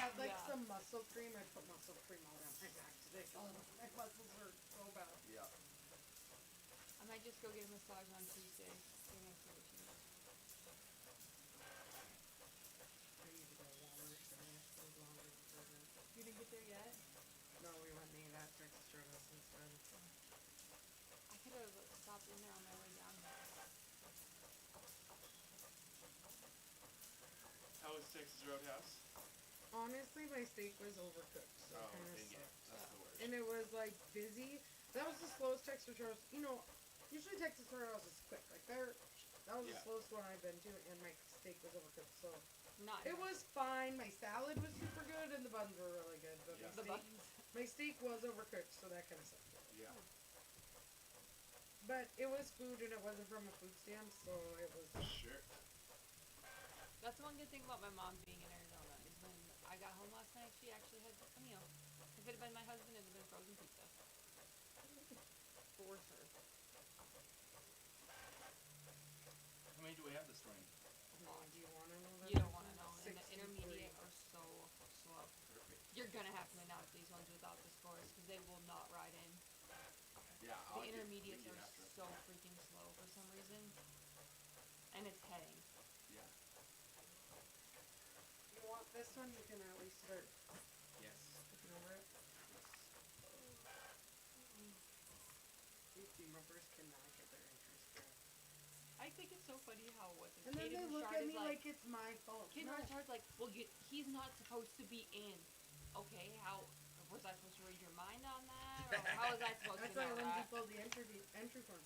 had like some muscle cream. I put muscle cream all on my back today. Oh, my muscles hurt so bad. Yeah. I might just go get a massage on Tuesday. They're gonna see what she needs. I need to go to Walmart today. It was longer than You didn't get there yet? No, we went and ate at Texas Roadhouse instead. I could have stopped in there on my way down here. How was Texas Roadhouse? Honestly, my steak was overcooked, so it kind of yeah, sucked. that's the worst. And it was like busy. That was the slowest Texas Roadhouse. You know, usually Texas Roadhouse is quick. Like that was the slowest one I've been to, and my steak was overcooked. So it was fine. My salad was super good, and the buns were really good. But my steak was overcooked, so that kind of sucked. Yeah. But it was food, and it wasn't from a food stand, so it was. Sure. That's the one good thing about my mom being in Arizona is when I got home last night, she actually had a meal. If it had been my husband, it would have been frozen pizza. For sure. How many do we have this morning? Do you want to know that? You don't want to know. And the intermediate are so slow. Perfect. You're going to have to announce these ones without the scores because they will not ride in. Yeah, the intermediates are so freaking slow for some reason. And it's heading. Yeah. You want this one? You can at least start. Yes. Looking over it. These developers cannot get their entries correct. I think it's so funny how and then they look at me like it's my fault. Kid Richard's like, well, he's not supposed to be in. Okay, how was I supposed to read your mind on that? Or how was I supposed to know that? That's why Lindsay pulled the entry form.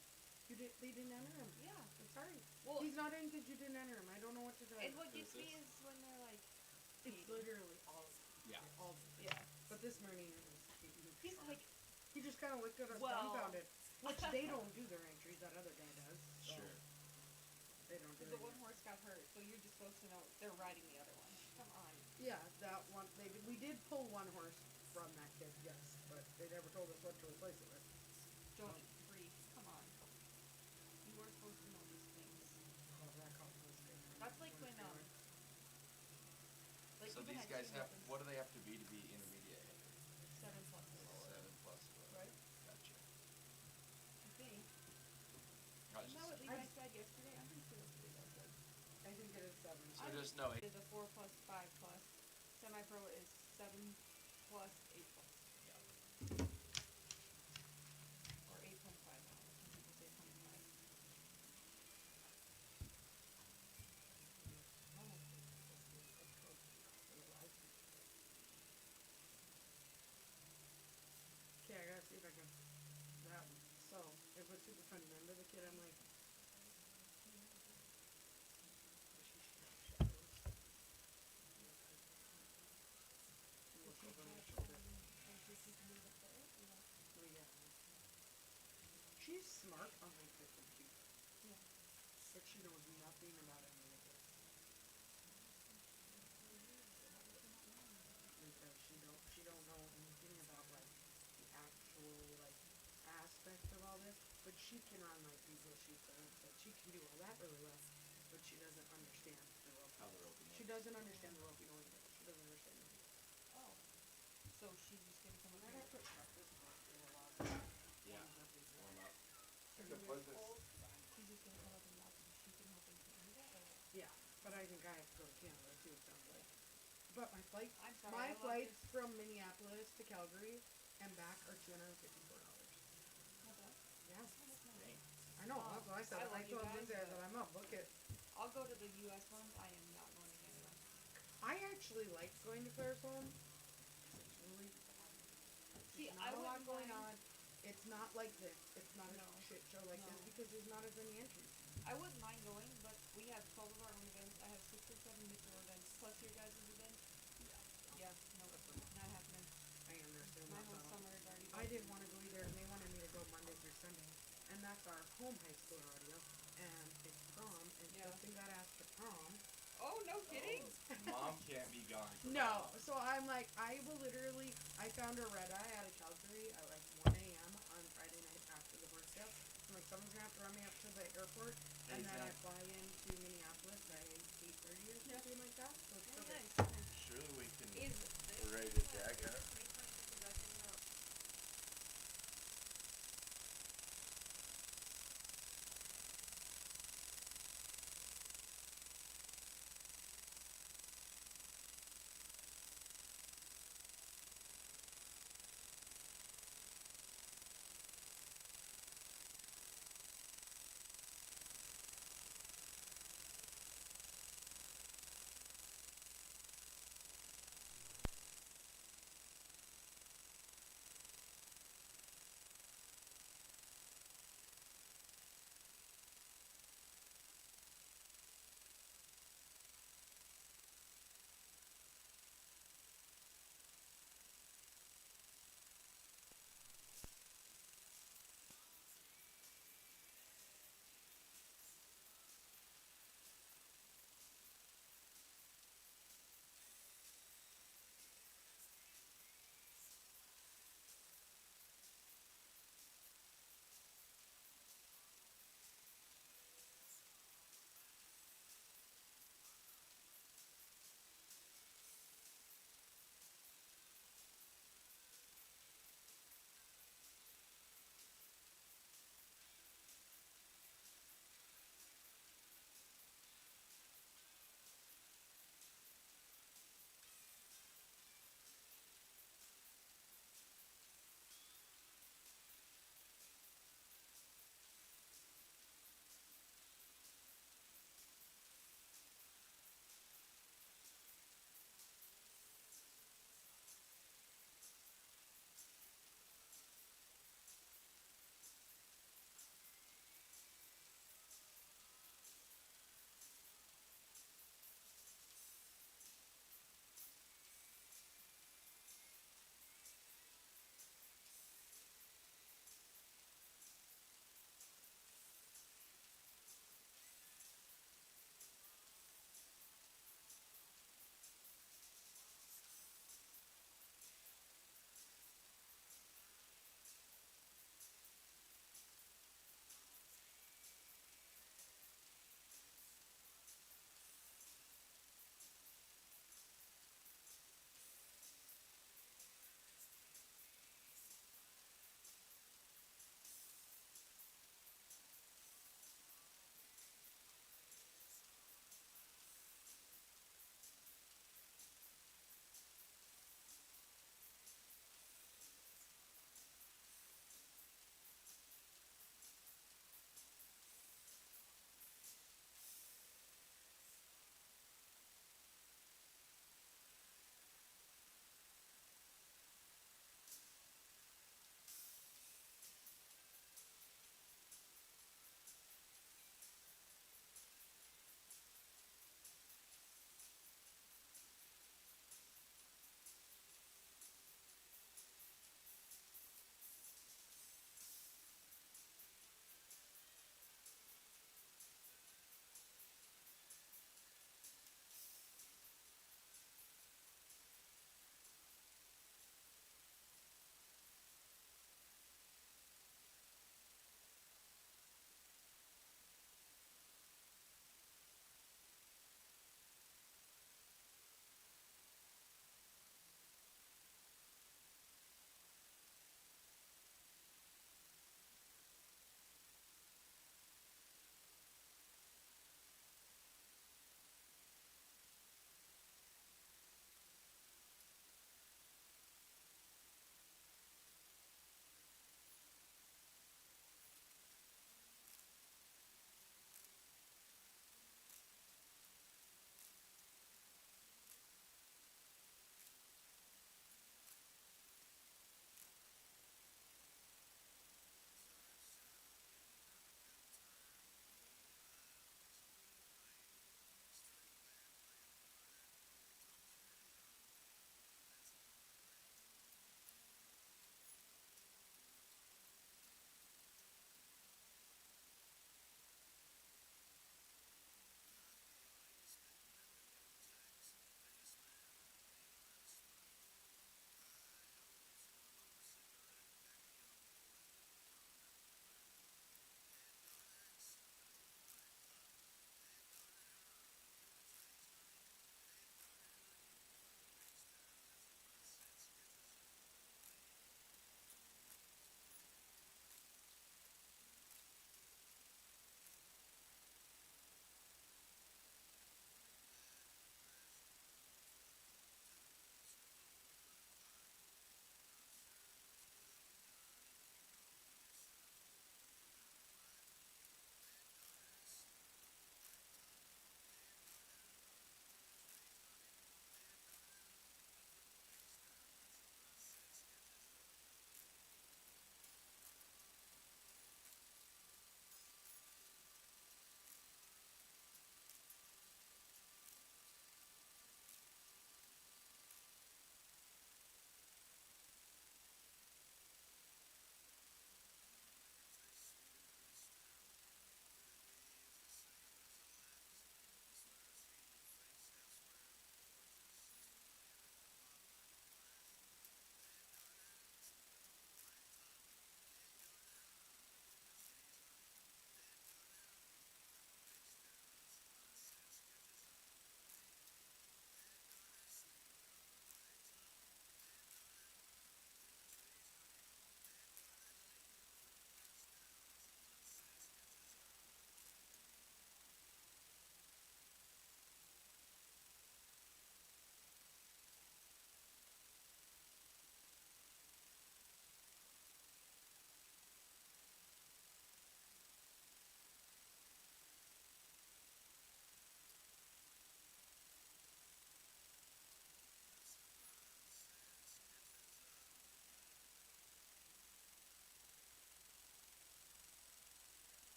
They didn't enter him. Yeah. I'm sorry. Well, he's not in because you didn't enter him. I don't know what to do. And what gets me is when they're like, it's literally all of them. Yeah. All of them. Yeah. But this morning, he's like, he just kind of looked at us dumbfounded. Which they don't do their entries. That other guy does. So. Sure. They don't do the one horse got hurt, so you're just supposed to know they're riding the other one. Come on. Yeah, that one. We did pull one horse from that kid, yes, but they never told us what to replace it with. Don't breathe. Come on. You were supposed to know these things. Oh, that was good. That's like when like so these guys have. What do they have to be intermediate? 7+ or lower. 7+ or lower. Right. Gotcha. I think. Isn't that what Levi said yesterday? I'm pretty sure that's what Levi said. I think it is 7. So there's no 8. It's a 4+, 5+. Semi-pro is 7+, 8+. Yeah. Or 8.5. Some people say 0.5. Okay, I gotta see if I can. That one. So, it was super funny. Remember the kid? I'm like. She's smart on like the computer. Yeah. But she knows nothing about any of this. Because she don't know anything about like the actual like aspect of all this. But she can run like Google Sheets and but she can do all that really well. But she doesn't understand the roping. How the roping. She doesn't understand the roping or anything. She doesn't understand anything. Oh. So she's just gonna come up I here. have to shut this off for a while. Yeah. Warm up. She's just gonna come up and watch so she can help him do that. Yeah, but I think I have to go to Canada too, it sounds like. But my flight, I'm sorry, flights from Minneapolis to Calgary and back are $254. Yeah. I know, that's what I said. I told Lindsay, I said, I'm gonna book it. I'll go to the US ones. I am not going to Canada. I actually like going to Claire's home. It's really, not a lot going on. It's not like this. It's not a shit show like this because there's not as many entries. I wouldn't mind going, but we have 12 of our own events. I have 6 or 7 mutual events, plus your guys' events. Yeah, no, not happening. I understand My that. whole summer is already I didn't want to go either, and they wanted me to go Monday through Sunday. And that's our home high school rodeo. And it's prom, and Justin got asked to prom. Oh, no kidding? Mom can't be gone. No, so I'm like, I will literally, I found a red eye out of Calgary at like 1 a.m. on Friday night after the horse sale. I'm like, someone's going to have to run me up to the airport, and then I fly into Minneapolis by 8:30 or something like that. So it's nice. Surely we can. Is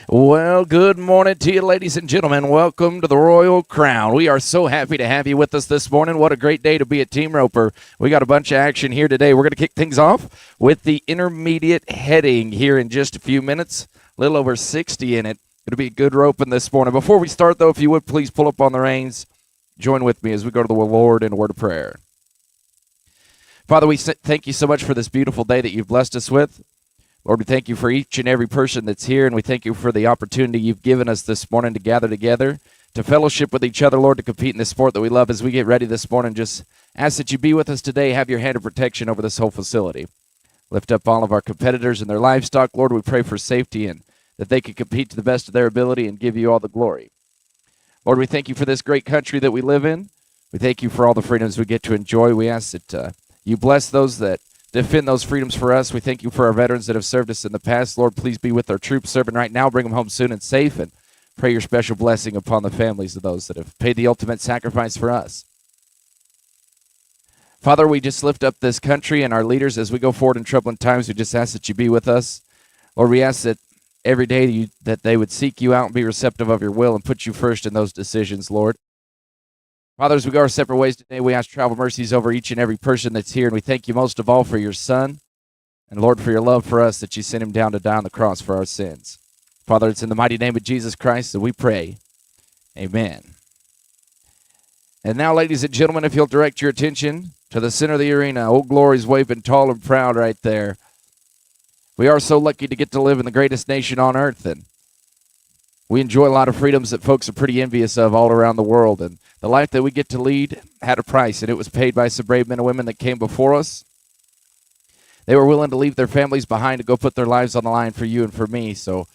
Well, good morning to you, ladies and gentlemen. Welcome to the Royal Crown. We are so happy to have you with us this morning. What a great day to be at Team Roper. We got a bunch of action here today. We're going to kick things off with the intermediate heading here in just a few minutes. A little over 60 in it. It'll be good roping this morning. Before we start, though, if you would, please pull up on the reins. Join with me as we go to the Lord in a word of prayer. Father, we thank you so much for this beautiful day that you've blessed us with. Lord, we thank you for each and every person that's here, and we thank you for the opportunity you've given us this morning to gather together, to fellowship with each other, Lord, to compete in the sport that we love. As we get ready this morning, just ask that you be with us today. Have your hand of protection over this whole facility. Lift up all of our competitors and their livestock. Lord, we pray for safety and that they can compete to the best of their ability and give you all the glory. Lord, we thank you for this great country that we live in. We thank you for all the freedoms we get to enjoy. We ask that you bless those that defend those freedoms for us. We thank you for our veterans that have served us in the past. Lord, please be with our troops serving right now. Bring them home soon and safe, and pray your special blessing upon the families of those that have paid the ultimate sacrifice for us. Father, we just lift up this country and our leaders as we go forward in troubling times. We just ask that you be with us. Lord, we ask that every day that they would seek you out and be receptive of your will and put you first in those decisions, Lord. Father, as we go our separate ways today, we ask travel mercies over each and every person that's here, and we thank you most of all for your Son, and Lord, for your love for us, that you sent him down to die on the cross for our sins. Father, it's in the mighty name of Jesus Christ that we pray. Amen. And now, ladies and gentlemen, if you'll direct your attention to the center of the arena, Old Glory's waving tall and proud right there. We are so lucky to get to live in the greatest nation on earth, and we enjoy a lot of freedoms that folks are pretty envious of all around the world, and the life that we get to lead had a price, and it was paid by some brave men and women that came before us. They were willing to leave their families behind to go put their lives on the line for you and for me. So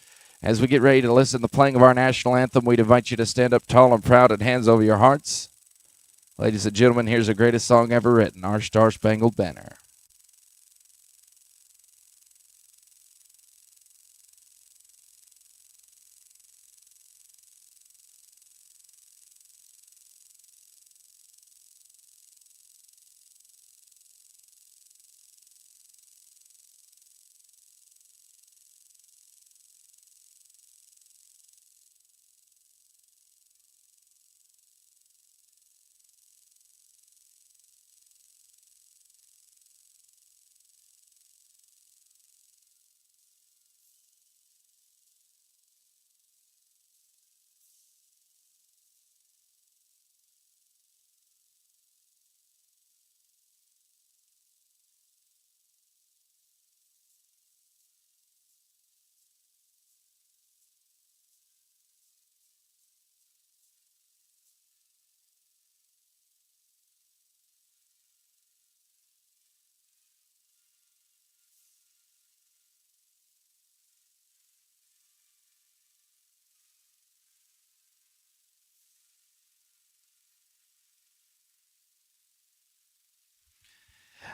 as we get ready to listen to the playing of our national anthem, we'd invite you to stand up tall and proud and hands over your hearts. Ladies and gentlemen, here's the greatest song ever written, Our Star-Spangled Banner.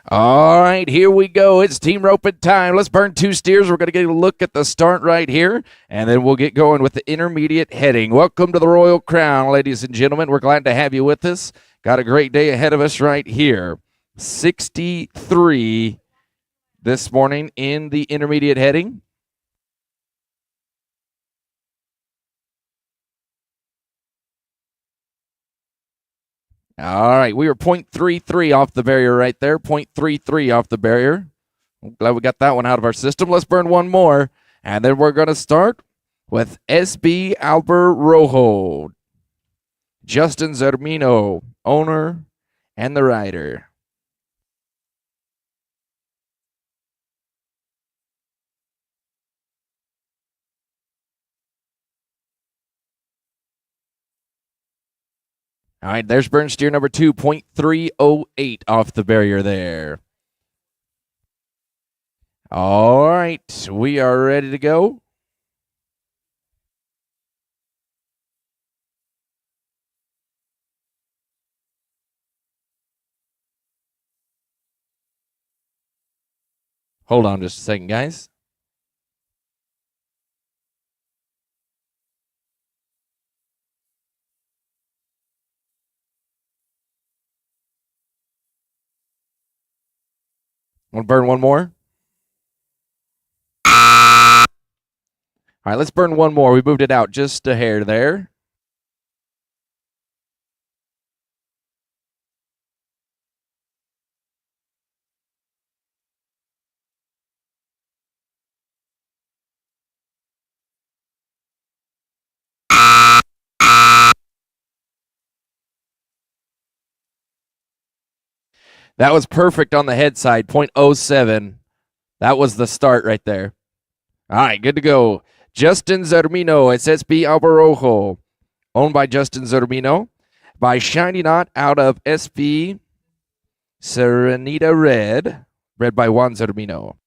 All right, here we go. It's team roping time. Let's burn two steers. We're going to get a look at the start right here, and then we'll get going with the intermediate heading. Welcome to the Royal Crown, ladies and gentlemen. We're glad to have you with us. Got a great day ahead of us right here. 63 this morning in the intermediate heading. All right, we were 0.33 off the barrier right there, 0.33 off the barrier. I'm glad we got that one out of our system. Let's burn one more, and then we're going to start with SB Albert Rojo, Justin Zermino, owner and the rider. All right, there's burn steer number 2, 0.308 off the barrier there. All right, we are ready to go. Hold on just a second, guys. Want to burn one more? All right, let's burn one more. We moved it out just a hair there. That was perfect on the head side, 0.07. That was the start right there. All right, good to go. Justin Zermino, it's SB Albarojo, owned by Justin Zermino, by Shiny Knot out of SB Serenita Red, bred by Juan Zermino.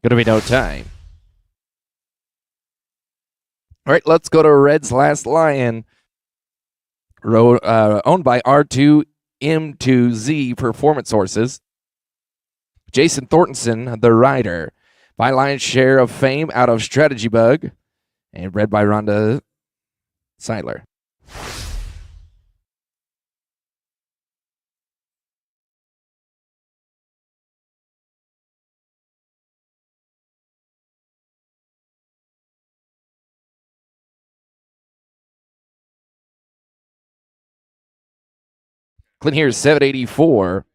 Gonna be no time. All right, let's go to Red's Last Lion, owned by R2M2Z Performance Horses. Jason Thornton, the rider, by Lion's Share of Fame out of Strategy Bug, and bred by Rhonda Seidler. Clint here is 784.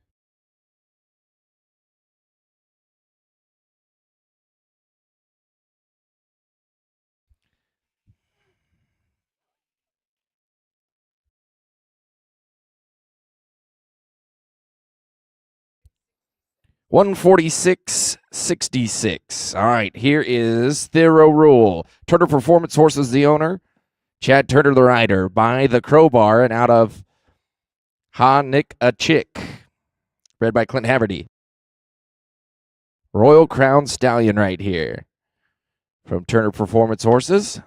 $146.66. All right, here is Thorough Rule. Turner Performance Horses, the owner. Chad Turner, the rider. By the Crowbar and out of Ha Nick a Chick. Bred by Clint Haverty. Royal Crown Stallion right here from Turner Performance Horses.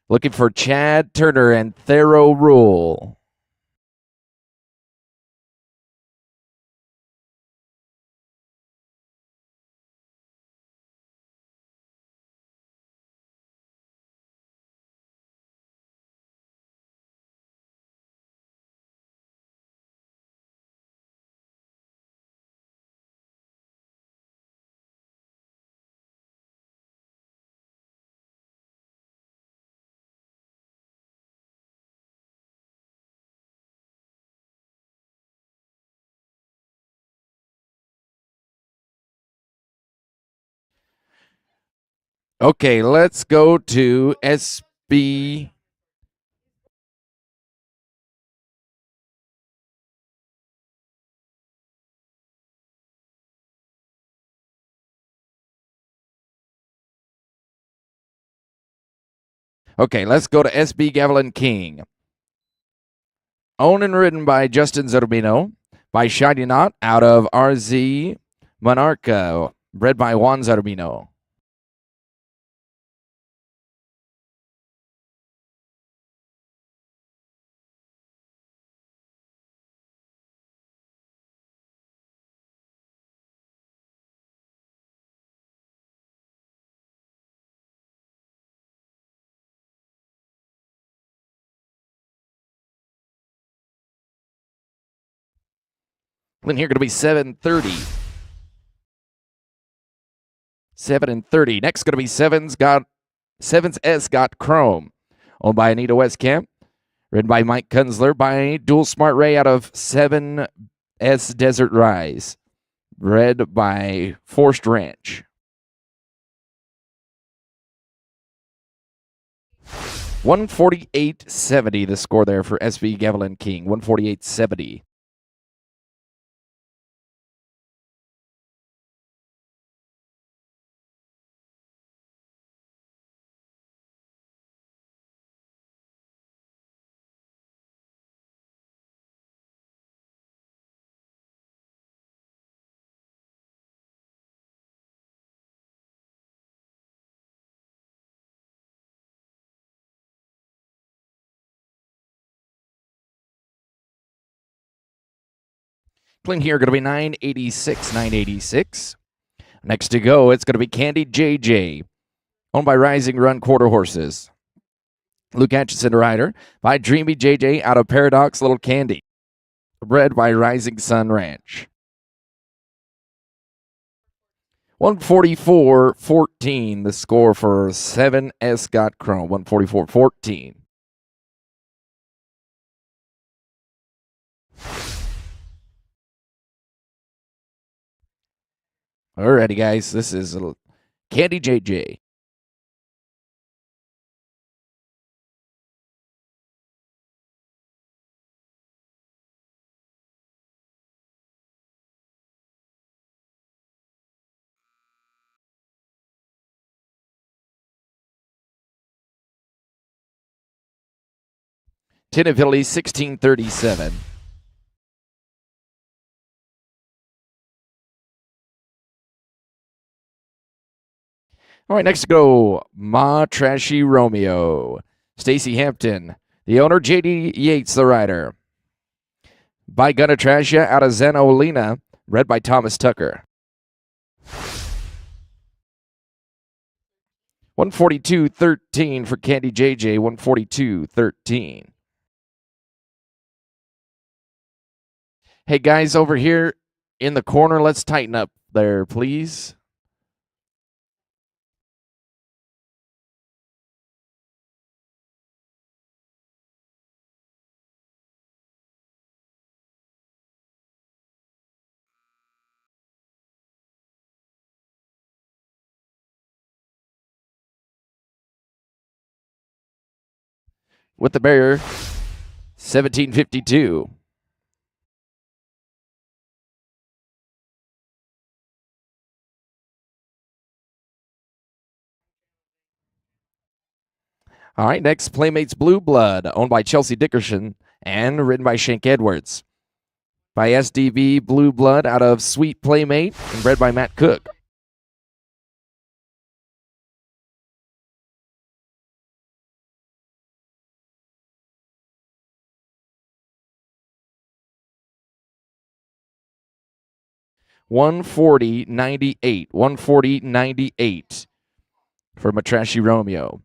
Looking for Chad Turner and Thorough Rule. Okay, let's go to SB. Okay, let's go to SB Gavilan King. Owned and ridden by Justin Zerbino, by Shiny Knot out of RZ Monarca, bred by Juan Zerbino. Clint here going to be 730. 7:30. Next going to be Sevens S got Chrome, owned by Anita Westcamp, ridden by Mike Kunzler, by Dual Smart Ray out of 7S Desert Rise, bred by Forced Ranch. $148.70 the score there for SV Gavilan King. $148.70. Clean here, going to be 986, 986. Next to go, it's going to be Candy JJ, owned by Rising Run Quarter Horses. Luke Atchison rider by Dreamy JJ out of Paradox Little Candy, bred by Rising Sun Ranch. 144-14, the score for 7S Got Chrome. 144-14. Alrighty, guys, this is Candy JJ. Tinnavilly 1637. All right, next to go, Ma Trashy Romeo. Stacy Hampton, the owner, J.D. Yates, the rider. By Gunna Trasha out of Zanolina, read by Thomas Tucker. 142-13 for Candy JJ, 142-13. Hey, guys, over here in the corner, let's tighten up there, please. With the barrier, 1752. All right, next, Playmates Blue Blood, owned by Chelsea Dickerson and ridden by Shank Edwards. By SDV Blue Blood out of Sweet Playmate and bred by Matt Cook. $140.98. $140.98 for Matrashy Romeo.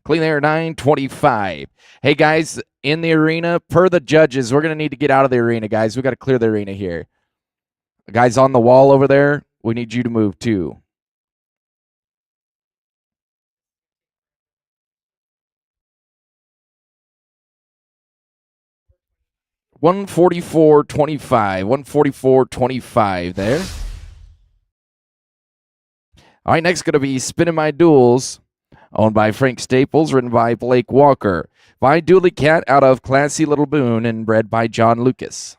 Clean there, 925. Hey, guys, in the arena, per the judges, we're going to need to get out of the arena, guys. We got to clear the arena here. Guys on the wall over there, we need you to move too. $144.25. $144.25 there. All right, next going to be Spinning My Duels, owned by Frank Staples, written by Blake Walker. By Dooley Cat out of Classy Little Boone and bred by John Lucas.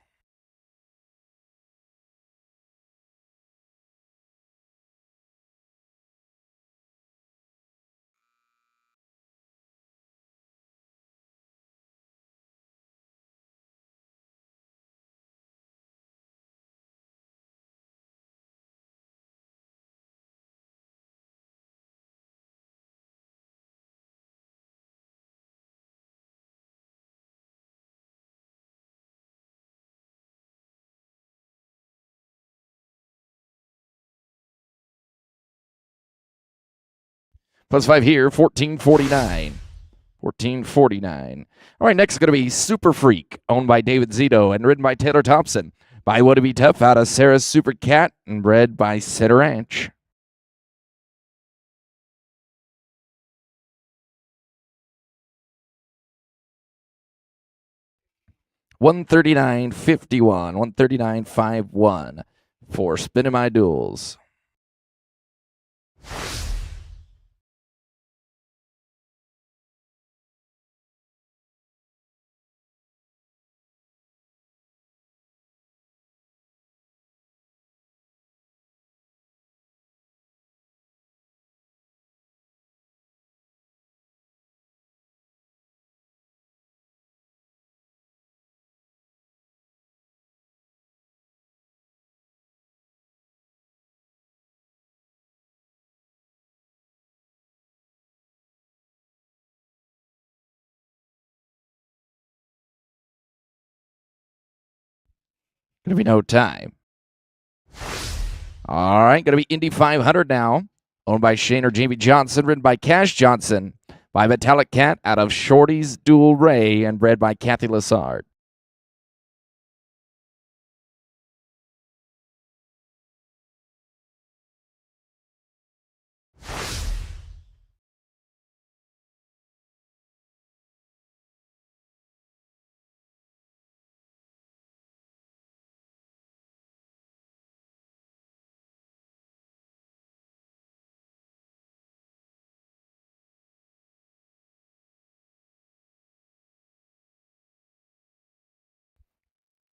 +5 here, 1449. 1449. All right, next is going to be Super Freak, owned by David Zito and ridden by Taylor Thompson. By Would It Be Tough out of Sarah's Super Cat and bred by Center Ranch. $139.51. $139.51 for Spinning My Duels. Gonna be no time. All right, gonna be Indy 500 now. Owned by Shane or Jamie Johnson, ridden by Cash Johnson, by Metallic Cat out of Shorty's Dual Ray, and bred by Kathy Lassard.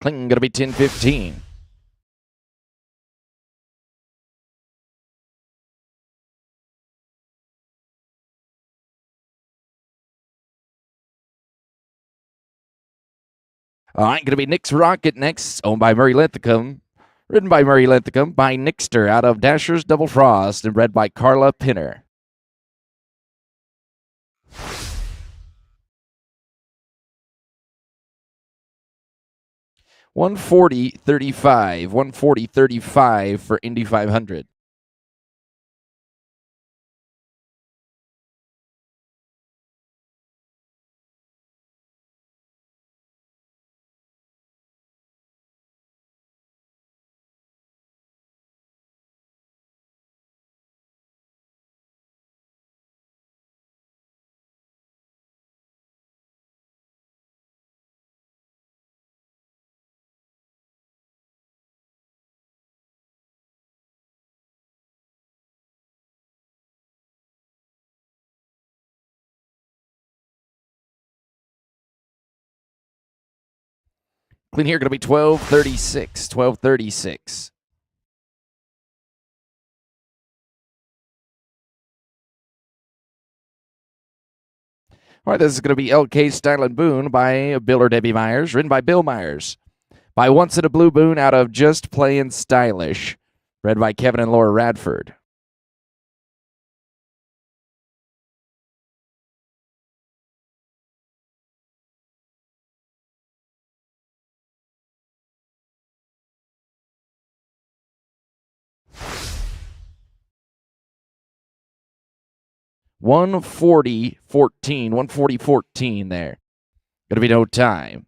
Clinton gonna be 10-15. All right, going to be Nick's Rocket next, owned by Murray Linthicum. Ridden by Murray Linthicum, by Nickster out of Dasher's Double Frost, and bred by Carla Pinner. $140.35. $140.35 for Indy 500. Clean here going to be 12.36. 12.36. All right, this is going to be LK Style and Boone by Bill or Debbie Myers, written by Bill Myers. By Once in a Blue Boone out of Just Playin' Stylish, read by Kevin and Laura Radford. $140.14. $140.14 there. Going to be no time.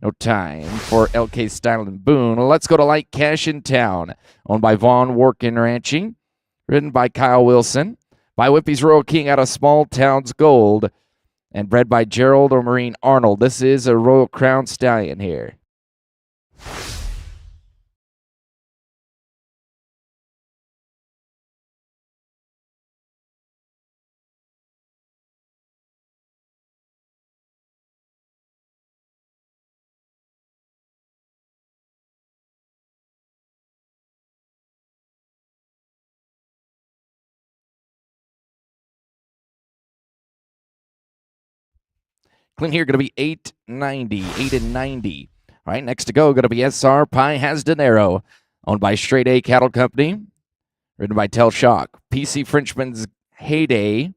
No time for LK Style and Boone. Let's go to Light Cash in Town, owned by Vaughn Workin Ranching, ridden by Kyle Wilson, by Whippy's Royal King out of Small Towns Gold, and bred by Gerald or Marine Arnold. This is a Royal Crown Stallion here. Clean here, going to be 890, 890. All right, next to go, going to be SR Pi Has Dinero, owned by Straight A Cattle Company, written by Tel Shock. PC Frenchman's Heyday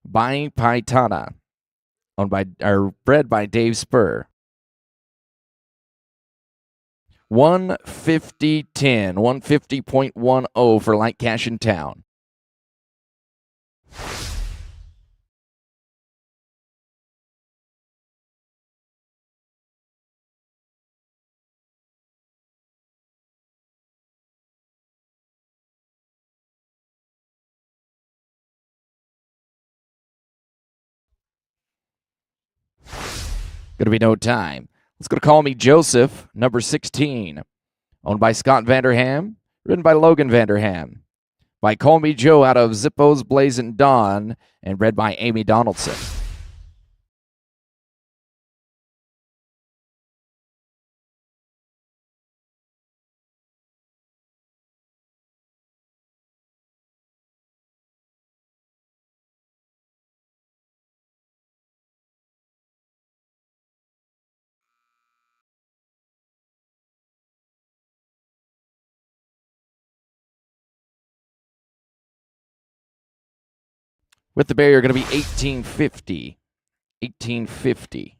by Paitana, owned by, or bred by Dave Spur. 150.10, 150.10 for Light Cash in Town. Going to be no time. Let's go to Call Me Joseph, number 16. Owned by Scott Vanderham, written by Logan Vanderham. By Call Me Joe out of Zippo's Blazing Dawn, and read by Amy Donaldson. With the barrier, going to be 1850. 1850.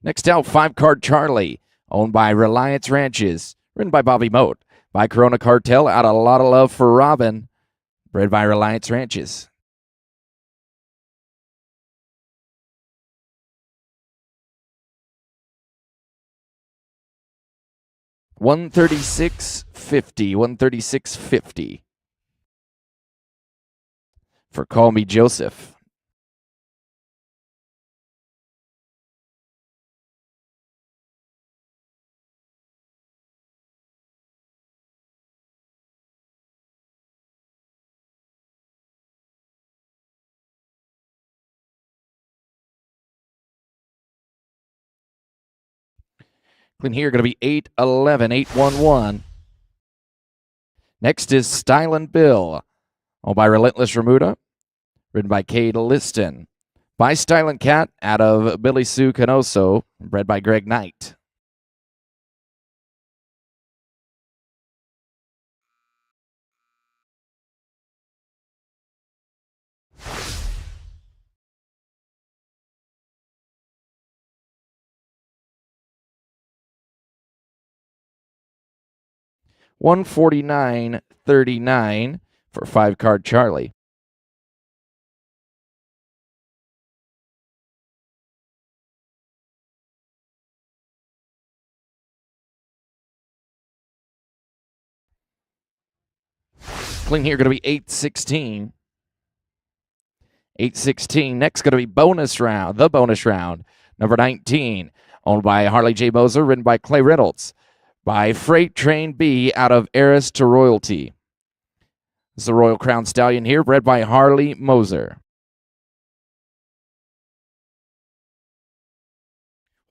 Next out, 5-card Charlie, owned by Reliance Ranches, ridden by Bobby Moat. By Corona Cartel, out a lot of love for Robin, bred by Reliance Ranches. $136.50 for Call Me Joseph. Clean here, going to be 811, 811. Next is Stylin' Bill, owned by Relentless Remuda, ridden by Cade Liston. By Stylin' Cat, out of Billy Sue Canoso, bred by Greg Knight. $149.39 for 5-card Charlie. Clean here, going to be 816. 816. Next, going to be bonus round, the bonus round. Number 19, owned by Harley J. Moser, ridden by Clay Reynolds. By Freight Train B, out of Heiress to Royalty. This is the Royal Crown Stallion here, bred by Harley Moser.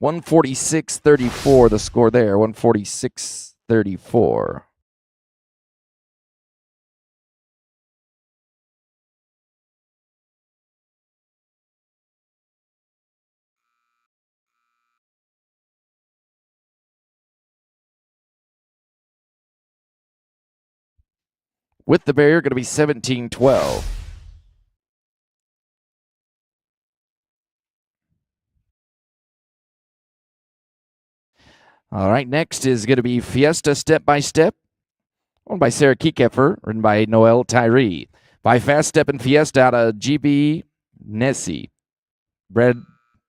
146.34, the score there, 146.34. With the barrier, going to be 17-12. All right, next is going to be Fiesta Step by Step, owned by Sarah Kekeffer, written by Noel Tyree. By Fast Step and Fiesta, out of GB Nessie, bred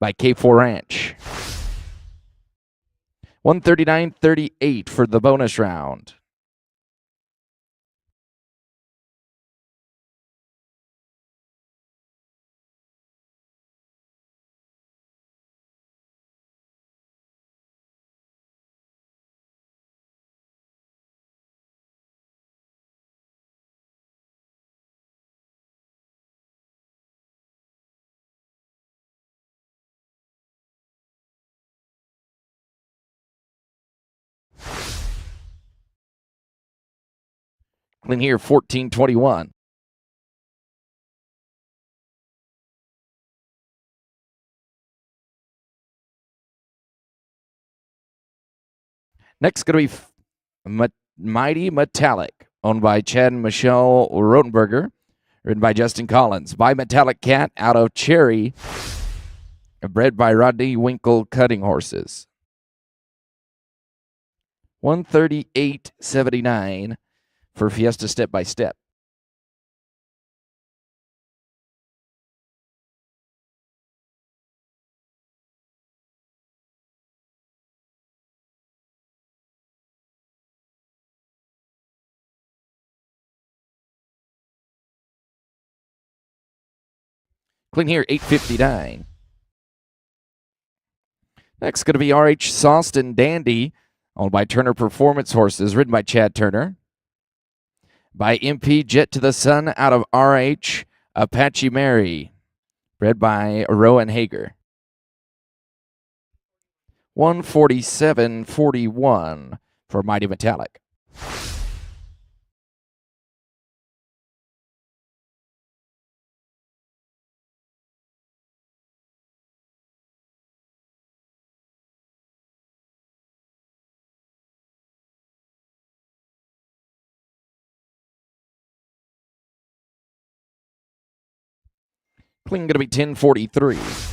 by K4 Ranch. 139.38 for the bonus round. Clean here, 14-21. Next, going to be Mighty Metallic, owned by Chad and Michelle Rotenberger, written by Justin Collins. By Metallic Cat, out of Cherry, bred by Rodney Winkle Cutting Horses. 138.79 for Fiesta Step by Step. Clean here, 859. Next, going to be RH Sawston Dandy, owned by Turner Performance Horses, ridden by Chad Turner. By MP Jet to the Sun, out of RH Apache Mary, bred by Rowan Hager. 147.41 for Mighty Metallic. Clean going to be 10.43.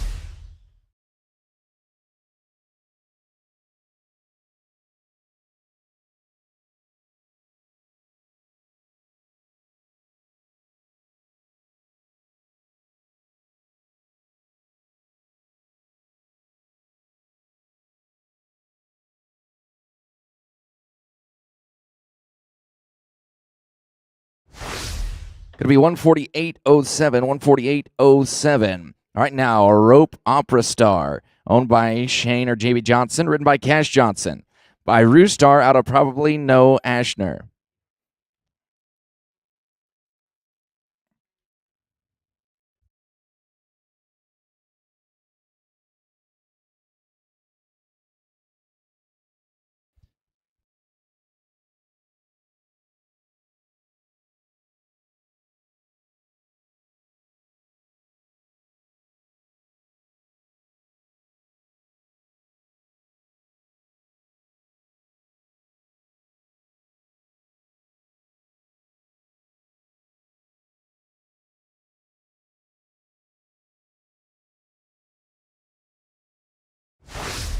Going to be 148.07, 148.07. All right, now a rope opera star, owned by Shane or JB Johnson, written by Cash Johnson. By Roostar out of probably no Ashner.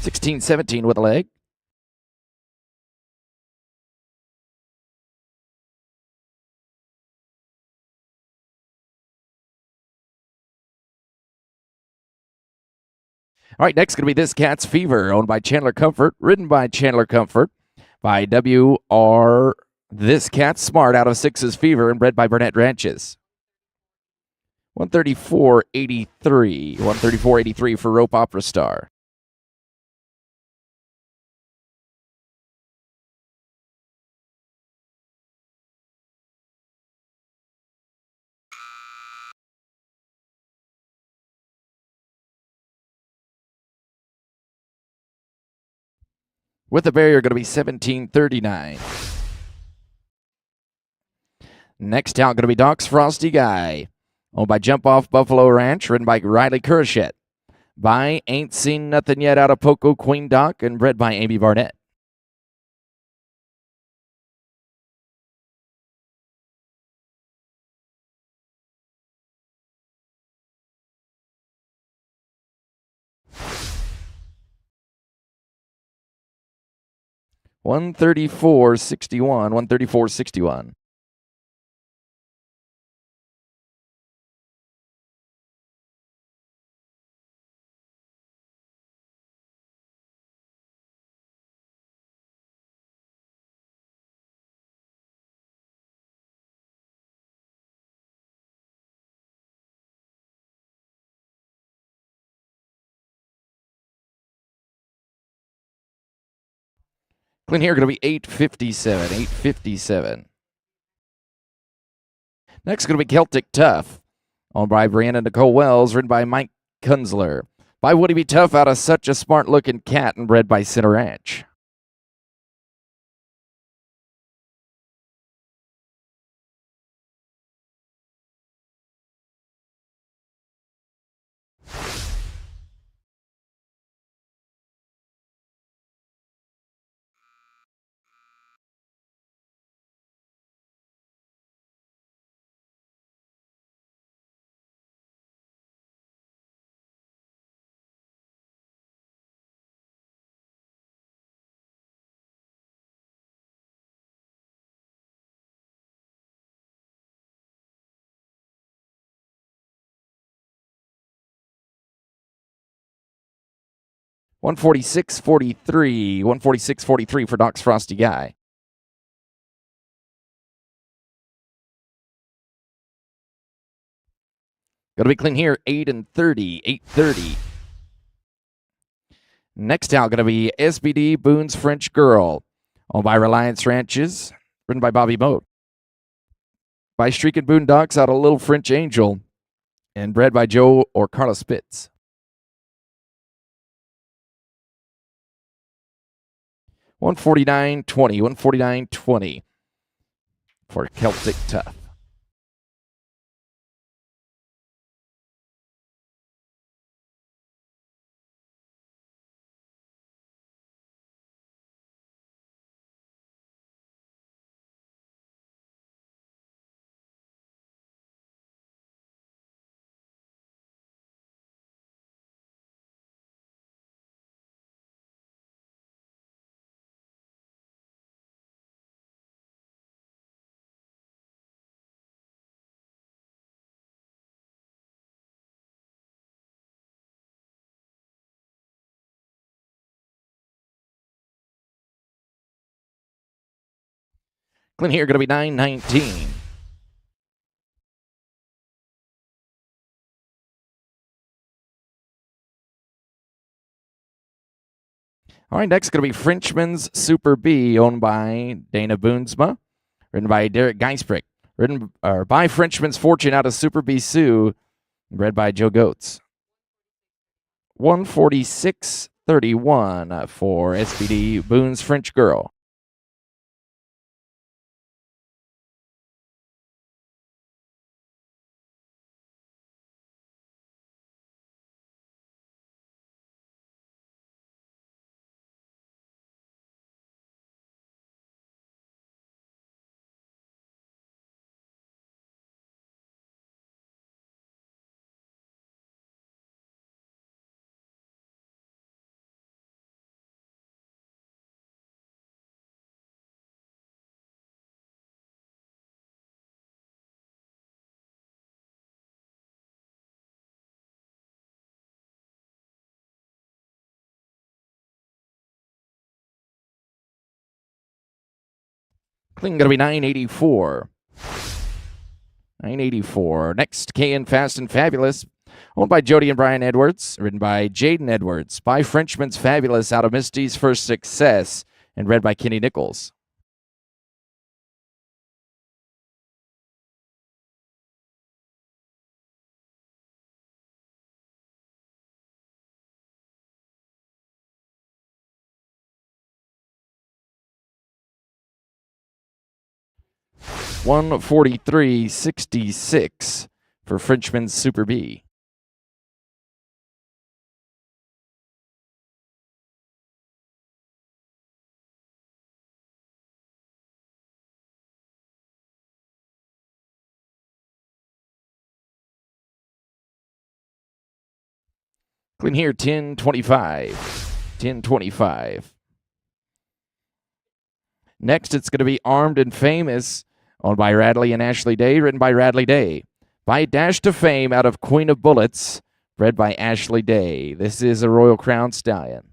$16.17 with a leg. All right, next going to be This Cat's Fever, owned by Chandler Comfort, ridden by Chandler Comfort, by W.R. This Cat Smart out of Six's Fever, and bred by Burnett Ranches. 134.83. 134.83 for Rope Opera Star. With the barrier, going to be 17.39. Next out, going to be Doc's Frosty Guy, owned by Jump Off Buffalo Ranch, ridden by Riley Kurichet. By Ain't Seen Nothing Yet out of Poco Queen Doc, and bred by Amy Barnett. $134.61. $134.61. Clean here, going to be 857. 857. Next, going to be Celtic Tough, owned by Brianna Nicole Wells, written by Mike Kunzler. By Would He Be Tough out of Such a Smart Looking Cat, and bred by Center Ranch. $146.43. $146.43 for Doc's Frosty Guy. Going to be clean here, 8:30. 8:30. Next out, going to be SBD Boone's French Girl, owned by Reliance Ranches, written by Bobby Moat. By Streakin' Boondocks out of Little French Angel, and bred by Joe or Carla Spitz. $149.20. $149.20 for Celtic Tough. Clean here, going to be $9.19. All right, next going to be Frenchman's Super B, owned by Dana Boonsma, written by Derek Geisbrick, written by Frenchman's Fortune out of Super B Sioux, read by Joe Goetz. 146.31 for SBD Boone's French Girl. Clean going to be 984. 984. Next, KN Fast and Fabulous, owned by Jody and Brian Edwards, written by Jaden Edwards, by Frenchman's Fabulous out of Misty's First Success, and read by Kenny Nichols. $143.66 for Frenchman's Super B. Clean here, 1025. 1025. Next, it's going to be Armed and Famous, owned by Radley and Ashley Day, written by Radley Day. By Dash to Fame out of Queen of Bullets, read by Ashley Day. This is a Royal Crown stallion.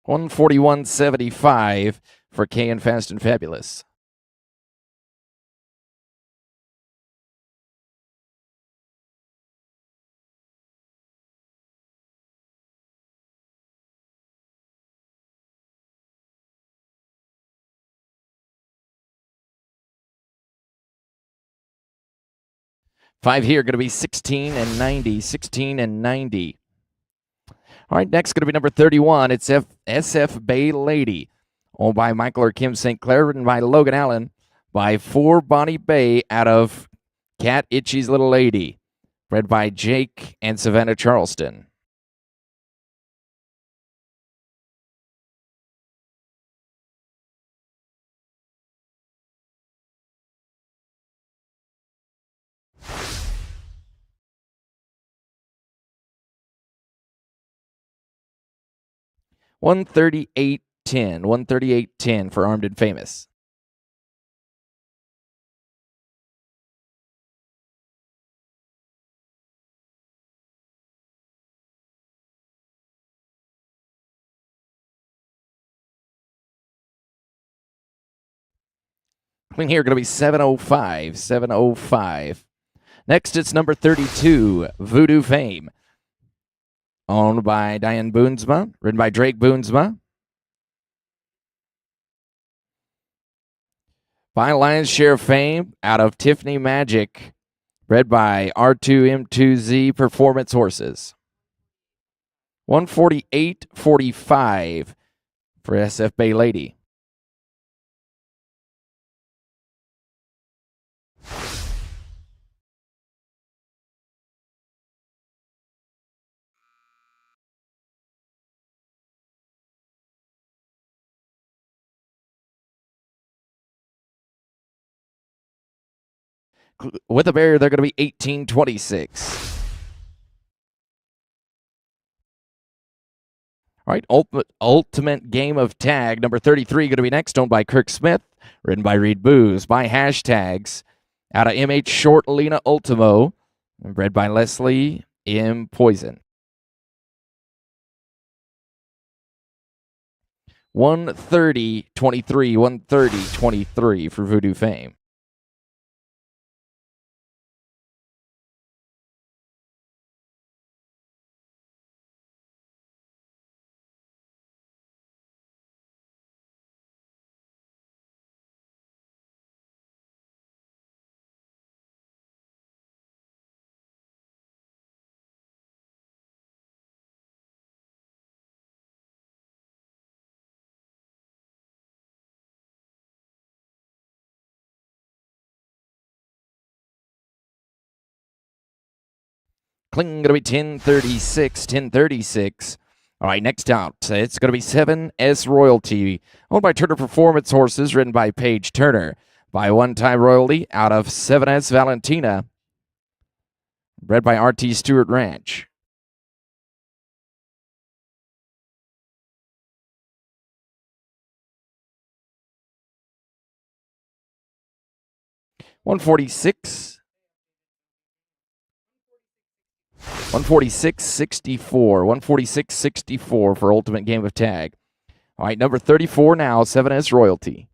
$141.75 for KN Fast and Fabulous. Five here, going to be 16 and 90. 16 and 90. All right, next going to be number 31. It's SF Bay Lady, owned by Michael or Kim St. Clair, written by Logan Allen, by 4 Bonnie Bay out of Cat Itchy's Little Lady, read by Jake and Savannah Charleston. $138.10. $138.10 for Armed and Famous. Clean here, going to be 705. 705. Next, it's number 32, Voodoo Fame, owned by Diane Boonsma, written by Drake Boonsma. By Lion's Share of Fame out of Tiffany Magic, read by R2M2Z Performance Horses. 148.45 for SF Bay Lady. With a barrier, they're going to be 18.26. All right, Ultimate Game of Tag, number 33, going to be next, owned by Kirk Smith, written by Reed Booze, by Hashtags, out of MH Short Lena Ultimo, read by Leslie M. Poison. 130-23. 130-23 for Voodoo Fame. Going to be 1036, 1036. All right, next out, it's going to be 7S Royalty, owned by Turner Performance Horses, ridden by Paige Turner. By One-Time Royalty, out of 7S Valentina, bred by RT Stewart Ranch. $146. 146.64. 146.64 for Ultimate Game of Tag. All right, number 34 now, 7S Royalty.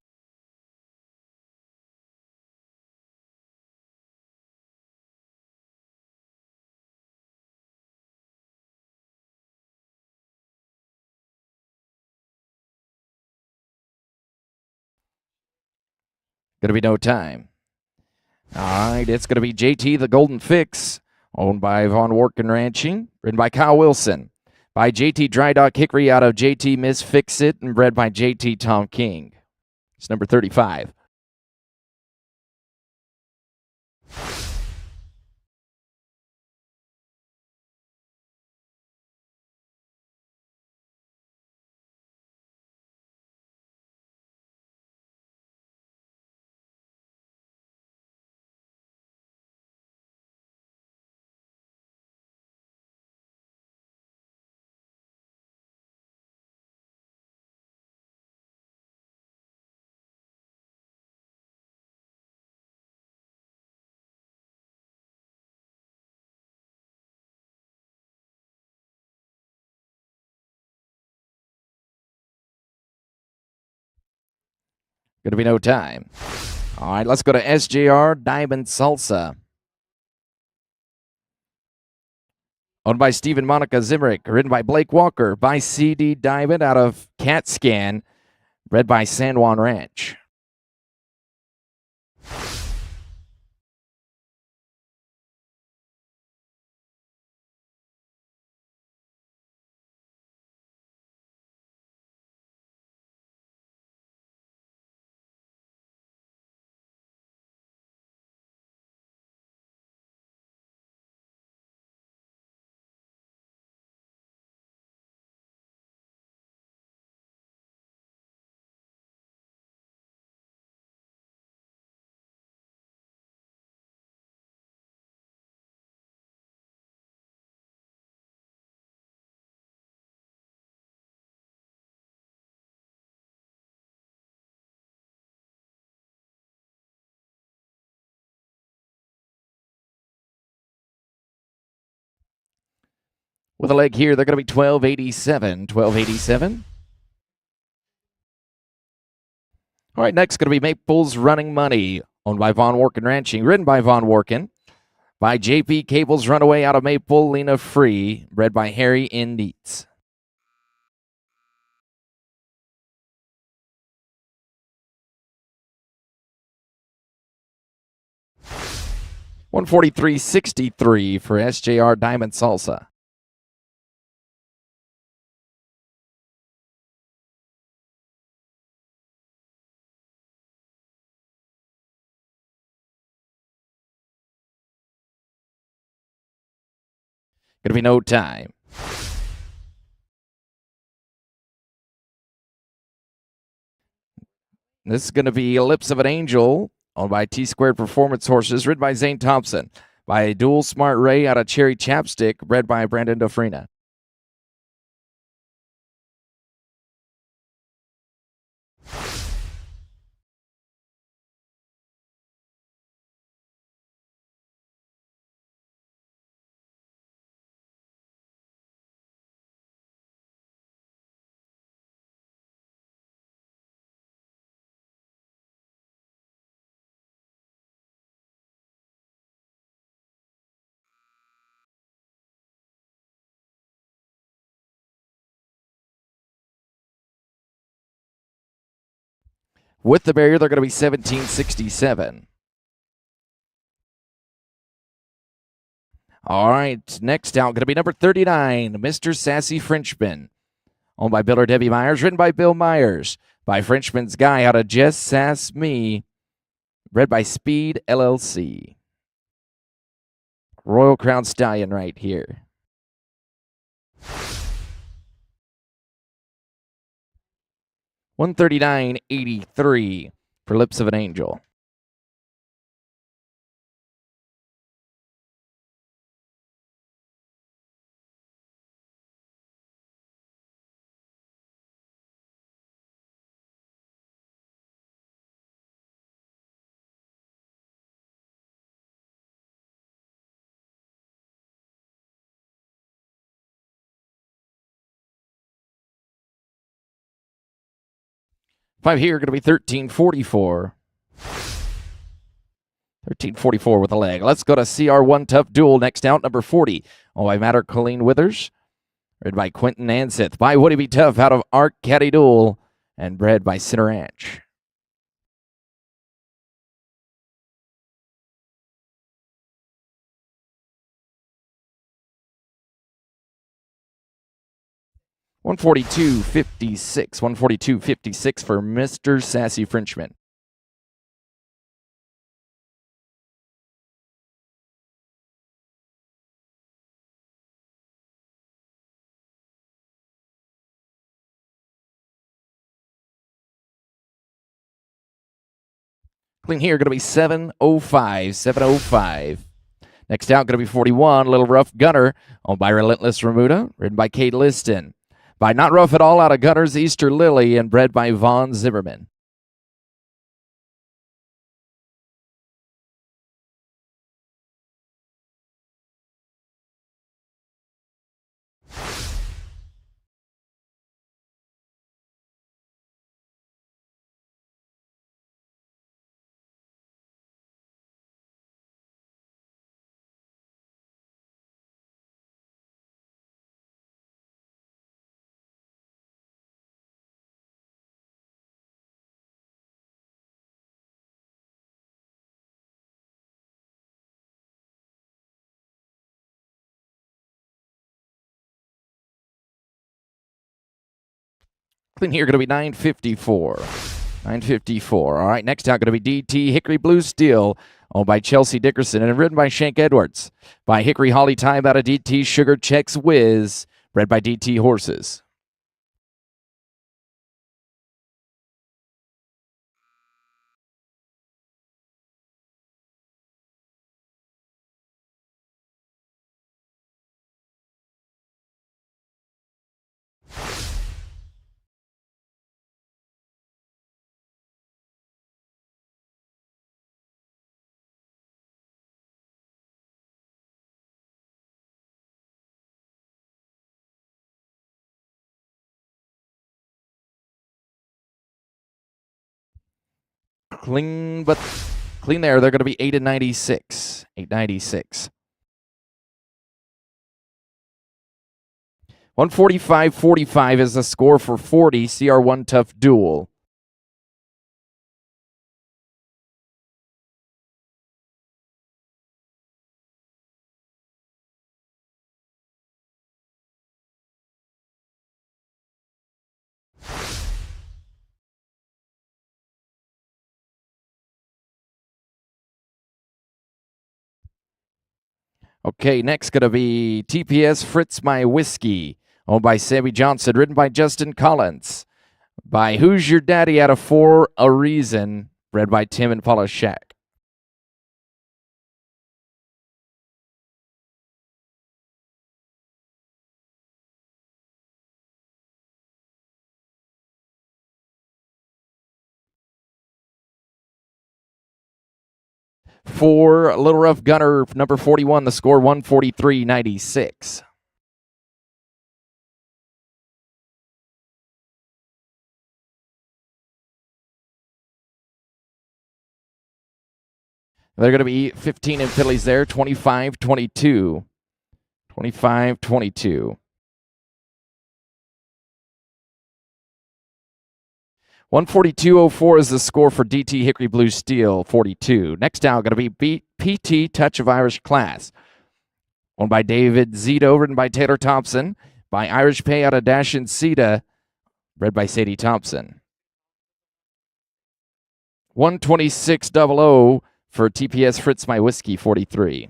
Gonna be no time. All right, it's gonna be JT the Golden Fix, owned by Von Worken Ranching, ridden by Kyle Wilson. By JT Dry Dock Hickory, out of JT Miss Fix It, and bred by JT Tom King. It's number 35. Gonna be no time. All right, let's go to SJR Diamond Salsa, owned by Stephen Monica Zimrick, ridden by Blake Walker. By CD Diamond, out of Cat Scan, bred by San Juan Ranch. With a leg here, they're going to be 1287. 1287. All right, next going to be Maple's Running Money, owned by Von Worken Ranching, ridden by Von Worken. By JP Cable's Runaway, out of Maple, Lena Free, bred by Harry N. Neats. $143.63 for SJR Diamond Salsa. Gonna be no time. This is gonna be Lips of an Angel, owned by T Squared Performance Horses, ridden by Zane Thompson. By Dual Smart Ray, out of Cherry Chapstick, bred by Brandon Dofrina. With the barrier, they're going to be 1767. All right, next out going to be number 39, Mr. Sassy Frenchman. Owned by Bill or Debbie Myers, written by Bill Myers. By Frenchman's Guy out of Just Sass Me. Bred by Speed LLC. Royal Crown Stallion right here. $139.83 for Lips of an Angel. Five here, going to be 1344. 1344 with a leg. Let's go to CR1 Tough Duel. Next out, number 40. Oh, I matter Colleen Withers. Bred by Quentin Anseth. By Would It Be Tough out of Arc Caddy Duel. And bred by Center Ranch. $142.56. $142.56 for Mr. Sassy Frenchman. Clean here, going to be 705. 705. Next out, going to be 41, Little Rough Gunner, owned by Relentless Remuda, ridden by Kate Liston. By Not Rough at All out of Gunner's Easter Lily, and bred by Vaughn Zimmerman. Clean here, going to be 954. 954. All right, next out, going to be DT Hickory Blue Steel, owned by Chelsea Dickerson and ridden by Shank Edwards. By Hickory Holly Time out of DT Sugar Checks Whiz, bred by DT Horses. Clean, but clean there. They're going to be 896. 896. 145.45 is the score for 40 CR1 Tough Duel. Okay, next going to be TPS Fritz My Whiskey, owned by Sammy Johnson, written by Justin Collins. By Who's Your Daddy out of For a Reason, read by Tim and Paula Shack. For Little Rough Gunner, number 41, the score 143.96. They're going to be 15 in Phillies there, 25-22. 25-22. 142.04 is the score for DT Hickory Blue Steel 42. Next out, going to be PT Touch of Irish Class. Owned by David Zito, written by Taylor Thompson. By Irish Pay out of Dash and Sita, read by Sadie Thompson. 126.00 for TPS Fritz My Whiskey 43.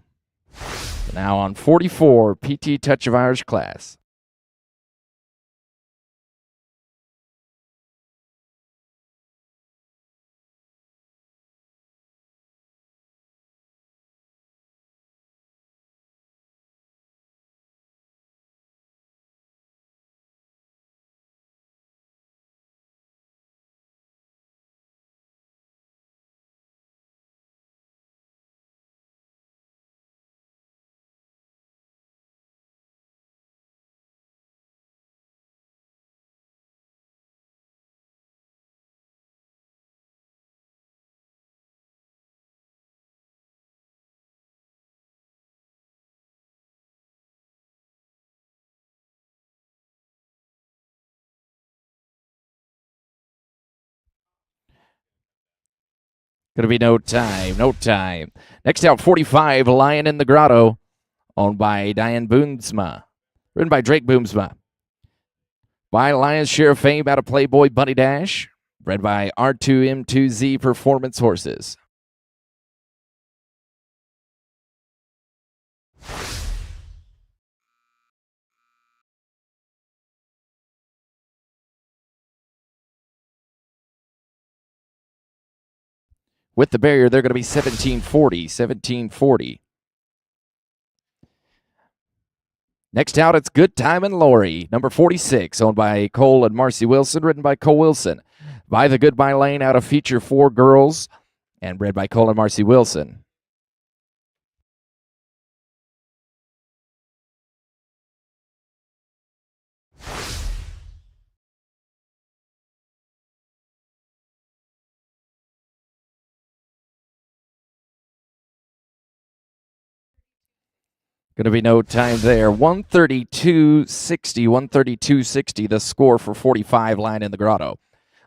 Now on 44, PT Touch of Irish Class. Going to be no time. Next out, 45, Lion in the Grotto, owned by Diane Boomsma, written by Drake Boomsma. By Lion's Share of Fame out of Playboy Bunny Dash, read by R2M2Z Performance Horses. With the barrier, they're going to be 1740. Next out, it's Good Time and Lori, number 46, owned by Cole and Marcy Wilson, written by Cole Wilson. By the Goodbye Lane out of Feature 4 Girls, and read by Cole and Marcy Wilson. Going to be no time there. 132.60, the score for 45, Lion in the Grotto.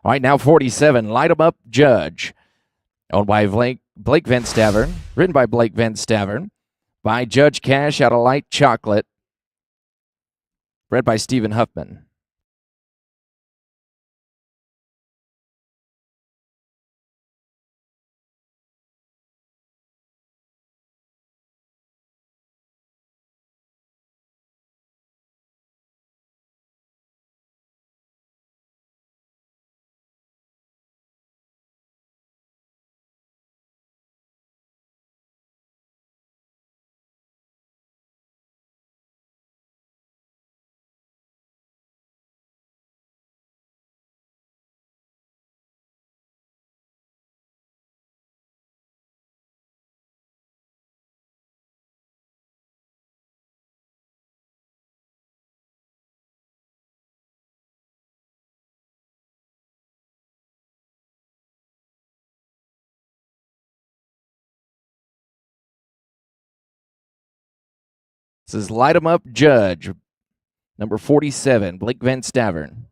All right, now 47, Light 'em Up Judge, owned by Blake Van Stavern, written by Blake Van Stavern, by Judge Cash out of Light Chocolate, read by Stephen Huffman. This is Light 'em Up Judge, number 47, Blake Van Stavern.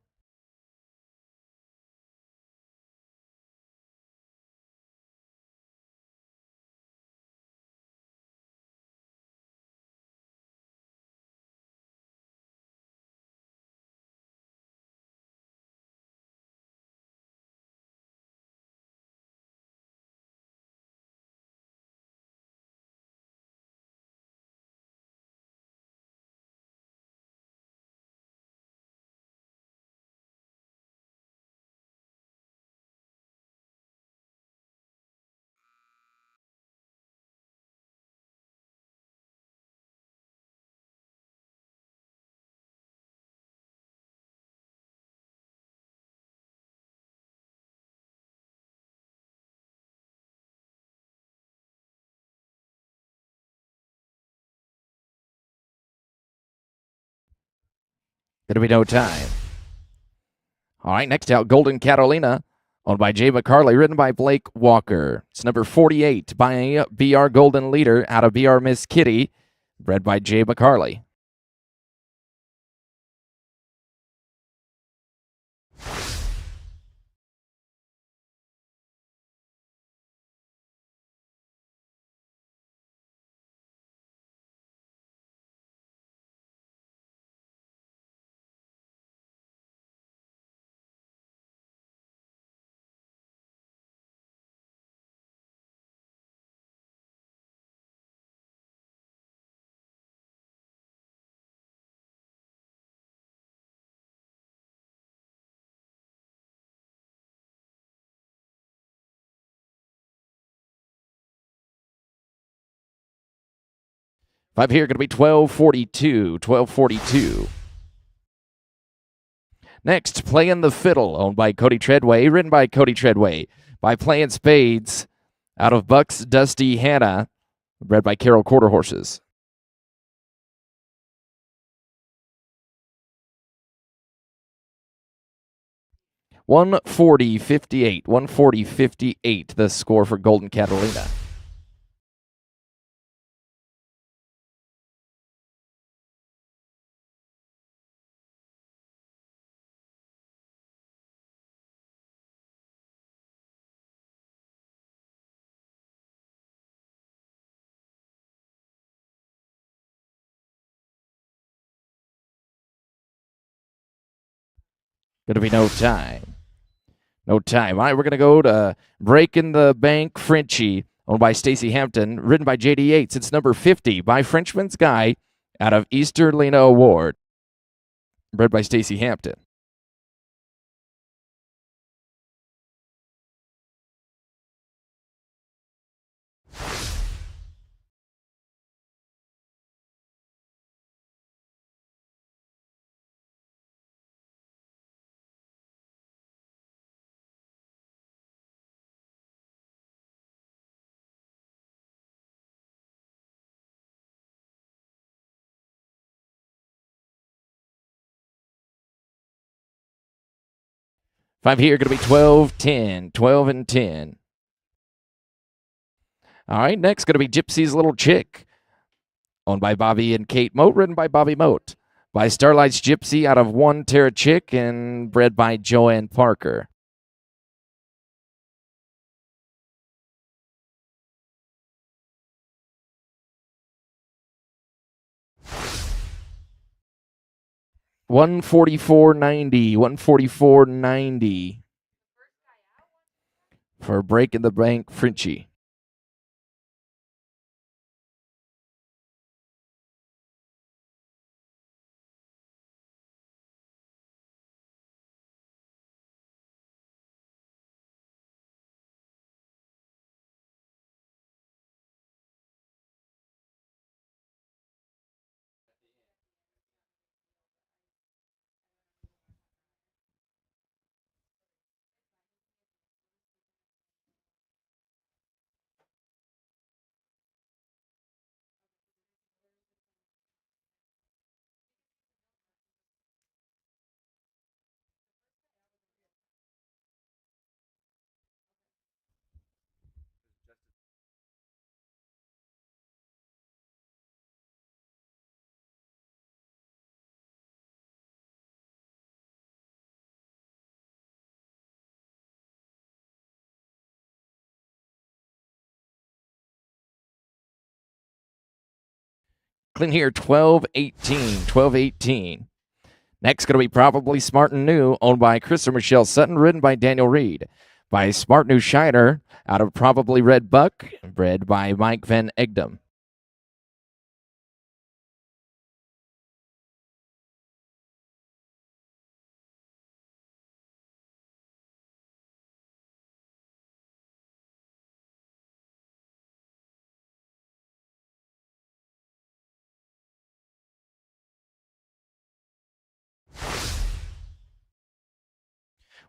Going to be no time. All right, next out, Golden Catalina, owned by Jay McCarley, written by Blake Walker. It's number 48, by BR Golden Leader out of BR Miss Kitty, read by Jay McCarley. 5 here, going to be 1242. 1242. Next, Playing the Fiddle, owned by Cody Treadway, written by Cody Treadway. By Playing Spades, out of Bucks Dusty Hannah, bred by Carol Quarter Horses. $140.58. $140.58, the score for Golden Catalina. Going to be no time. No time. All right, we're going to go to Breaking the Bank Frenchie, owned by Stacy Hampton, written by J.D. Yates. It's number 50 by Frenchman's Guy out of Easterlina Award, bred by Stacy Hampton. Five here, going to be 12-10. 12 and 10. All right, next going to be Gypsy's Little Chick, owned by Bobby and Kate Moat, written by Bobby Moat. By Starlight's Gypsy out of One Terra Chick and bred by Joanne Parker. $144.90. $144.90 for Breaking the Bank Frenchie. Clean here, 12-18. 12-18. Next, going to be Probably Smart and New, owned by Chris or Michelle Sutton, written by Daniel Reed. By Smart New Shiner, out of Probably Red Buck, bred by Mike Van Egdom.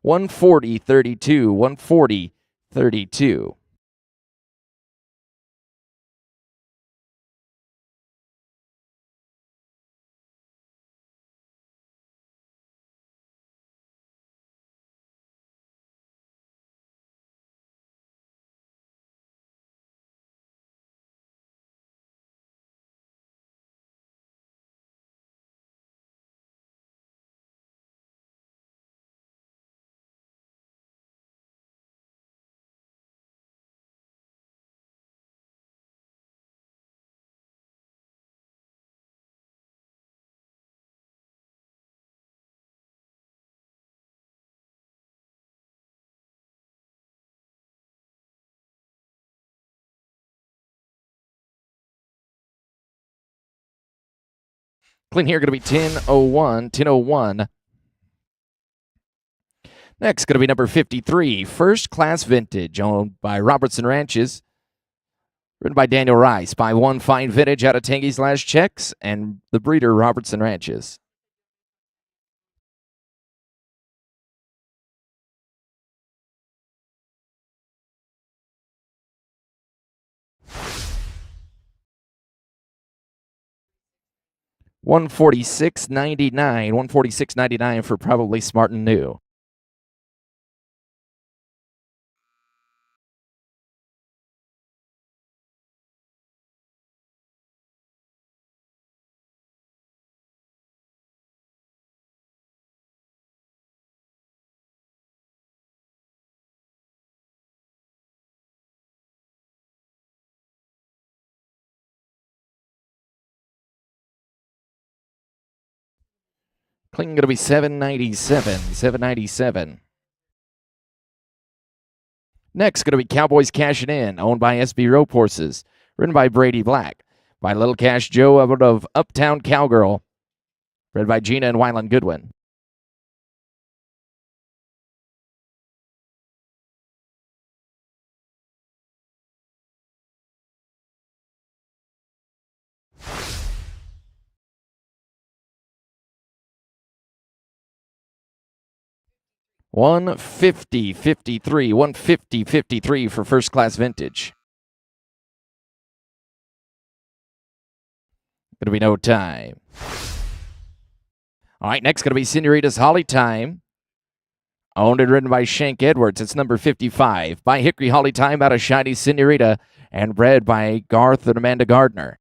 $140.32. $140.32. Clean here, going to be 10-01. 10-01. Next, going to be number 53, First Class Vintage, owned by Robertson Ranches. Written by Daniel Rice, by One Fine Vintage out of Tangy's Last Checks, and the breeder Robertson Ranches. $146.99. $146.99 for probably Smart and New. Cling going to be $797. $797. Next, going to be Cowboys Cashing In, owned by SB Rope Horses. Written by Brady Black. By Little Cash Joe out of Uptown Cowgirl. Read by Gina and Wyland Goodwin. $150.53. $150.53 for First Class Vintage. Going to be no time. All right, next going to be Senorita's Holly Time. Owned and written by Shank Edwards. It's number 55. By Hickory Holly Time out of Shiny Senorita. And bred by Garth and Amanda Gardner.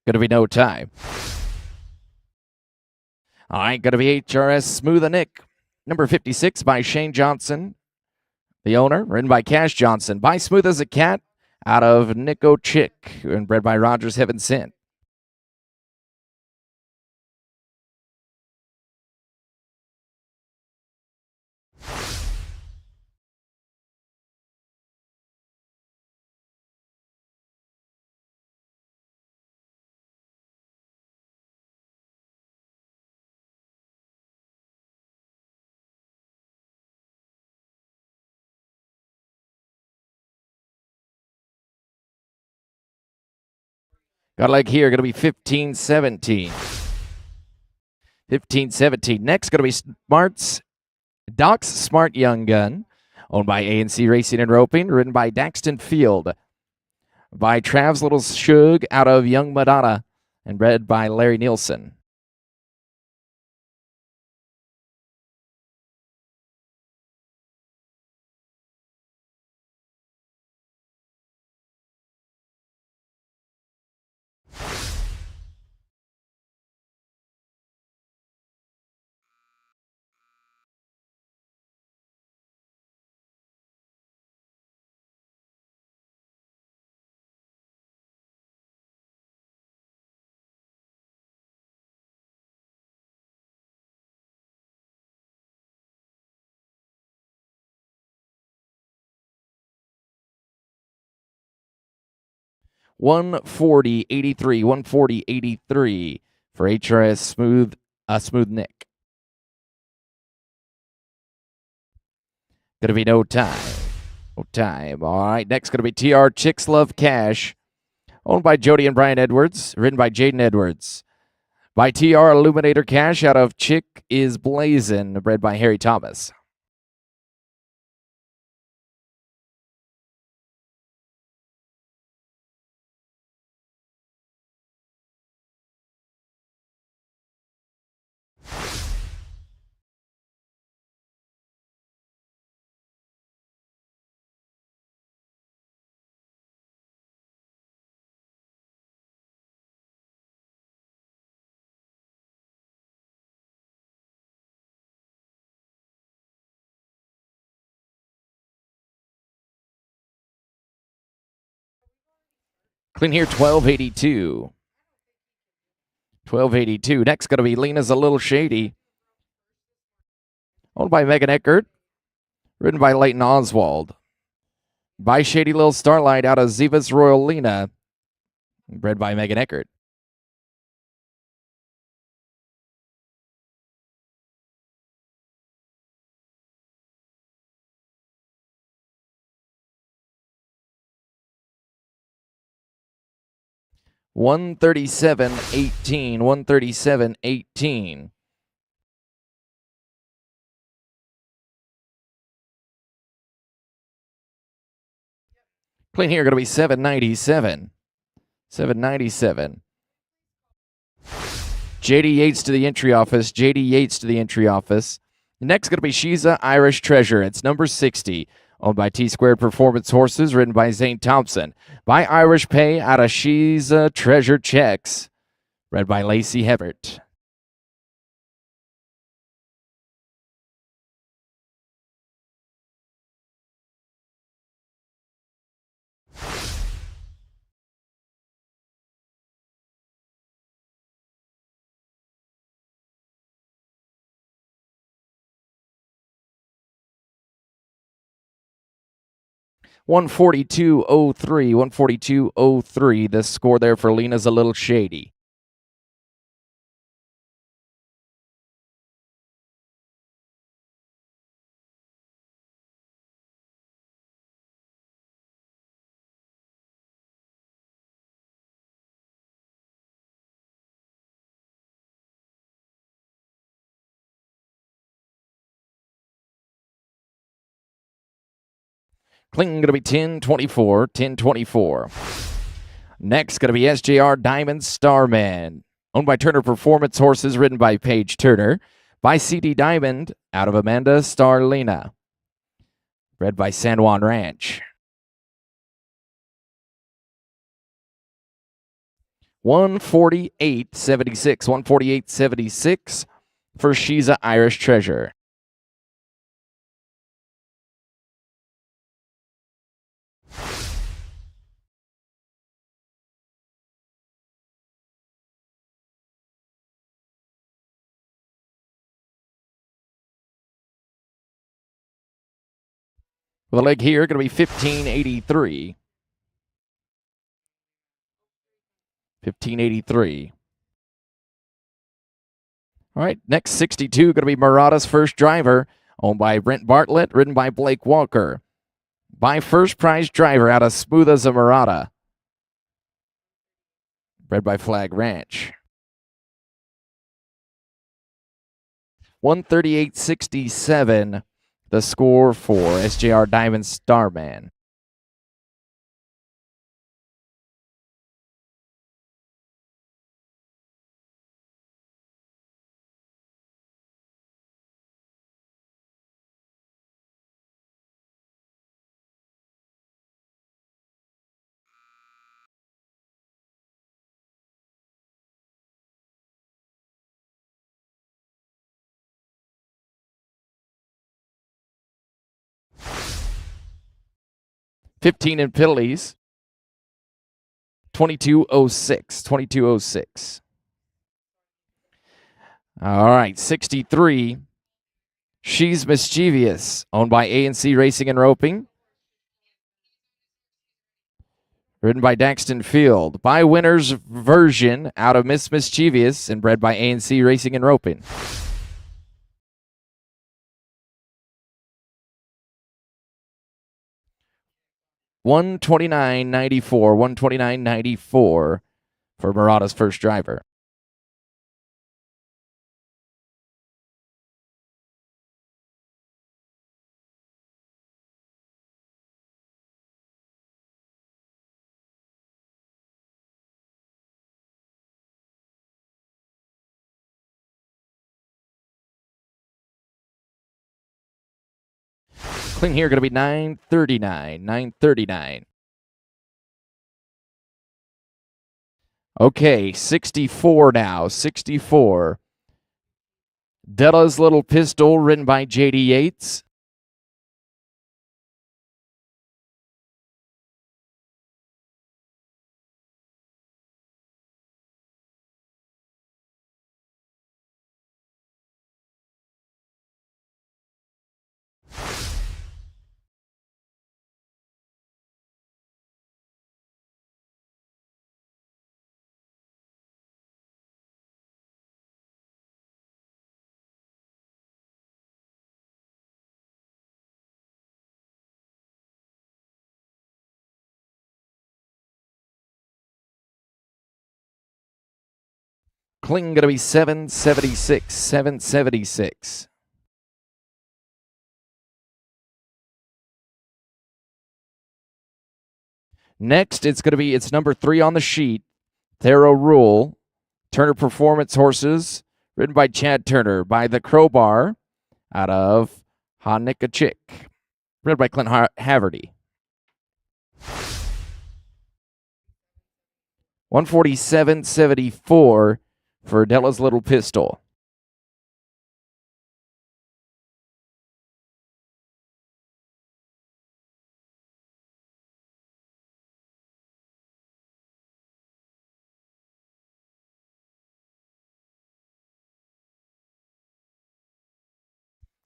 Going to be no time. All right, going to be HRS Smooth and Nick. Number 56 by Shane Johnson, the owner. Written by Cash Johnson. By Smooth as a Cat out of Nico Chick. And bred by Rogers Heaven Sent. Got a leg here, going to be 15-17. 15-17. Next, going to be Doc's Smart Young Gun, owned by ANC Racing and Roping, written by Daxton Field. By Trav's Little Shug out of Young Madonna, and bred by Larry Nielsen. $140.83. $140.83 for HRS Smooth Nick. Going to be no time. No time. All right, next going to be TR Chicks Love Cash, owned by Jody and Brian Edwards, written by Jaden Edwards. By TR Illuminator Cash out of Chick is Blazin', bred by Harry Thomas. Clean here, 1282. 1282. Next going to be Lena's a Little Shady. Owned by Megan Eckert. Written by Leighton Oswald. By Shady Little Starlight out of Zivas Royal Lena. Bred by Megan Eckert. $137.18. $137.18. Clean here going to be $797. $797. JD Yates to the entry office. JD Yates to the entry office. Next going to be Shiza Irish Treasure. It's number 60. Owned by T-Squared Performance Horses, written by Zane Thompson. By Irish Pay out of Shiza Treasure Checks. Read by Lacey Hebert. $142.03. $142.03. The score there for Lena's a Little Shady. Clean going to be 1024. 1024. Next going to be SJR Diamond Starman. Owned by Turner Performance Horses, written by Paige Turner. By CD Diamond out of Amanda Starlina. Bred by San Juan Ranch. $148.76. $148.76 for Shiza Irish Treasure. With a leg here, going to be $15.83. $15.83. All right, next 62, going to be Murata's First Driver, owned by Brent Bartlett, ridden by Blake Walker. By First Prize Driver out of Smooth as a Murata. Bred by Flag Ranch. $138.67. The score for SJR Diamond Starman. $15 in penalties. $22.06. $22.06. All right, 63. She's Mischievous, owned by ANC Racing and Roping. Ridden by Daxton Field. By Winner's Version out of Miss Mischievous and bred by ANC Racing and Roping. $129.94. $129.94 for Murata's First Driver. Clean here going to be 939. 939. Okay, 64 now. 64. Della's Little Pistol, written by J.D. Yates. Cling going to be 776. 776. Next, it's number 3 on the sheet. Thero Rule, Turner Performance Horses, written by Chad Turner, by the Crowbar, out of Hanikachik, read by Clint Haverty. 147.74 for Della's Little Pistol.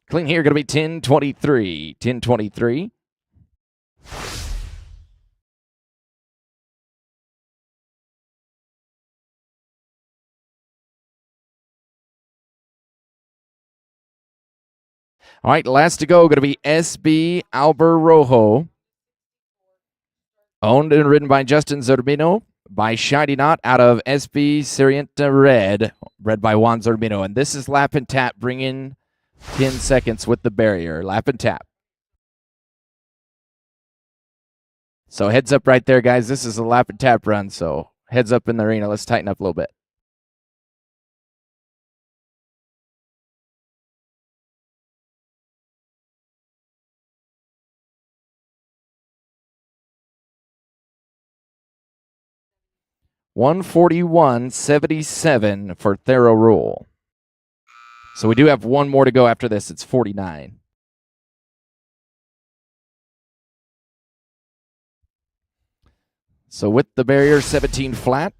Clean here going to be 1023. 1023. All right, last to go going to be SB Albert Rojo. Owned and written by Justin Zerbino, by Shiny Knot out of SB Sirienta Red, read by Juan Zerbino. And this is Lap and Tap, bring in 10 seconds with the barrier. Lap and Tap. So heads up right there, guys. This is a Lap and Tap run, so heads up in the arena. Let's tighten up a little bit. $141.77 for Thero Rule. So we do have one more to go after this. It's 49. So with the barrier, 17 flat.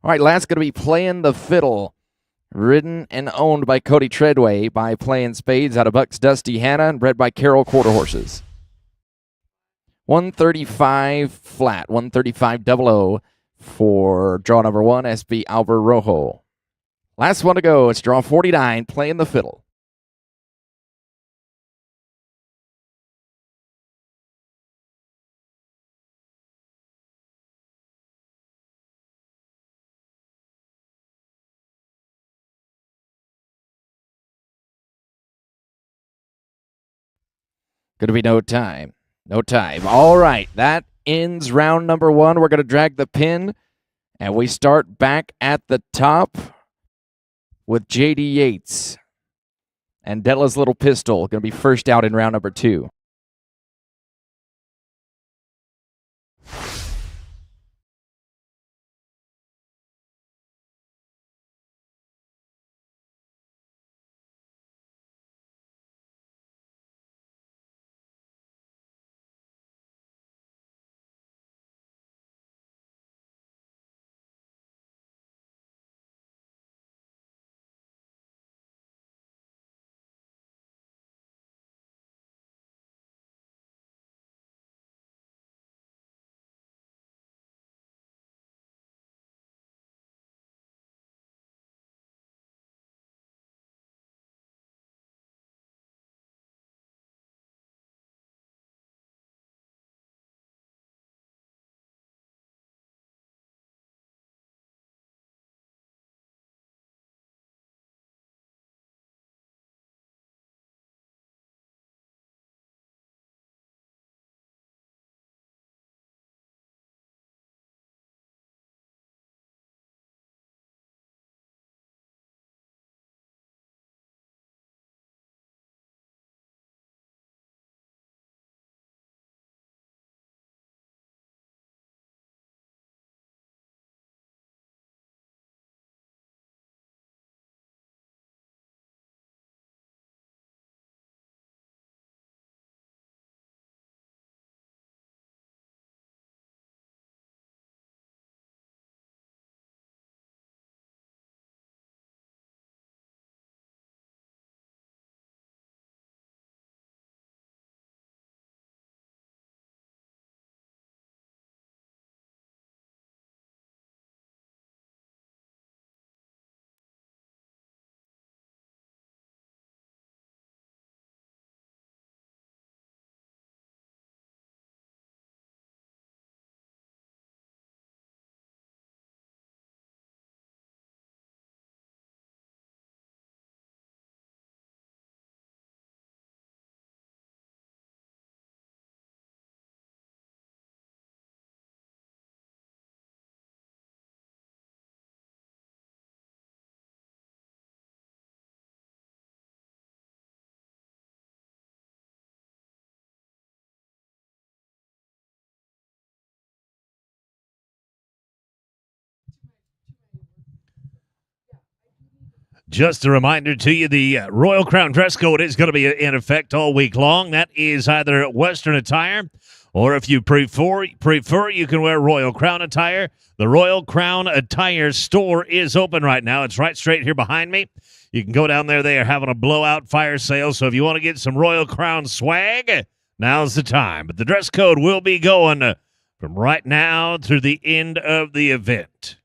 All right, last going to be Playing the Fiddle, ridden and owned by Cody Treadway, by Playing Spades out of Bucks Dusty Hanna, and bred by Carroll Quarter Horses. 135 flat, 135.00 for draw number 1, SB Albert Rojo. Last one to go. It's draw 49, Playing the Fiddle. Going to be no time. No time. All right, that ends round number 1. We're going to drag the pin, and we start back at the top with J.D. Yates and Della's Little Pistol. Going to be first out in round number 2. Just a reminder to you, the Royal Crown dress code is going to be in effect all week long. That is either Western attire, or if you prefer, you can wear Royal Crown attire. The Royal Crown attire store is open right now. It's right straight here behind me. You can go down there. They are having a blowout fire sale, so if you want to get some Royal Crown swag, now's the time. But the dress code will be going from right now through the end of the event.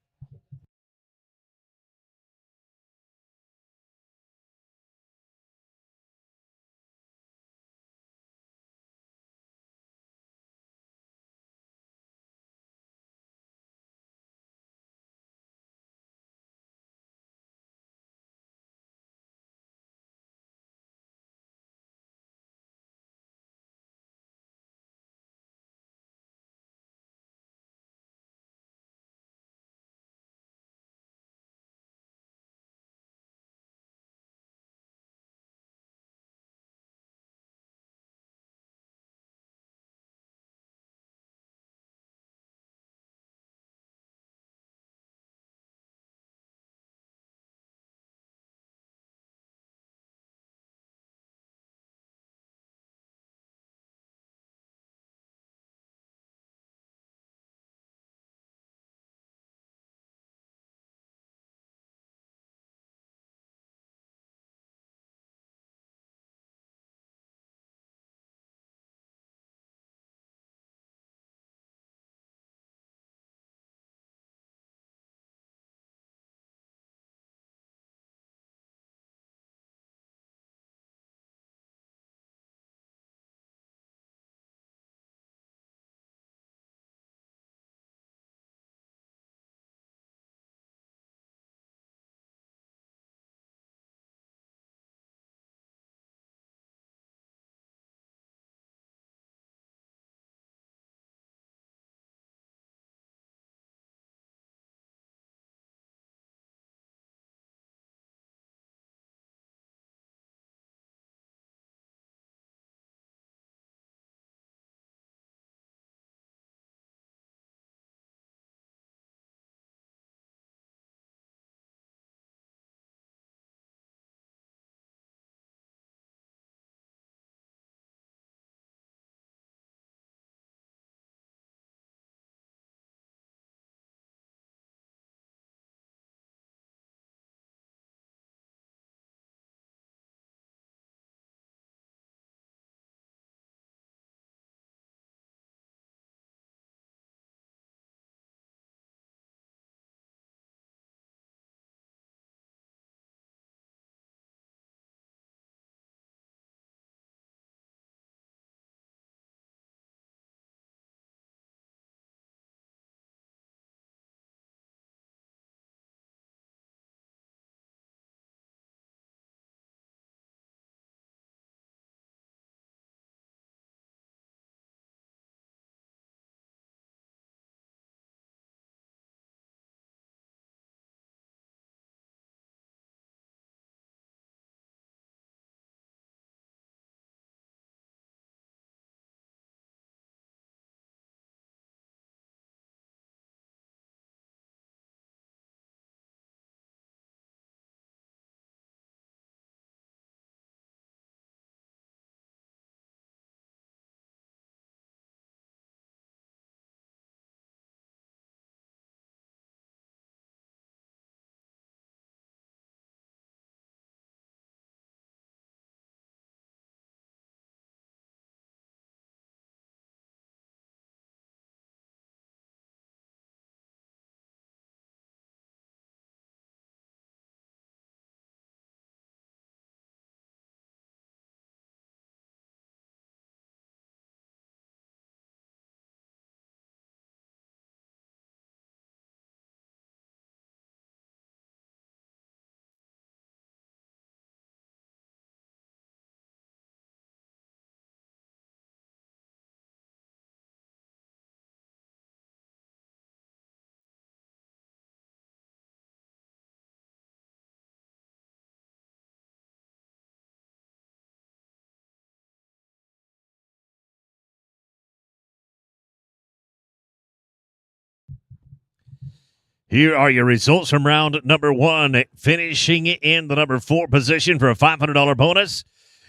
Here are your results from round number 1. Finishing in the number 4 position for a $500 bonus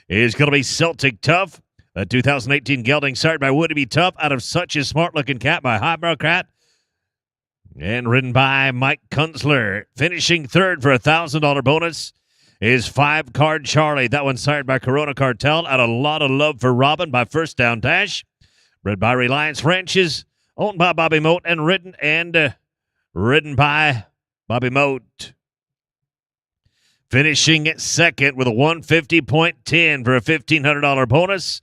is going to be Celtic Tough. The 2018 gelding sired by Would It Be Tough out of Such a Smart Looking Cat by Highbrow Cat and ridden by Mike Kunzler. Finishing third for a $1,000 bonus is 5 Card Charlie. That one sired by Corona Cartel out of A Lot of Love for Robin by First Down Dash. Bred by Reliance Ranches, owned by Bobby Moat and ridden by Bobby Moat. Finishing second with a 150.10 for a $1,500 bonus.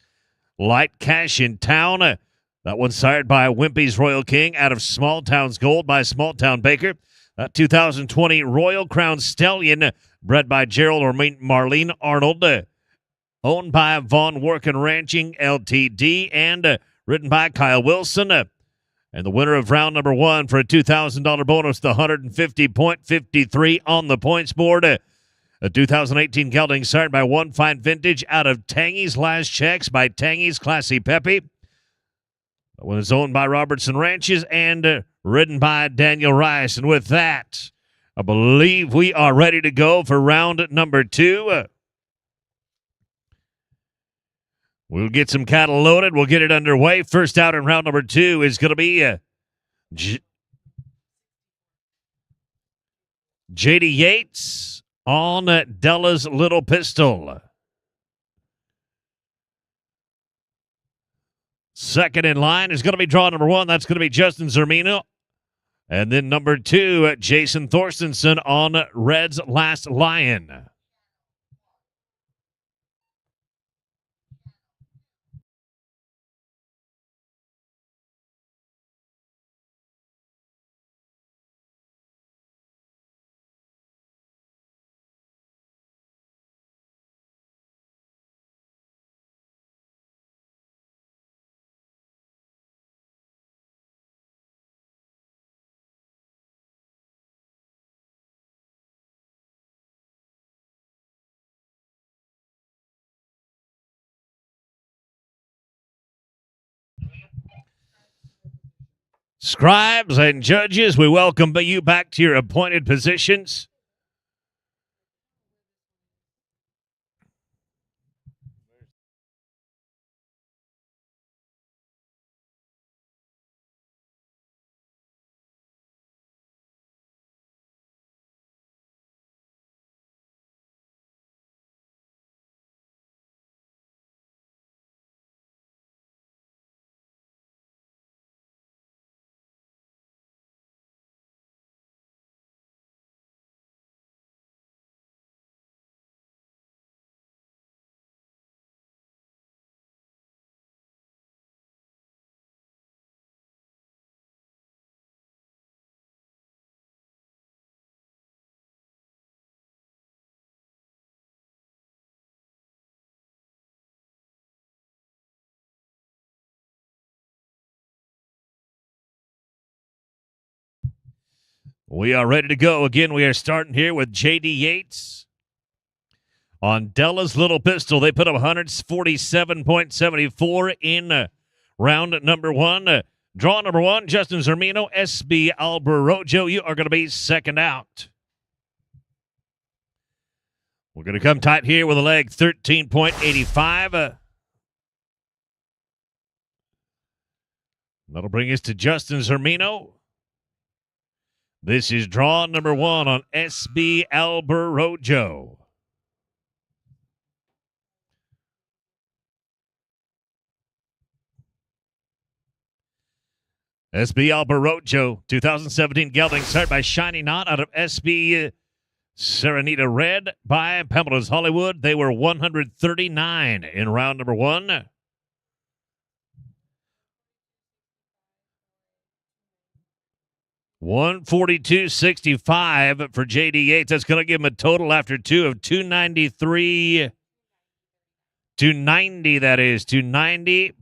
Light Cash in Town. That one sired by Wimpy's Royal King out of Small Town's Gold by Small Town Baker. That 2020 Royal Crown Stallion, bred by Gerald or Marlene Arnold, owned by Vaughn Workin Ranching LTD, and ridden by Kyle Wilson. And the winner of round number 1 for a $2,000 bonus, the 150.53 on the points board. A 2018 gelding sired by One Fine Vintage out of Tangy's Last Checks by Tangy's Classy Peppy. That one is owned by Robertson Ranches and ridden by Daniel Rice. And with that, I believe we are ready to go for round number 2. We'll get some cattle loaded. We'll get it underway. First out in round number 2 is going to be J.D. Yates on Della's Little Pistol. Second in line is going to be draw number 1. That's going to be Justin Zermino. And then number 2, Jason Thorstensen on Red's Last Lion. Scribes and judges, we welcome you back to your appointed positions. We are ready to go. Again, we are starting here with J.D. Yates on Della's Little Pistol. They put up 147.74 in round number 1. Draw number 1, Justin Zermino, SB Alberojo. You are going to be second out. We're going to come tight here with a leg 13.85. That'll bring us to Justin Zermino. This is draw number 1 on SB Alberojo. SB Alberojo, 2017 gelding, started by Shiny Knot out of SB Serenita Red by Pamela's Hollywood. They were 139 in round number 1. $142.65 for J.D. Yates. That's going to give him a total after 2 of $293. $290, that is. $290.39.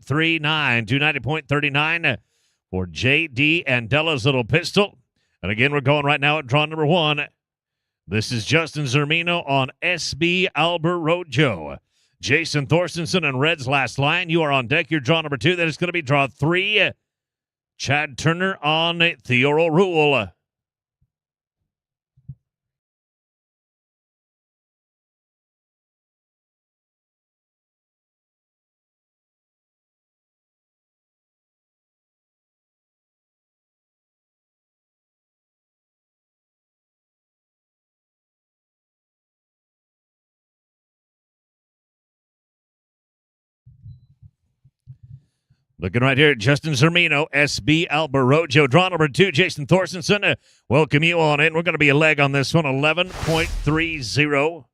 $290.39 for J.D. and Della's Little Pistol. And again, we're going right now at draw number 1. This is Justin Zermino on SB Alberojo. Jason Thorstensen and Red's Last Line. You are on deck. Your draw number 2. That is going to be draw 3. Chad Turner on Theoro Rule. Looking right here at Justin Zermino, SB Albarojo. Draw number 2, Jason Thorstensen. Welcome you on in. We're going to be a leg on this one, 11.30.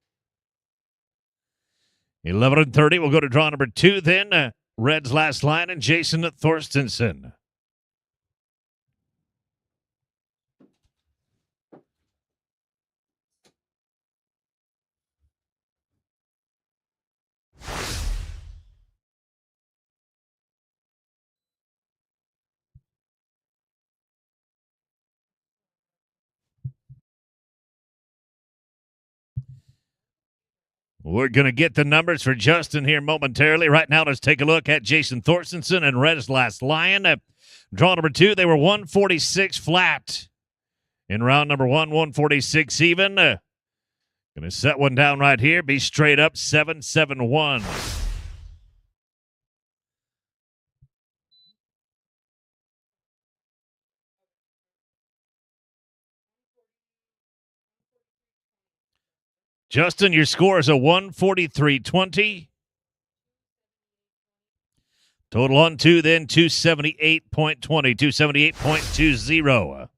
11:30. We'll go to draw number 2 then. Red's last line and Jason Thorstensen. We're going to get the numbers for Justin here momentarily. Right now, let's take a look at Jason Thorstensen and Red's last lion. Draw number 2, they were 146 flat. In round number 1, 146 even. Going to set one down right here. Be straight up, 7-7-1. Justin, your score is a 143.20. Total on 2, then 278.20, 278.20.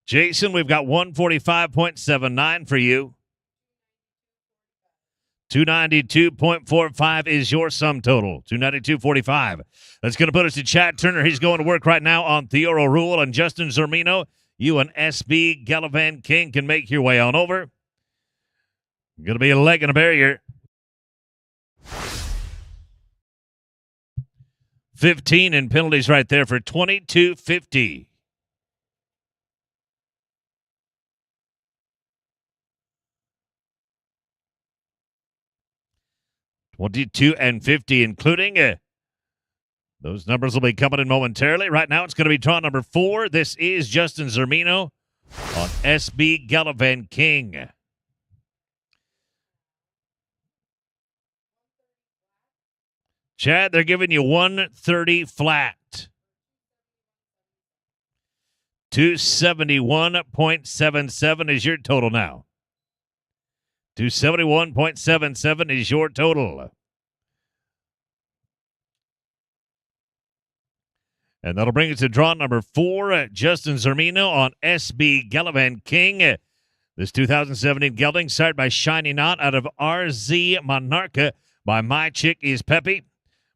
Jason, we've got 145.79 for you. 292.45 is your sum total. 292.45. That's going to put us to Chad Turner. He's going to work right now on Theoro Rule and Justin Zermino. You and SB Gallivan King can make your way on over. Going to be a leg and a barrier. 15 in penalties right there for 22.50. $22.50, including those numbers will be coming in momentarily. Right now, it's going to be draw number 4. This is Justin Zermino on SB Gallivan King. Chad, they're giving you 130 flat. 271.77 is your total now. 271.77 is your total. And that'll bring us to draw number 4, Justin Zermino on SB Gallivan King. This 2017 gelding sired by Shiny Knot out of RZ Monarcha by My Chick is Peppy.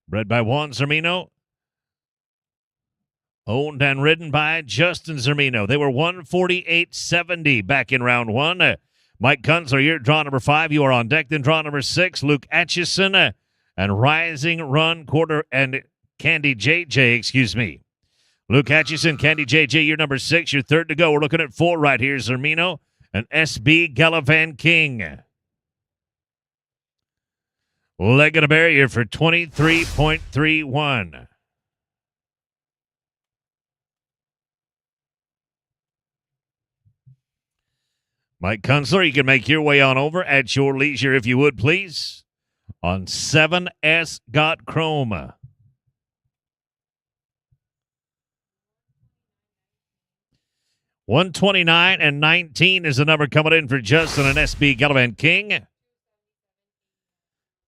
Bred by Juan Zermino. Owned and ridden by Justin Zermino. They were 148.70 back in round 1. Mike Kunzler, you're draw number 5. You are on deck. Then draw number 6, Luke Atchison and Rising Run Quarter and Candy JJ, excuse me. Luke Atchison, Candy JJ, you're number 6. You're third to go. We're looking at 4 right here. Zermino and SB Gallivan King. Leg of a barrier for 23.31. Mike Kunzler, you can make your way on over at your leisure if you would, please. On 7S Got Chrome. 129.19 is the number coming in for Justin and SB Gallivan King.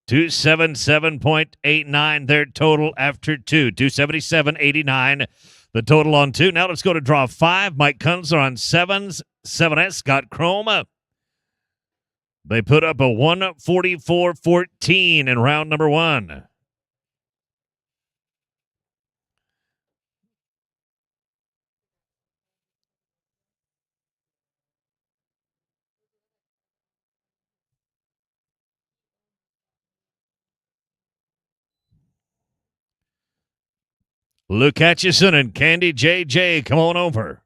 277.89 their total after 2. 277.89 the total on 2. Now let's go to draw 5. Mike Kunzler on 7S got Chrome. They put up a 144.14 in round number 1. Luke Atchison and Candy JJ, come on over.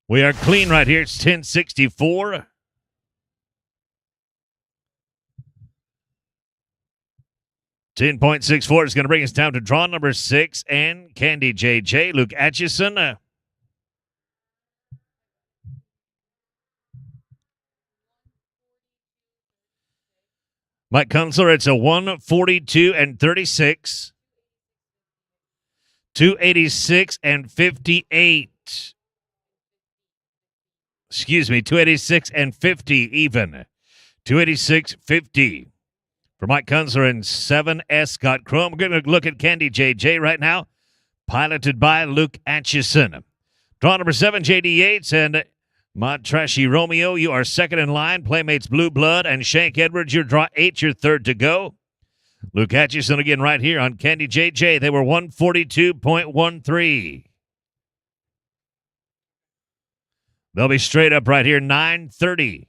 We are clean right here. It's 10:64. $10.64 is going to bring us down to draw number 6 and Candy JJ. Luke Atchison. Mike Kunzler, it's a 142.36. 286.58. Excuse me, 286 and 50 even. 286.50 for Mike Kunzler and 7S Scott Chrome. We're going to look at Candy JJ right now, piloted by Luke Atchison. Draw number 7, JD Yates and Mod Trashy Romeo. You are second in line. Playmates Blue Blood and Shank Edwards. Your draw 8, your third to go. Luke Atchison again right here on Candy JJ. They were 142.13. They'll be straight up right here, 9:30.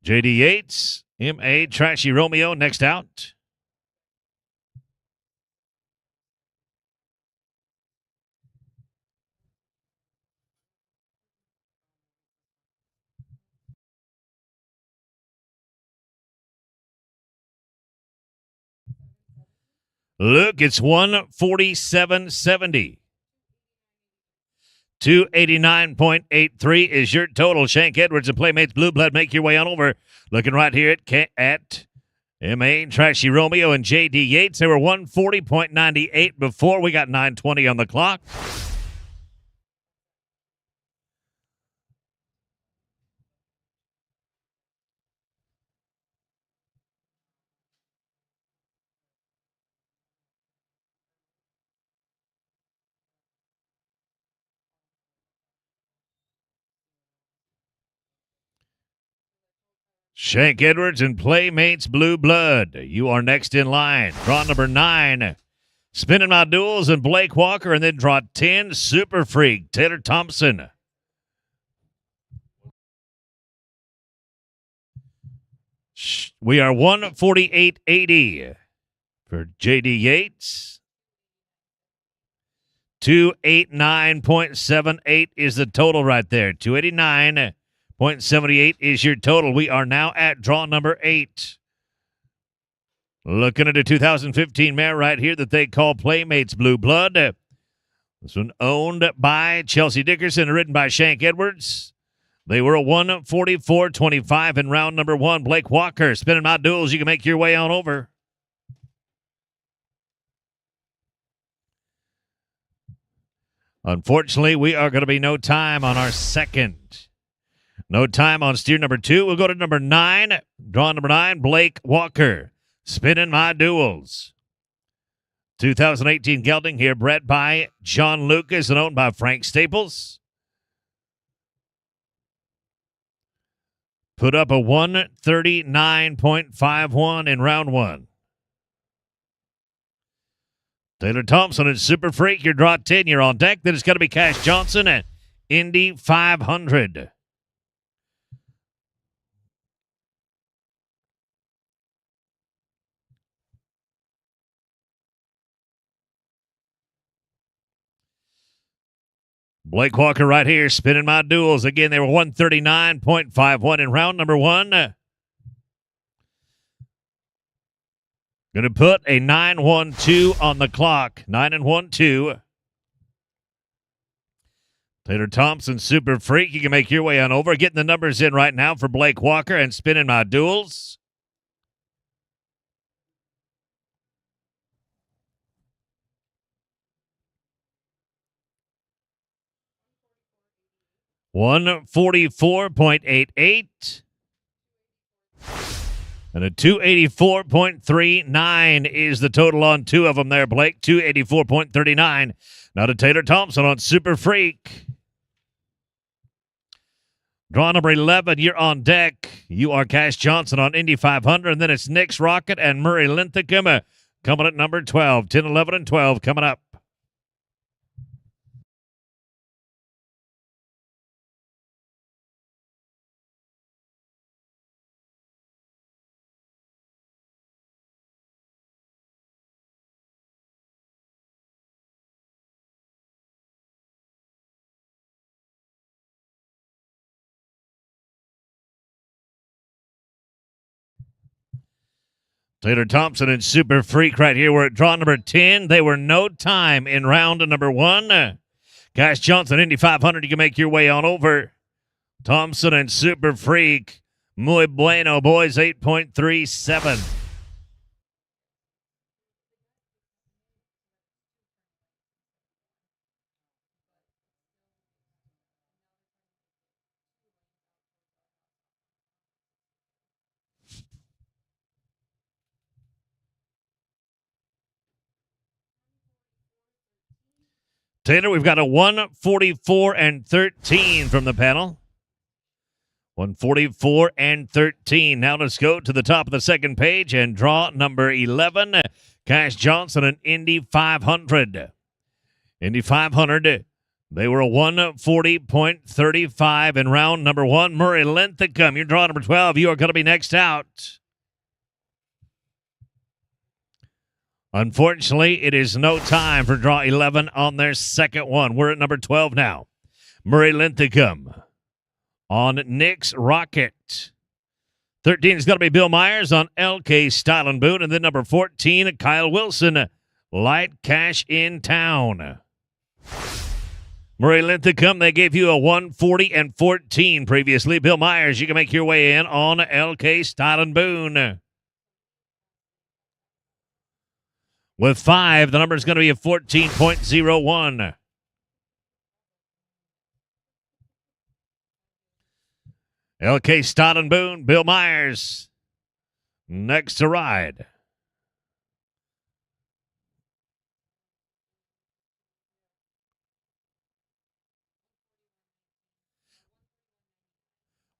JD Yates, M.A. Trashy Romeo next out. Look, it's 147.70. 289.83 is your total. Shank Edwards and Playmates Blue Blood, make your way on over. Looking right here at M.A. Trashy Romeo and J.D. Yates. They were 140.98 before. We got 9:20 on the clock. Shank Edwards and Playmates Blue Blood. You are next in line. Draw number 9. Spinning My Duels and Blake Walker. And then draw 10, Super Freak, Taylor Thompson. We are 148.80 for J.D. Yates. 289.78 is the total right there. 289.78 is your total. We are now at draw number 8. Looking at a 2015 mare right here that they call Playmates Blue Blood. This one owned by Chelsea Dickerson and ridden by Shank Edwards. They were a 144.25 in round number 1. Blake Walker, Spinning My Duels. You can make your way on over. Unfortunately, we are going to be no time on our second. No time on steer number 2. We'll go to number 9. Draw number 9, Blake Walker. Spinning My Duels. 2018 gelding here, bred by John Lucas and owned by Frank Staples. Put up a 139.51 in round 1. Taylor Thompson and Super Freak, your draw 10. You're on deck. Then it's going to be Cash Johnson at Indy 500. Blake Walker right here, Spinning My Duels. Again, they were 139.51 in round number 1. Going to put a 9-1-2 on the clock. 9-1-2. Taylor Thompson, Super Freak. You can make your way on over. Getting the numbers in right now for Blake Walker and Spinning My Duels. $144.88 and a 284.39 is the total on 2 of them there, Blake. 284.39. Now to Taylor Thompson on Super Freak. Draw number 11, you're on deck. You are Cash Johnson on Indy 500, and then it's Nick's Rocket and Murray Linthicum coming at number 12. 10, 11, and 12 coming up. Taylor Thompson and Super Freak right here. We're at draw number 10. They were no time in round number 1. Cash Johnson, Indy 500. You can make your way on over. Thompson and Super Freak. Muy bueno, boys. 8.37. Taylor, we've got a 144 and 13 from the panel. 144 and 13. Now let's go to the top of the second page and draw number 11. Cash Johnson and Indy 500. Indy 500, they were a 140.35 in round number 1. Murray Linthicum, your draw number 12. You are going to be next out. Unfortunately, it is no time for draw 11 on their second one. We're at number 12 now. Murray Linthicum on Nick's Rocket. 13 is going to be Bill Myers on LK Style and Boone. And then number 14, Kyle Wilson, Light Cash in Town. Murray Linthicum, they gave you a 140 and 14 previously. Bill Myers, you can make your way in on LK Style and Boone. With 5, the number is going to be a 14.01. LK Stott and Boone, Bill Myers, next to ride.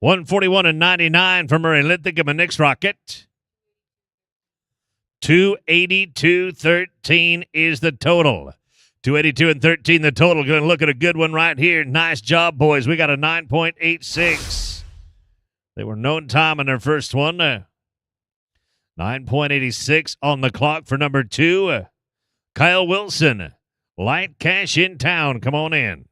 $141 and 99 for Murray Linthicum and Nick's Rocket. 282.13 is the total. 282 and 13 the total. Going to look at a good one right here. Nice job, boys. We got a 9.86. They were known time in their first one. 9.86 on the clock for number 2. Kyle Wilson, Light Cash in Town. Come on in.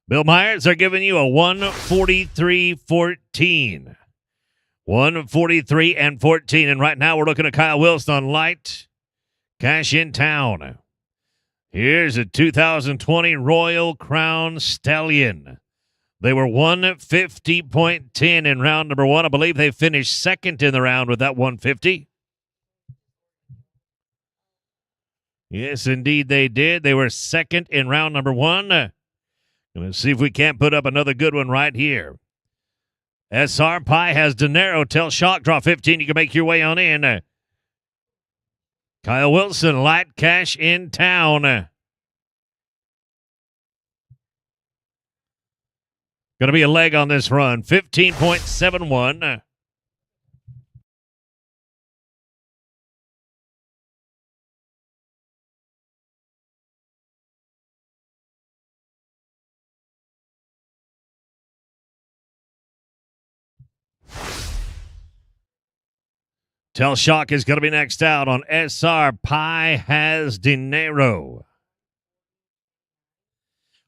Bill Myers are giving you a 143.14. 143 and 14. And right now we're looking at Kyle Wilson on Light Cash in Town. Here's a 2020 Royal Crown Stallion. They were 150.10 in round number 1. I believe they finished second in the round with that 150. Yes, indeed they did. They were second in round number 1. Let's see if we can't put up another good one right here. SR Pie has Dinero. Tell Shock, draw 15. You can make your way on in. Kyle Wilson, Light Cash in Town. Going to be a leg on this run. 15.71. Tell Shock is going to be next out on SR Pie has Dinero.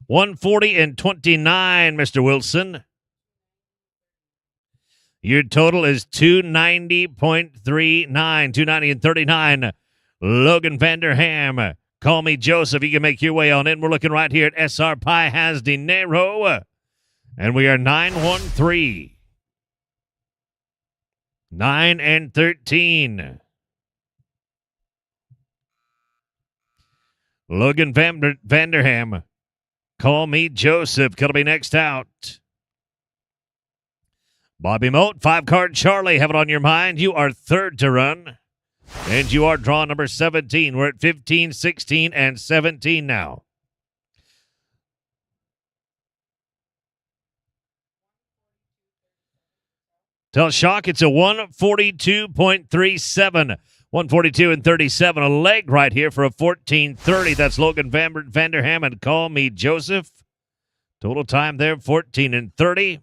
140 and 29, Mr. Wilson. Your total is 290.39. 290 and 39. Logan Vanderham. Call me Joseph. You can make your way on in. We're looking right here at SR Pie has Dinero. And we are 913. 9 and 13. Logan Vanderham. Call me Joseph. Going to be next out. Bobby Moat, 5-card Charlie. Have it on your mind. You are third to run. And you are draw number 17. We're at 15, 16, and 17 now. Tell Shock it's a 142.37. 142 and 37. A leg right here for a 14.30. That's Logan Vanderham and Call Me Joseph. Total time there, 14 and 30.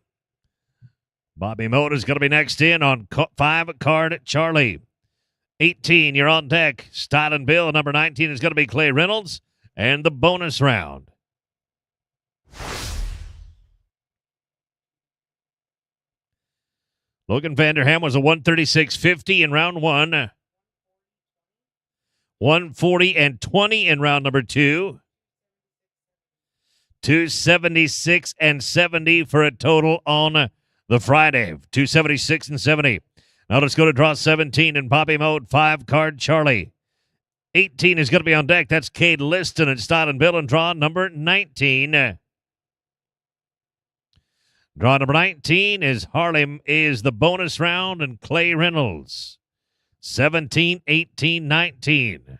Bobby Moat is going to be next in on 5-card Charlie. 18, you're on deck. Style and Bill. Number 19 is going to be Clay Reynolds. And the bonus round. Logan Vanderham was a 136.50 in round 1. 140 and 20 in round number 2. 276 and 70 for a total on the Friday. 276 and 70. Now let's go to draw 17 in Bobby Mode. 5-card Charlie. 18 is going to be on deck. That's Cade Liston and Style and Bill and draw number 19. Draw number 19 is Harlem is the bonus round, and Clay Reynolds. 17, 18, 19.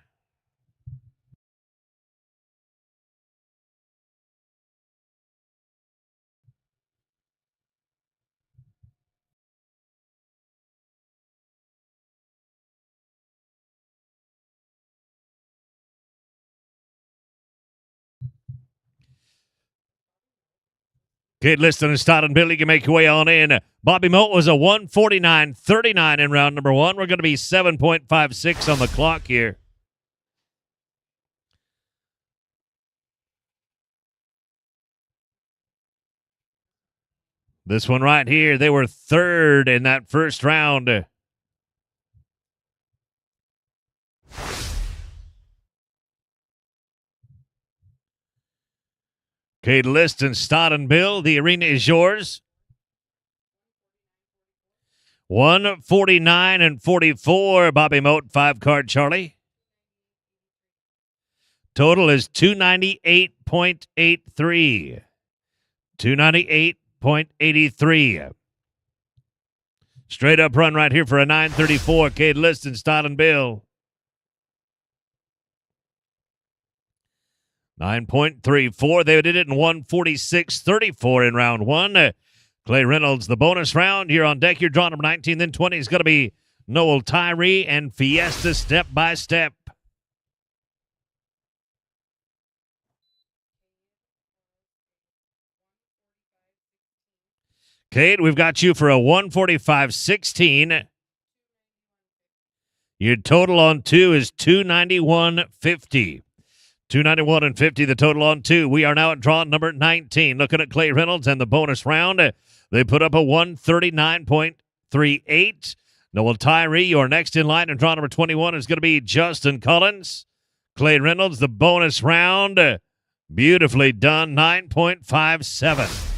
Kid Liston and Stott and Billy can make your way on in. Bobby Moat was a 149.39 in round number one. We're going to be 7.56 on the clock here. This one right here, they were third in that first round. Kate Liston, Stott and Bill, the arena is yours. 149 and 44, Bobby Moat, 5-card Charlie. Total is 298.83. 298.83. Straight up run right here for a 934, Kate Liston, Stott and Bill. 9.34. They did it in 146.34 in round one. Clay Reynolds, the bonus round. Here on deck, your draw number 19, then 20 is going to be Noel Tyree and Fiesta Step by Step. Kate, we've got you for a 145.16. Your total on two is 291.50. 291 and 50, the total on two. We are now at draw number 19. Looking at Clay Reynolds and the bonus round. They put up a 139.38. Noel Tyree, your next in line in draw number 21 is going to be Justin Collins. Clay Reynolds, the bonus round. Beautifully done, 9.57.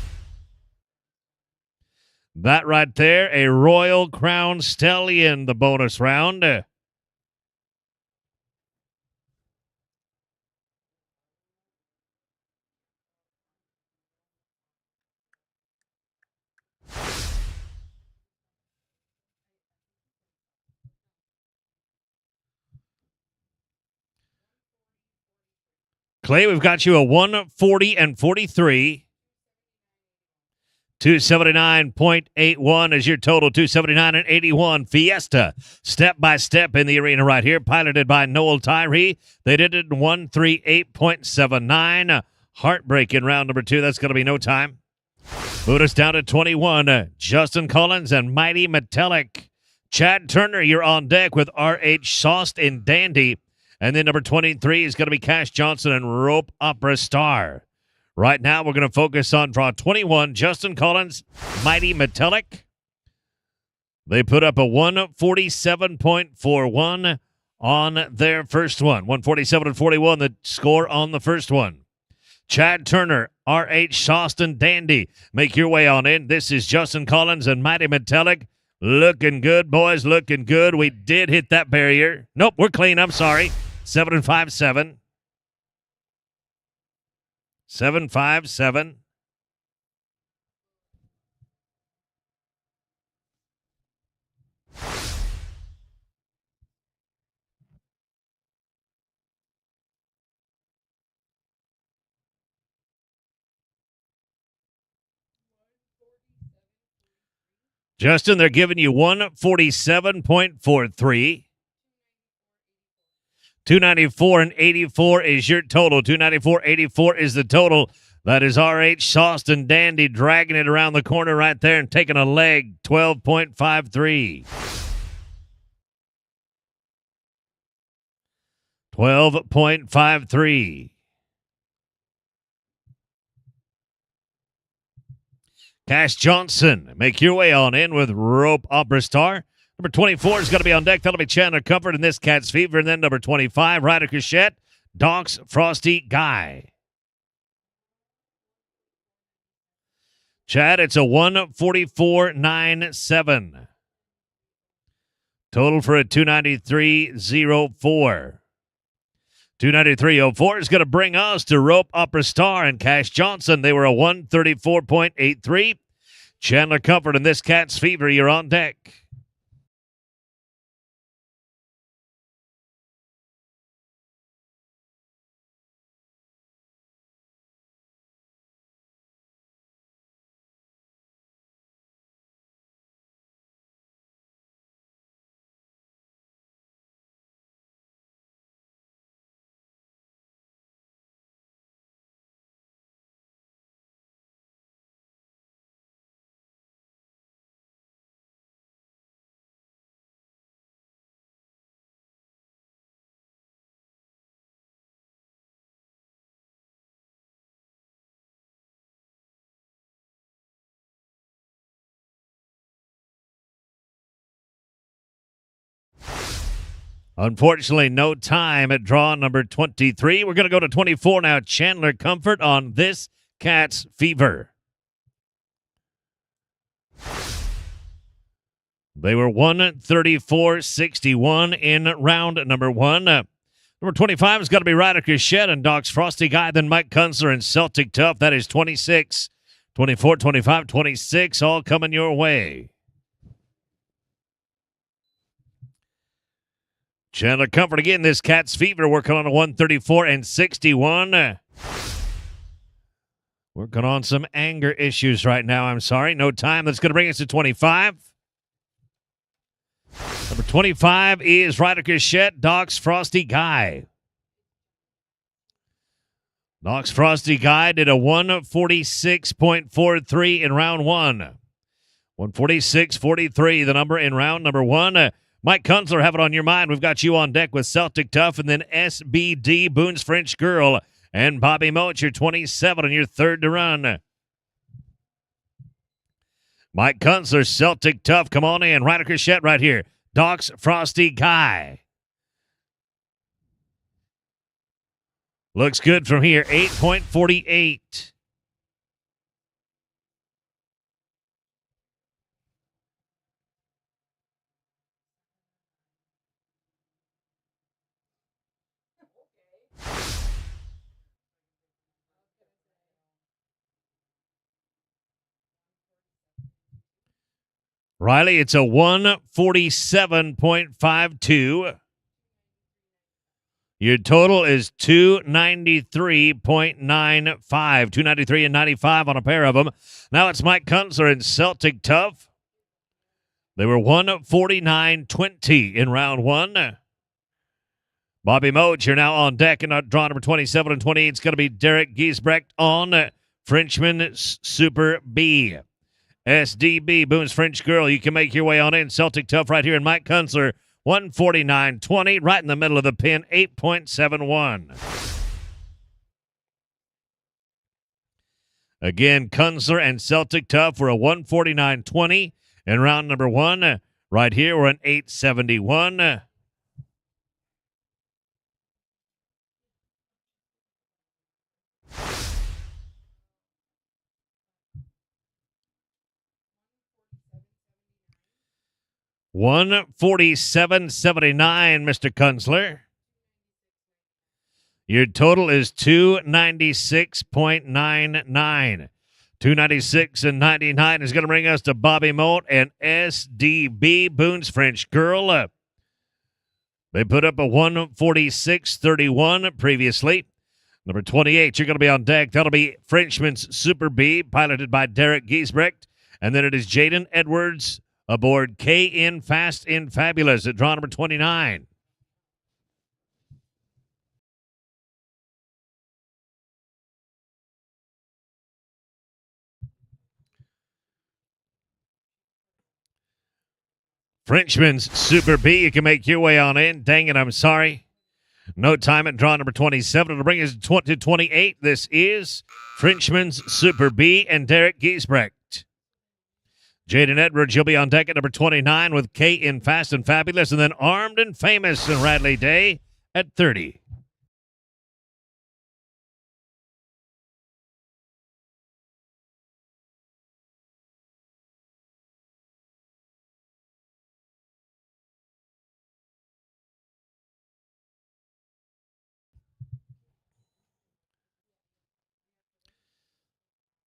That right there, a Royal Crown Stallion, the bonus round. Clay, we've got you a 140 and 43. 279.81 is your total. 279 and 81. Fiesta, step by step in the arena right here, piloted by Noel Tyree. They did it in 138.79. Heartbreak in round number two. That's going to be no time. Moved us down to 21. Justin Collins and Mighty Metallic. Chad Turner, you're on deck with R.H. Sauced and Dandy. And then number 23 is going to be Cash Johnson and Rope Opera Star. Right now, we're going to focus on draw 21, Justin Collins, Mighty Metallic. They put up a 147.41 on their first one. 147 and 41, the score on the first one. Chad Turner, R.H. Shoston Dandy. Make your way on in. This is Justin Collins and Mighty Metallic. Looking good, boys, looking good. We did hit that barrier. Nope, we're clean. I'm sorry. 7-5-7. 7-5-7. Justin, they're giving you 147.43. 294 and 84 is your total. 294.84 is the total. That is R.H. Shoston Dandy dragging it around the corner right there and taking a leg. 12.53. 12.53. Cash Johnson, make your way on in with Rope Opera Star. Number 24 is going to be on deck. That'll be Chandler Comfort and This Cat's Fever. And then number 25, Ryder Cachette, Doc's Frosty Guy. Chad, it's a 144.97. Total for a 293.04. 293.04 is going to bring us to Rope Opera Star and Cash Johnson. They were a 134.83. Chandler Comfort and this Cat's Fever, you're on deck. Unfortunately, no time at draw number 23. We're going to go to 24 now. Chandler Comfort on this Cat's Fever. They were 134.61 in round number one. Number 25 has got to be Ryder Cachette and Doc's Frosty Guy, then Mike Kunstler and Celtic Tough. That is 26, 24, 25, 26, all coming your way. Chandler Comfort again, this Cat's Fever working on a 134 and 61. Working on some anger issues right now, I'm sorry. No time. That's going to bring us to 25. Number 25 is Ryder Cachette, Doc's Frosty Guy. Doc's Frosty Guy did a 146.43 in round one. 146.43, the number in round number one. Mike Kunstler, have it on your mind. We've got you on deck with Celtic Tough and then SBD, Boone's French Girl, and Bobby Moat, your 27 and your third to run. Mike Kunstler, Celtic Tough, come on in. Ryder Cachette right here. Doc's Frosty Guy. Looks good from here. 8.48. Riley, it's a 147.52. Your total is 293.95. 293 and 95 on a pair of them. Now it's Mike Kunstler and Celtic Tough. They were 149.20 in round one. Bobby Moat, you're now on deck, and draw number 27 and 28. It's going to be Derek Giesbrecht on Frenchman Super B. SDB, Boone's French Girl, you can make your way on in. Celtic Tough right here, and Mike Kunstler, 149.20, right in the middle of the pin, 8.71. Again, Kunstler and Celtic Tough were a 149.20 in round number one. Right here, we're an 871. $147.79, Mr. Kunstler. Your total is $296.99. 296 and 99 is going to bring us to Bobby Moat and SDB, Boone's French Girl. They put up a 146.31 previously. Number 28, you're going to be on deck. That'll be Frenchman's Super B, piloted by Derek Giesbrecht. And then it is Jaden Edwards aboard KN Fast and Fabulous at draw number 29. Frenchman's Super B, you can make your way on in. Dang it, I'm sorry. No time at draw number 27. It'll bring us to 28. This is Frenchman's Super B and Derek Giesbrecht. Jaden Edwards, you'll be on deck at number 29 with KN Fast and Fabulous, and then Armed and Famous and Radley Day at 30.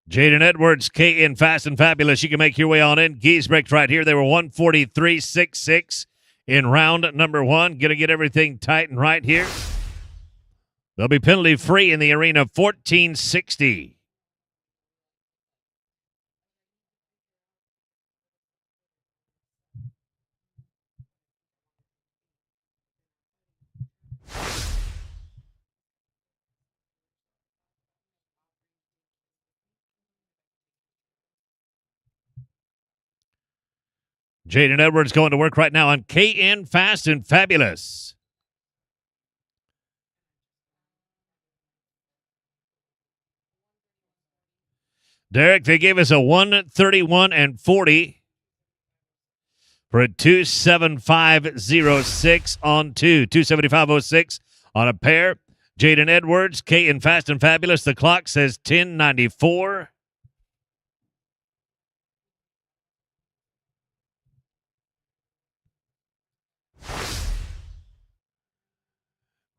Jaden Edwards, K in Fast and Fabulous. You can make your way on in. Giesbrecht right here. They were 143.66 in round number 1. Going to get everything tight and right here. They'll be penalty free in the arena, 1460. Jaden Edwards going to work right now on KN Fast and Fabulous. Derek, they gave us a 131 and 40 for a 275.06 on 2. 275.06 on a pair. Jaden Edwards, KN Fast and Fabulous. The clock says 10:94.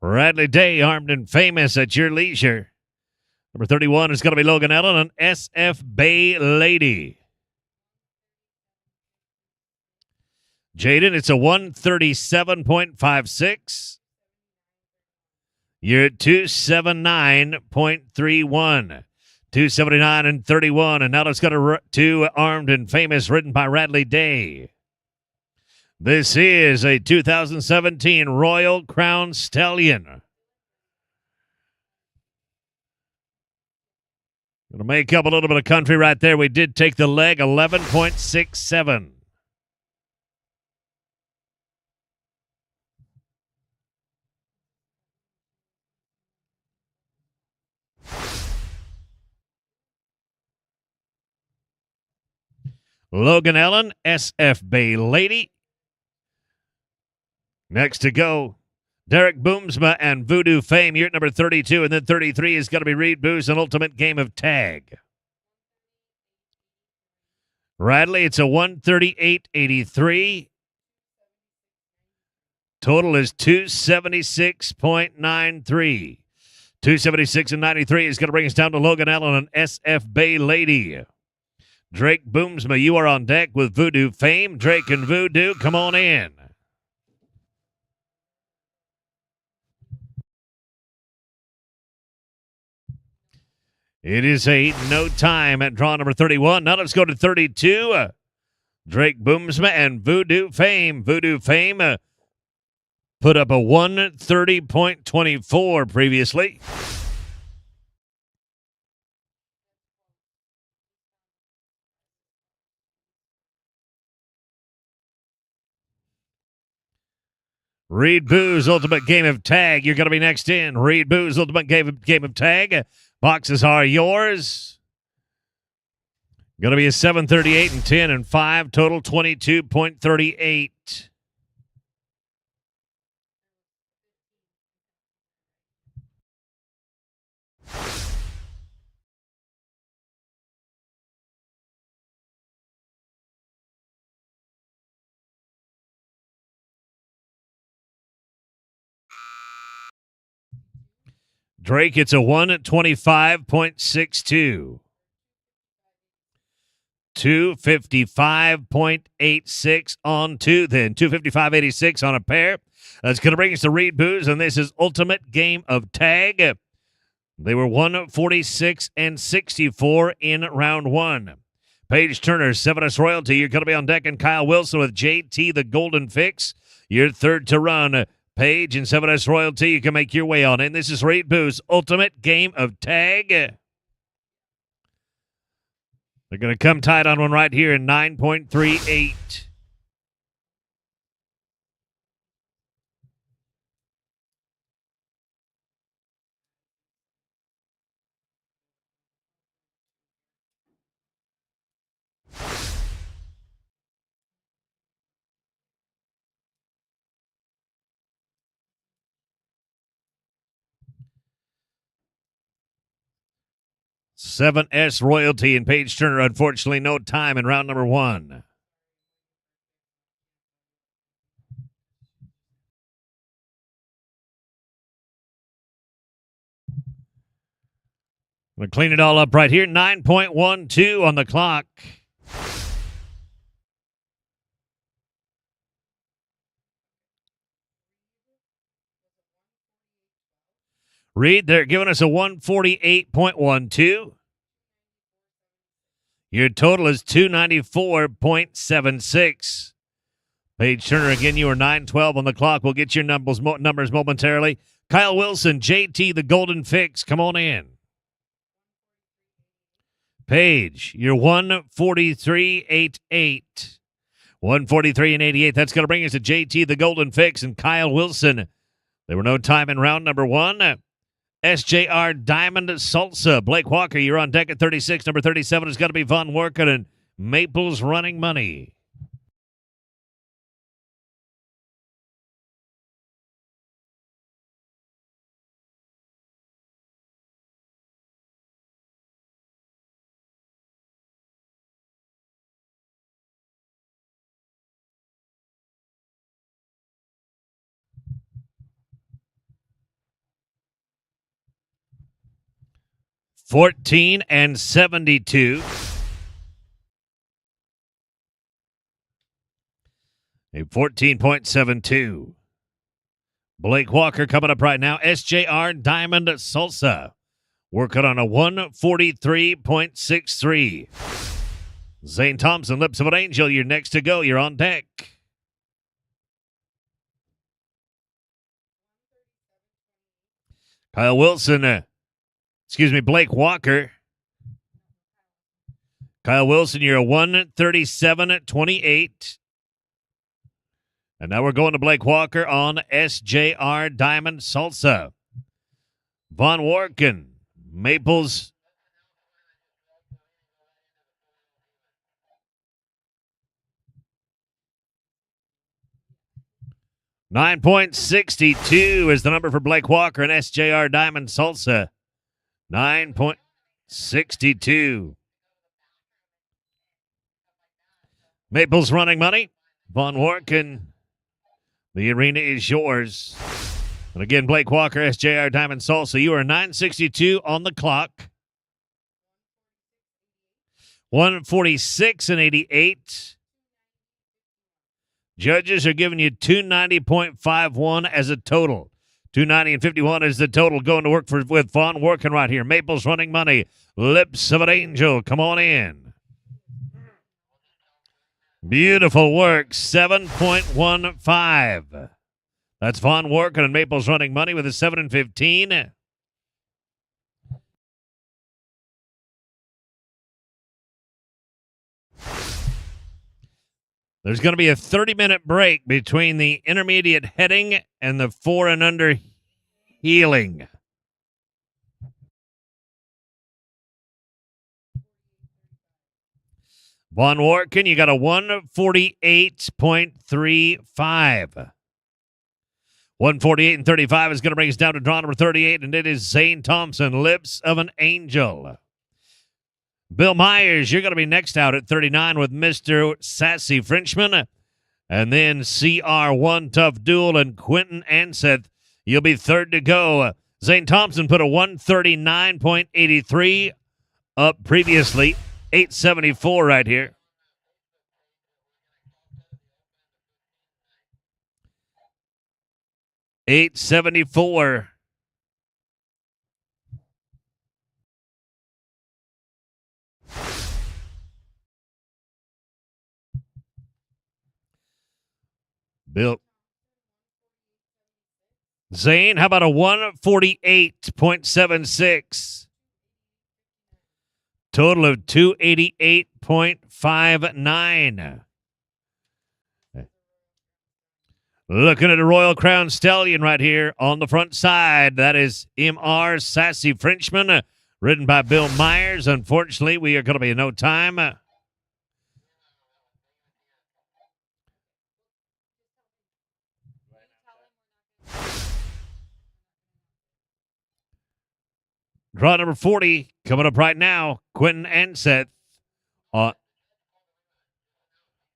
Radley Day, Armed and Famous at your leisure. Number 31 is going to be Logan Allen on SF Bay Lady. Jaden, it's a 137.56. You're at 279.31. 279 and 31. And now let's go to Armed and Famous, written by Radley Day. This is a 2017 Royal Crown Stallion. Going to make up a little bit of country right there. We did take the leg, 11.67. Logan Allen, SF Bay Lady. Next to go, Derek Boomsma and Voodoo Fame. You're at number 32, and then 33 is going to be Reed Booz, an ultimate game of tag. Radley, it's a 138.83. Total is 276.93. 276 and 93 is going to bring us down to Logan Allen and SF Bay Lady. Drake Boomsma, you are on deck with Voodoo Fame. Drake and Voodoo, come on in. It is a no time at draw number 31. Now let's go to 32. Drake Boomsma and Voodoo Fame. Voodoo Fame put up a 130.24 previously. Reed Booz, Ultimate Game of Tag. You're going to be next in. Reed Booz, Ultimate Game of Tag. Boxes are yours. Going to be a 738 and 10 and 5. Total 22.38. Drake, it's a 125.62. 255.86 on 2, then 255.86 on a pair. That's going to bring us to Reed Booz, and this is Ultimate Game of Tag. They were 146 and 64 in round 1. Paige Turner, 7S Royalty, you're going to be on deck, and Kyle Wilson with JT the Golden Fix. You're third to run. Paige and 7S Royalty, you can make your way on in. This is Reed Booz, Ultimate Game of Tag. They're going to come tight on one right here in 9.38. Seven S Royalty and Paige Turner, unfortunately, no time in round number 1. We'll clean it all up right here. 9.12 on the clock. Reed, they're giving us a 148.12. Your total is 294.76. Paige Turner, again, you are 9:12 on the clock. We'll get your numbers momentarily. Kyle Wilson, JT, the Golden Fix, come on in. Paige, you're 143.88. 143.88. That's going to bring us to JT, the Golden Fix, and Kyle Wilson. There were no time in round number one. SJR Diamond Salsa. Blake Walker, you're on deck at 36. Number 37 is going to be Von Worken and Maples Running Money. $14 and $72. A 14.72. Blake Walker coming up right now. SJR Diamond Salsa. Working on a 143.63. Zane Thompson, Lips of an Angel, you're next to go. You're on deck. Kyle Wilson, Blake Walker. Kyle Wilson, you're a 137.28. And now we're going to Blake Walker on SJR Diamond Salsa. Von Worken, Maples. $9.62 is the number for Blake Walker and SJR Diamond Salsa. 9.62. Maples Running Money. Von Worken. The arena is yours. And again, Blake Walker, SJR Diamond Salsa. You are 9.62 on the clock. 146.88. Judges are giving you 290.51 as a total. 290 and 51 is the total. Going to work with Von Worken right here. Maples Running Money. Lips of an Angel. Come on in. Beautiful work. 7.15. That's Von Worken and Maples Running Money with a 7 and 15. There's going to be a 30-minute break between the intermediate heading and the 4 and under heeling. Von Worken, you got a 148.35. 148 and 35 is going to bring us down to draw number 38, and it is Zane Thompson, Lips of an Angel. Bill Myers, you're going to be next out at 39 with Mr. Sassy Frenchman. And then CR1 Tough Duel and Quentin Anseth. You'll be third to go. Zane Thompson put a 139.83 up previously. 874 right here. $874. Bill. Zane, how about a 148.76? Total of 288.59. Looking at a Royal Crown Stallion right here on the front side. That is MR Sassy Frenchman, ridden by Bill Myers. Unfortunately, we are going to be in no time. Draw number 40 coming up right now. Quentin Anseth.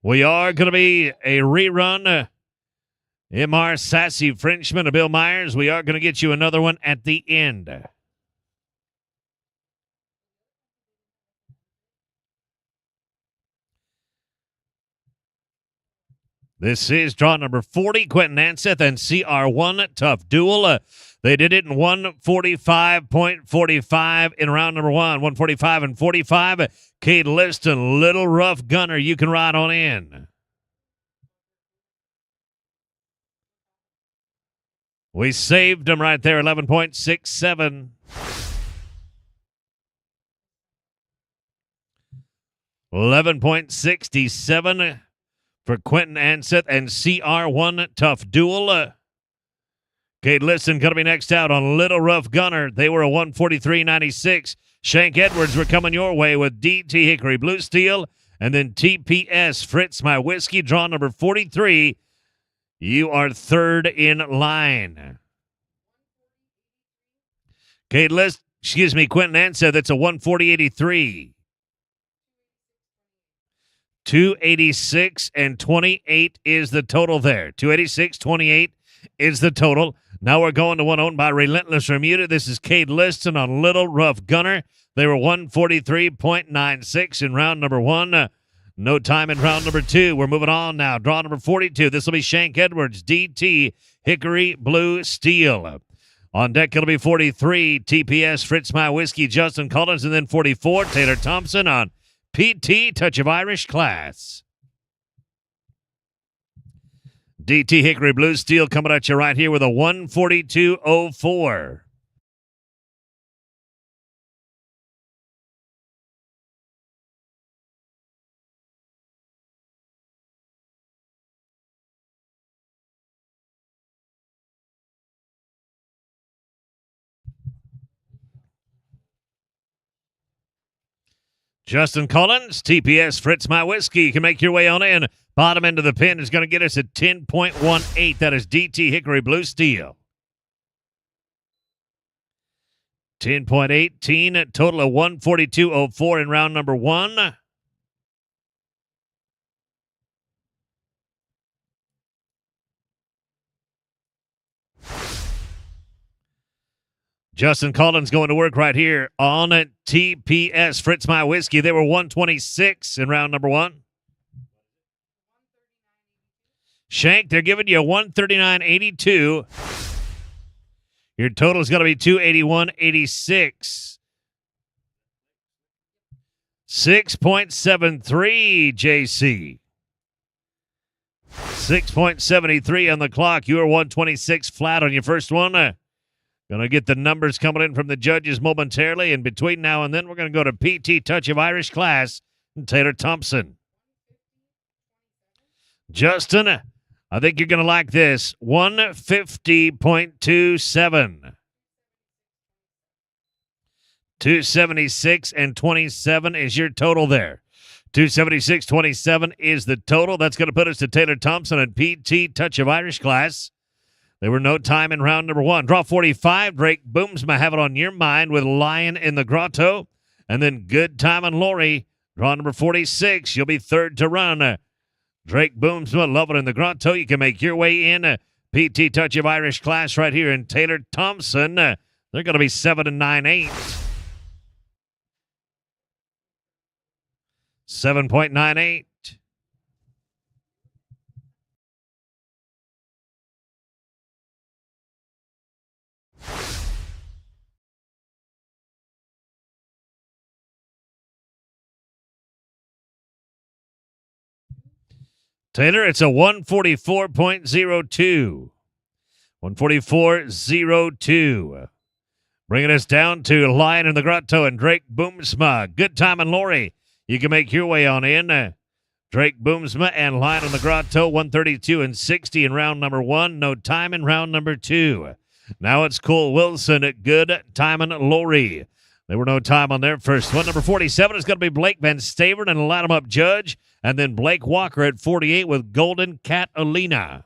We are going to be a rerun. MR Sassy Frenchman and Bill Myers. We are going to get you another one at the end. This is draw number 40, Quentin Anseth and CR1 Tough Duel. They did it in 145.45 in round number 1. 145 and 45. Cade Liston, Little Rough Gunner, you can ride on in. We saved him right there, 11.67. 11.67 for Quentin Anseth and CR1 Tough Duel. Cade Liston going to be next out on Little Rough Gunner. They were a 143.96. Shank Edwards were coming your way with DT Hickory Blue Steel. And then TPS Fritz My Whiskey, draw number 43. You are third in line. Quentin Anseth, it's a 140.83. 286 and 28 is the total there. 286.28 is the total. Now we're going to one owned by Relentless Remuda. This is Cade Liston on Little Rough Gunner. They were 143.96 in round number 1. No time in round number 2. We're moving on now. Draw number 42. This will be Shank Edwards, DT Hickory Blue Steel. On deck, it'll be 43. TPS Fritz My Whiskey, Justin Collins, and then 44. Taylor Thompson on PT Touch of Irish Class. DT Hickory Blue Steel coming at you right here with a 142.04. Justin Collins, TPS Fritz My Whiskey. You can make your way on in. Bottom end of the pin is going to get us at 10.18. That is DT Hickory Blue Steel. 10.18, total of 142.04 in round number 1. Justin Collins going to work right here on TPS Fritz My Whiskey. They were 126 in round number 1. Shank, they're giving you a 139.82. Your total is going to be 281.86. 6.73, JC. 6.73 on the clock. You are 126 flat on your first one. Going to get the numbers coming in from the judges momentarily. And between now and then, we're going to go to PT Touch of Irish Class and Taylor Thompson. Justin, I think you're going to like this. 150.27. 276 and 27 is your total there. 276.27 is the total. That's going to put us to Taylor Thompson and PT Touch of Irish Class. There were no time in round number 1. Draw 45. Drake Boomsma have it on your mind with Lion in the Grotto. And then Good Time and Lori. Draw number 46. You'll be third to run. Drake Boomsma, Love It in the Grotto. You can make your way in. PT Touch of Irish Class right here. And Taylor Thompson, they're going to be 7 and 9/8. 7.98. Taylor, it's a 144.02. 144.02. Bringing us down to Lion in the Grotto and Drake Boomsma. Good Time and Lori. You can make your way on in. Drake Boomsma and Lion in the Grotto, 132 and 60 in round number 1. No time in round number 2. Now it's Cole Wilson at Good Time and Lori. There were no time on their first one. Number 47 is going to be Blake Van Stavern and Line 'em Up Judge. And then Blake Walker at 48 with Golden Catalina.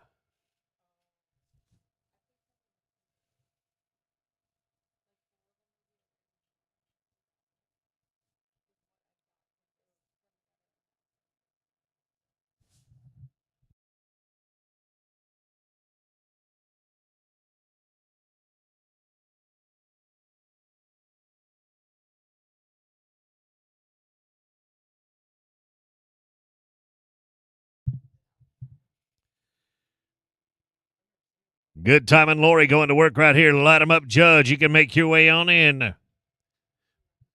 Good Time and Lori going to work right here. Light 'em up, Judge. You can make your way on in.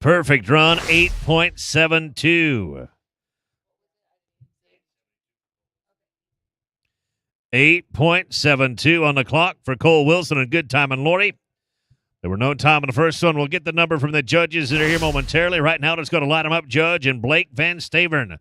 Perfect run, 8.72. 8.72 on the clock for Cole Wilson and Good Time and Lori. There were no time in the first one. We'll get the number from the judges that are here momentarily. Right now, let's go to Light 'em Up, Judge, and Blake Van Stavern.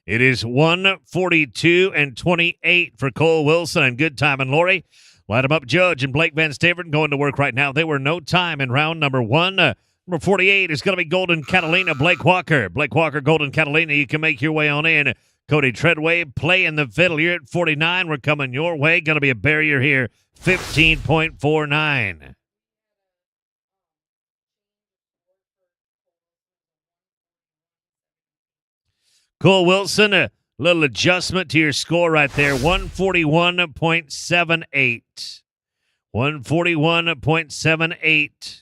It is 142 and 28 for Cole Wilson and Good Time and Lori. Light 'em Up, Judge, and Blake Van Stavern going to work right now. They were no time in round number one. Number 48 is going to be Golden Catalina, Blake Walker. Blake Walker, Golden Catalina, you can make your way on in. Cody Treadway playing the fiddle. You're at 49. We're coming your way. Going to be a barrier here, 15.49. Cole Wilson, a little adjustment to your score right there, 141.78. 141.78.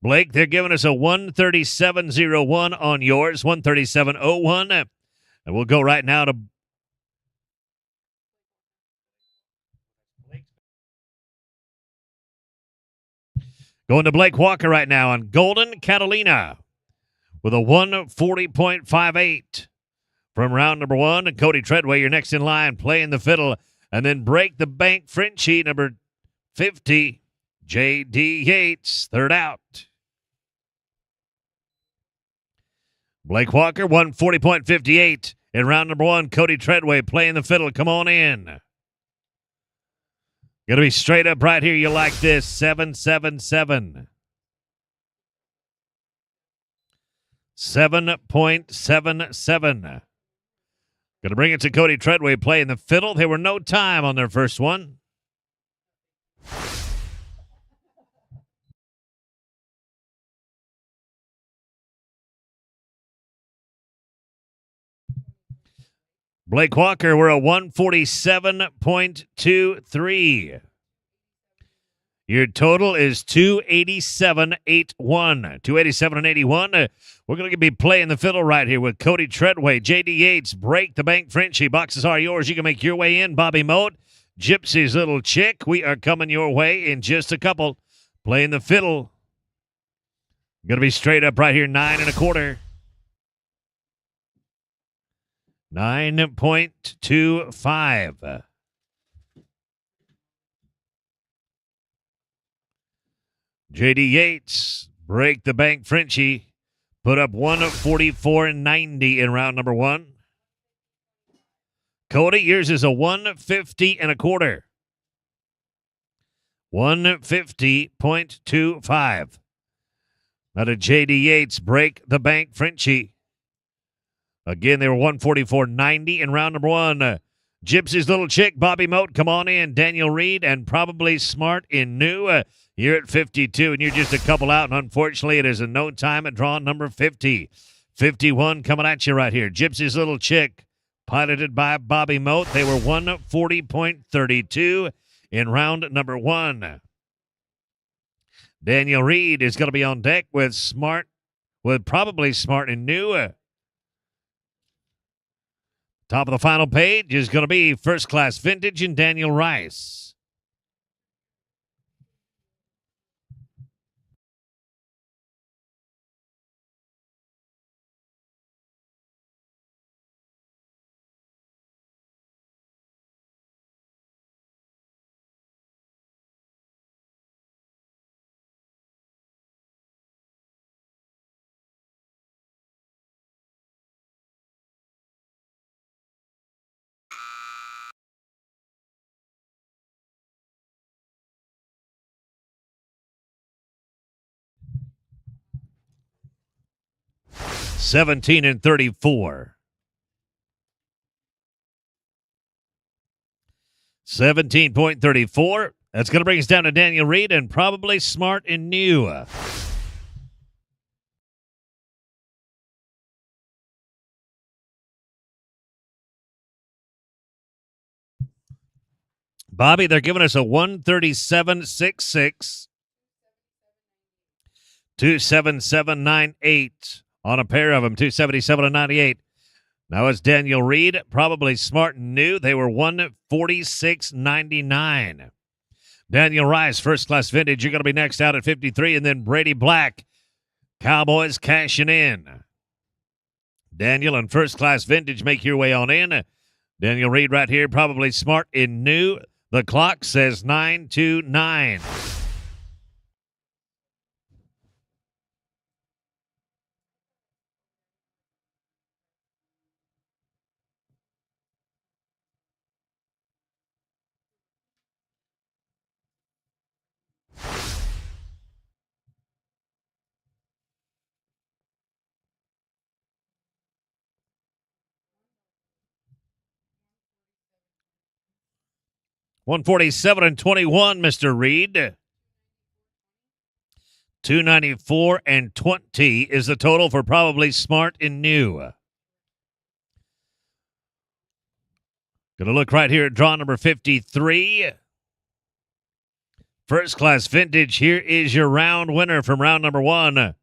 Blake, they're giving us a 137.01 on yours, 137.01. And we'll go right now to going to Blake Walker right now on Golden Catalina with a 140.58 from round number one. And Cody Treadway, you're next in line, playing the fiddle. And then Break the Bank Frenchie, number 50, J.D. Yates, third out. Blake Walker, 140.58 in round number one. Cody Treadway playing the fiddle. Come on in. Going to be straight up right here. You like this. 777. 7.77. Going to bring it to Cody Treadway playing the fiddle. They were no time on their first one. Blake Walker, we're a 147.23. Your total is 287.81. 287.81. We're going to be playing the fiddle right here with Cody Treadway, J.D. Yates, Break the Bank Frenchie. Boxes are yours. You can make your way in. Bobby Moat, Gypsy's Little Chick. We are coming your way in just a couple. Playing the fiddle. Going to be straight up right here, 9 1/4. 9.25. J.D. Yates, Break the Bank Frenchie, put up 144.90 in round number one. Cody, yours is a 150 1/4. 150.25. Now to J.D. Yates, Break the Bank Frenchie. Again, they were 144.90 in round number one. Gypsy's Little Chick, Bobby Moat, come on in. Daniel Reed, and Probably Smart in New. You're at 52, and you're just a couple out, and unfortunately, it is a no time at draw number 50. 51 coming at you right here. Gypsy's Little Chick, piloted by Bobby Moat. They were 140.32 in round number one. Daniel Reed is going to be on deck with Probably Smart and New. Top of the final page is going to be First Class Vintage and Daniel Rice. $17 and $34. 17.34. That's going to bring us down to Daniel Reed and Probably Smart and New. Bobby, they're giving us a 137.66. 277.98 on a pair of them, 277 and 98. Now it's Daniel Reed, probably smart and new. They were 146.99. Daniel Rice, first class vintage. You're going to be next out at 53, and then Brady Black, Cowboys cashing in. Daniel and first class vintage, make your way on in. Daniel Reed right here, probably smart and new. The clock says 929. $147.21, Mr. Reed. $294.20 is the total for probably smart and new. Going to look right here at draw number 53. First class vintage. Here is your round winner from round number 1.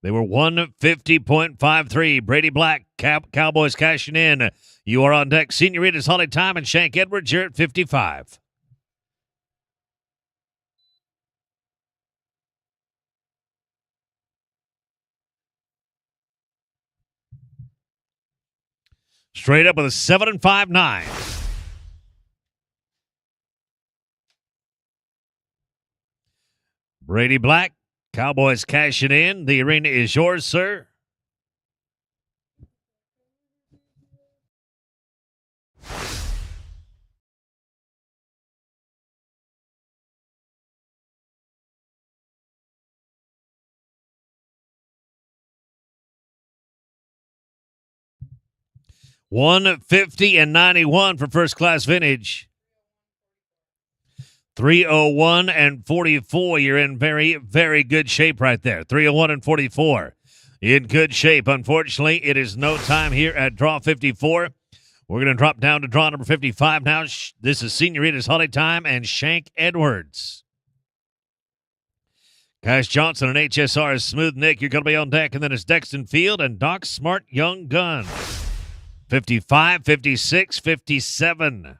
They were 150.53. Brady Black, Cowboys cashing in. You are on deck. Senoritas Holly Time and Shank Edwards. You're at 55. Straight up with a 7 and 5-9. Brady Black, Cowboys cashing in. The arena is yours, sir. $150.91 for first class vintage. 301.44. You're in very, very good shape right there. 301.44. In good shape. Unfortunately, it is no time here at draw 54. We're going to drop down to draw number 55 now. This is Senoritas Holly Time and Shank Edwards. Cash Johnson and HSR is Smooth Nick. You're going to be on deck. And then it's Dexton Field and Doc Smart Young Gun. 55, 56, 57.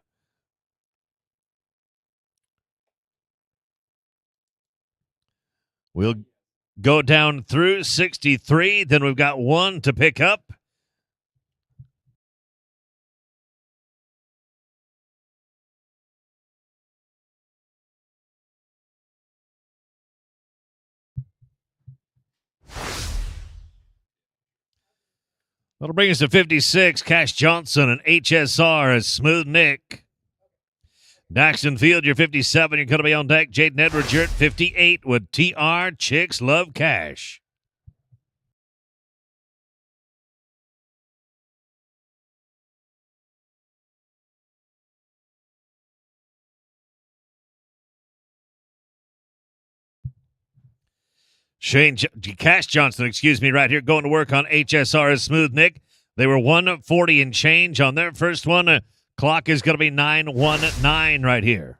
We'll go down through 63. Then we've got one to pick up. That'll bring us to 56. Cash Johnson and HSR as Smooth Nick. Daxton Field, you're 57. You're going to be on deck. Jaden Edwards, you're at 58 with TR Chicks Love Cash. Cash Johnson, right here, going to work on HSR as Smooth Nick. They were 140 and change on their first one. Clock is going to be 919 right here.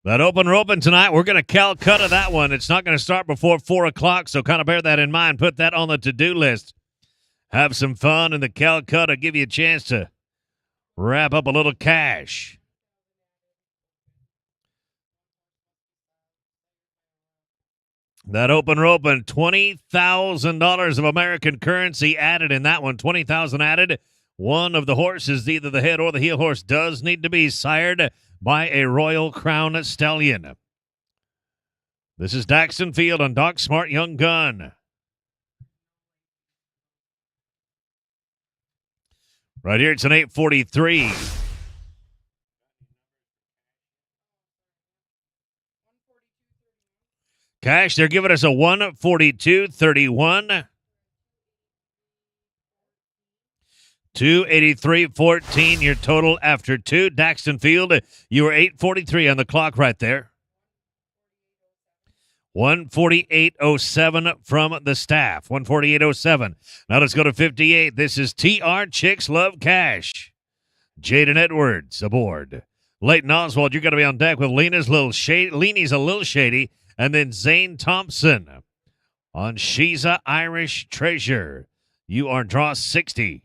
That open roping tonight, we're going to Calcutta that one. It's not going to start before 4 o'clock, so kind of bear that in mind. Put that on the to-do list. Have some fun in the Calcutta. Give you a chance to wrap up a little cash. That open roping, $20,000 of American currency added in that one. $20,000 added. One of the horses, either the head or the heel horse, does need to be sired by a Royal Crown Stallion. This is Daxton Field on Doc Smart Young Gun. Right here, it's an 843. Cash, they're giving us a 142.31. 283.14, your total after 2. Daxton Field, you were 8:43 on the clock right there. 148.07 from the staff. 148.07. Now let's go to 58. This is TR Chicks Love Cash. Jaden Edwards aboard. Leighton Oswald, you're going to be on deck with Lena's Leanie's a Little Shady, and then Zane Thompson on She's a Irish Treasure. You are draw 60.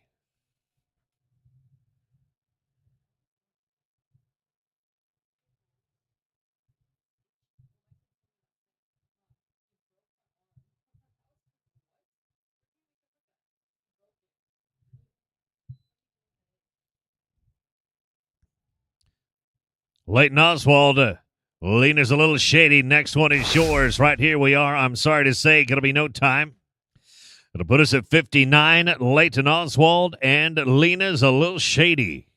Leighton Oswald, Lena's a Little Shady. Next one is yours. Right here we are. I'm sorry to say, going to be no time. It'll put us at 59. Leighton Oswald and Lena's a Little Shady.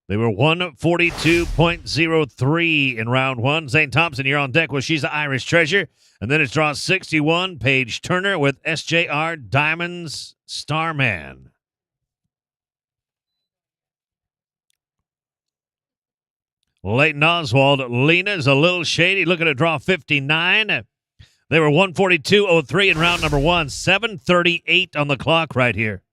They were 142.03 in round one. Zane Thompson, you're on deck with She's an Irish Treasure. And then it's draw 61. Paige Turner with SJR Diamonds Starman. Leighton Oswald, Lena's a Little Shady, looking to draw 59. They were 142.03 in round number one. 7:38 on the clock right here.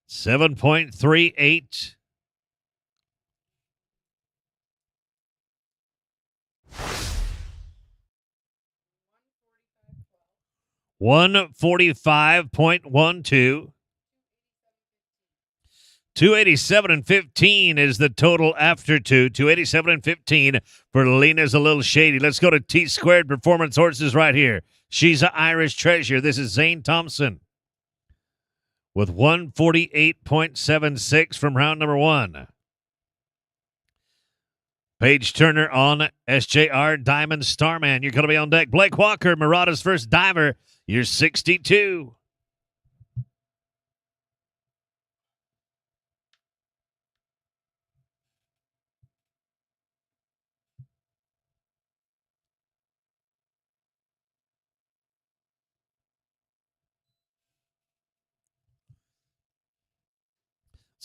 7.38. $145.12. 287.15 is the total after two. 287.15 for Lena's a Little Shady. Let's go to T Squared Performance Horses right here. She's an Irish Treasure. This is Zane Thompson with 148.76 from round number one. Paige Turner on SJR Diamond Starman. You're going to be on deck. Blake Walker, Murata's first diver. You're 62.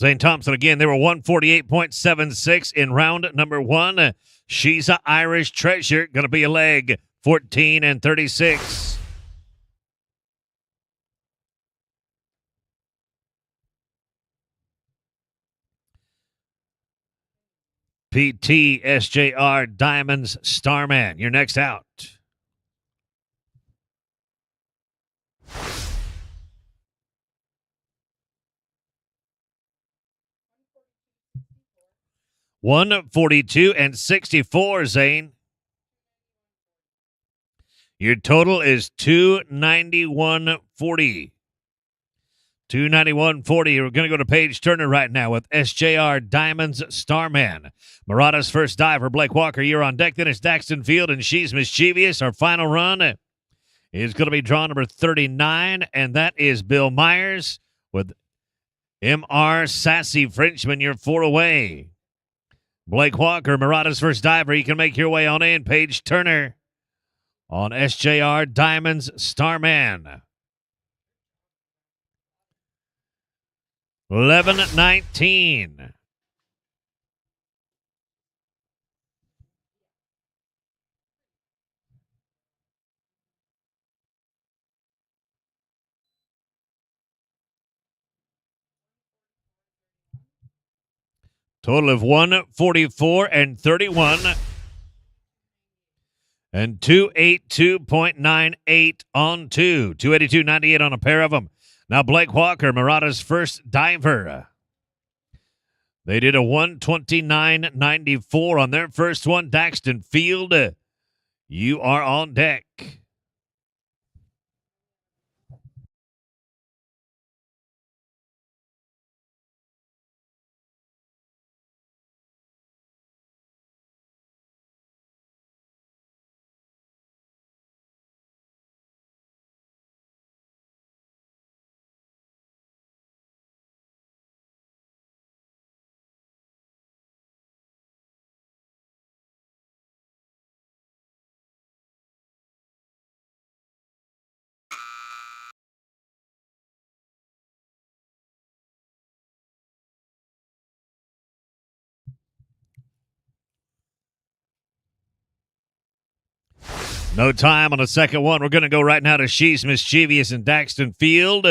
Zane Thompson again. They were 148.76 in round number one. She's an Irish Treasure. Going to be a leg. 14 and 36. PT SJR Diamonds Starman. You're next out. $142 and 64, Zane. Your total is $291.40. $291.40. We're going to go to Paige Turner right now with SJR Diamonds Starman. Murata's first diver, Blake Walker, you're on deck. Then it's Daxton Field and She's Mischievous. Our final run is going to be draw number 39, and that is Bill Myers with MR Sassy Frenchman. You're 4 away. Blake Walker, Murata's first diver. You can make your way on in. Paige Turner on SJR Diamonds Starman. 11:19. Total of 144 and 31. And 282.98 on two. 282.98 on a pair of them. Now Blake Walker, Murata's first diver. They did a 129.94 on their first one. Daxton Field, you are on deck. No time on the second one. We're going to go right now to She's Mischievous in Daxton Field.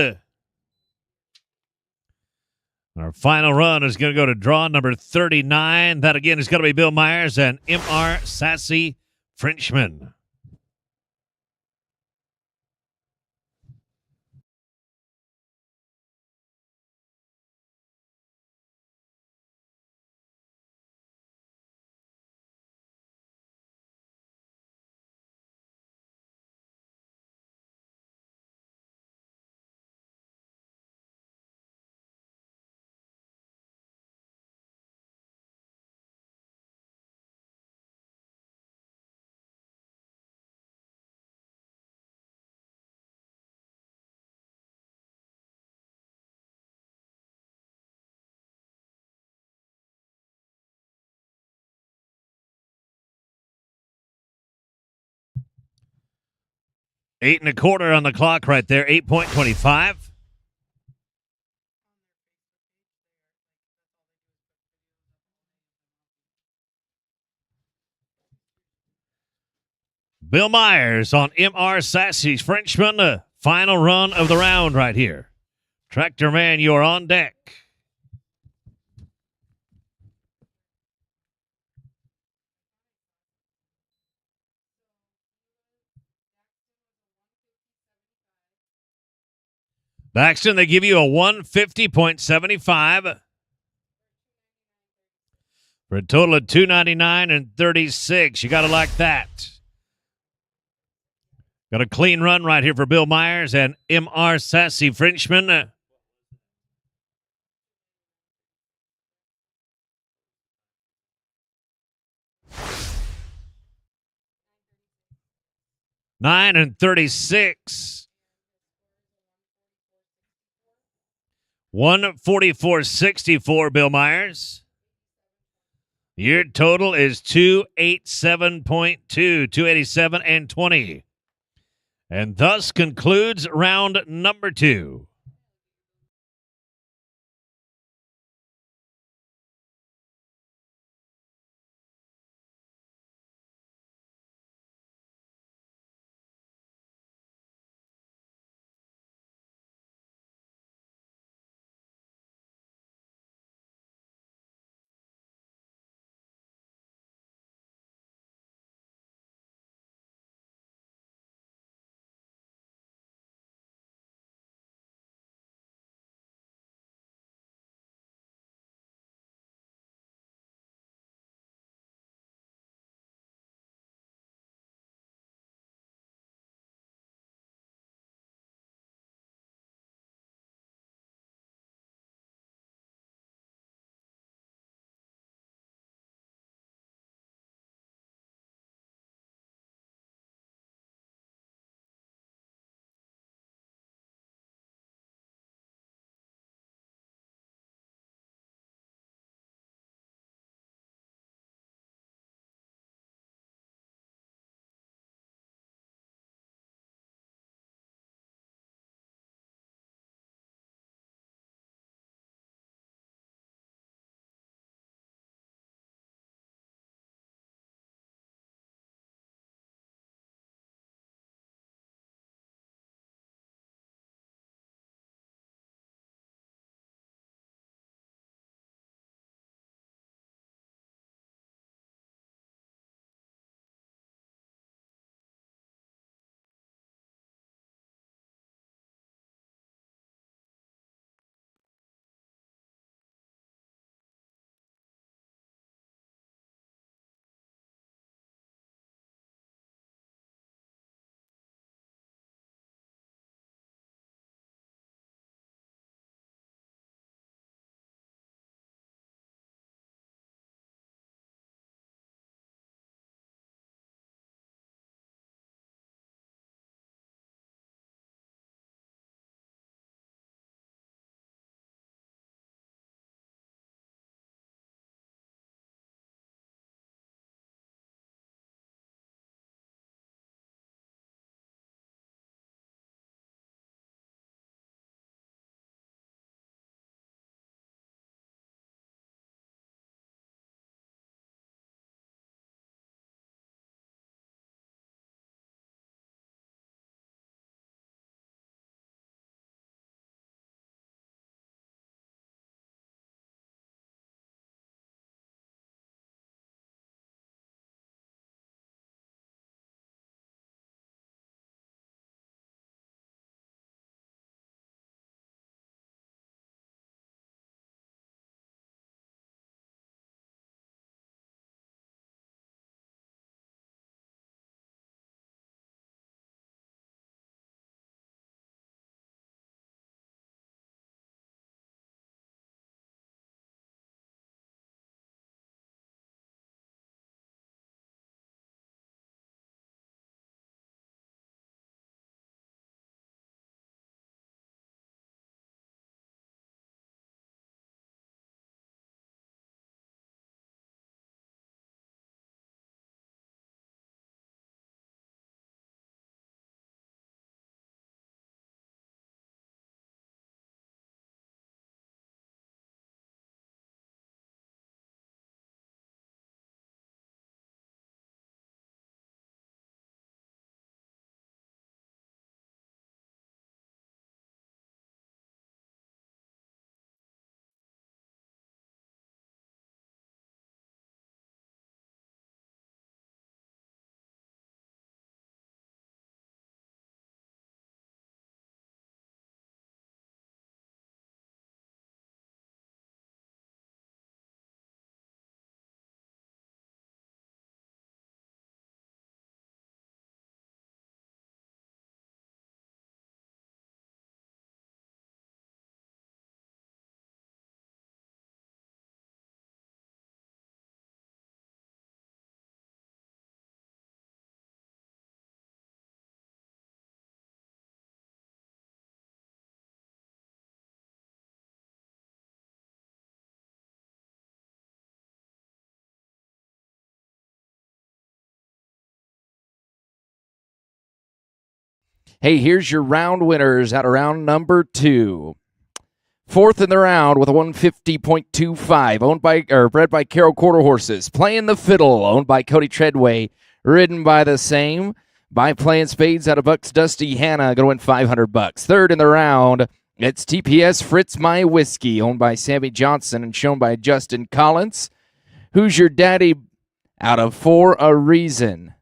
Our final run is going to go to draw number 39. That, again, is going to be Bill Myers and M.R. Sassy Frenchman. Eight and a quarter on the clock right there. 8.25. Bill Myers on M.R. Sassy's Frenchman. Final run of the round right here. Tractor Man, you're on deck. Daxton, they give you a 150.75 for a total of 299 and 36. You got to like that. Got a clean run right here for Bill Myers and M.R. Sassy Frenchman. Nine and 36. 144.64, Bill Myers. Your total is 287.2, 287 and 20. And thus concludes round number 2. Hey, here's your round winners out of round number 2. Fourth in the round with a 150.25, bred by Carroll Quarter Horses. Playing the Fiddle, owned by Cody Treadway, ridden by the same. By Playing Spades out of Bucks Dusty Hannah, going to win $500. Third in the round, it's TPS Fritz My Whiskey, owned by Sammy Johnson and shown by Justin Collins. Who's Your Daddy out of For a Reason.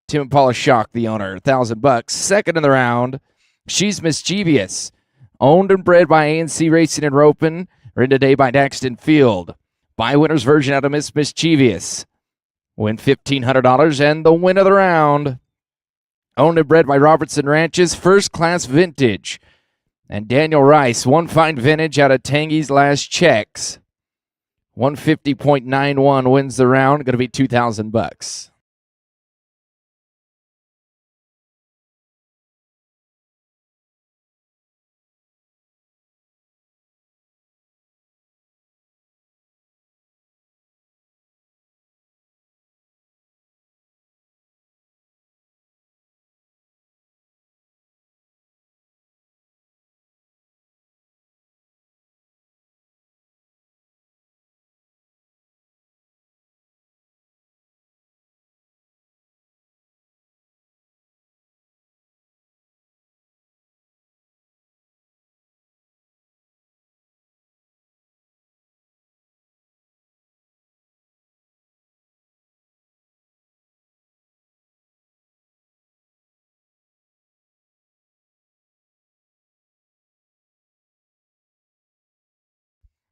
Tim and Paula Schock, the owner, $1,000. Second in the round, She's Mischievous, owned and bred by ANC Racing and Roping, ridden today by Daxton Field. By winner's version out of Miss Mischievous. Win $1,500, and the win of the round, owned and bred by Robertson Ranches, First Class Vintage. And Daniel Rice, One Fine Vintage out of Tangy's Last Checks. 150.91 wins the round, going to be $2,000.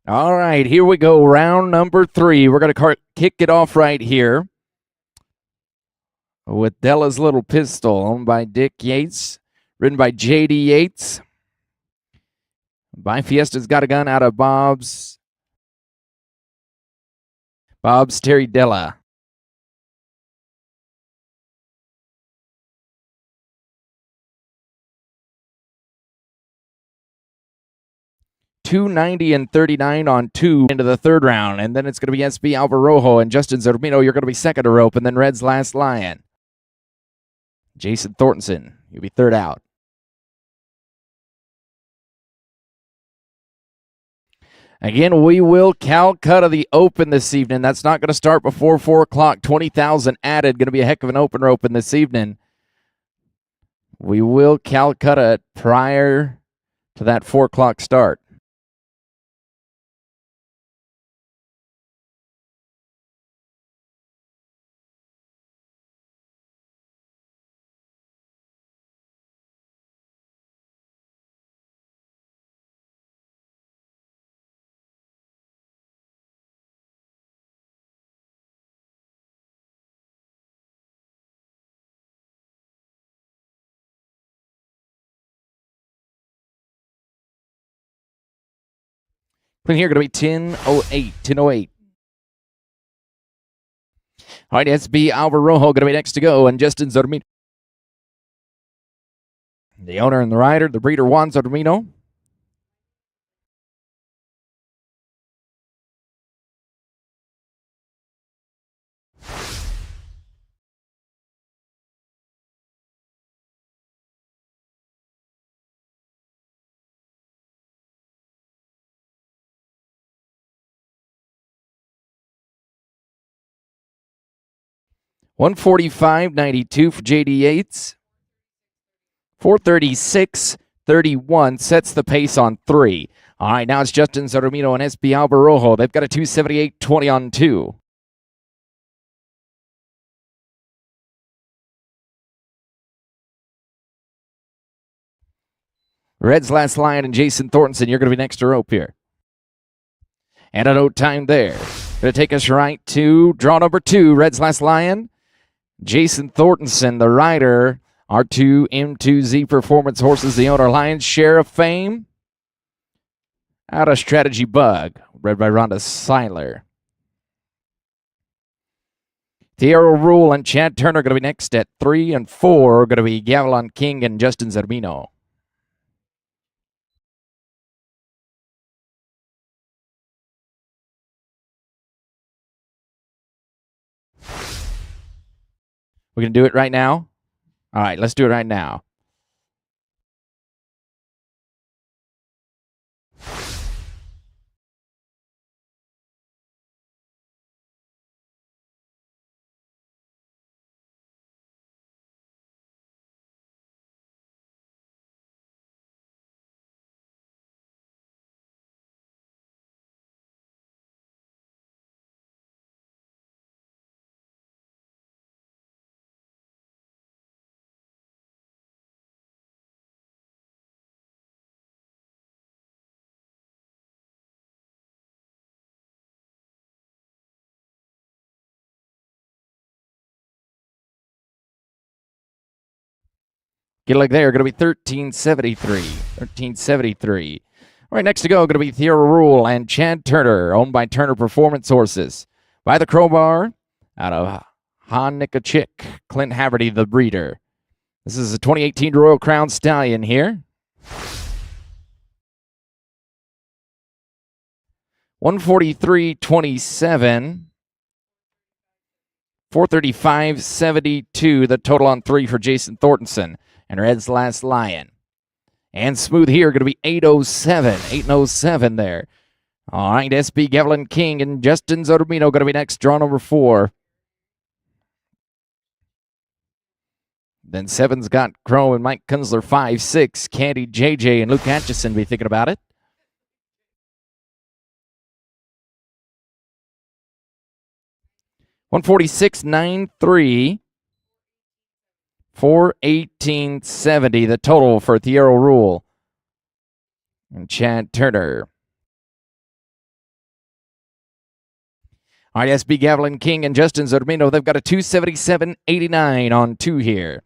All right, here we go. Round number 3. We're going to kick it off right here with Della's Little Pistol, owned by Dick Yates, ridden by J.D. Yates. By Fiesta's Got a Gun out of Bob's Terry Della. $290 and $39 on 2 into the third round, and then it's going to be SB Alvarojo and Justin Zermino. You're going to be second to rope, and then Red's Last Lion. Jason Thornton, you'll be third out. Again, we will Calcutta the Open this evening. That's not going to start before 4 o'clock. 20,000 added. Going to be a heck of an open roping this evening. We will Calcutta it prior to that 4 o'clock start. Clean here, going to be 10:08. 10:08. All right, SB Alvarojo going to be next to go, and Justin Zermino. The owner and the rider, the breeder Juan Zermino. $145.92 for J.D. Yates. 436.31 sets the pace on 3. All right, now it's Justin Zermino and SB Alvarojo. They've got a 278.20 on 2. Red's Last Lion and Jason Thornton, you're going to be next to rope here. And a no time there. Going to take us right to draw number 2, Red's Last Lion. Jason Thornton, the rider, R2M2Z Performance Horses, the owner, Lion's Share of Fame. Out of Strategy Bug, bred by Rhonda Seiler. Tierra Rule and Chad Turner going to be next at 3 and 4. Going to be Gavilan King and Justin Zermino. We're going to do it right now? All right, let's do it right now. Get a look there. Going to be 1373. 1373. All right, next to go, going to be Theodore Rule and Chad Turner, owned by Turner Performance Horses. By the Crowbar, out of Honnickachick, Clint Haverty, the breeder. This is a 2018 Royal Crown Stallion here. 143.27. 435.72. The total on 3 for Jason Thornton and Red's Last Lion. And smooth here, going to be 807. 807 there. All right, SB Gavilan King and Justin Zodomino going to be next, draw number 4. Then 7's got Chrome and Mike Kunzler, 5, 6. Candy, JJ, and Luke Atchison be thinking about it. $146.93. 418.70. The total for Theodore Rule and Chad Turner. All right, SB Gavilan King and Justin Zodomino, they've got a 277.89 on 2 here.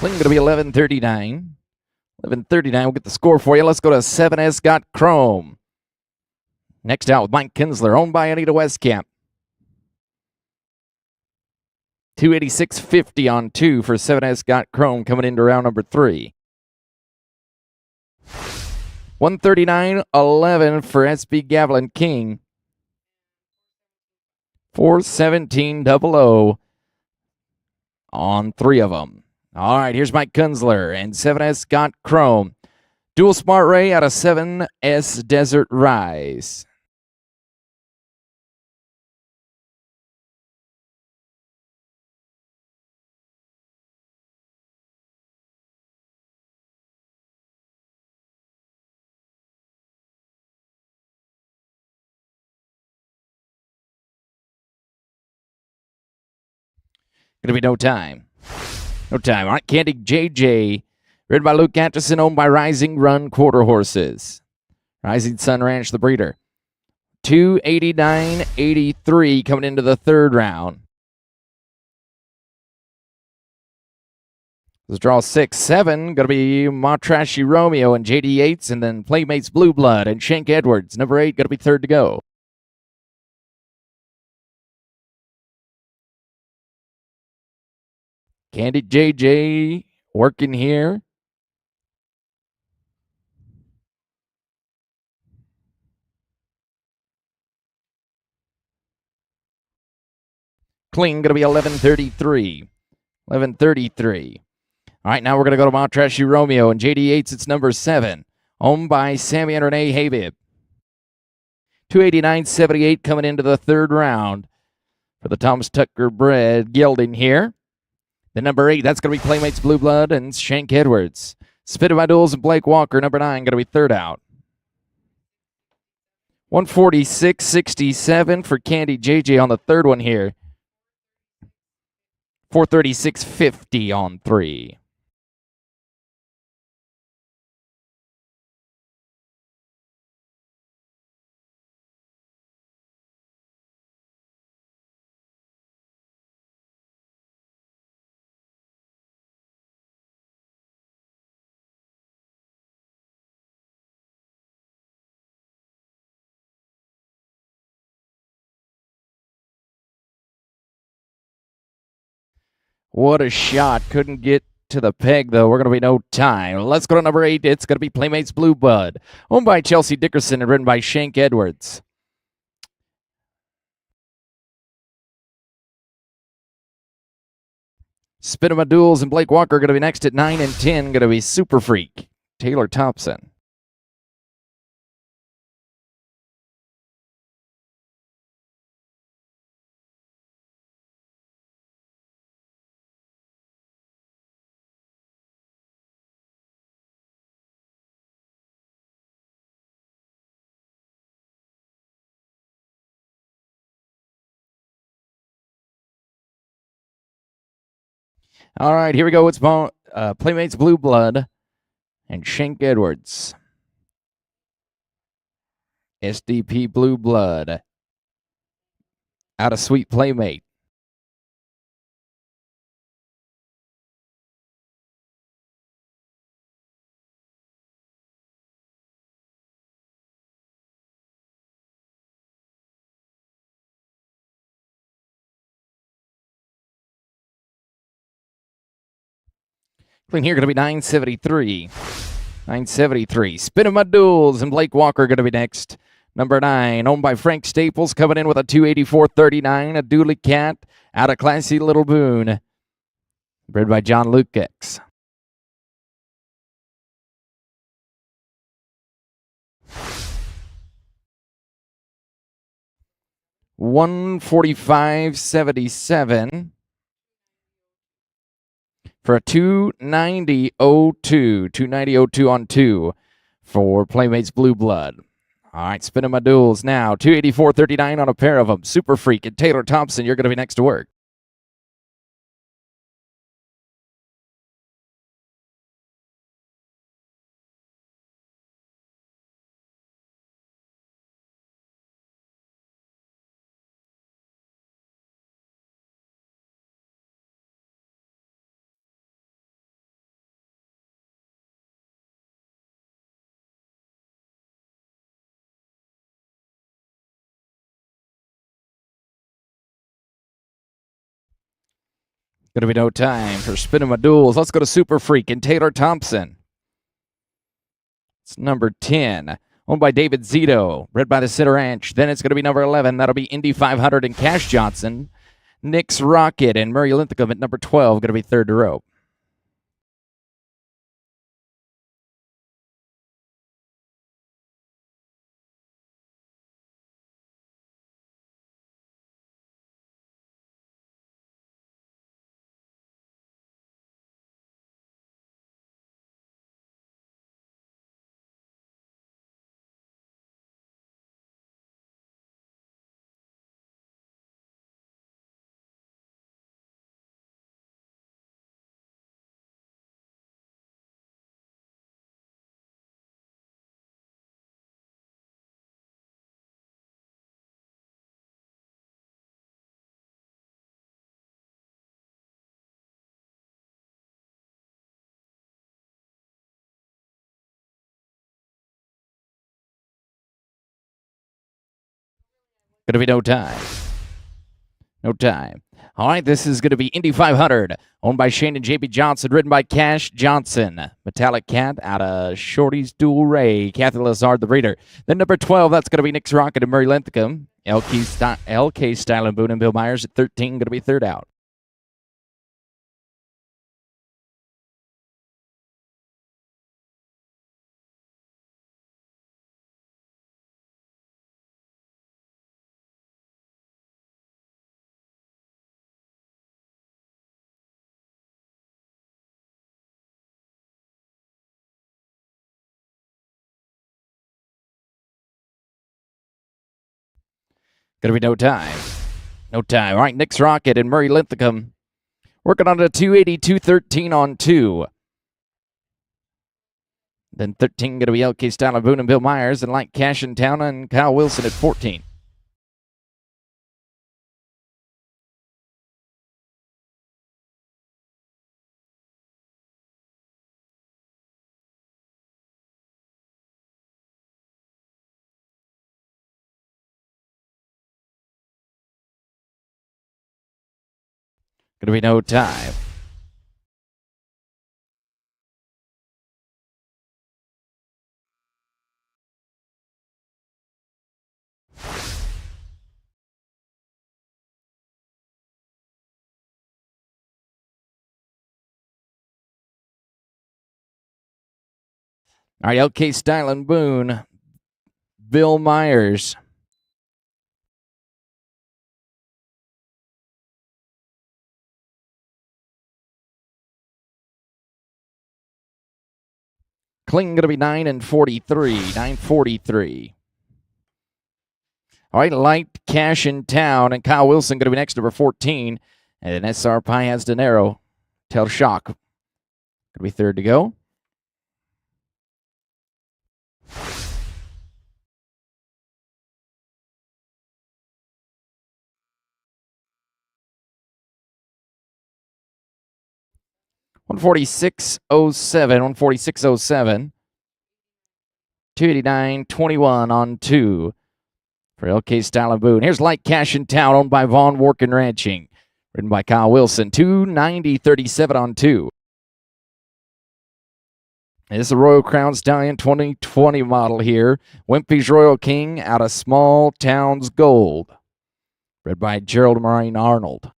Cling going to be 11.39. 11.39, we'll get the score for you. Let's go to 7S Got Chrome. Next out with Mike Kinsler, owned by Anita Westcamp. 286.50 on 2 for 7S Got Chrome coming into round number 3. 139.11 for SB Gavilan King. 417.00 on 3 of them. All right, here's Mike Kunzler and 7S Got Chrome. Dual Smart Ray out of 7S Desert Rise. Gonna be no time. No time. All right, Candy JJ, ridden by Luke Atchison, owned by Rising Run Quarter Horses. Rising Sun Ranch, the breeder. 289.83 coming into the 3rd round. Let's draw 6, 7. Going to be Matrashy Romeo and JD Yates, and then Playmates Blue Blood and Shank Edwards. Number 8 going to be 3rd to go. Candy JJ working here. Clean going to be 11.33. 11.33. All right, now we're going to go to Matrashy Romeo and JD Yates. It's number 7. Owned by Sammy and Renee Habib. 289.78 coming into the 3rd round for the Thomas Tucker bred gelding here. The number 8, that's going to be Playmates Blue Blood and Shank Edwards. Spitted by Duels and Blake Walker, number 9, going to be 3rd out. 146.67 for Candy JJ on the 3rd one here. 436.50 on 3. What a shot. Couldn't get to the peg, though. We're going to be no time. Let's go to number 8. It's going to be Playmates Blue Bud. Owned by Chelsea Dickerson and written by Shank Edwards. Spinema Duels and Blake Walker are going to be next at 9 and 10. Going to be Super Freak, Taylor Thompson. All right, here we go. It's Playmates Blue Blood and Shank Edwards. SDP Blue Blood. Out of Sweet Playmate. Clean here going to be 973. 973. Spinning My Duels and Blake Walker going to be next. Number 9, owned by Frank Staples, coming in with a 284.39. A Dooley Cat out of Classy Little Boone. Bred by John Lukex. $145.77 for a 290.02. 290.02 on 2 for Playmates Blue Blood. All right, spinning my duels now. 284.39 on a pair of them. Super Freak and Taylor Thompson, you're going to be next to work. Going to be no time for spinning my duels. Let's go to Super Freak and Taylor Thompson. It's number 10, owned by David Zito, bred by the Center Ranch. Then it's going to be number 11. That'll be Indy 500 and Cash Johnson. Nick's Rocket and Murray Linthicum at number 12, going to be third to rope. Going to be no time. No time. All right, this is going to be Indy 500, owned by Shane and JB Johnson, ridden by Cash Johnson. Metallic Cat out of Shorty's Dual Ray. Kathy Lazard, the breeder. Then number 12, that's going to be Nick's Rocket and Murray Linthicum. LK Style and Boone and Bill Myers at 13, going to be third out. Going to be no time. No time. All right, Nick's Rocket and Murray Linthicum working on a 280-213 on 2. Then 13 going to be LK Style and Boone and Bill Myers, and Like Cash in Town and Kyle Wilson at 14. Going to be no time. All right, LK Style and Boone, Bill Myers. Clean going to be 9-43. 9-43. All right, Light Cash in Town and Kyle Wilson going to be next, number 14. And SR Pie has Dinero. Tell Shock. Going to be third to go. $146.07. 146.07. 289.21 on 2 for LK Style and Boone. Here's Light Cash in Town, owned by Vaughn Workin Ranching. Ridden by Kyle Wilson. 290.37 on 2. This is a Royal Crown Stallion 2020 model here. Wimpy's Royal King out of Small Towns Gold. Bred by Gerald Marine Arnold.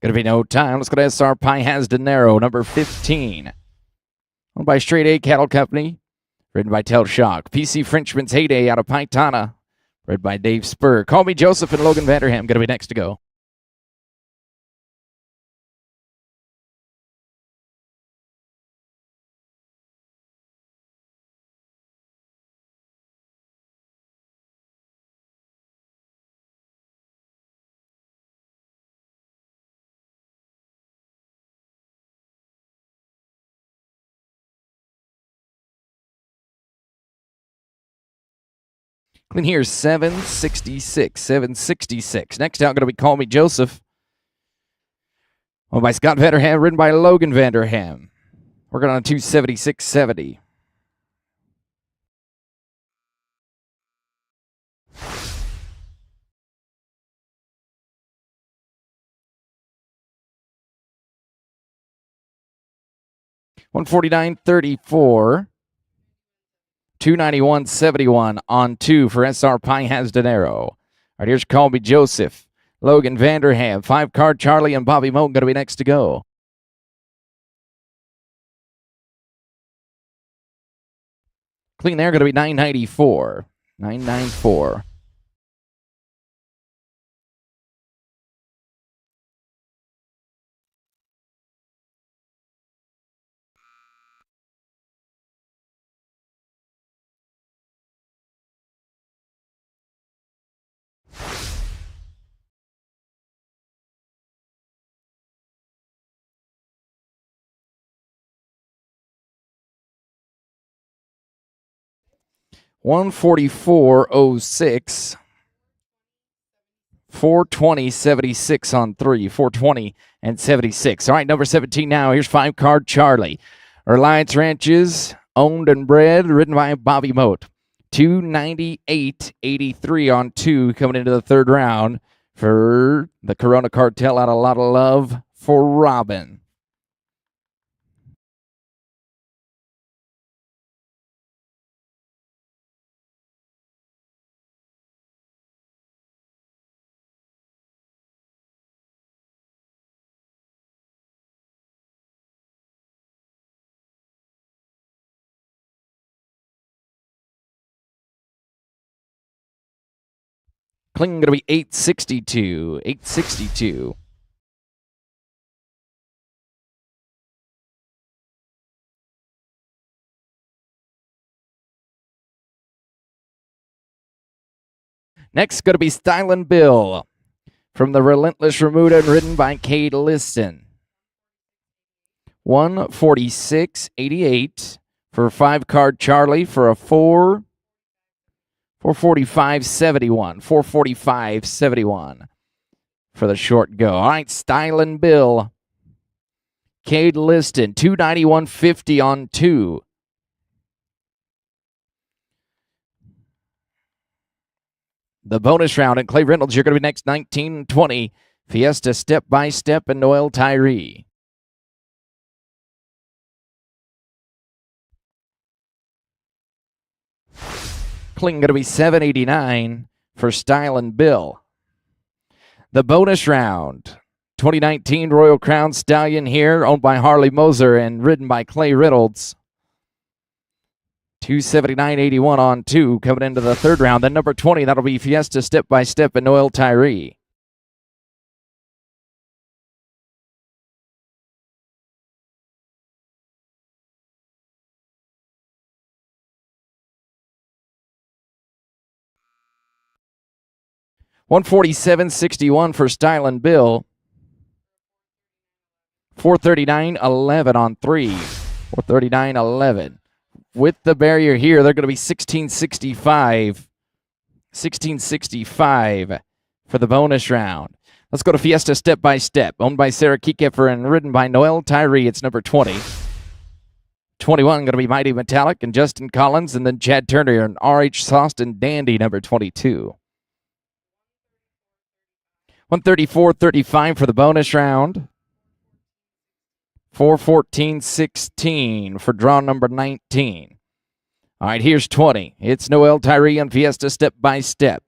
Gonna be no time. Let's go to SR Pie Has Dinero, number 15. Owned by Straight A Cattle Company. Ridden by Tell Shock. PC Frenchman's Heyday out of Paitana. Bred by Dave Spur. Call Me Joseph and Logan Vanderham. Gonna be next to go. Clean here, 766. 766. Next out, going to be Call Me Joseph. Owned by Scott Vanderham, ridden by Logan Vanderham. Working on 276.70. $149.34. 291.71 on 2 for SR Pie Has Dinero. All right, here's Call Me Joseph. Logan Vanderham, 5-card Charlie and Bobby Moe going to be next to go. Clean there, going to be 994. 994. $144.06. 420.76 on 3. 420 and 76. All right, number 17 now. Here's 5-card Charlie. Reliance Ranches, owned and bred, ridden by Bobby Mote. 298.83 on 2 coming into the third round for the Corona Cartel out of A Lot of Love for Robin. Clean going to be 862. 862. Next going to be Stylin' Bill from the Relentless Remuda and ridden by Cade Liston. 146.88 for 5-card Charlie for a 445.71. 445.71 for the short go. All right, Stylin' Bill. Cade Liston, 291.50 on 2. The bonus round, and Clay Reynolds, you're going to be next, 19-20. Fiesta Step by Step and Noel Tyree. Cling going to be 789 for Stylin' Bill. The bonus round, 2019 Royal Crown Stallion here, owned by Harley Moser and ridden by Clay Reynolds. 279.81 on 2 coming into the third round. Then number 20, that'll be Fiesta Step by Step and Noel Tyree. 147.61 for Style and Bill. 439.11 on 3. 439.11. With the barrier here, they're going to be 16.65. 16.65 for the bonus round. Let's go to Fiesta Step by Step, owned by Sarah Kiekefer and ridden by Noel Tyree. It's number 20. 21 going to be Mighty Metallic and Justin Collins, and then Chad Turner and R.H. Sawston Dandy, number 22. 134.35 for the bonus round. 414.16 for draw number 19. All right, here's 20. It's Noel Tyree on Fiesta Step by Step.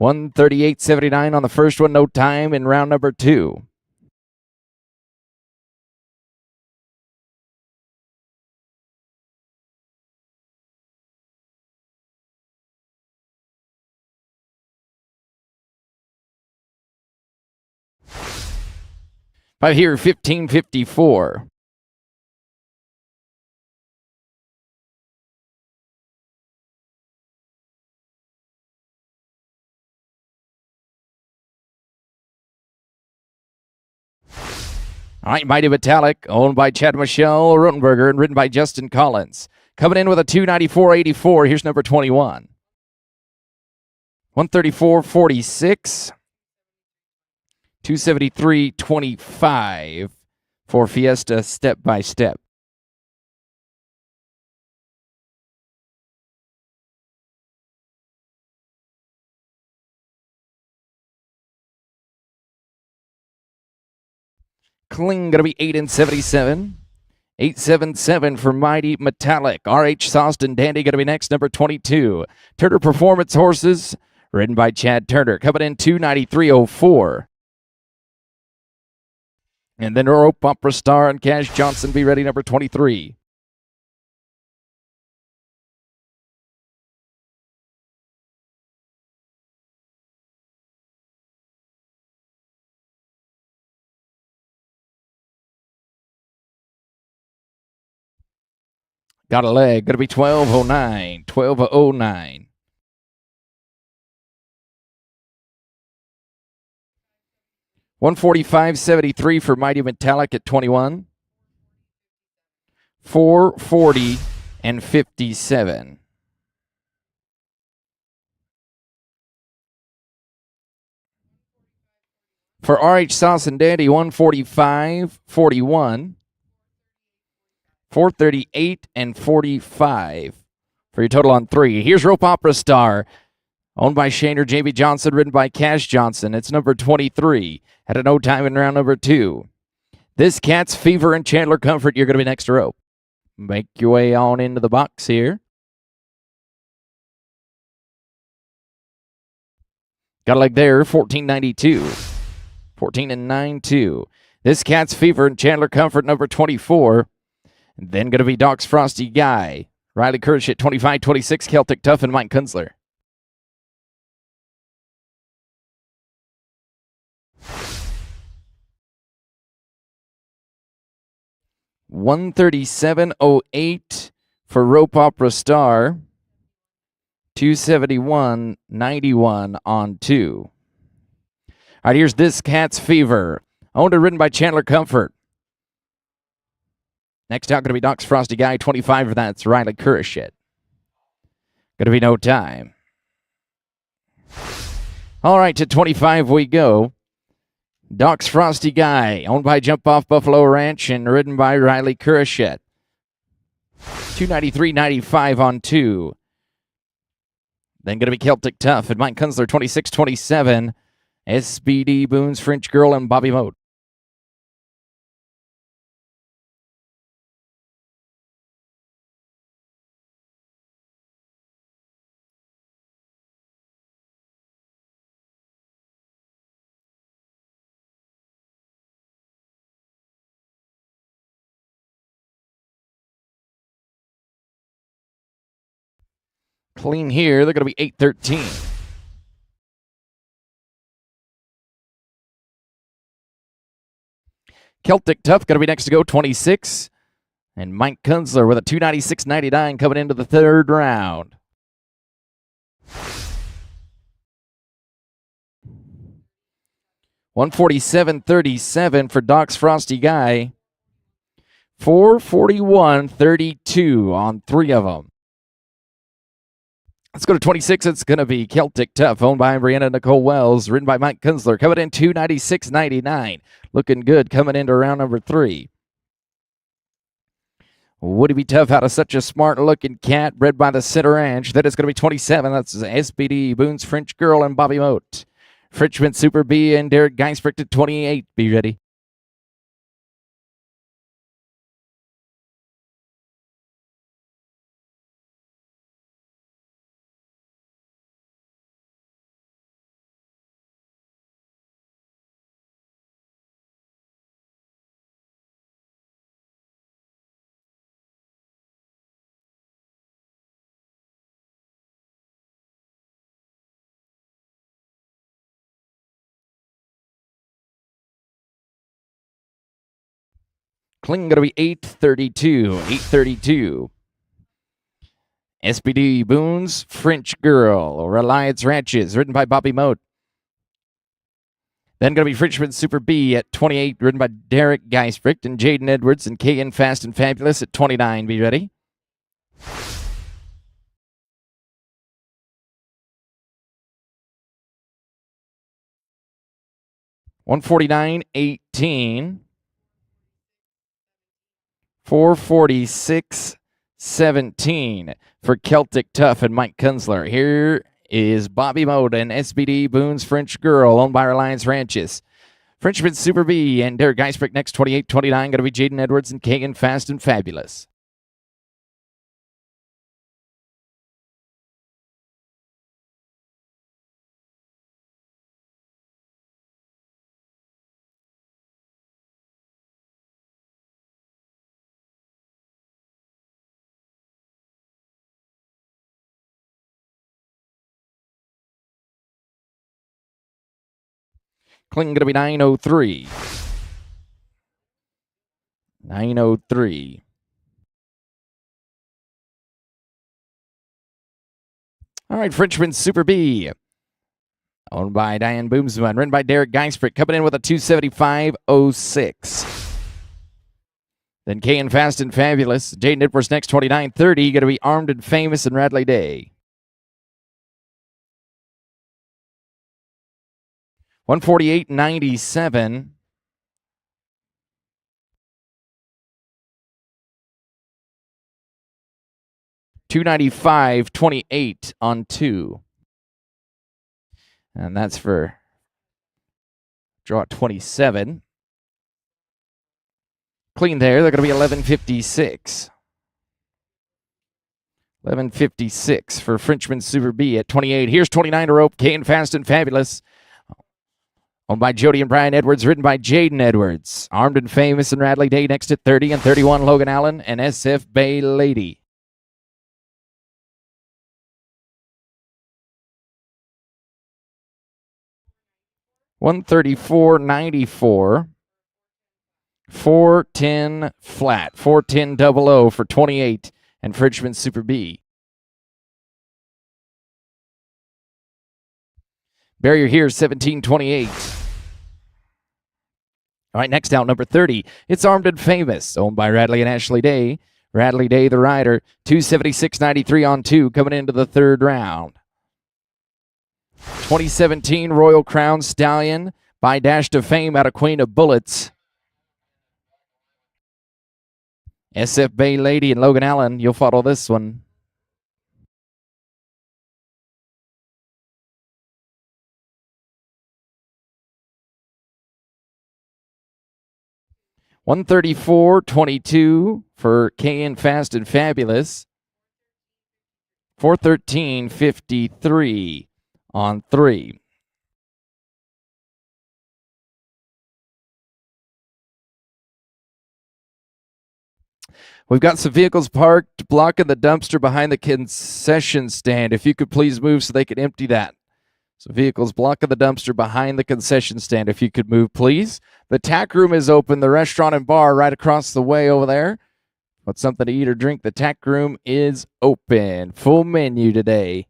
138.79 on the first one, no time in round number 2. By here, 15.54. All right, Mighty Metallic, owned by Chad Michelle Rotenberger and ridden by Justin Collins. Coming in with a 294.84. Here's number 21. 134.46. 273.25 for Fiesta Step by Step. Kling going to be 8.77. 8.77 for Mighty Metallic. R.H. Sawston Dandy going to be next, number 22. Turner Performance Horses, ridden by Chad Turner. Coming in 293.04. And then Rope Opera Star and Cash Johnson be ready, number 23. Got a leg. Going to be 12.09. 12.09. $145.73 for Mighty Metallic at 21. 440 and 57. For R.H. Sauce and Dandy, 145.41. 438 and 45 for your total on 3. Here's Rope Opera Star, owned by Shaner Jamie Johnson, ridden by Cash Johnson. It's number 23. Had a no time in round number 2. This Cat's Fever and Chandler Comfort, you're going to be next to rope. Make your way on into the box here. Got a leg there, 14.92. 14.92. This Cat's Fever and Chandler Comfort, number 24. And then going to be Doc's Frosty Guy. Riley Kirsch at 25-26, Celtic Tough, and Mike Kunzler. $137.08 for Rope Opera Star. 271.91 on 2. All right, here's This Cat's Fever. Owned and ridden by Chandler Comfort. Next out, going to be Doc's Frosty Guy, 25 of that's Riley Kirschett. Going to be no time. All right, to 25 we go. Doc's Frosty Guy, owned by Jump Off Buffalo Ranch and ridden by Riley Kirschett. 293.95 on 2. Then going to be Celtic Tough and Mike Kunzler, 26-27. SBD, Boone's French Girl, and Bobby Moat. Clean here, they're going to be 8-13. Celtic Tough going to be next to go, 26. And Mike Kunzler with a 296.99 coming into the third round. 147.37 for Doc's Frosty Guy. 441.32 on 3 of them. Let's go to 26. It's going to be Celtic Tough, owned by Brianna Nicole Wells, written by Mike Kunzler. Coming in 296.99. Looking good coming into round number 3. Would it be tough out of such a smart-looking cat bred by the Center Ranch? That is going to be 27. That's SBD, Boone's French Girl, and Bobby Moat. Frenchman Super B and Derek Geisbrick at 28. Be ready. Cling going to be 832. 832. SBD Boone's French Girl, Reliance Ranches, written by Bobby Moat. Then going to be Frenchman Super B at 28, written by Derek Geisbrick and Jaden Edwards and KN Fast and Fabulous at 29. Be ready. $149.18. 446.17 for Celtic Tough and Mike Kunzler. Here is Bobby Moat and SBD Boone's French Girl, owned by Reliance Ranches. Frenchman Super B and Derek Geisbrick next 28-29. Going to be Jaden Edwards and Kagan Fast and Fabulous. Cling going to be 903. 903. All right, Frenchman Super B, owned by Diane Boomsman, written by Derek Geisbrick, coming in with a 275.06. Then KN Fast and Fabulous. Jaden Edwards next 29-30. Going to be Armed and Famous and Radley Day. 148.97. $295.28 on 2. And that's for draw 27. Clean there. They're going to be 11.56. 11.56 for Frenchman Super B at 28. Here's 29 to rope. KN Fast and Fabulous, owned by Jody and Brian Edwards, written by Jaden Edwards. Armed and Famous and Radley Day next at 30 and 31. Logan Allen and SF Bay Lady. $134.94. 410 flat. 410.00 for 28 and Frenchman Super B. Barrier here, 17.28. All right, next out, number 30. It's Armed and Famous, owned by Radley and Ashley Day. Radley Day, the rider, 276.93 on 2, coming into the third round. 2017 Royal Crown Stallion by Dash to Fame out of Queen of Bullets. SF Bay Lady and Logan Allen, you'll follow this one. $134.22 for KN Fast and Fabulous. 413.53 on 3. We've got some vehicles parked blocking the dumpster behind the concession stand. If you could please move so they can empty that. So vehicles blocking the dumpster behind the concession stand. If you could move, please. The tack room is open. The restaurant and bar right across the way over there. Want something to eat or drink? The tack room is open. Full menu today.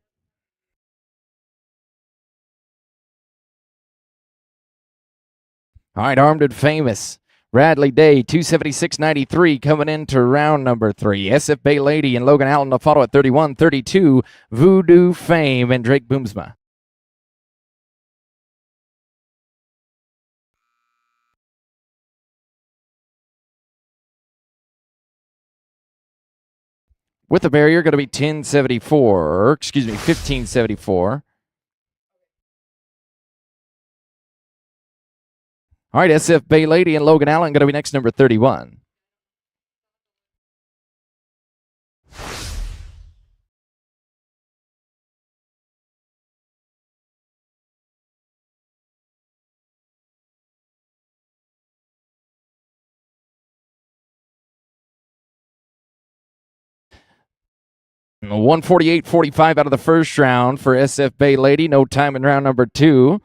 All right, Armed and Famous. Bradley Day, 276.93, coming into round number 3. SF Bay Lady and Logan Allen to follow at 31.32. Voodoo Fame and Drake Boomsma. With the barrier, going to be 1574. All right, SF Bay Lady and Logan Allen going to be next, number 31. And 148.45 out of the first round for SF Bay Lady. No time in round number 2.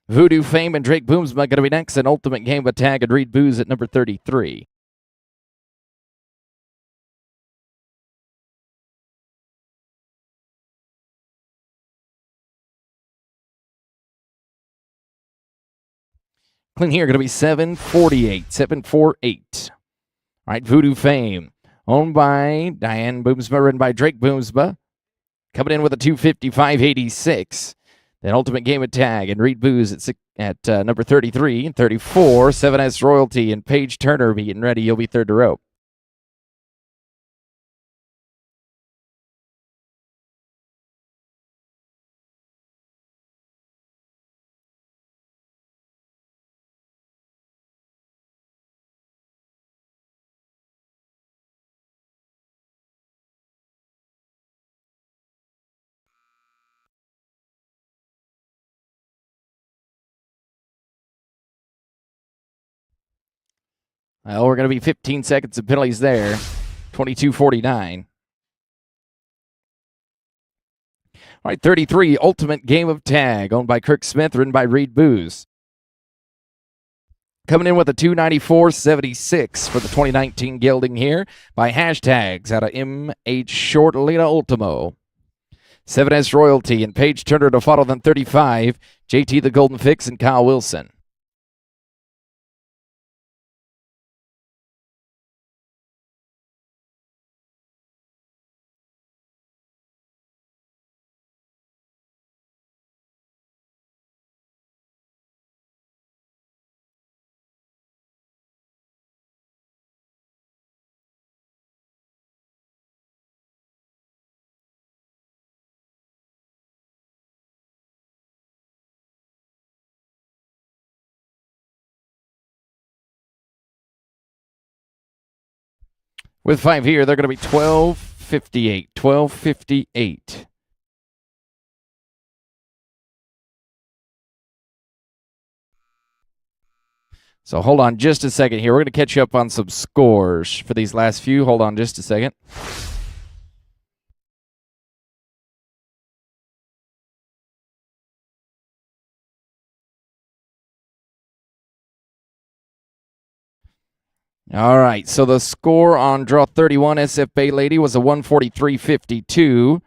Voodoo Fame and Drake Boomsma going to be next, and Ultimate Game of Tag and Reed Booz at number 33. Clean here going to be 748. All right, Voodoo Fame, owned by Diane Boomsma, ridden by Drake Boomsma, coming in with a 255.86. Then Ultimate Game of Tag and Reed Booz at number 33 and 34. 7S Royalty and Paige Turner getting ready. You'll be third to rope. Well, we're going to be 15 seconds of penalties there. 22.49. All right, 33, Ultimate Game of Tag, owned by Kirk Smith, ridden by Reed Booz. Coming in with a 294.76 for the 2019 gelding here by Hashtags out of MH Short Lena Ultimo. 7S Royalty and Paige Turner to follow them 35. JT the Golden Fix and Kyle Wilson. With 5 here, they're going to be 12.58. 12.58. So hold on just a second here. We're going to catch you up on some scores for these last few. Hold on just a second. All right, so the score on draw 31, SF Bay Lady, was a 143.52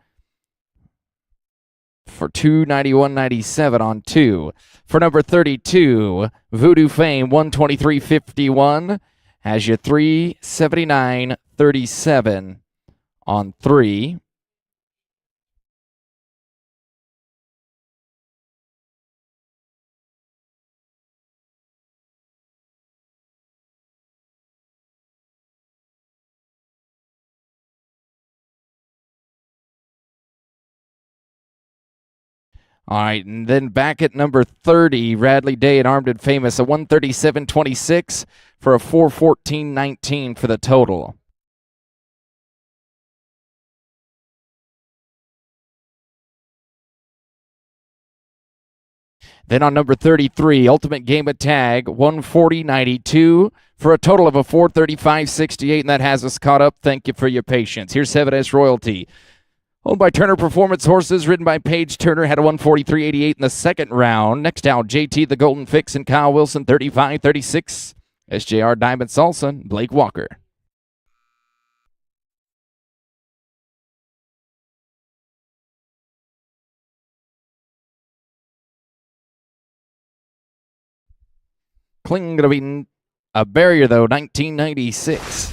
for 291.97 on 2. For number 32, Voodoo Fame, 123.51, has you 379.37 on 3. All right, and then back at number 30, Radley Day and Armed and Famous, a 137.26 for a 414.19 for the total. Then on number 33, Ultimate Game of Tag, 140.92 for a total of a 435.68, and that has us caught up. Thank you for your patience. Here's 7S Royalty. Owned by Turner Performance Horses, ridden by Paige Turner, had a 143.88 in the second round. Next out, JT the Golden Fix and Kyle Wilson, 35.36. SJR Diamond Salsa, Blake Walker. Cling going to be a barrier, though, 1996.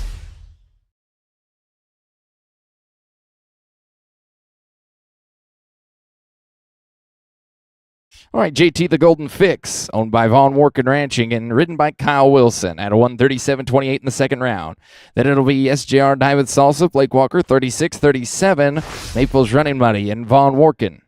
All right, JT the Golden Fix, owned by Von Workin Ranching and ridden by Kyle Wilson at a 137.28 in the second round. Then it'll be SJR Diamond Salsa, Blake Walker, 36.37, Maples Running Money, and Von Workin.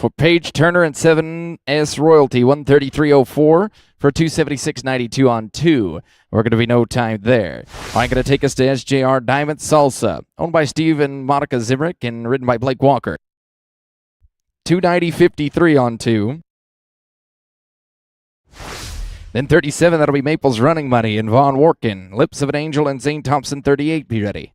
For Paige Turner and 7S Royalty, 133.04 for 276.92 on 2. We're going to be no time there. I'm going to take us to SJR Diamond Salsa, owned by Steve and Monica Zimrick and ridden by Blake Walker. 290.53 on 2. Then 37, that'll be Maples Running Money and Von Workin. Lips of an Angel and Zane Thompson, 38. Be ready.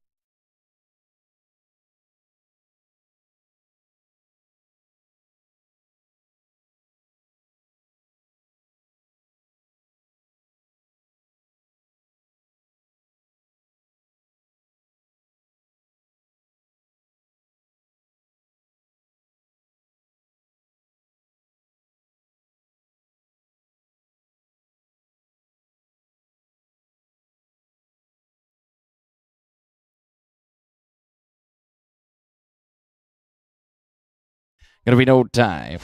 Gonna be no time.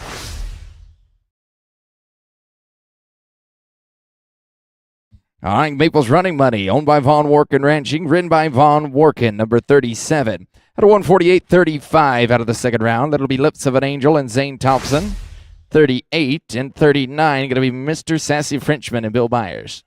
All right, Maples Running Money, owned by Von Workin Ranching, ridden by Von Workin, number 37. At a 148.35 out of the second round, that'll be Lips of an Angel and Zane Thompson. 38 and 39, gonna be Mr. Sassy Frenchman and Bill Myers.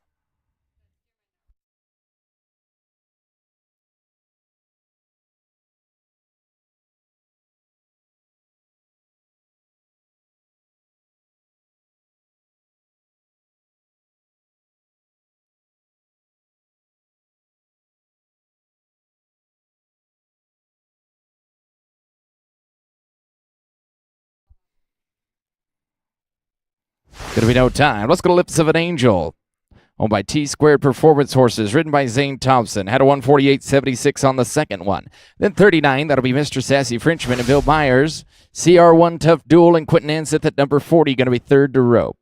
Gonna be no time. Let's go to Lips of an Angel, owned by T-Squared Performance Horses, ridden by Zane Thompson. Had a 148.76 on the second one. Then 39, that'll be Mr. Sassy Frenchman and Bill Myers. CR1 Tough Duel and Quentin Anseth at number 40, gonna be third to rope.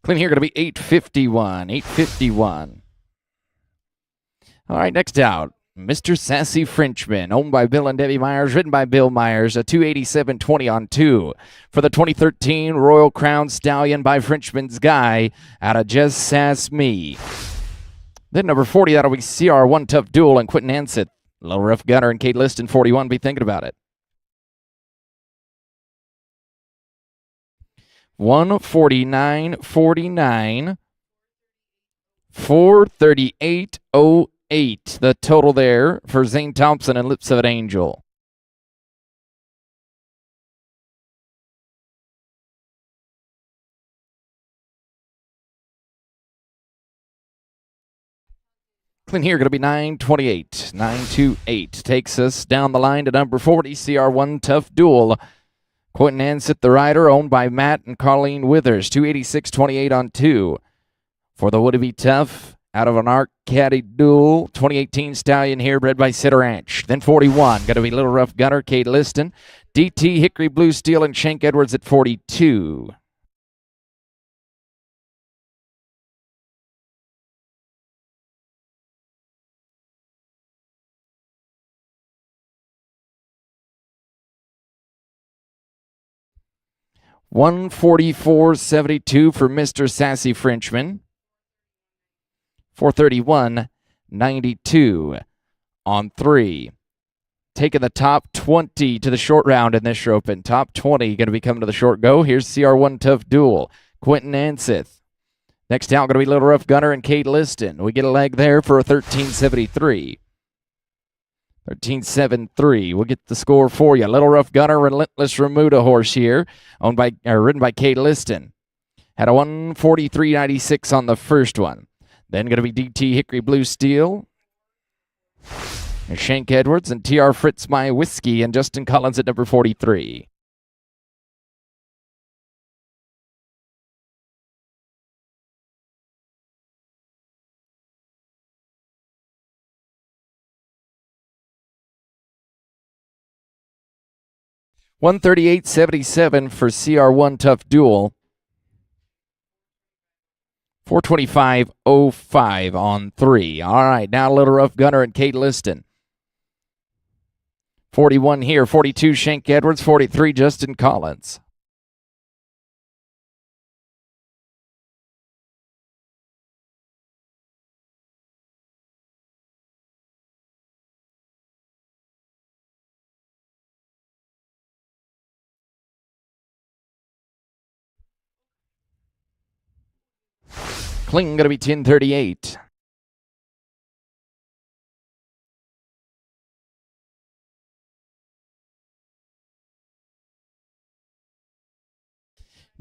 Clean here, going to be 851. 851. All right, next out, Mr. Sassy Frenchman, owned by Bill and Debbie Myers, ridden by Bill Myers, a 287.20 on 2. For the 2013 Royal Crown Stallion by Frenchman's Guy, out of Just Sass Me. Then number 40, that'll be CR1 Tough Duel and Quentin Ansett. Little Rough Gunner and Kate Liston, 41, be thinking about it. 149.49, 438.08. The total there for Zane Thompson and Lips of an Angel. Clean here, going to be 928. 928 takes us down the line to number 40, CR1 Tough Duel. Quentin Ansett, the rider, owned by Matt and Colleen Withers, 286.28 on 2. For the Would It Be Tough, out of an Arc Caddy Duel, 2018 Stallion here, bred by Cedar Ranch. Then 41, going to be Little Rough Gunner, Kate Liston, DT, Hickory Blue Steel, and Shank Edwards at 42. $144.72 for Mr. Sassy Frenchman. 431.92 on 3. Taking the top 20 to the short round in this open. Top 20 going to be coming to the short go. Here's CR1 Tough Duel. Quentin Anseth. Next down going to be Little Rough Gunner and Kate Liston. We get a leg there for a 1373. 1373. We'll get the score for you. Little Rough Gunner, Relentless Remuda horse here, ridden by Kate Liston. Had a 143.96 on the first one. Then going to be DT Hickory Blue Steel, and Shank Edwards, and TR Fritz My Whiskey, and Justin Collins at number 43. $138.77 for CR1 Tough Duel. $425.05 on 3. All right, now Little Rough Gunner and Kate Liston. 41 here, 42 Shank Edwards, 43 Justin Collins. Cling going to be 1038.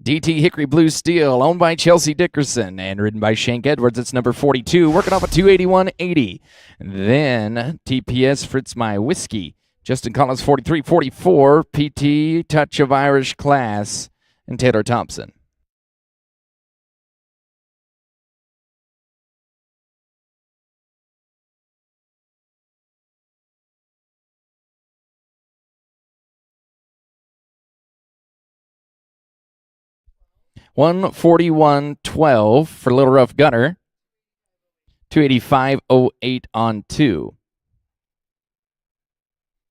DT Hickory Blue Steel, owned by Chelsea Dickerson and ridden by Shank Edwards. It's number 42, working off a 281.80. Then TPS Fritz My Whiskey, Justin Collins 43.44, PT Touch of Irish Class, and Taylor Thompson. $141.12 for Little Rough Gunner. $285.08 on 2.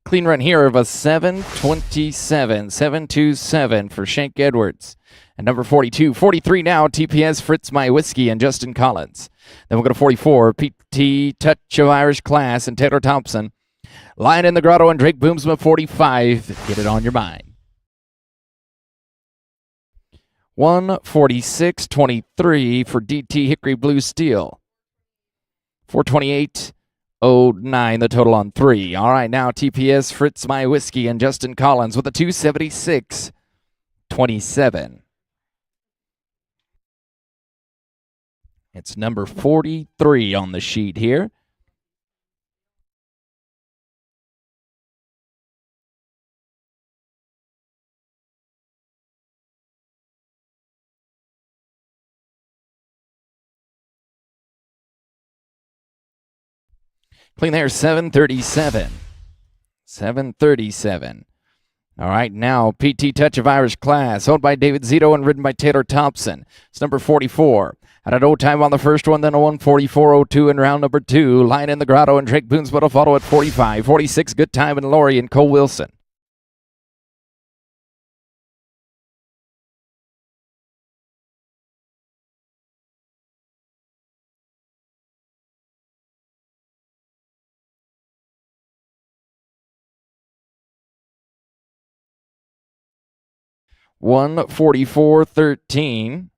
Clean run here of a 727 for Shank Edwards. And number 42, 43 now, TPS Fritz My Whiskey and Justin Collins. Then we'll go to 44, PT Touch of Irish Class and Taylor Thompson. Lion in the Grotto and Drake Boomsma 45. Get it on your mind. 146.23 for DT Hickory Blue Steel. 428.09 the total on 3. All right, now TPS Fritz My Whiskey and Justin Collins with a 276.27. It's number 43 on the sheet here. Clean there, 737. 737. All right, now PT Touch of Irish Class, owned by David Zito and ridden by Taylor Thompson. It's number 44. Had an old time on the first one, then a 144.02 in round number 2. Lion in the Grotto and Drake Boonsma will follow at 45. 46, Good Time and Lori and Cole Wilson. $144.13.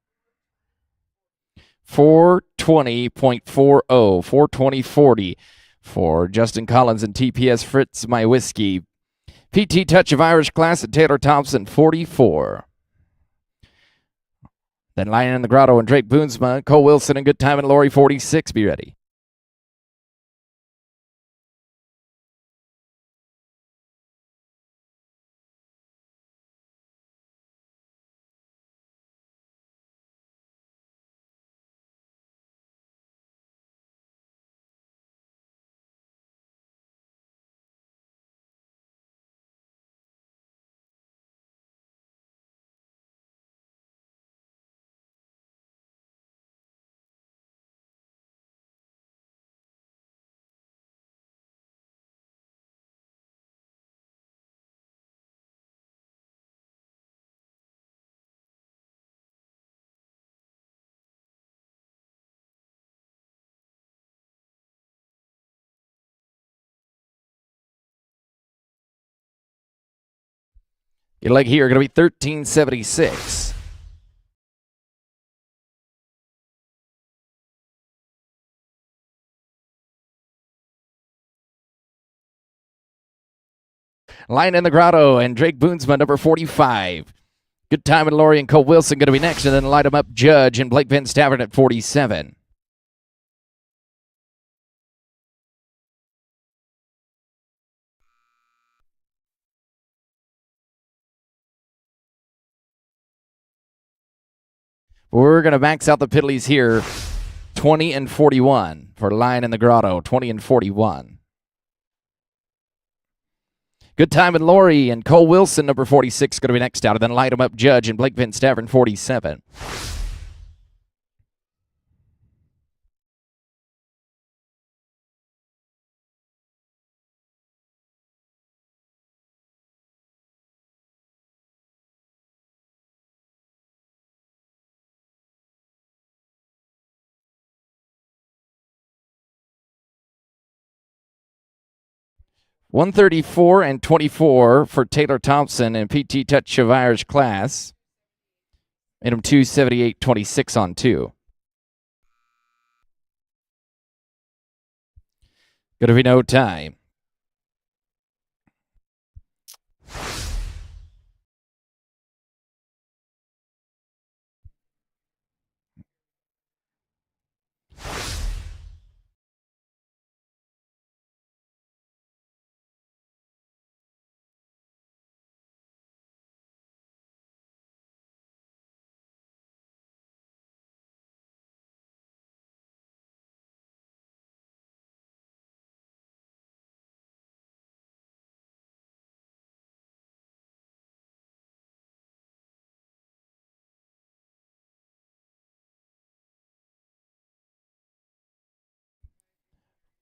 420.40. 420.40 for Justin Collins and TPS Fritz My Whiskey. PT Touch of Irish Class and Taylor Thompson 44. Then Lion in the Grotto and Drake Boonsma, Cole Wilson and Good Time and Lori 46. Be ready. Your leg here going to be 1376. Lion in the Grotto and Drake Boonsma, number 45. Good Time and Lori and Cole Wilson going to be next, and then Light 'em Up Judge and Blake Van Stavern at 47. We're going to max out the piddlies here. 20 and 41 for Lion in the Grotto. 20 and 41. Good Time and Lori and Cole Wilson, number 46, going to be next out. And then Light 'em Up Judge and Blake Van Stavern, 47. $134 and 24 for Taylor Thompson and PT Touch Chavir's class. Made him 278.26 on 2. Gonna be no time.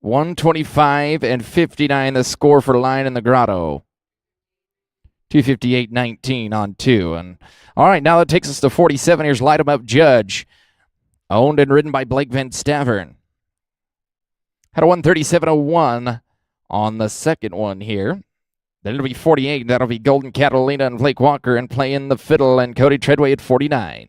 $125 and 59 the score for Lion in the Grotto. 258.19 on 2. And all right, now that takes us to 47. Here's Light 'em Up Judge, owned and ridden by Blake Van Stavern. Had a 137.01 on the second one here. Then it'll be 48. That'll be Golden Catalina and Blake Walker, and playing the fiddle and Cody Treadway at 49.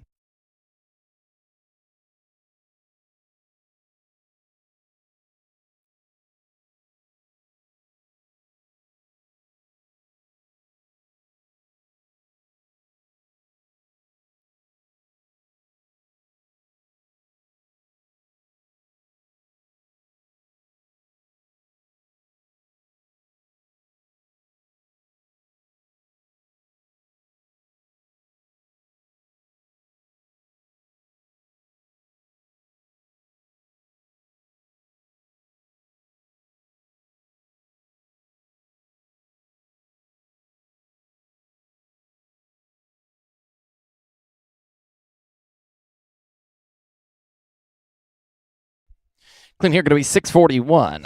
Clean here going to be 641.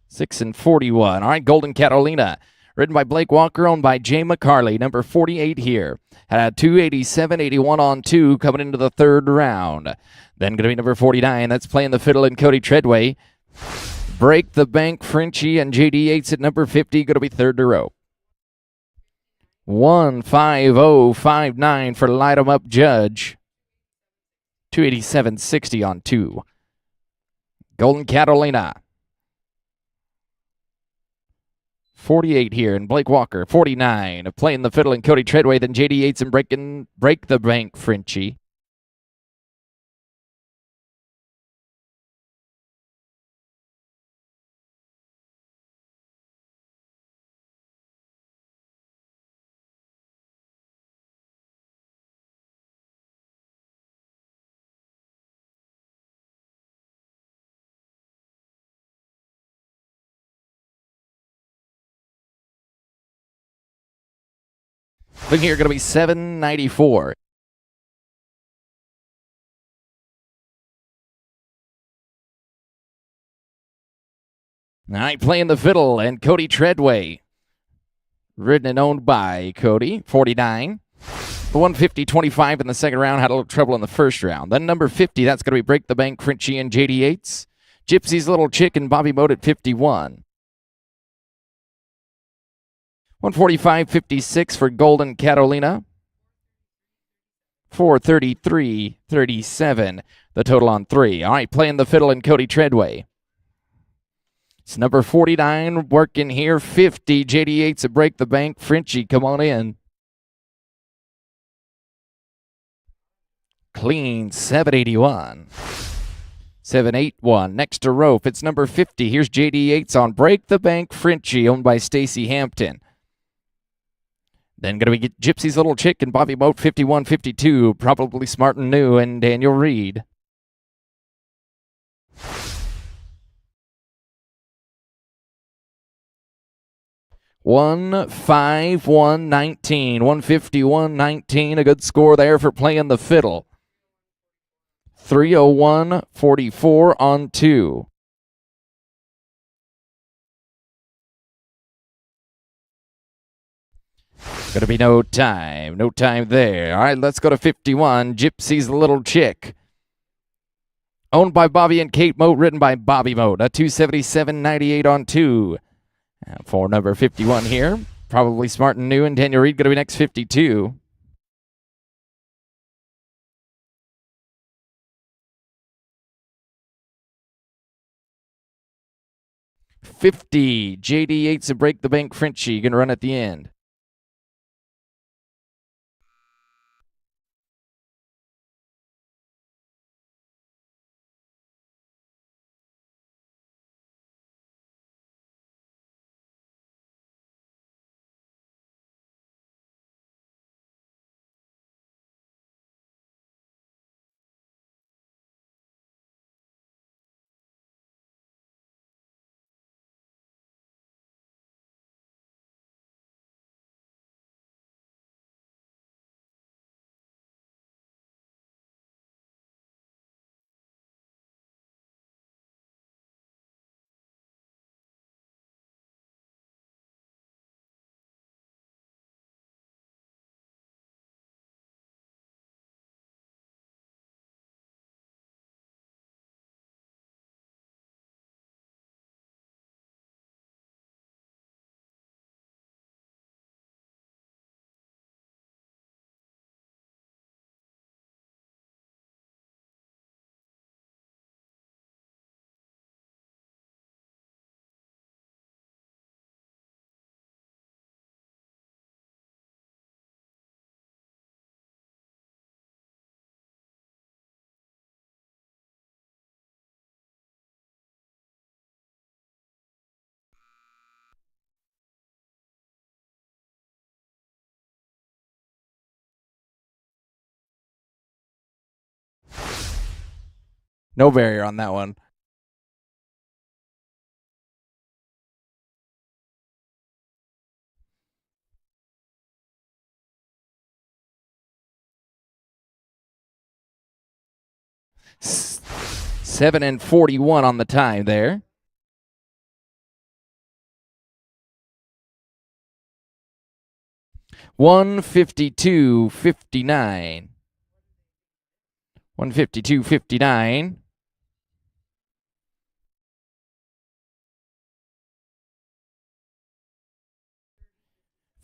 6 and 41. All right, Golden Catalina, ridden by Blake Walker, owned by Jay McCarley, number 48 here. Had a 287.81 on 2 coming into the third round. Then going to be number 49. That's playing the fiddle and Cody Treadway. Break the Bank, Frenchie, and JD Yates at number 50. Going to be third to row. 150.59 for Light 'em Up Judge. 287.60 on 2. Golden Catalina. 48 here, and Blake Walker, 49. Playing the fiddle and Cody Treadway, then JD Yates and Break the Bank, Frenchie. Look here, going to be 794. All right, playing the fiddle and Cody Treadway. Ridden and owned by Cody, 49. The 150.25 in the second round, had a little trouble in the first round. Then number 50, that's going to be Break the Bank, Frenchie and JD Yates. Gypsy's Little Chick and Bobby Moat at 51. 145.56 for Golden Catalina. 433.37, the total on 3. All right, playing the fiddle and Cody Treadway. It's number 49 working here. 50. JD Yates at Break the Bank. Frenchie, come on in. Clean 781. 781. Next to Rope. It's number 50. Here's JD Yates on Break the Bank. Frenchie, owned by Stacy Hampton. Then going to be Gypsy's Little Chick and Bobby Moat 51-52. Probably Smart and New and Daniel Reed. $151.19. $151.19. A good score there for playing the fiddle. 301.44 on 2. Gonna be no time. No time there. All right, let's go to 51. Gypsy's Little Chick. Owned by Bobby and Kate Moat, written by Bobby Moat. A 277.98 on 2. For number 51 here. Probably Smart and New and Daniel Reed gonna be next 52. 50. JD Yates and Break the Bank. Frenchie gonna run at the end. No barrier on that one. S 7:41 on the time there. $152.59. 152.59.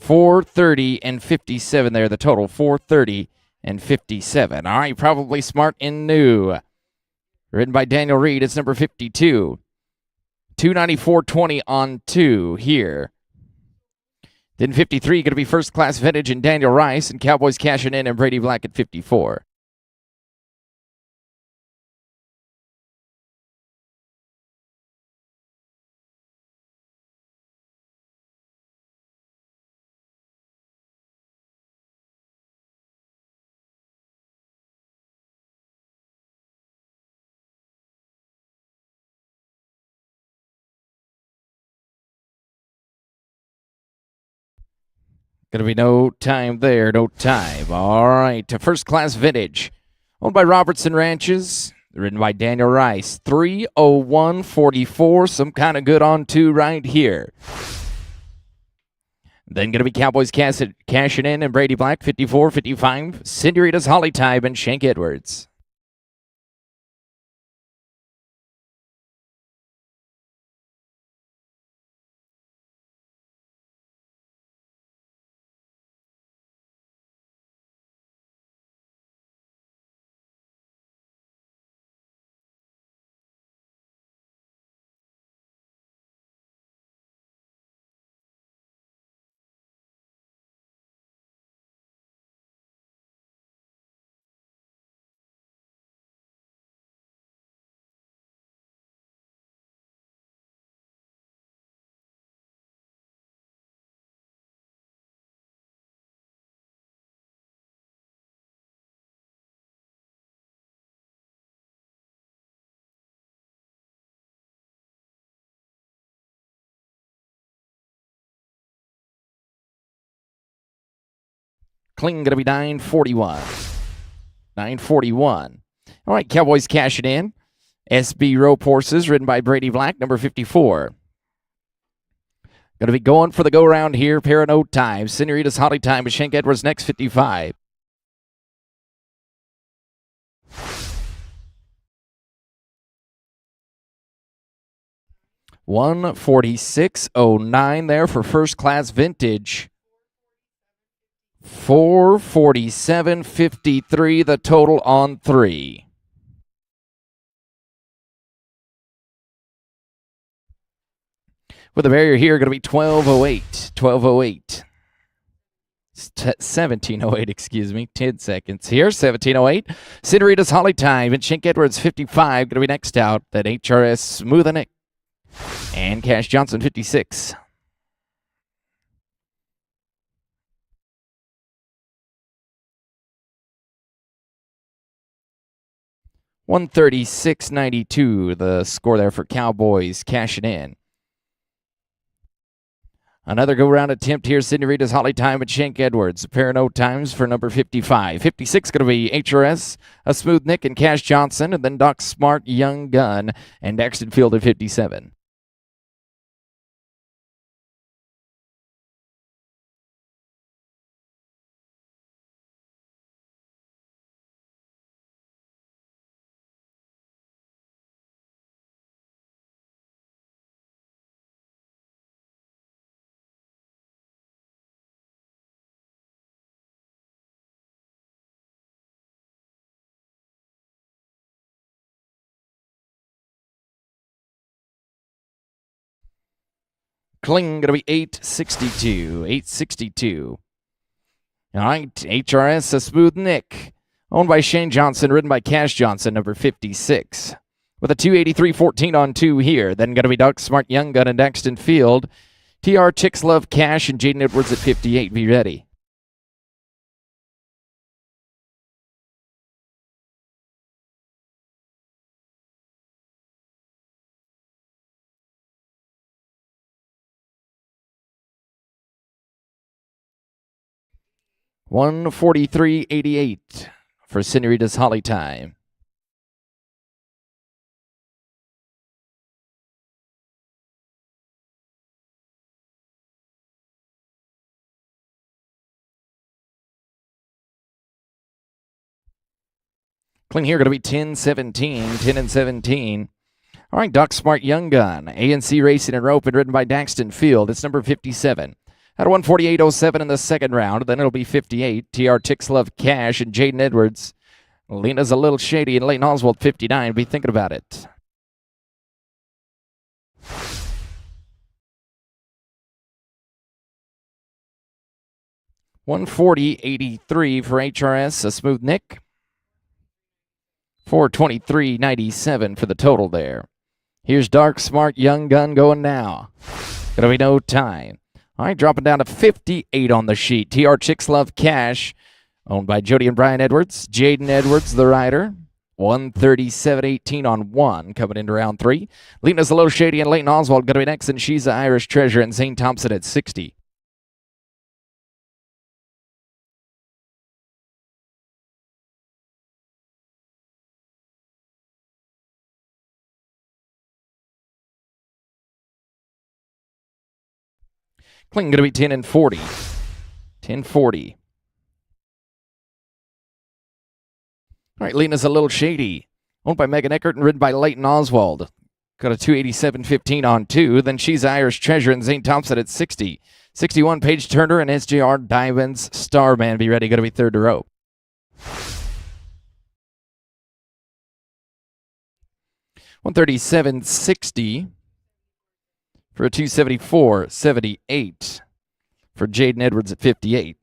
$430 and 57 there. The total $430 and 57. All right, probably Smart and New. Written by Daniel Reed. It's number 52. 294.20 on 2 here. Then 53 going to be First Class Vintage and Daniel Rice, and Cowboys cashing in and Brady Black at 54. Going to be no time there, no time. All right, to First Class Vintage. Owned by Robertson Ranches. Written by Daniel Rice. 301.44. Some kind of good on 2 right here. Then going to be Cowboys cashing in and Brady Black, 54-55. Cinderita's Holly Tybe and Shank Edwards. Clean going to be 941. 941. All right, Cowboys cashing in. SB Rope Horses, ridden by Brady Black, number 54. Going to be going for the go-round here. Pair of no time. Senorita's Holly Time with Shank Edwards next, 55. $146.09 there for first class vintage. $447.53 the total on 3. With the barrier here, going to be 1208. 1208. 1708, excuse me. 10 seconds here. 1708. Senorita's Holly Time and Shank Edwards 55. Going to be next out. That HRS Smooth and Nick. And Cash Johnson 56. $136.92 the score there for Cowboys cashing in. Another go-round attempt here. Senorita's Holly Time and Shank Edwards. A pair of no times for number 55. 56 going to be HRS, a Smooth Nick and Cash Johnson, and then Doc Smart, Young Gun, and Daxton Field at 57. Cling going to be 862. 862. All right, HRS, a Smooth Nick. Owned by Shane Johnson, ridden by Cash Johnson, number 56. With a 283.14 on 2 here. Then going to be Doc Smart, Young Gun, and Daxton Field. TR Chicks Love Cash and Jaden Edwards at 58. Be ready. $143.88 for Senorita's Holly Time. Clean here going to be 10-17. 10 and 17. All right, Doc Smart Young Gun. ANC Racing and Rope and ridden by Daxton Field. It's number 57. At 148.07 in the second round. Then it'll be 58. TR Chicks Love Cash and Jaden Edwards. Lena's a little shady and Leighton Oswald 59. Be thinking about it. $140.83 for HRS, a Smooth Nick. $423.97 for the total there. Here's Dark Smart Young Gun going now. Gonna be no time. All right, dropping down to 58 on the sheet. TR Chicks Love Cash, owned by Jody and Brian Edwards. Jaden Edwards, the rider. 137.18 on 1, coming into round 3. Lena's a little shady and Leighton Oswald going to be next, and she's the Irish Treasure, and Zane Thompson at 60. Clinton going to be 10 and 40. 10-40. All right, Lena's a little shady. Owned by Megan Eckert and ridden by Leighton Oswald. Got a 287.15 on 2. Then she's Irish Treasure and Zane Thompson at 60. 61, Paige Turner and SJR Diamonds Starman. Be ready, going to be third to rope. $137.60 for a 274.78 for Jaden Edwards at 58.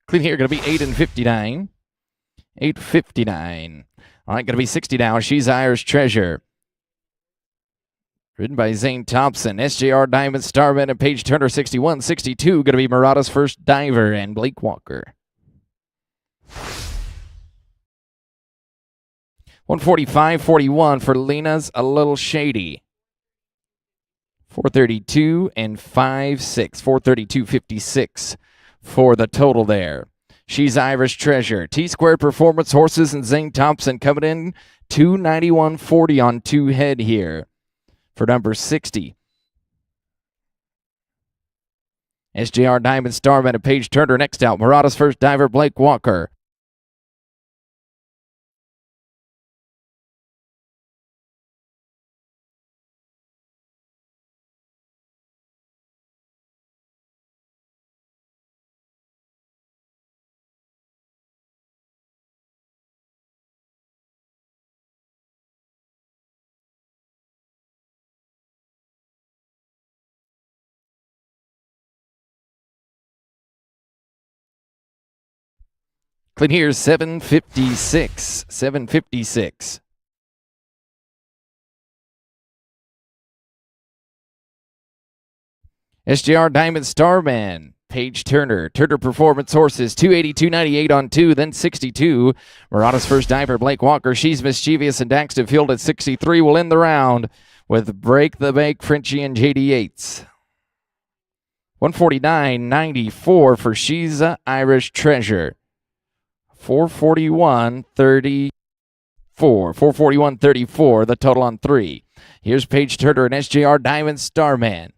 Clean here, going to be 8 and 59. 8:59. All right, going to be 60 now. She's Irish Treasure. Ridden by Zane Thompson, SJR Diamond Starman and Paige Turner 61. 62, going to be Murata's First Diver and Blake Walker. 145.41 for Lena's A Little Shady. 432 and 5.6. 432.56 for the total there. She's Irish Treasure. T-Squared Performance Horses and Zane Thompson coming in 291.40 on 2 head here for number 60. SJR Diamond Starman and Paige Turner next out. Murata's First Diver, Blake Walker. Clean here, 756. 756. SJR Diamond Starman, Paige Turner. Turner Performance Horses, 282.98 on 2, then 62. Murata's First Diver, Blake Walker. She's Mischievous and Daxton Field at 63 will end the round with Break the Bank, Frenchie and JD Yates. 149.94 for She's Irish Treasure. 441.34. 441.34, the total on 3. Here's Paige Turner and SJR Diamond Starman.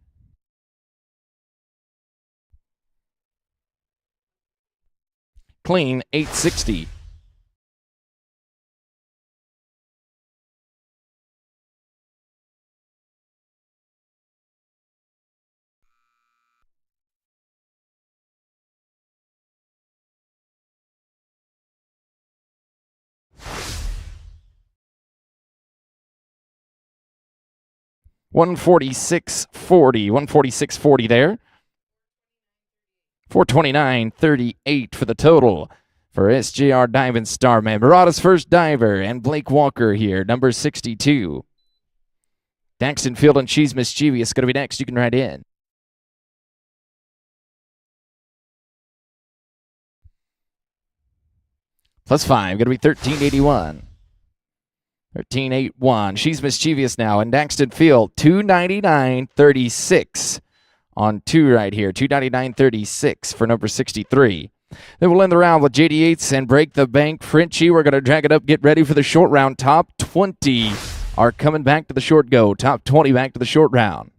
Clean, 860. $146.40 there. 429.38 for the total for SJR Diamond Starman. Murata's First Diver and Blake Walker here, number 62. Daxton Field and She's Mischievous going to be next. You can write in. +5, going to be 1381. 1381. She's Mischievous now. And Daxton Field, 299.36 on 2 right here. 299.36 for number 63. Then we'll end the round with JD Yates and Break the Bank. Frenchie, we're going to drag it up. Get ready for the short round. Top 20 are coming back to the short go. Top 20 back to the short round.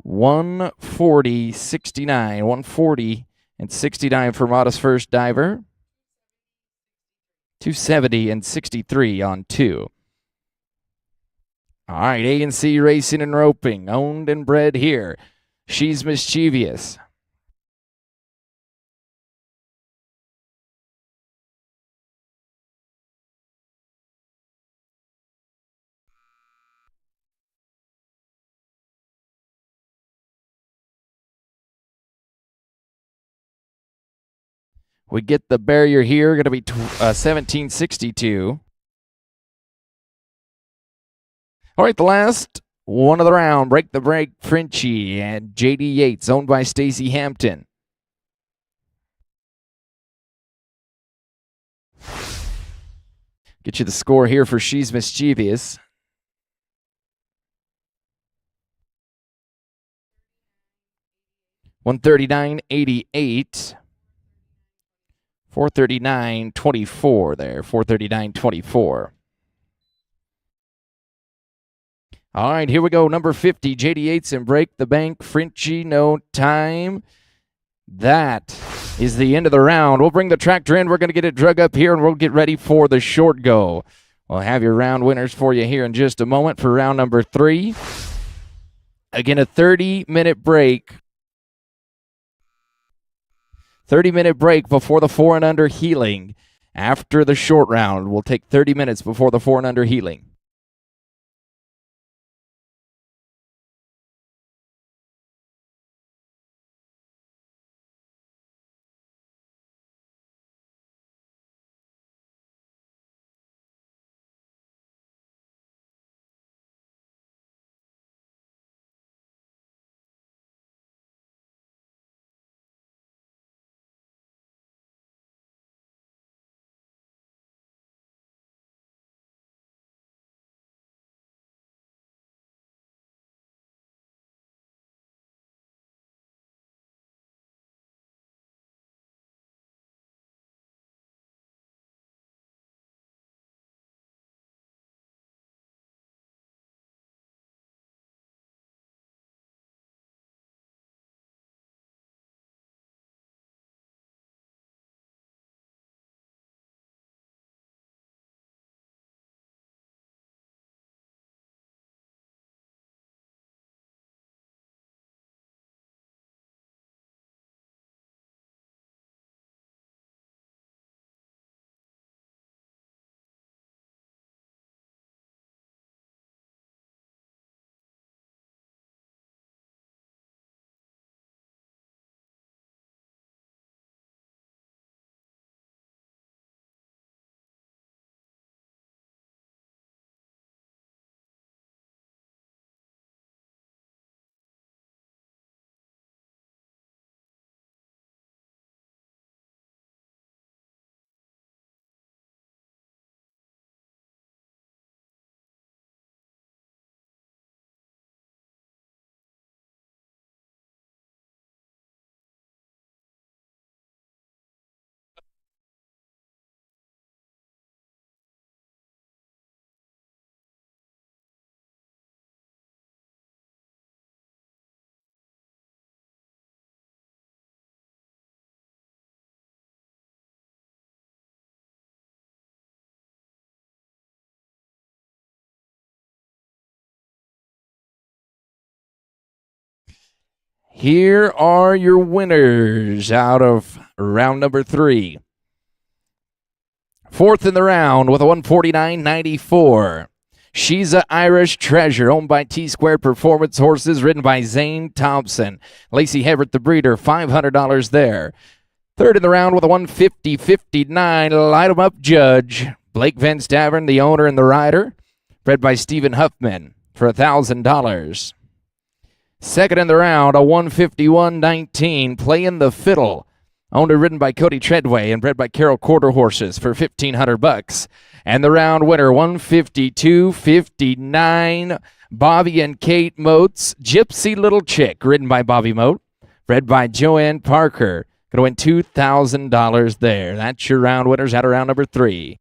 $140.69. 140 and 69 for Murata's First Diver. 270 and 63 on 2. All right, A&C Racing and Roping, owned and bred here. She's Mischievous. We get the barrier here, going to be 1762. All right, the last one of the round. Break the Break, Frenchie and JD Yates, owned by Stacy Hampton. Get you the score here for She's Mischievous. $139.88. 439.24 there. 439.24. All right, here we go. Number 50, JD Yates and Break the Bank, Frenchie, no time. That is the end of the round. We'll bring the tractor in. We're going to get it drug up here, and we'll get ready for the short go. We'll have your round winners for you here in just a moment for round number 3. Again, a 30-minute break. 30-minute break before the 4 and under healing. After the short round, we'll take 30 minutes before the 4 and under healing. Here are your winners out of round number 3. Fourth in the round with a 149.94. She's a Irish Treasure, owned by T-Squared Performance Horses, ridden by Zane Thompson. Lacey Everett, the breeder, $500 there. Third in the round with a 150.59. Light 'em up Judge. Blake Van Stavern, the owner and the rider, bred by Stephen Huffman for $1,000. Second in the round, a 151.19. Playing the Fiddle, owned and ridden by Cody Treadway and bred by Carol Quarter Horses for $1,500. And the round winner, 152.59. Bobby and Kate Moats, Gypsy Little Chick, ridden by Bobby Moat, bred by Joanne Parker. Going to win $2,000 there. That's your round winners out of round number 3.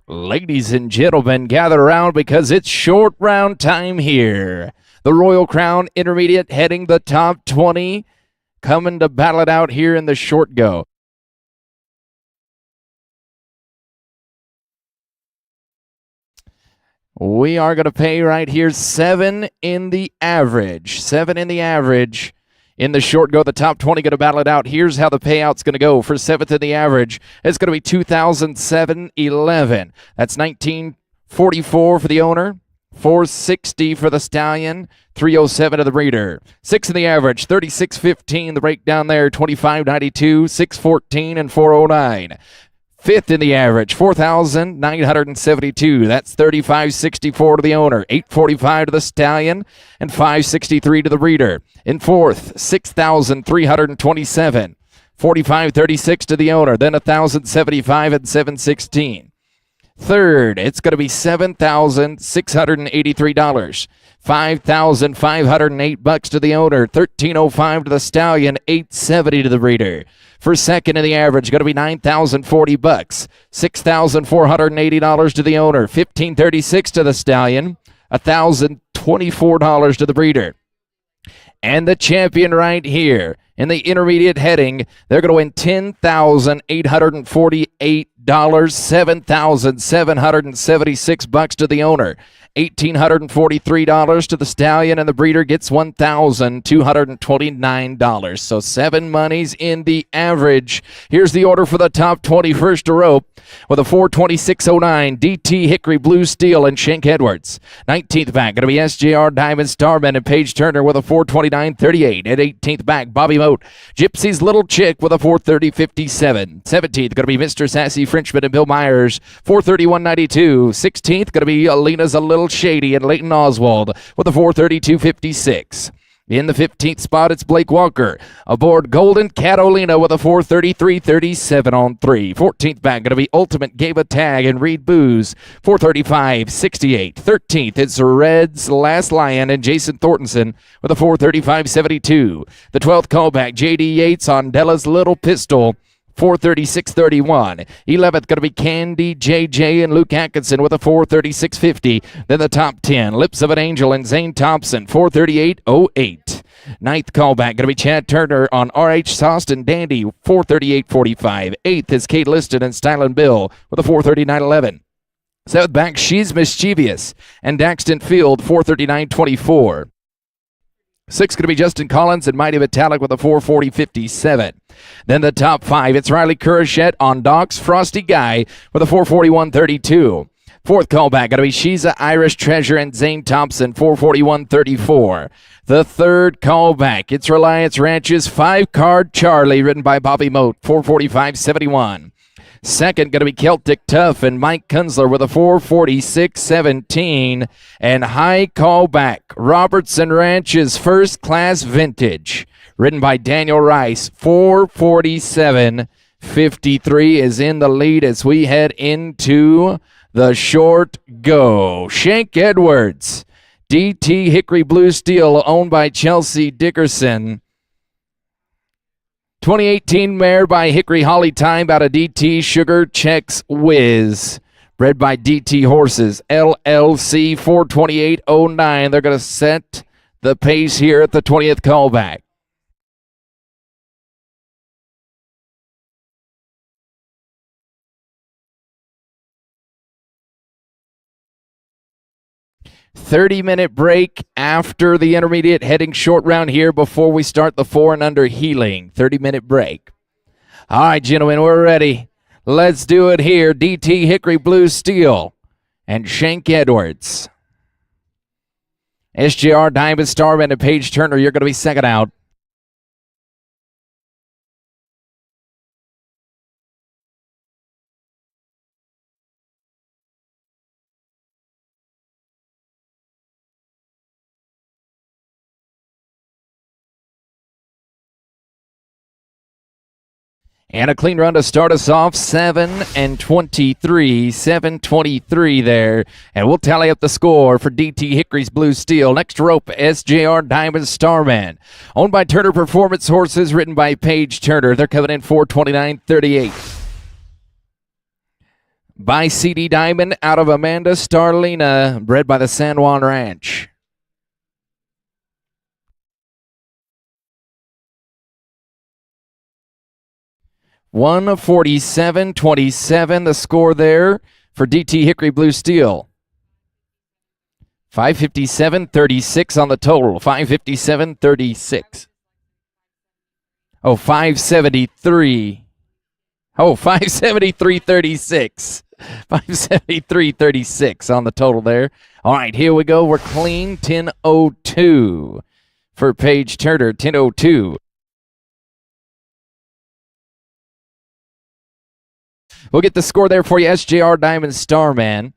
Ladies and gentlemen, gather around because it's short round time here. The Royal Crown Intermediate heading the top 20, coming to battle it out here in the short go. We are going to pay right here 7 in the average. 7 in the average. In the short go, the top 20 going to battle it out. Here's how the payout's going to go. For 7th in the average, it's going to be $2,711. That's $1,944 for the owner, $460 for the stallion, $307 to the breeder. 6 in the average, $36.15. The breakdown there, $25.92, $614, and $409. 5th in the average, $4,972. That's $35.64 to the owner, $845 to the stallion, and $563 to the breeder. In 4th, $6,327. $45.36 to the owner, then $1,075 and $716. 3rd, it's going to be $7,683. $5,508 to the owner, $1,305 to the stallion, $870 to the breeder. For 2nd in the average, going to be $9,040. $6,480 to the owner, $1,536 to the stallion, $1,024 to the breeder. And the champion right here in the intermediate heading, they're going to win $10,848. $7,776 to the owner, $1,843 to the stallion, and the breeder gets $1,229. So 7 monies in the average. Here's the order for the top 20. First to rope with a 426.09, DT Hickory Blue Steel and Shank Edwards. 19th back, going to be SJR Diamond Starman and Paige Turner with a 429.38. At 18th back, Bobby Moat, Gypsy's Little Chick with a 430.57. 17th, going to be Mr. Sassy Frenchman and Bill Myers, 431.92. 16th, going to be Alina's A Little Shady and Leighton Oswald with a 432.56. In the 15th spot, it's Blake Walker aboard Golden Catalina with a 433.37 on 3. 14th back, going to be Ultimate Gave a Tag and Reed Booze, 435.68. 13th, it's Red's Last Lion and Jason Thorntonson with a 435.72. The 12th callback, JD Yates on Della's Little Pistol, 436.31. 11th going to be Candy, JJ, and Luke Atkinson with a 436.50. Then the top 10, Lips of an Angel and Zane Thompson, 438.08. 9th callback going to be Chad Turner on RH Sauced and Dandy, 438.45. 8th is Kate Liston and Stylin' Bill with a 439.11. 7th back, She's Mischievous and Daxton Field, 439.24. 6th going to be Justin Collins and Mighty Metallic with a 440.57. Then the top 5, it's Riley Kurashette on Doc's Frosty Guy with a 441.32. 4th callback going to be She's a Irish Treasure and Zane Thompson, 441.34. The 3rd callback, it's Reliance Ranch's 5-Card Charlie, written by Bobby Moat, 445.71. 2nd, going to be Celtic Tough and Mike Kunzler with a 446.17. And high callback, Robertson Ranch's First Class Vintage, written by Daniel Rice, 447.53 is in the lead as we head into the short go. Shank Edwards, DT Hickory Blue Steel, owned by Chelsea Dickerson. 2018 mare by Hickory Holly Time out of DT Sugar Checks Whiz. Bred by DT Horses, LLC, 428.09. They're going to set the pace here at the 20th callback. "30-minute break after the intermediate, heading short round here before we start the 4 and under healing." 30-minute break. All right, gentlemen, we're ready. Let's do it here. DT Hickory Blue Steel and Shank Edwards. SJR Diamond Starman and Paige Turner, you're going to be second out. And a clean run to start us off, 7:23, 7:23 there. And we'll tally up the score for DT Hickory's Blue Steel. Next rope, SJR Diamond Starman. Owned by Turner Performance Horses, written by Paige Turner. They're coming in 429.38. By CD Diamond out of Amanda Starlina, bred by the San Juan Ranch. 147.27 the score there for DT Hickory Blue Steel. 557.36 on the total. 557.36. Oh, 573. Oh, 573.36. 573.36 on the total there. All right, here we go. We're clean. 10:02 for Paige Turner. 10:02. We'll get the score there for you. SJR Diamond Starman.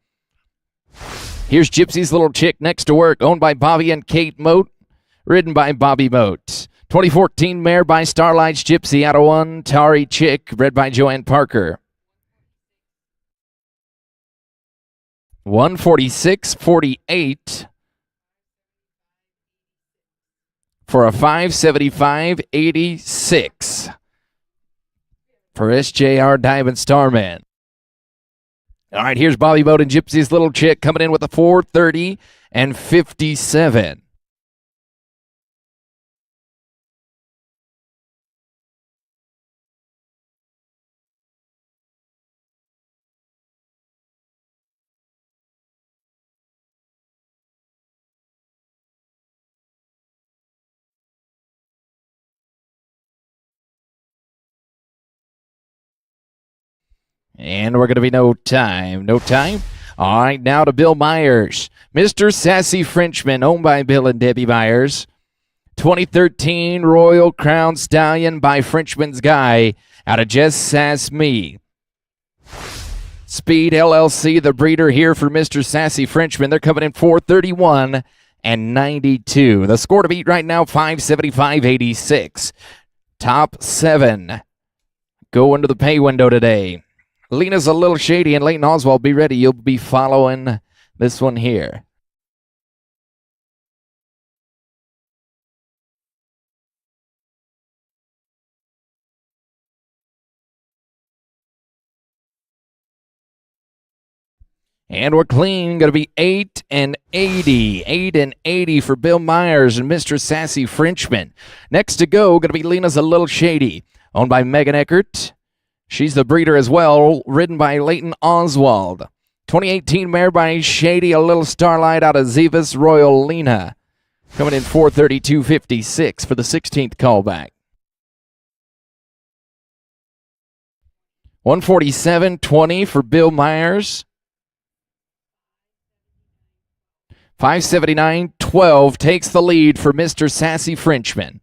Here's Gypsy's Little Chick next to work, owned by Bobby and Kate Moat, ridden by Bobby Moat. 2014 mare by Starlight's Gypsy out of 1, Tari Chick, bred by Joanne Parker. 146.48 for a 575.86 for SJR Diamond Starman. All right, here's Bobby Moat and Gypsy's Little Chick coming in with a 430 and 57. And we're going to be no time. No time? All right, now to Bill Myers. Mr. Sassy Frenchman, owned by Bill and Debbie Myers. 2013 Royal Crown Stallion by Frenchman's Guy out of Just Sass Me. Speed LLC, the breeder here for Mr. Sassy Frenchman. They're coming in 431 and 92. The score to beat right now, 575.86. Top 7. Go into the pay window today. Lena's a little shady, and Leighton Oswald, be ready. You'll be following this one here. And we're clean. Going to be 8 and 80. 8 and 80 for Bill Myers and Mr. Sassy Frenchman. Next to go, going to be Lena's a little shady, owned by Megan Eckert. She's the breeder as well, ridden by Leighton Oswald. 2018 mare by Shady, a little starlight out of Zivas Royal Lena. Coming in 432.56 for the 16th callback. 147.20 for Bill Myers. 579.12 takes the lead for Mr. Sassy Frenchman.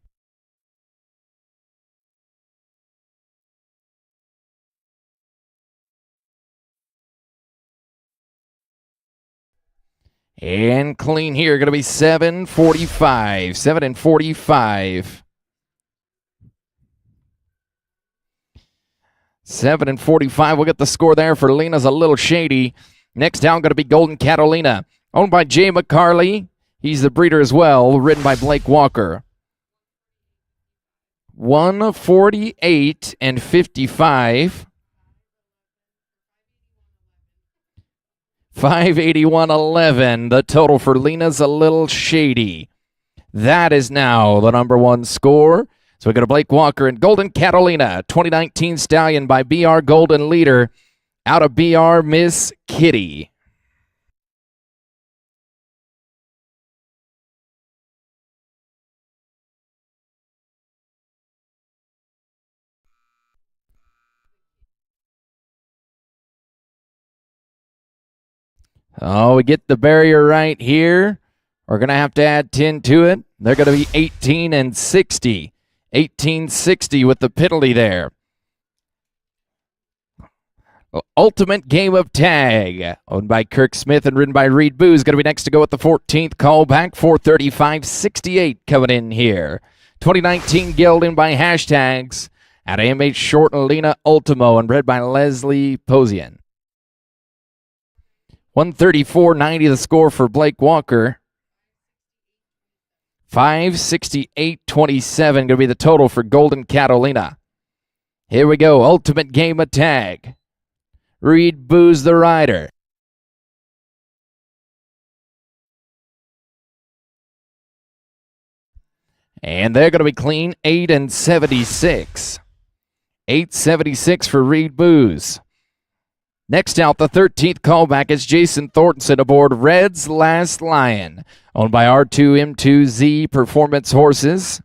And clean here, going to be 7:45. 7:45. 7:45. We'll get the score there for Lena's a little shady. Next down, going to be Golden Catalina, owned by Jay McCarley. He's the breeder as well, ridden by Blake Walker. 148 and 55. 581.11, the total for Lena's a little shady. That is now the number one score. So we go to Blake Walker and Golden Catalina, 2019 Stallion by BR Golden Leader, out of BR Miss Kitty. Oh, we get the barrier right here. We're going to have to add 10 to it. They're going to be 18 and 60. 1860 with the penalty there. Ultimate Game of Tag, owned by Kirk Smith and ridden by Reed Booz, going to be next to go with the 14th callback. 435.68 coming in here. 2019 Gelding by Hashtags out of MH Short and Lena Ultimo and bred by Leslie Posian. 134.90 the score for Blake Walker. 568.27 going to be the total for Golden Catalina. Here we go. Ultimate Game of Tag. Reed Booz the rider. And they're going to be clean. 8 and 76. 876 for Reed Booz. Next out, the 13th callback is Jason Thornton aboard Red's Last Lion, owned by R2M2Z Performance Horses.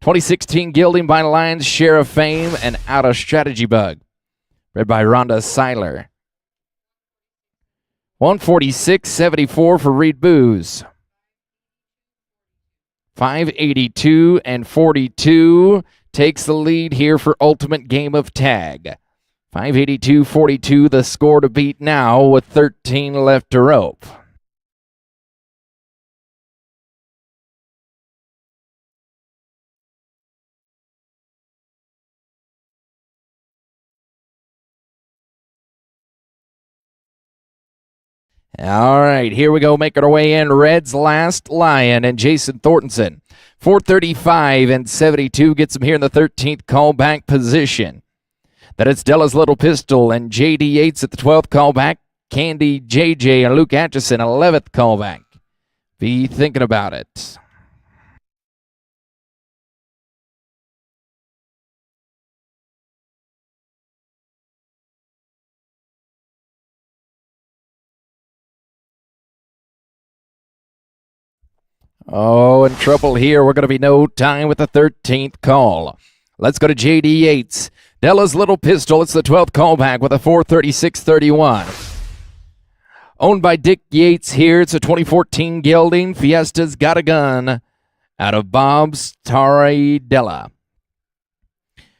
2016 Gilding by Lion's Share of Fame and Out of Strategy Bug, bred by Rhonda Seiler. 146.74 for Reed Booz. 582 and 42 takes the lead here for Ultimate Game of Tag. 582.42 the score to beat now with 13 left to rope. All right, here we go, making our way in. Red's Last Lion and Jason Thornton. 435 and 72 gets him here in the 13th callback position. That it's Della's Little Pistol and J.D. Yates at the 12th callback. Candy, J.J. and Luke Atchison, 11th callback. Be thinking about it. Oh, in trouble here. We're going to be no time with the 13th call. Let's go to J.D. Yates. Della's Little Pistol. It's the 12th callback with a 436.31. Owned by Dick Yates here. It's a 2014 Gelding. Fiesta's Got a Gun out of Bob's Tari Della.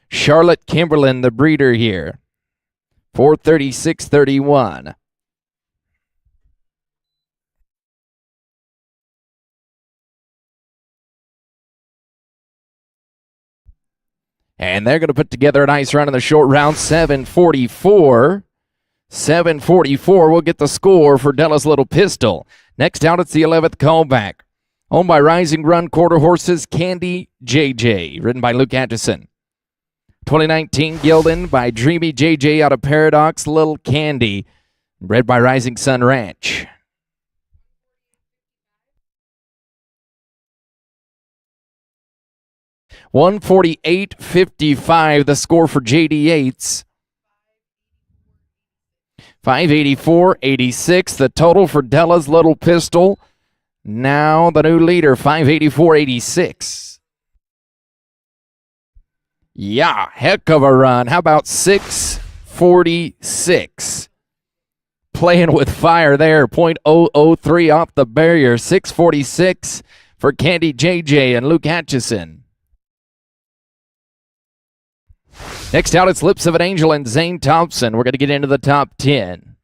Charlotte Kimberlin, the breeder here. 436.31. And they're going to put together a nice run in the short round, 744. 744 will get the score for Della's Little Pistol. Next out, it's the 11th callback. Owned by Rising Run Quarter Horses, Candy JJ, ridden by Luke Atchison. 2019 Gildan by Dreamy JJ out of Paradox, Little Candy, bred by Rising Sun Ranch. $148.55 the score for J.D. Yates. 584.86 the total for Della's Little Pistol. Now the new leader, 584.86. Yeah, heck of a run. How about 646? Playing with fire there. .003 off the barrier. 646 for Candy JJ and Luke Atchison. Next out, it's Lips of an Angel and Zane Thompson. We're going to get into the top 10.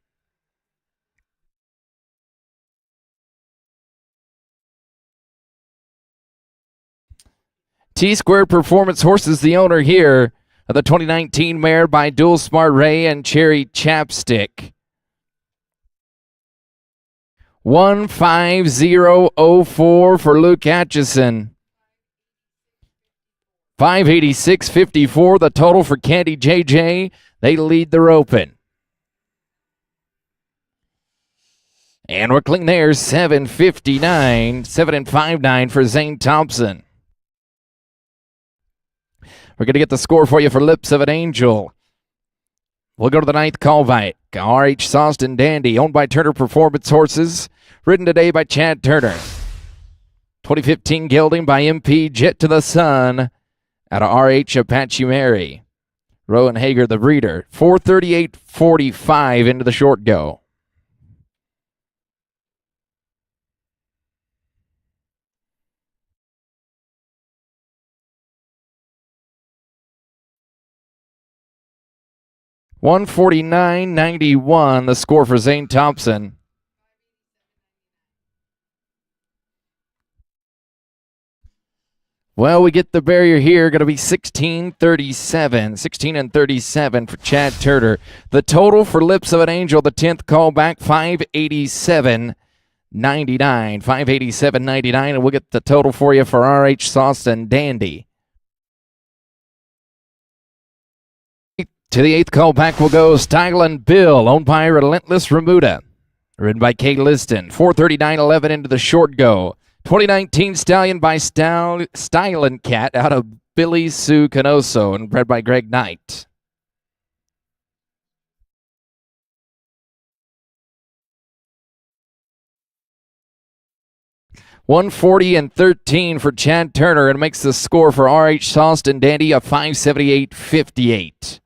T-Squared Performance Horses, the owner here of the 2019 mare by Dual Smart Ray and Cherry Chapstick. 150.04 for Luke Atchison. 586.54 the total for Candy JJ. They lead the roping. And we're clean there, 7.59, 7.59 for Zane Thompson. We're going to get the score for you for Lips of an Angel. We'll go to the 9th callback. R.H. Sawston Dandy, owned by Turner Performance Horses, ridden today by Chad Turner. 2015 Gelding by MP Jet to the Sun, out of R.H. Apache Mary. Rowan Hager, the breeder. 438.45 into the short go. $149.91 the score for Zane Thompson. Well, we get the barrier here. Going to be 16.37. 16 and 37 for Chad Turner. The total for Lips of an Angel, the 10th callback, 587.99. 587.99, and we'll get the total for you for R.H. Sawston Dandy. To the 8th callback will go Stylin' Bill, owned by Relentless Remuda, ridden by Kay Liston. 439.11 into the short go. 2019 Stallion by Stylin' Cat out of Billy Sue Canoso and bred by Greg Knight. 140 and 13 for Chad Turner, and makes the score for R.H. Sawston Dandy a 578-58.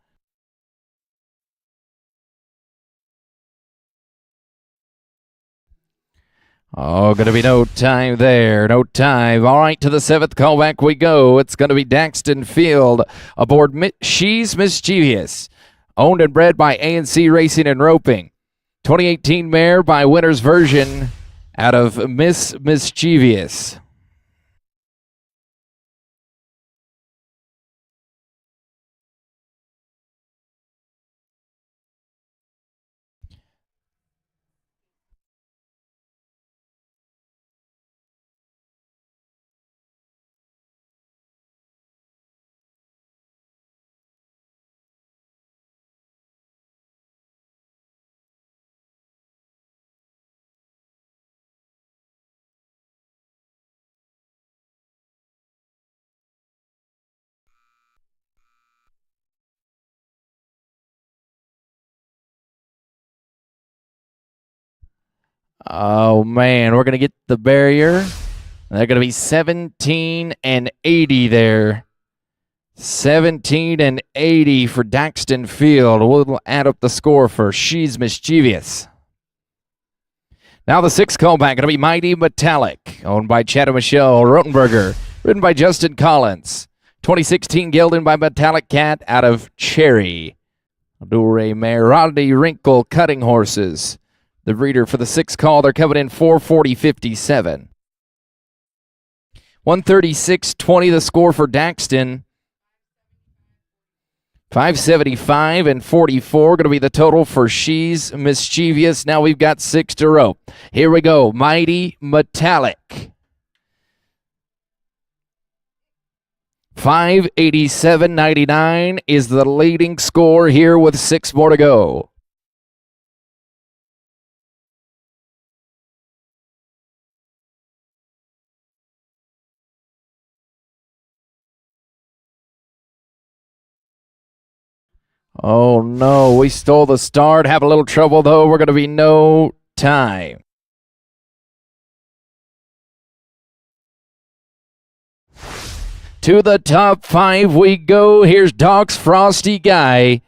Oh, going to be no time there. No time. All right, to the 7th callback we go. It's going to be Daxton Field aboard She's Mischievous. Owned and bred by A&C Racing and Roping. 2018 mare by Winner's Version out of Miss Mischievous. Oh, man, we're going to get the barrier. They're going to be 17 and 80 there. 17 and 80 for Daxton Field. We'll add up the score for She's Mischievous. Now the 6th callback going to be Mighty Metallic, owned by Chad and Michelle Rotenberger, ridden by Justin Collins. 2016 gelding by Metallic Cat out of Cherry. Dure Mare, Rodney Wrinkle Cutting Horses. The breeder for the 6th call, they're coming in 440.57. 136.20 the score for Daxton. 575 and 44 going to be the total for She's Mischievous. Now we've got 6 to row. Here we go. Mighty Metallic. 587.99 is the leading score here with 6 more to go. Oh, no, we stole the start. Have a little trouble, though. We're going to be no time. To the top 5 we go. Here's Doc's Frosty Guy.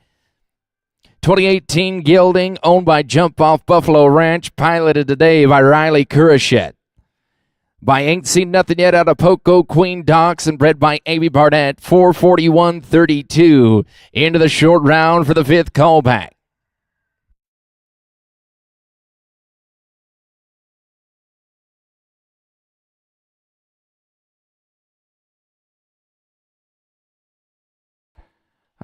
2018 gelding, owned by Jump Off Buffalo Ranch, piloted today by Riley Curachet. By Ain't Seen Nothing Yet out of Poco Queen Docks and bred by Amy Barnett, 441.32 into the short round for the 5th callback.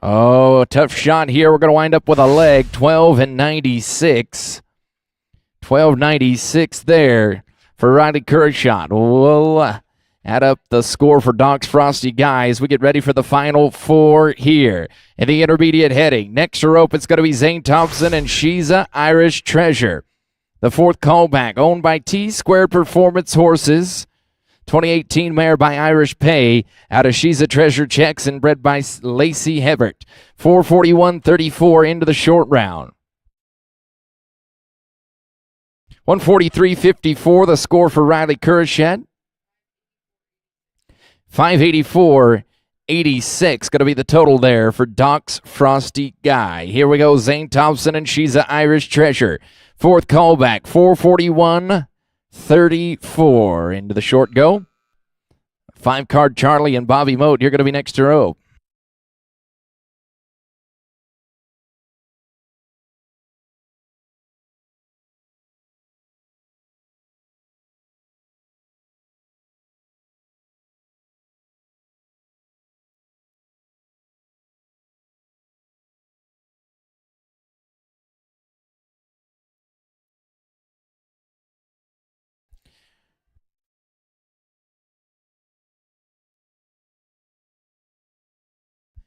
Oh, a tough shot here. We're going to wind up with a leg, 12 and 96. 12.96 there for Riley Curshot. We'll add up the score for Doc's Frosty Guy as we get ready for the final 4 here in the intermediate heading. Next to rope, it's going to be Zane Thompson and She's a Irish Treasure. The 4th callback, owned by T-Squared Performance Horses. 2018 mare by Irish Pay out of She's a Treasure Checks and bred by Lacey Hebert. 441.34 into the short round. 143.54 the score for Riley Curachet. 584.86 going to be the total there for Doc's Frosty Guy. Here we go, Zane Thompson and She's a Irish Treasure. 4th callback, 441.34 into the short go. 5-card Charlie and Bobby Moat, you're going to be next to row.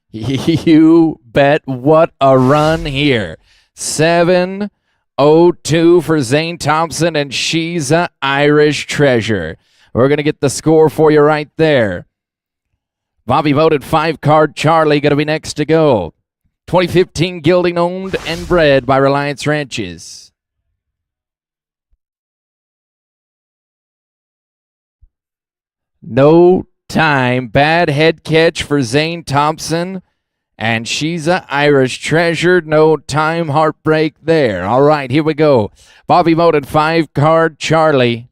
You bet. What a run here. 7:02 for Zane Thompson and She's a Irish Treasure. We're going to get the score for you right there. Bobby voted 5-card Charlie going to be next to go. 2015 gelding owned and bred by Reliance Ranches. No time. Bad head catch for Zane Thompson. And she's a Irish treasure. No time. Heartbreak there. All right, here we go. Bobby Moden, 5-card Charlie.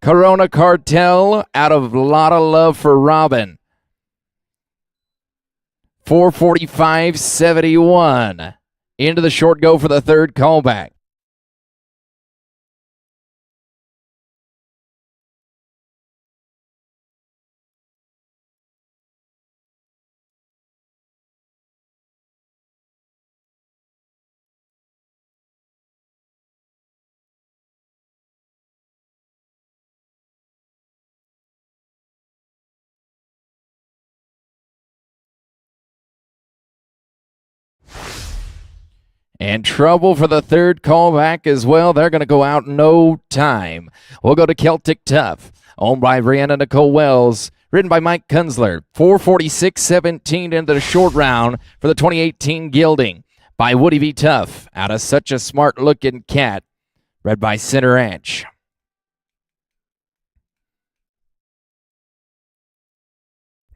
Corona Cartel out of Lot of Love for Robin. 445.71. Into the short go for the third callback. And trouble for the third callback as well. They're going to go out no time. We'll go to Celtic Tough, owned by Brianna Nicole Wells, written by Mike Kunzler. 446.17 into the short round for the 2018 Gilding by Woody V. Tough, out of Such a Smart Looking Cat, read by Center Ranch.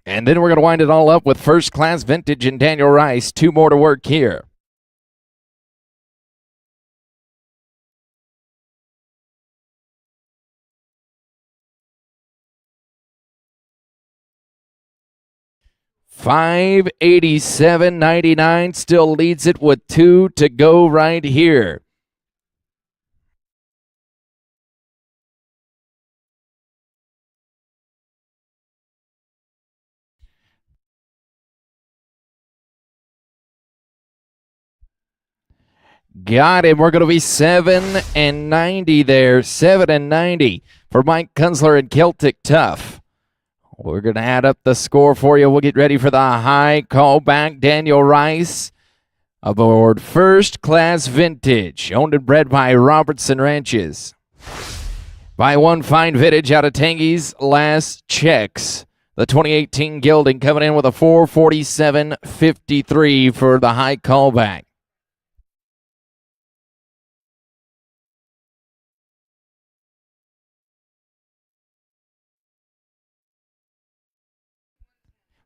And then we're going to wind it all up with First Class Vintage and Daniel Rice. 2 more to work here. $587.99 still leads it with 2 to go right here. Got him. We're going to be 7-90 there. 7-90 for Mike Kunzler and Celtic Tough. We're going to add up the score for you. We'll get ready for the high callback. Daniel Rice aboard First Class Vintage, owned and bred by Robertson Ranches. By One Fine Vintage out of Tangy's Last Checks. The 2018 Gilding coming in with a 447.53 for the high callback.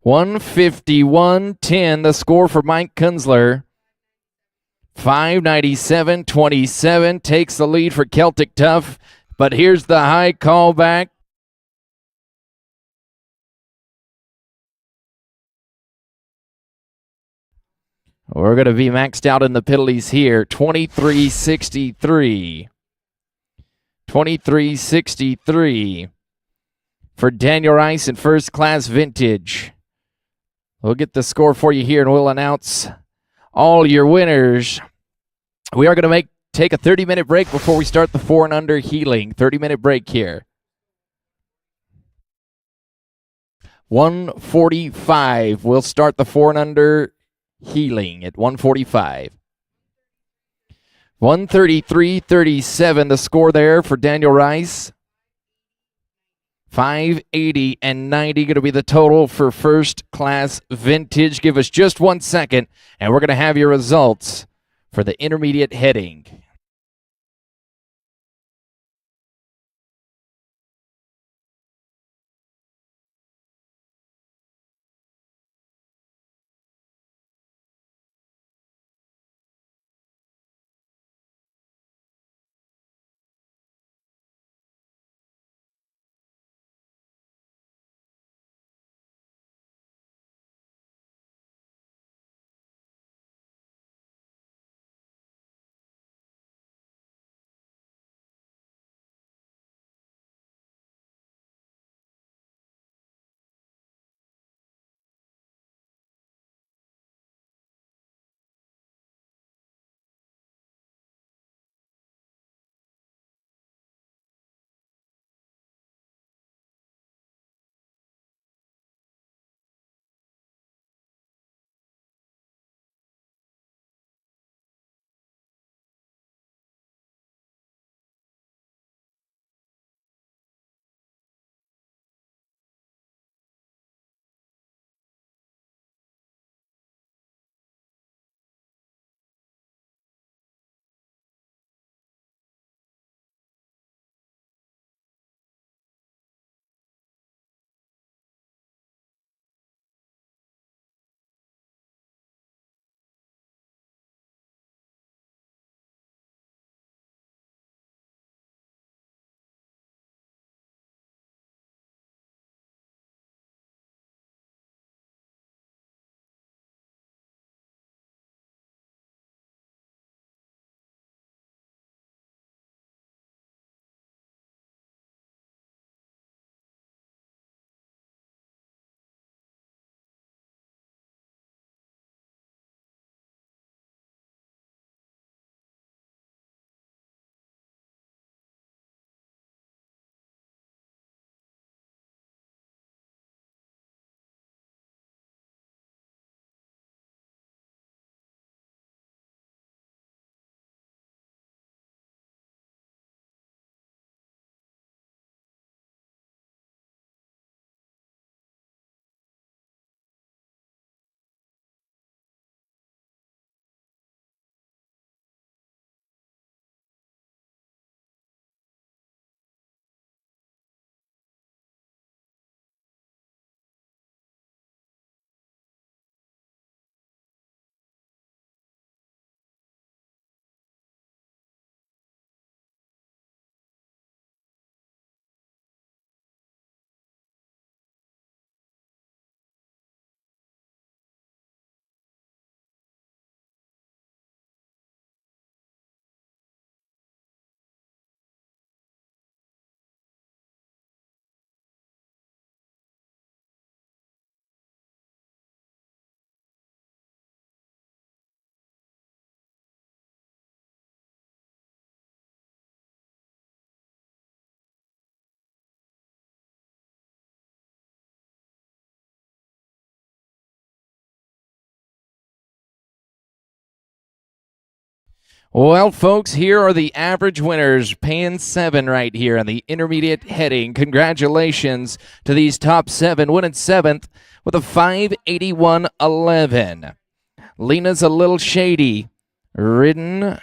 $151.10, the score for Mike Kunzler. 597.27 takes the lead for Celtic Tough, but here's the high callback. We're going to be maxed out in the penalties here. 23.63. 23.63 for Daniel Rice in First Class Vintage. We'll get the score for you here, and we'll announce all your winners. We are going to take a 30-minute break before we start the 4 and under healing. 30-minute break here. 1:45. We'll start the 4 and under healing at 1:45. 133.37, the score there for Daniel Rice. 580 and 90 going to be the total for First Class Vintage. Give us just 1 second, and we're going to have your results for the intermediate heading. Well, folks, here are the average winners, paying 7 right here on the intermediate heading. Congratulations to these top 7, winning 7th with a 581.11. Lena's a little shady, ridden.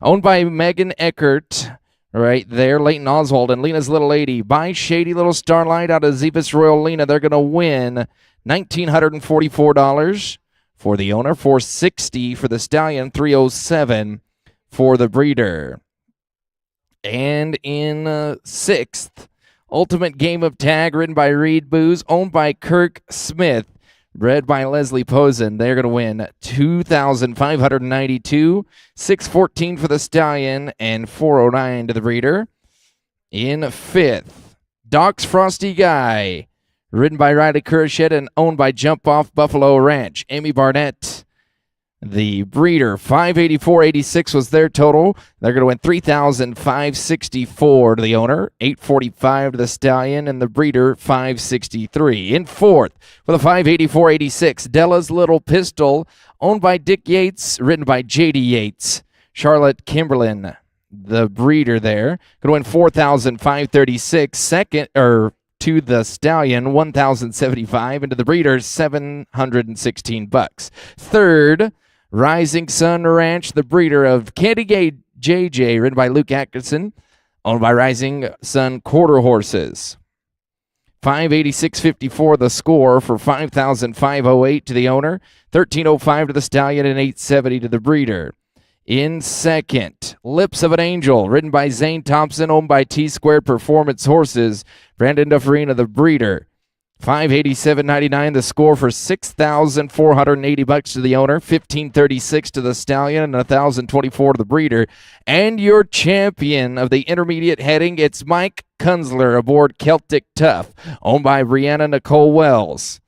Owned by Megan Eckert, right there. Leighton Oswald and Lena's Little Lady. By Shady Little Starlight out of Zebus Royal Lena. They're going to win $1,944 for the owner, $460 for the stallion, $307 for the breeder. And in 6th, Ultimate Game of Tag, ridden by Reed Booz, owned by Kirk Smith. Bred by Leslie Posen. They're going to win $2,592, $614 for the stallion, and $409 to the breeder. In 5th, Doc's Frosty Guy, ridden by Riley Kershett and owned by Jump Off Buffalo Ranch. Amy Barnett, the breeder, $584.86 was their total. They're going to win $3,564 to the owner, $845 to the stallion, and the breeder $563. In 4th, with a $584.86, Della's Little Pistol, owned by Dick Yates, written by J.D. Yates. Charlotte Kimberlin, the breeder there, going to win $4,536. Second, to the stallion, $1,075, and to the breeder, $716. Third, Rising Sun Ranch, the breeder of Candy Gay JJ, ridden by Luke Atkinson, owned by Rising Sun Quarter Horses. $586.54 the score for $5,508 to the owner, $1,305 to the stallion, and $870 to the breeder. In 2nd, Lips of an Angel, ridden by Zane Thompson, owned by T-Squared Performance Horses. Brandon Dufferina, the breeder. $587.99 the score for $6,480 to the owner, $1,536 to the stallion, and $1,024 to the breeder. And your champion of the intermediate heading, it's Mike Kunzler aboard Celtic Tough, owned by Brianna Nicole Wells.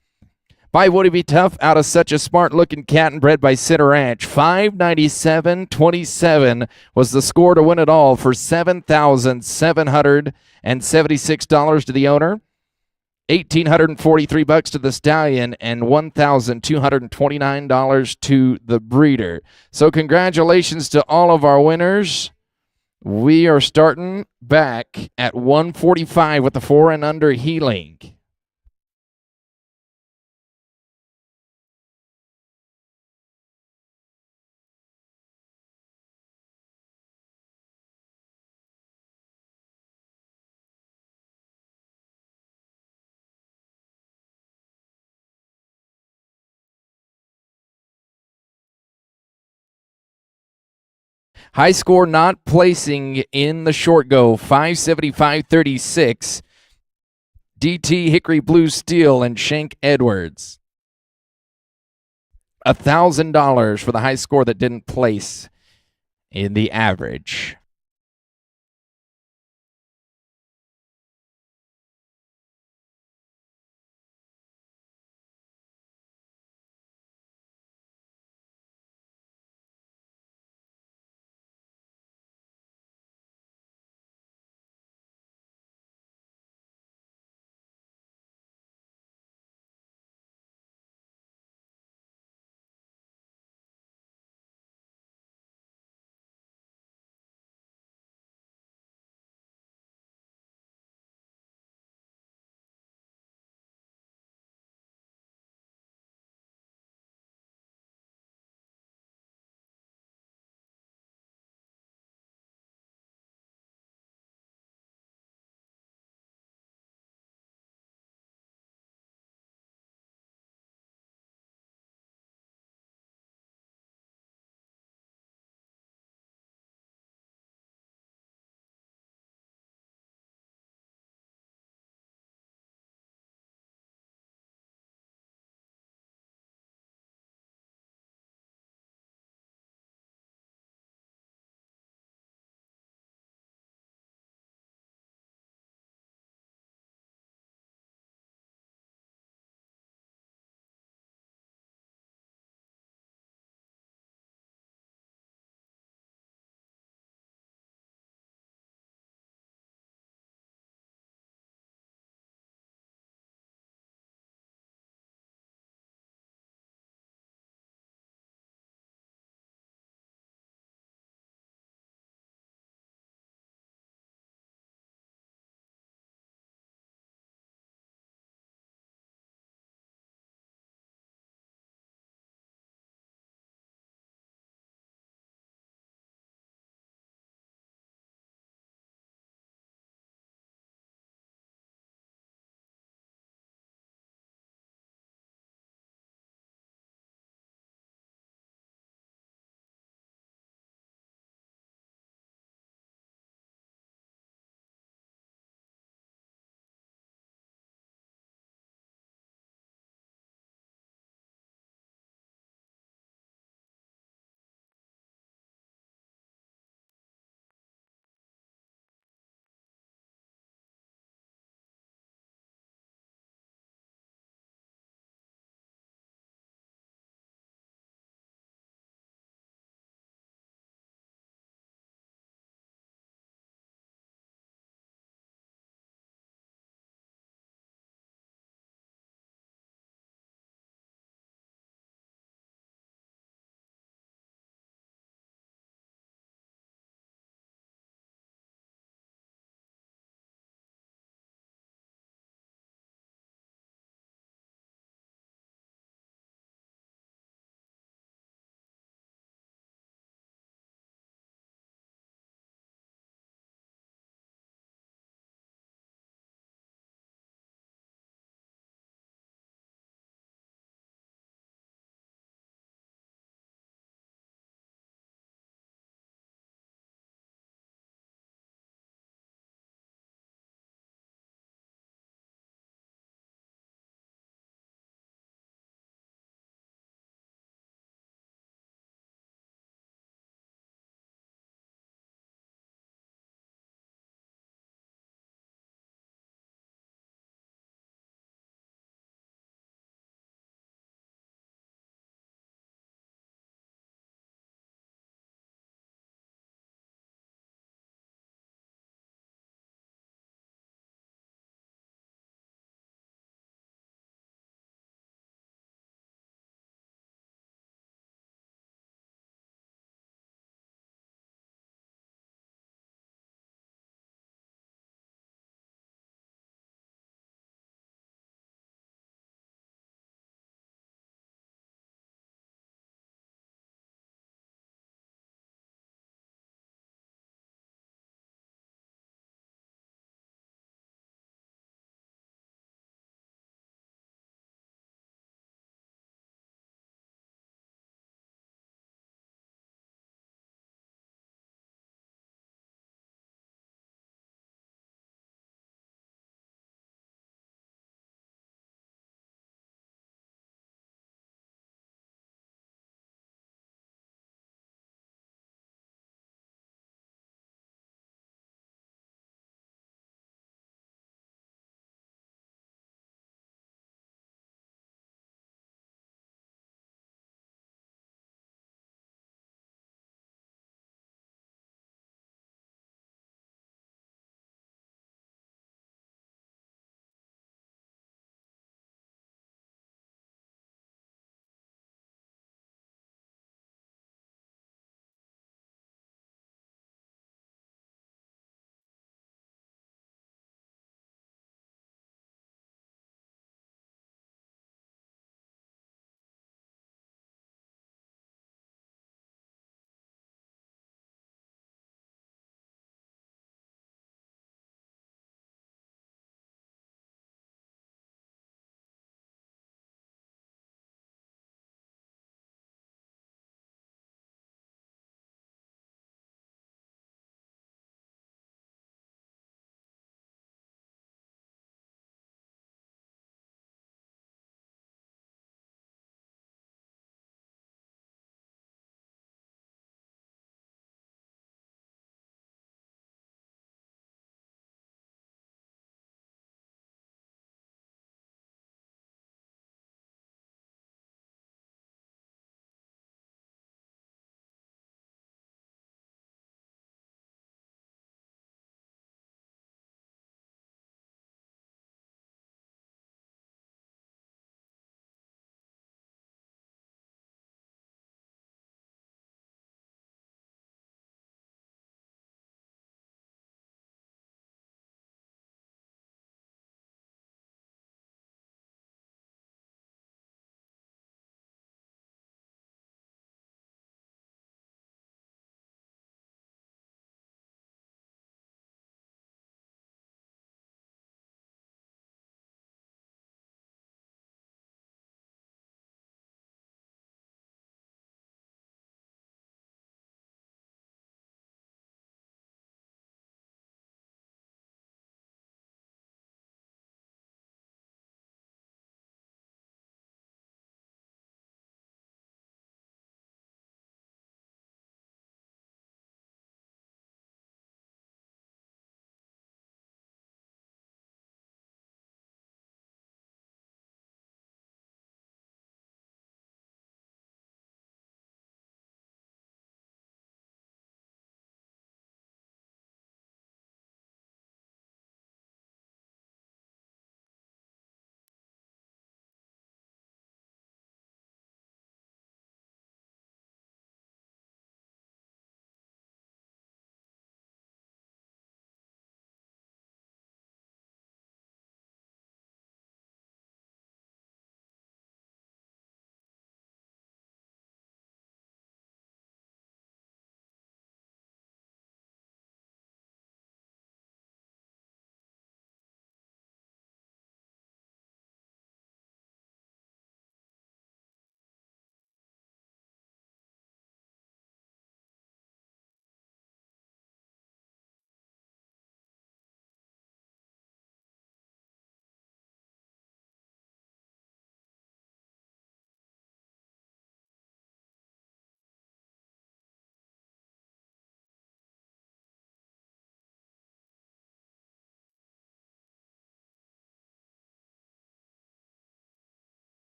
By Would He Be Tough, out of Such a Smart Looking Cat and bred by Center Ranch. $597.27 was the score to win it all for $7,776 to the owner, $1,843 to the stallion, and $1,229 to the breeder. So congratulations to all of our winners. We are starting back at 145 with the 4 and under healing. High score not placing in the short go, 575.36. DT Hickory Blue Steel and Shank Edwards. $1,000 for the high score that didn't place in the average.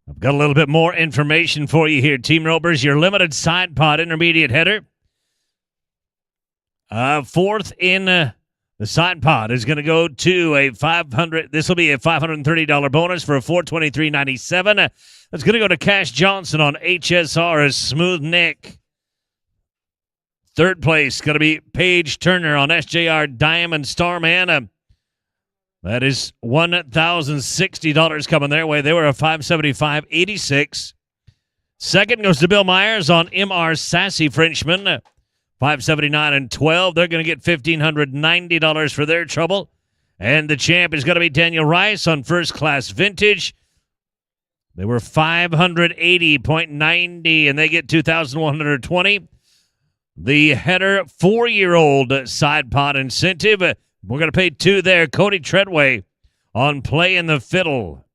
I've got a little bit more information for you here, Team Ropers. Your limited side pod intermediate header. Fourth in the side pod is going to go to a $500. This will be a $530 bonus for a $423.97. That's going to go to Cash Johnson on HSR as Smooth Nick. Third place going to be Paige Turner on SJR Diamond Starman. That is $1,060 coming their way. They were a $575.86. Second goes to Bill Myers on MR Sassy Frenchman, $579 and $12. They're going to get $1,590 for their trouble. And the champ is going to be Daniel Rice on First Class Vintage. They were $580.90, and they get $2,120. The header 4-year-old side pod incentive. We're going to pay $2 there. Cody Treadway on Playing the Fiddle.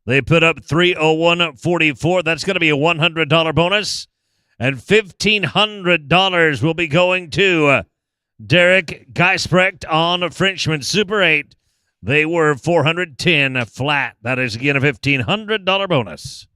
They put up $301.44. That's going to be a $100 bonus. And $1,500 will be going to Derek Geisprecht on Frenchman Super 8. They were $410 flat. That is, again, a $1,500 bonus.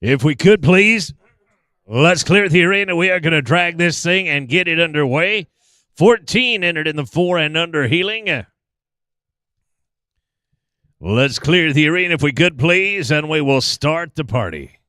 If we could, please, let's clear the arena. We are going to drag this thing and get it underway. 14 entered in the 4 and under healing. Let's clear the arena if we could, please, and we will start the party.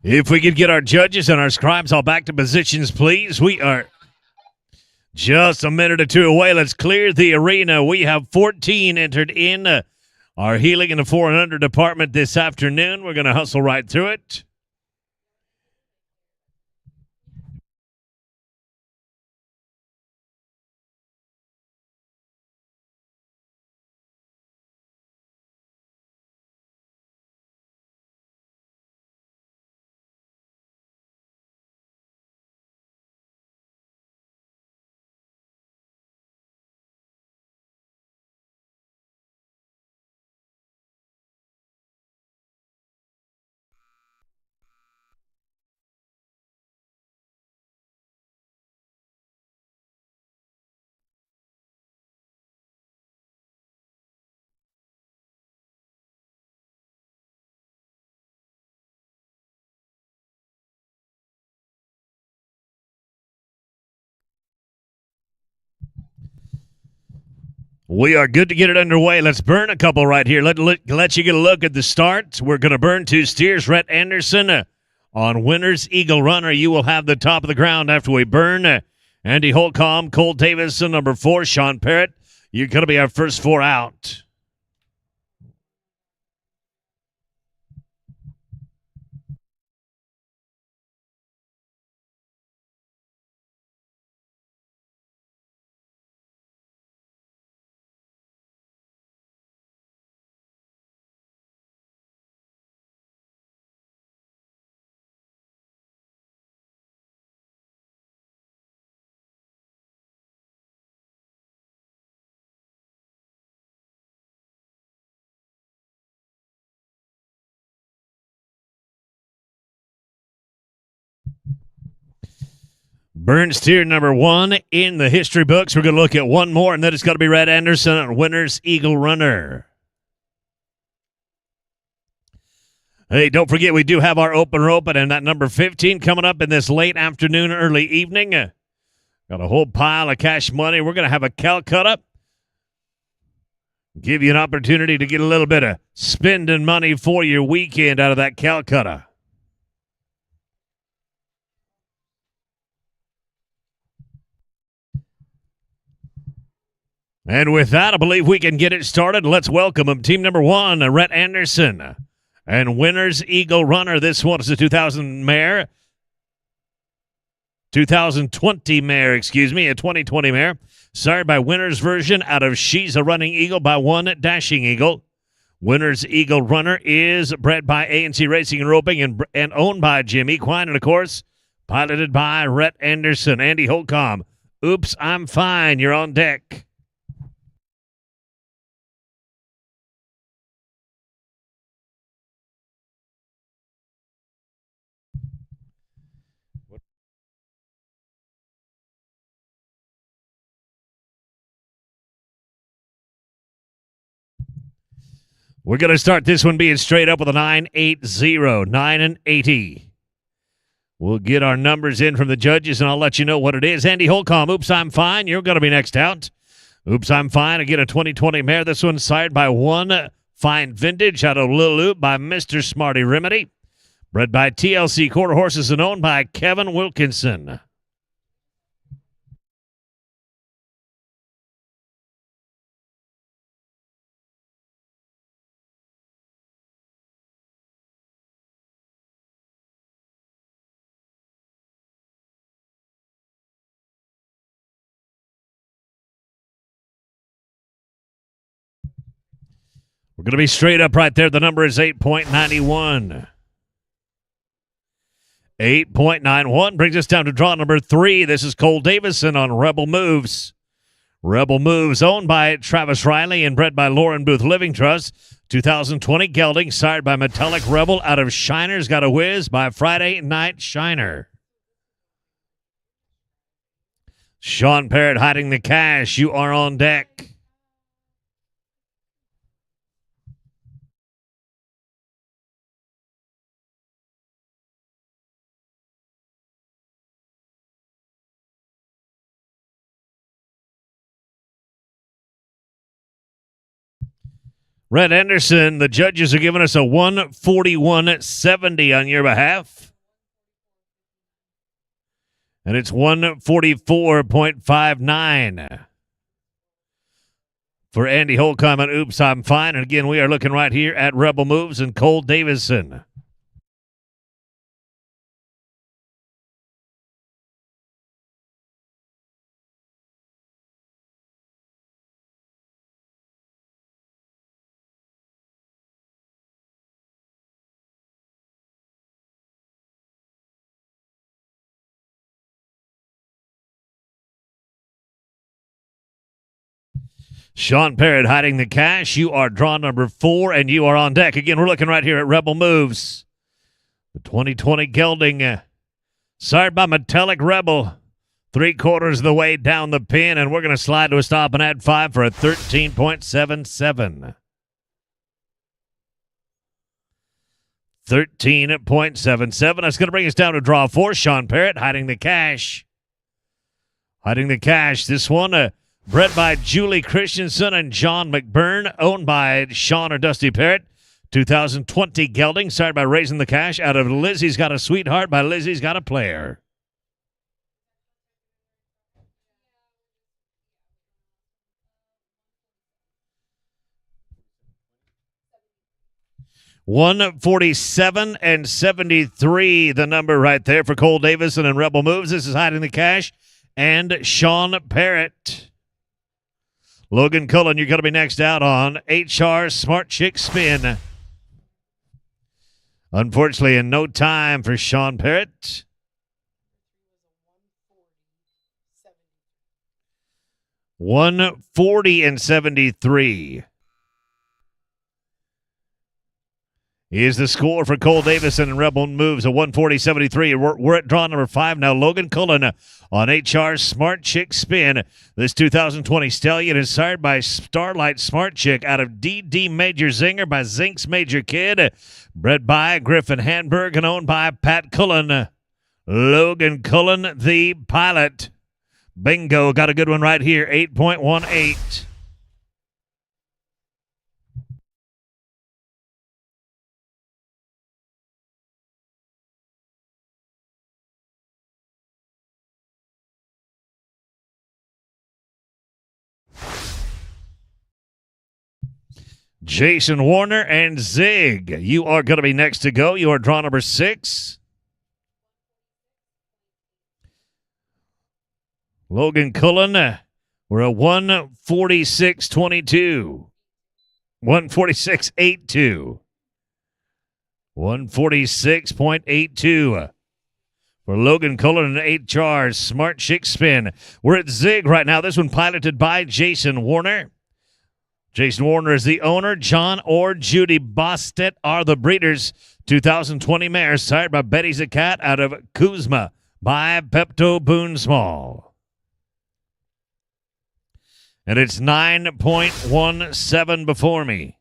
If we could get our judges and our scribes all back to positions, please. We are just a minute or two away. Let's clear the arena. We have 14 entered in our healing in the 4 and under department this afternoon. We're going to hustle right through it. We are good to get it underway. Let's burn a couple right here. Let you get a look at the start. We're going to burn 2 steers. Rhett Anderson on Winners Eagle Runner. You will have the top of the ground after we burn. Andy Holcomb, Cole Davison, number 4, Sean Parrott. You're going to be our first 4 out. Burn steer number 1 in the history books. We're going to look at one more, and then it's going to be Rhett Anderson on Winners Eagle Runner. Hey, don't forget, we do have our opener open, and that number 15 coming up in this late afternoon, early evening. Got a whole pile of cash money. We're going to have a Calcutta. Give you an opportunity to get a little bit of spending money for your weekend out of that Calcutta. And with that, I believe we can get it started. Let's welcome him. Team number 1, Rhett Anderson. And Winners Eagle Runner. This one is a 2020 mare, a 2020 mare. Sired by Winners version out of She's a Running Eagle by One Dashing Eagle. Winners Eagle Runner is bred by A&C Racing and Roping and owned by Jim Equine. And, of course, piloted by Rhett Anderson. Andy Holcomb. Oops, I'm fine. You're on deck. We're going to start this one being straight up with a 980, 9 and 80. We'll get our numbers in from the judges, and I'll let you know what it is. Andy Holcomb, Oops, I'm Fine. You're going to be next out. Oops, I'm Fine. Again, a 2020 mare. This one's sired by One Fine Vintage out of Little Loop by Mr. Smarty Remedy. Bred by TLC Quarter Horses and owned by Kevin Wilkinson. We're going to be straight up right there. The number is 8.91. 8.91 brings us down to draw number 3. This is Cole Davison on Rebel Moves. Rebel Moves, owned by Travis Riley and bred by Lauren Booth Living Trust. 2020 gelding, sired by Metallic Rebel out of Shiner's Got a Whiz by Friday Night Shiner. Sean Parrott hiding the cash. You are on deck. Rhett Anderson, the judges are giving us a 141.70 on your behalf. And it's 144.59. For Andy Holcomb and Oops, I'm Fine. And again, we are looking right here at Rebel Moves and Cole Davison. Sean Parrott hiding the cash. You are draw number 4, and you are on deck. Again, we're looking right here at Rebel Moves. The 2020 gelding, sired by Metallic Rebel. 3/4 of the way down the pin, and we're going to slide to a stop and add 5 for a 13.77. 13.77. That's going to bring us down to draw 4. Sean Parrott hiding the cash. Hiding the cash. This one, bred by Julie Christensen and John McBurn, owned by Sean or Dusty Parrott. 2020 gelding, sired by Raising the Cash, out of Lizzie's Got a Sweetheart by Lizzie's Got a Player. $147 and 73, the number right there for Cole Davison and Rebel Moves. This is Hiding the Cash and Sean Parrott. Logan Cullen, you're going to be next out on HR Smart Chick Spin. Unfortunately, in no time for Sean Parrott. 140 and 73 is the score for Cole Davison and Rebel Moves, a 140-73. We're at draw number 5 now. Logan Cullen on HR Smart Chick Spin. This 2020 stallion is sired by Starlight Smart Chick out of DD Major Zinger by Zinks Major Kid. Bred by Griffin Hanberg and owned by Pat Cullen. Logan Cullen, the pilot. Bingo, got a good one right here, 8.18. Jason Warner and Zig, you are going to be next to go. You are draw number 6. Logan Cullen, we're a 146.22. 146.82. 146.82 for Logan Cullen and HR Smart Chick Spin. We're at Zig right now. This one piloted by Jason Warner. Jason Warner is the owner. John or Judy Bostet are the breeders. 2020 mare sired by Betty's a Cat out of Kuzma by Pepto Boone Small. And it's 9.17 before me.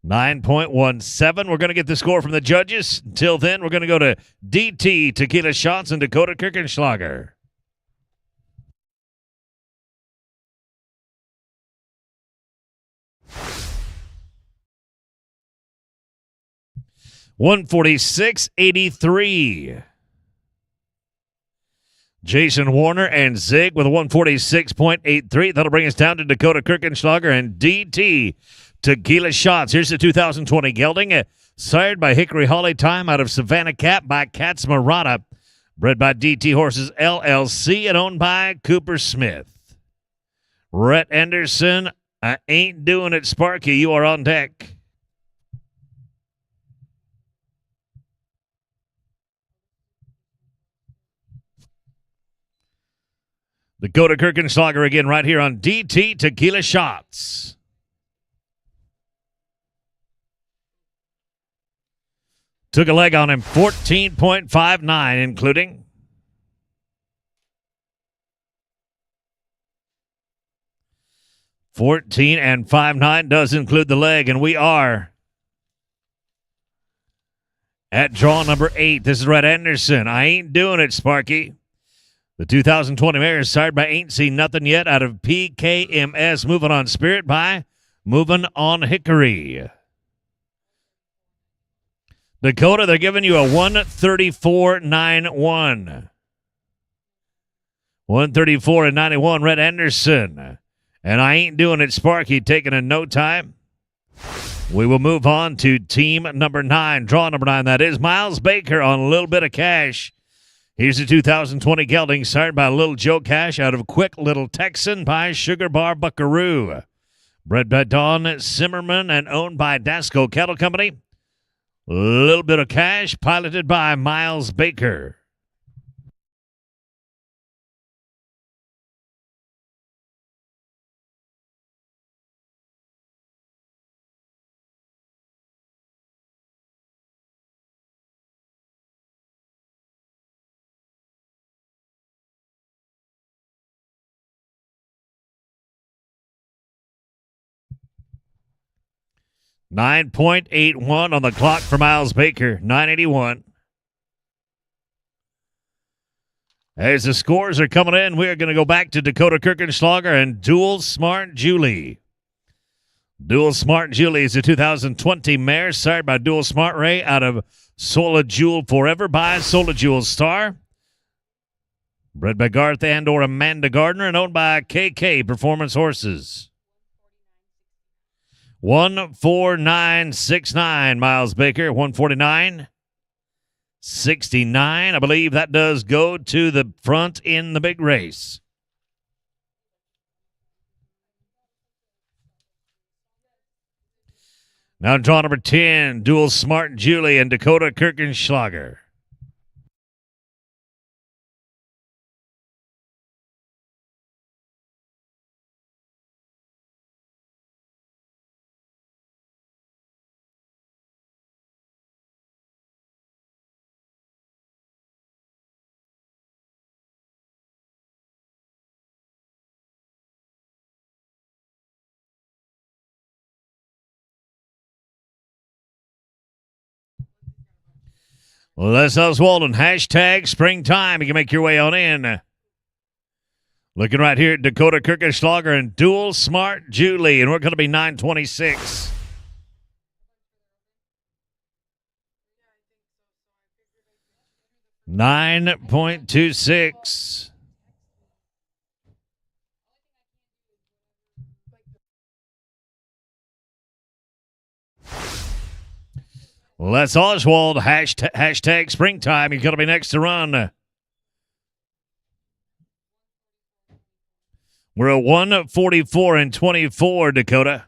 9.17. We're going to get the score from the judges. Until then, we're going to go to DT Tequila Shots and Dakota Kirchenschlager. $146.83. Jason Warner and Zig with a 146.83. That'll bring us down to Dakota Kirchenschlager and DT Tequila Shots. Here's the 2020 gelding, sired by Hickory Holly Time out of Savannah Cat by Cats Murata, bred by DT Horses LLC and owned by Cooper Smith. Rhett Anderson, I ain't doing it, Sparky. You are on deck. Dakota Kirchenschlager again right here on DT Tequila Shots. Took a leg on him, 14.59 including. $14.59 does include the leg, and we are at draw number 8. This is Rhett Anderson. I ain't doing it, Sparky. The 2020 mare is sired by Ain't Seen Nothing Yet out of PKMS. Moving on Spirit by Moving on Hickory. Dakota, they're giving you a 134.91. 134.91. Red Anderson. And I ain't doing it, Sparky, taking in no time. We will move on to team number 9. Draw number 9, that is Miles Baker on a little bit of cash. Here's the 2020 gelding, started by Little Joe Cash out of Quick Little Texan by Sugar Bar Buckaroo. Bred by Don Zimmerman and owned by Dasco Cattle Company. Little bit of cash, piloted by Miles Baker. $9.81 on the clock for Miles Baker. $9.81. As the scores are coming in, we are going to go back to Dakota Kirchenschlager and Dual Smart Julie. Dual Smart Julie is a 2020 mare, sired by Dual Smart Ray out of Sola Jewel Forever by Sola Jewel Star. Bred by Garth and or Amanda Gardner and owned by KK Performance Horses. 149.69, Miles Baker. 149.69. I believe that does go to the front in the big race. Now draw number 10, Dual Smart Julie and Dakota Kirchenschlager. Les Oswald, hashtag springtime. You can make your way on in. Looking right here at Dakota Kirchenschlager and Dual Smart Julie, and we're going to be 926. $9.26. Les Oswald, hashtag springtime. He's going to be next to run. We're at 144.24, Dakota.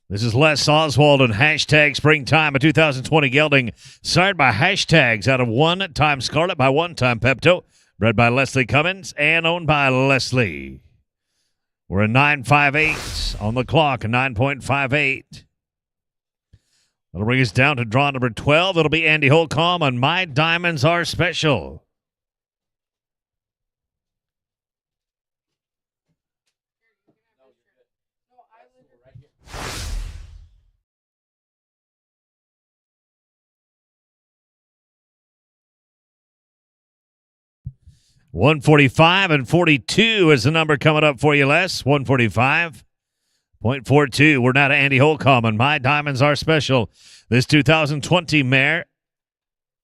This is Les Oswald and hashtag springtime, a 2020 gelding, sired by hashtags out of One Time Scarlet by One Time Pepto, bred by Leslie Cummins and owned by Leslie. We're at 9.58 on the clock, 9.58. That'll bring us down to draw number 12. It'll be Andy Holcomb on My Diamonds Are Special. $145 and 42 is the number coming up for you, Les. 145.42. We're now to Andy Holcomb, and My Diamonds Are Special. This 2020 mare,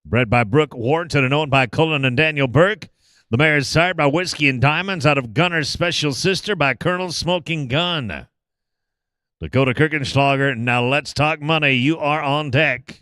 bred by Brooke Warrington and owned by Cullen and Daniel Burke. The mare is sired by Whiskey and Diamonds out of Gunner's Special Sister by Colonel Smoking Gun. Dakota Kirchenschlager, now let's talk money. You are on deck.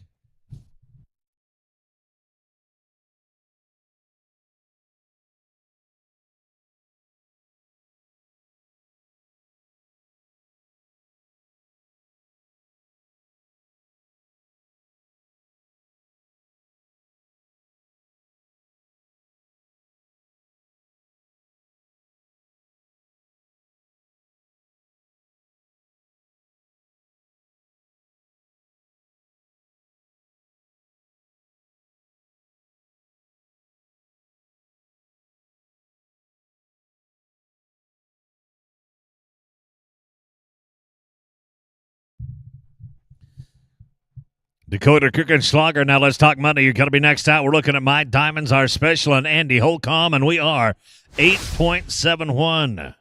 Dakota Kirchenschlager, now let's talk money. You're going to be next out. We're looking at My Diamonds Are Special and Andy Holcomb, and we are 8.71.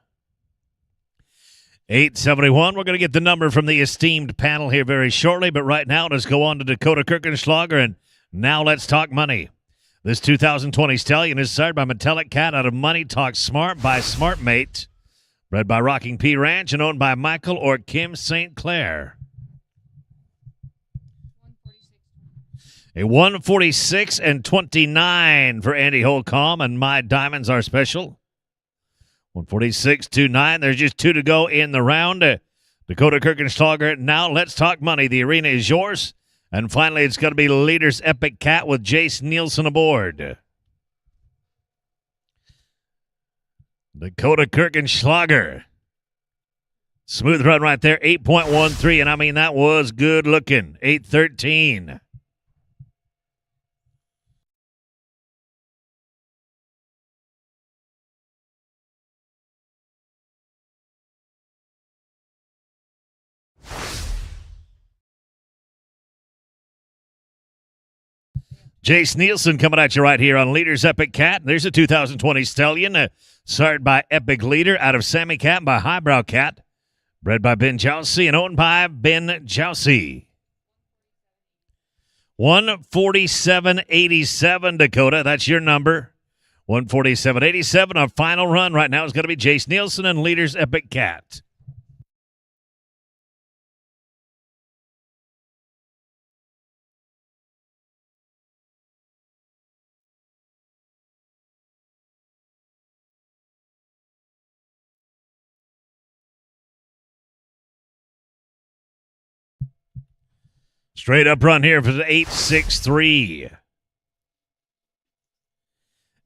871. We're going to get the number from the esteemed panel here very shortly, but right now let's go on to Dakota Kirchenschlager, and now let's talk money. This 2020 stallion is sired by Metallic Cat out of Money Talk Smart by Smartmate, bred by Rocking P Ranch and owned by Michael or Kim St. Clair. A 146 and 29 for Andy Holcomb, and My Diamonds are special. 146-29. There's just 2 to go in the round. Dakota Kirchenschlager. Now let's talk money. The arena is yours. And finally, it's going to be Leader's Epic Cat with Jace Nielsen aboard. Dakota Kirchenschlager. Smooth run right there. 8.13. And I mean, that was good looking. 8.13. Jace Nielsen coming at you right here on Leader's Epic Cat. There's a 2020 stallion, started by Epic Leader out of Sammy Cat by Highbrow Cat, bred by Ben Jousey and owned by Ben Jousey. 147.87, Dakota. That's your number. 147.87. Our final run right now is going to be Jace Nielsen and Leader's Epic Cat. Straight up run here for the 8.63.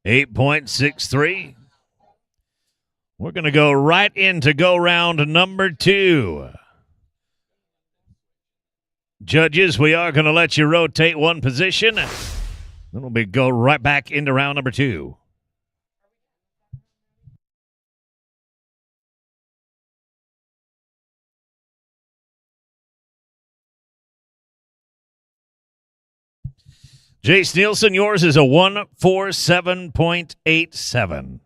8.63. We're going to go right into go round number 2. Judges, we are going to let you rotate one position. Then we'll go right back into round number 2. Jace Nielsen, yours is a 147.87.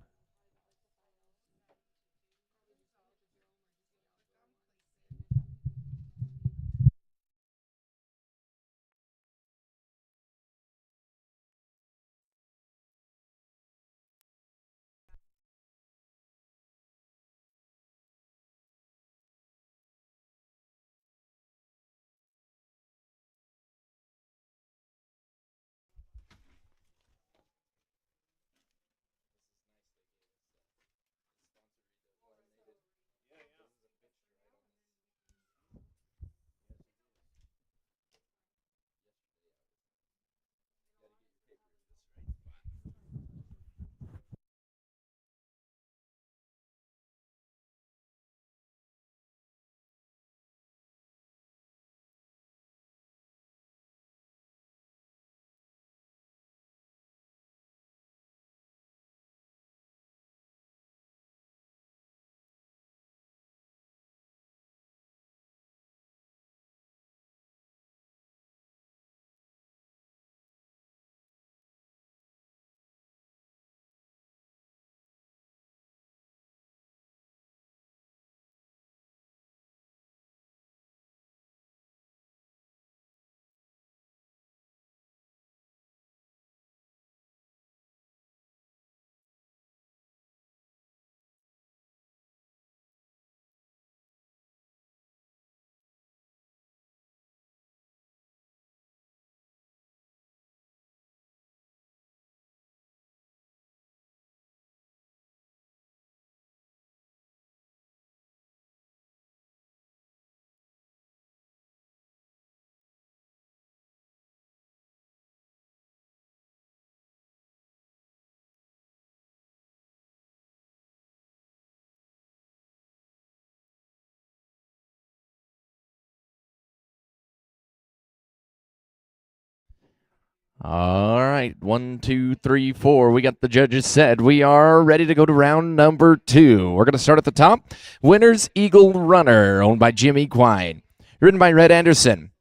All right, 1, 2, 3, 4. We got the judges set. We are ready to go to round number 2. We're going to start at the top. Winners Eagle Runner, owned by Jimmy Quine. Ridden by Red Anderson.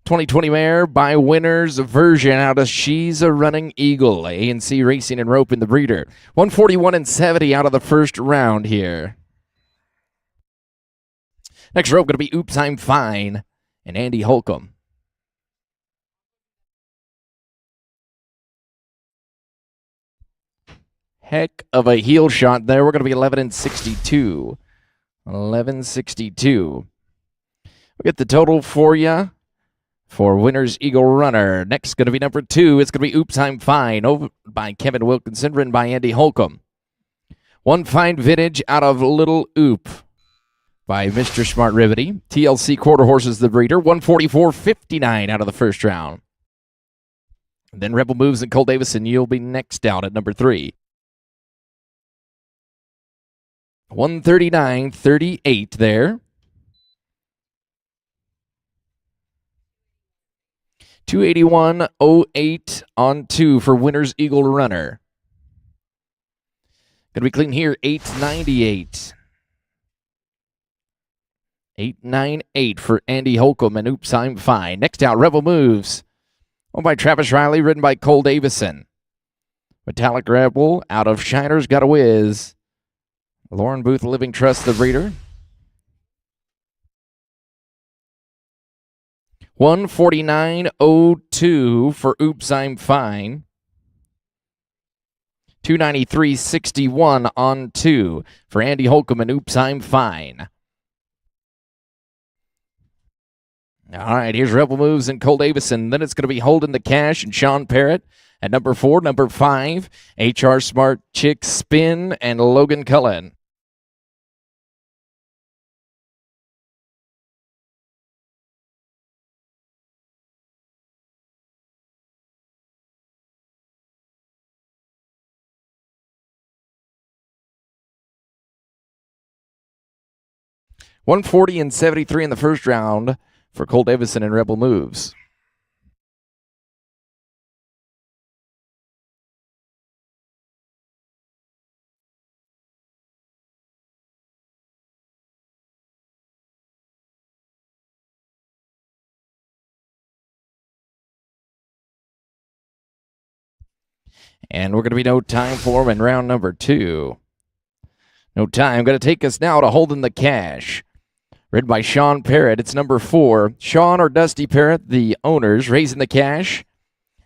2020 mare by Winners Version out of She's a Running Eagle. A&C Racing and Rope in the breeder. 141 and 70 out of the first round here. Next rope going to be Oops, I'm Fine and Andy Holcomb. Heck of a heel shot there. We're going to be 11 and 62. 1162. We'll get the total for you for Winner's Eagle Runner. Next going to be number 2. It's going to be Oops, I'm Fine, over by Kevin Wilkinson, written by Andy Holcomb. One Fine Vintage out of Little Oop by Mr. Smart Rivety. TLC Quarter Horses the breeder. 144.59 out of the first round. And then Rebel Moves and Cole Davison, you'll be next out at number 3. 139.38 there. 281.08 on 2 for Winner's Eagle Runner. Gonna be clean here, 898. 898 for Andy Holcomb and Oops, I'm Fine. Next out, Rebel Moves. Owned by Travis Riley, written by Cole Davison. Metallic Rebel out of Shiner's Got a Whiz. Lauren Booth Living Trust, the breeder. 149.02 for Oops, I'm Fine. 293.61 on 2 for Andy Holcomb and Oops, I'm Fine. All right, here's Rebel Moves and Cole Davison. Then it's going to be Holding the Cash and Sean Parrott at number 4. Number 5, HR Smart Chick Spin and Logan Cullen. $140.73 in the first round for Cole Davison and Rebel Moves. And we're going to be no time for him in round number 2. No time. Going to take us now to Holding the Cash. Ridden by Sean Parrott. It's number 4. Sean or Dusty Parrott, the owners, raising the cash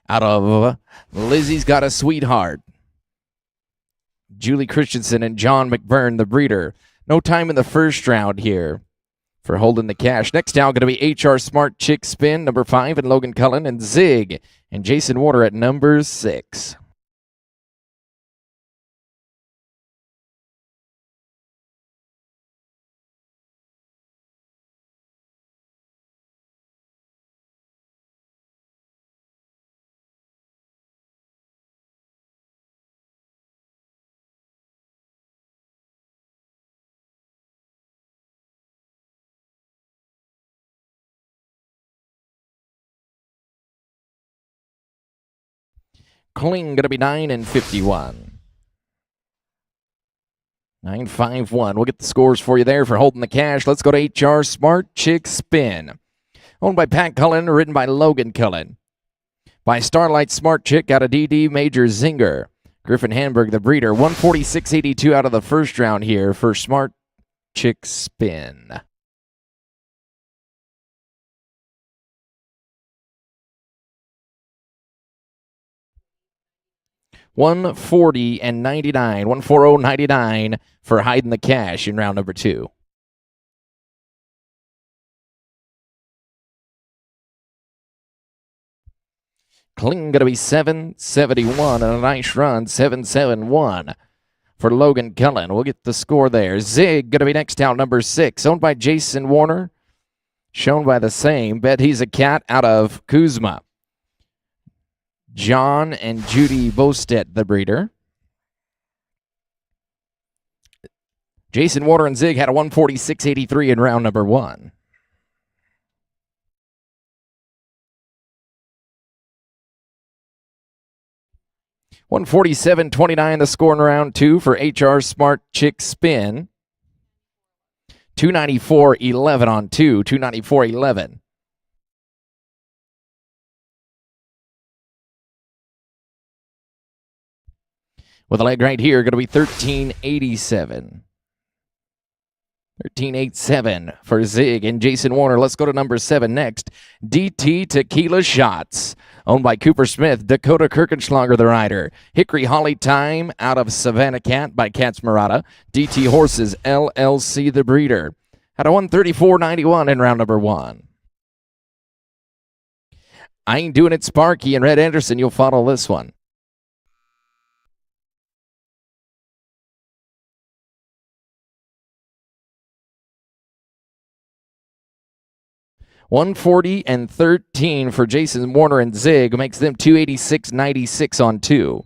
out of Lizzie's Got a Sweetheart. Julie Christensen and John McBurn, the breeder. No time in the first round here for Holding the Cash. Next down going to be HR Smart Chick Spin, number 5, and Logan Cullen, and Zig and Jason Warner at number 6. Clean going to be 9 and 51. 951. We'll get the scores for you there for Holding the Cash. Let's go to HR Smart Chick Spin. Owned by Pat Cullen, written by Logan Cullen. By Starlight Smart Chick, got a DD Major Zinger. Griffin Hamburg, the breeder. 146.82 out of the first round here for Smart Chick Spin. $140.99. 140.99 for Hiding the Cash in round number 2. Clean going to be 771 and a nice run, 771 for Logan Cullen. We'll get the score there. Zig going to be next out, number 6, owned by Jason Warner, shown by the same. Bet He's a Cat out of Kuzma. John and Judy Bostedt, the breeder. Jason Warner and Zig had a 146.83 in round number 1. $147.29 the score in round 2 for HR Smart Chick Spin. 294.11 on 2. 294.11. With a leg right here, going to be 13.87. 13.87 for Zig and Jason Warner. Let's go to number 7 next. DT Tequila Shots, owned by Cooper Smith, Dakota Kirchenschlager, the rider. Hickory Holly Time out of Savannah Cat by Cats Murata. DT Horses LLC, the breeder. At a 134.91 in round number 1. I Ain't Doing It Sparky and Red Anderson, you'll follow this one. 140 and 13 for Jason Warner and Zig makes them 286.96 on 2.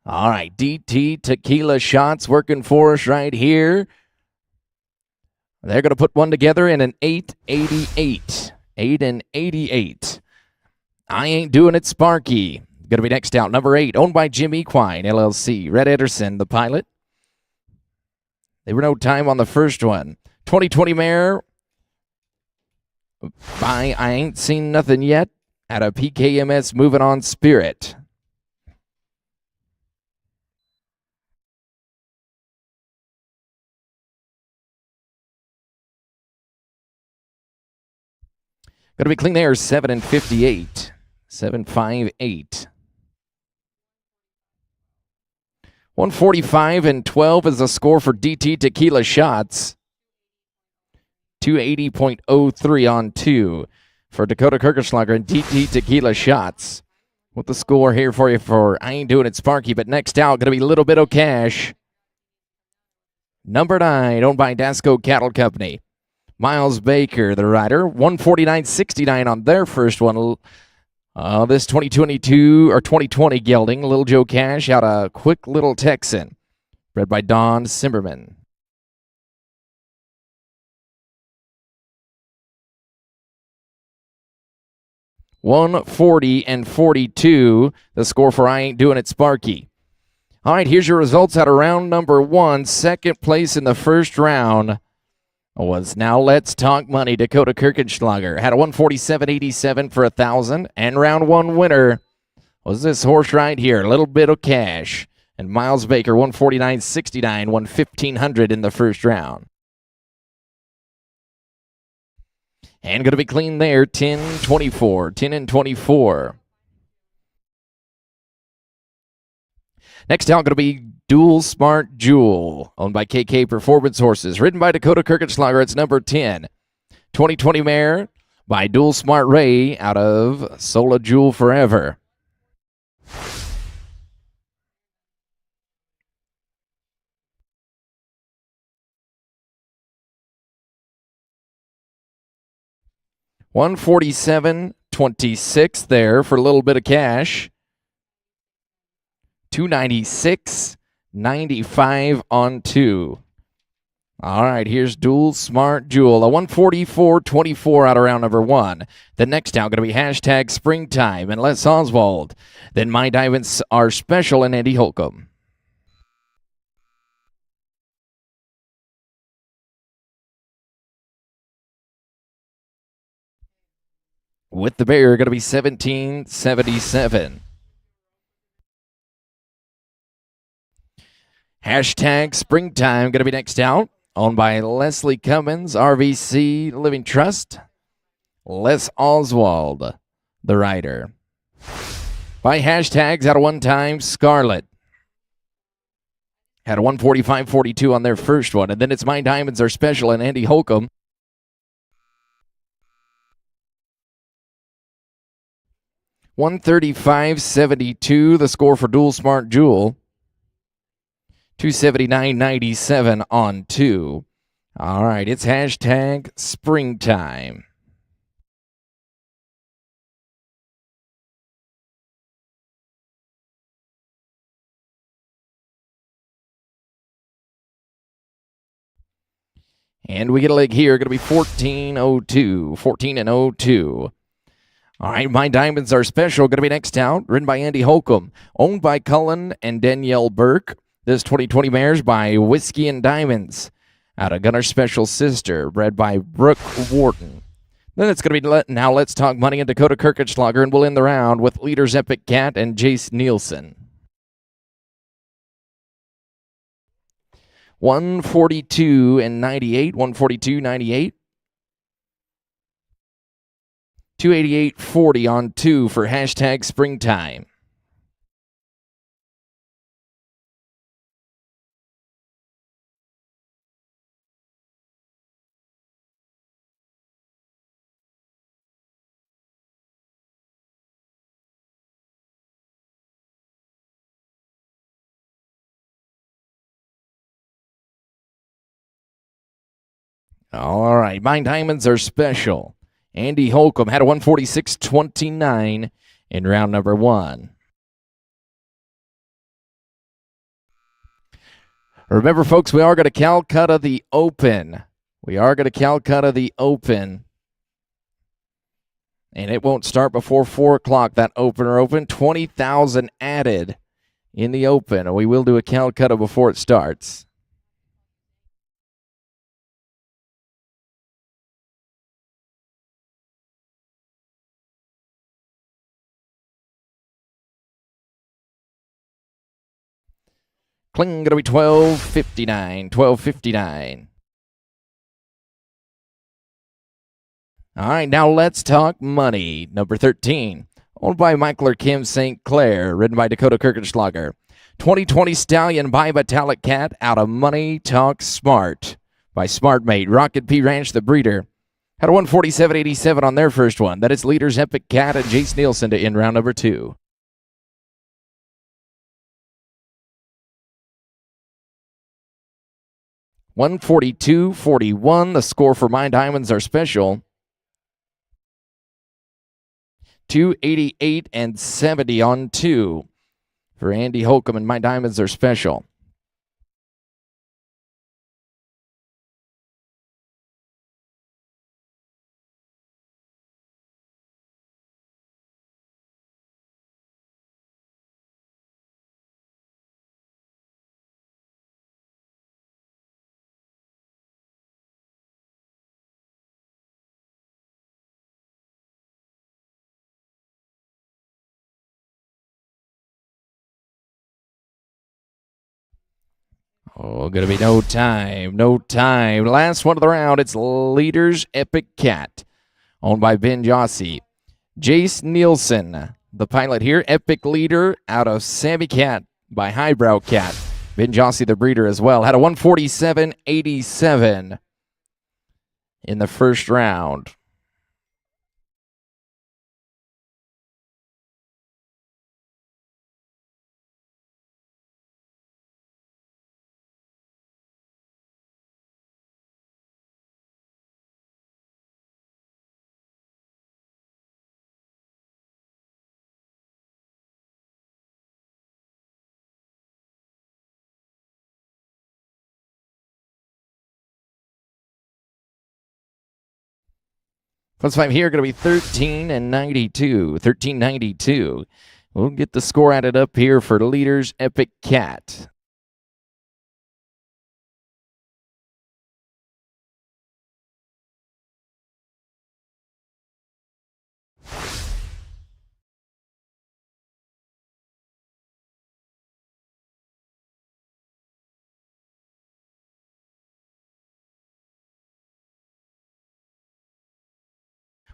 All right, DT Tequila Shots working for us right here. They're going to put one together in an 888. 8 and 88. I Ain't Doing It Sparky. Going to be next out. Number 8, owned by Jim Equine, LLC. Red Anderson, the pilot. They were no time on the first one. 2020 mare by I Ain't Seen Nothing Yet at a PKMS Moving On Spirit. Going to be clean there, 7 and 58. 758. 145 and 12 is the score for DT Tequila Shots. 280.03 on 2 for Dakota Kirchenschlager and DT Tequila Shots. With the score here for you for I Ain't Doing It Sparky, but next out, going to be a little bit of cash. Number 9, owned by Dasco Cattle Company. Miles Baker, the rider, 149.69 on their first one. This 2022 or 2020 gelding, Little Joe Cash out of Quick Little Texan, bred by Don Simberman. $140 and 42, the score for I Ain't Doing It Sparky. All right, here's your results out of round number 1. Second place in the first round was Now Let's Talk Money, Dakota Kirchenschlager. Had a 147.87 for 1,000. And round 1 winner was this horse right here, Little Bit of Cash. And Miles Baker, 149.69, won 1,500 in the first round. And going to be clean there, 10-24, 10 and 24. Next out, going to be Dual Smart Jewel, owned by KK Performance Horses, ridden by Dakota Kirchenschlager. It's number 10. 2020 mare by Dual Smart Ray out of Sola Jewel Forever. $147.26 there for a little bit of cash. $296.95 on 2. All right, here's Dual Smart Jewel, a 144.24 out of round number 1. The next out going to be hashtag Springtime and Les Oswald. Then My Diamonds Are Special and Andy Holcomb. With the bear, going to be 17.77. Hashtag Springtime going to be next out, owned by Leslie Cummins, RVC Living Trust. Les Oswald, the rider. By hashtags out of one time, Scarlet. Had a 145.42 on their first one, and then it's My Diamonds Are Special and Andy Holcomb. $135.72, the score for Dual Smart Jewel. $279.97 on 2. All right, it's hashtag Springtime. And we get a leg here, going to be 14.02. 14 and 02. All right, My Diamonds Are Special, going to be next out, ridden by Andy Holcomb, owned by Cullen and Danielle Burke. This 2020 mares by Whiskey and Diamonds out of Gunner's Special Sister, bred by Brooke Wharton. Then it's going to be Now Let's Talk Money and Dakota Kirchenschlager, and we'll end the round with Leaders Epic Cat and Jace Nielsen. 142 and 98. 142, 98. 288.40 on 2 for hashtag springtime. All right, my diamonds are special. Andy Holcomb had a 146.29 in round number 1. Remember, folks, we are going to Calcutta the Open. We are going to Calcutta the Open. And it won't start before 4 o'clock, that opener open. 20,000 added in the Open. We will do a Calcutta before it starts. Cling going to be 12.59. 12.59. All right, now let's talk money. Number 13, owned by Michael Kim St. Clair, ridden by Dakota Kirkenschlager. 2020 Stallion by Metallic Cat out of Money Talk Smart by Smartmate. Rocket P Ranch, the breeder, had a 147.87 on their first one. That is leaders Epic Cat and Jace Nielsen to end round number 2. $142.41. The score for my diamonds are special. 288 and 70 on 2 for Andy Holcomb, and my diamonds are special. Oh, gonna be no time, no time. Last one of the round, it's leaders Epic Cat, owned by Ben Jossie. Jace Nielsen, the pilot here. Epic leader out of Sammy Cat by Highbrow Cat. Ben Jossie, the breeder as well, had a 147.87 in the first round. Plus 5 here, going to be 13 and 92. 13.92. We'll get the score added up here for leaders Epic Cat.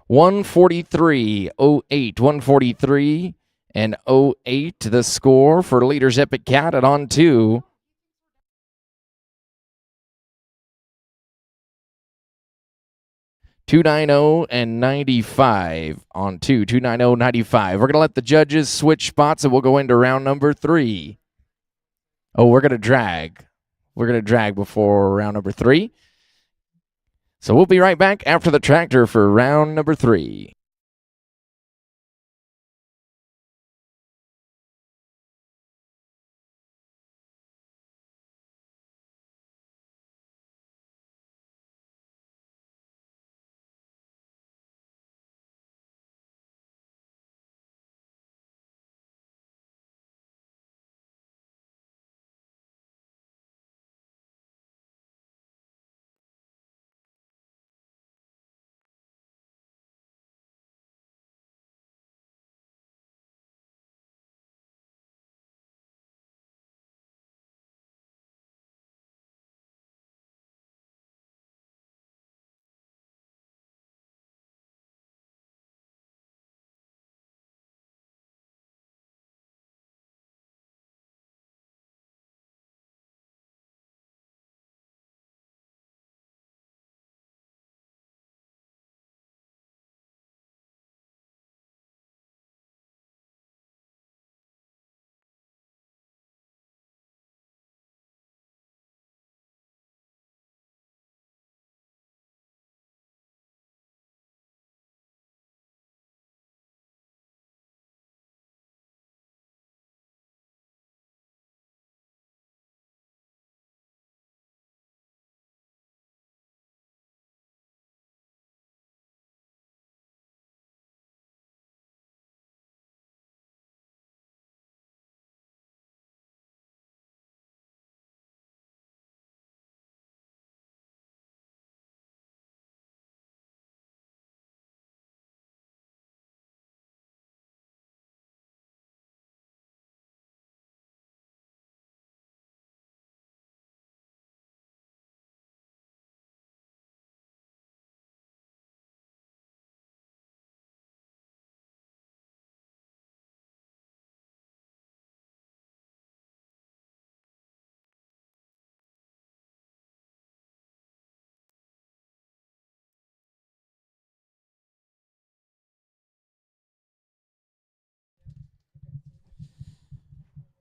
$143.08. $143 and 08 the score for leaders Epic Cat at on 2. $290 and 95 on 2. $290, 95. We're going to let the judges switch spots and we'll go into round number 3. Oh, we're going to drag. We're going to drag before round number 3. So we'll be right back after the tractor for round number 3.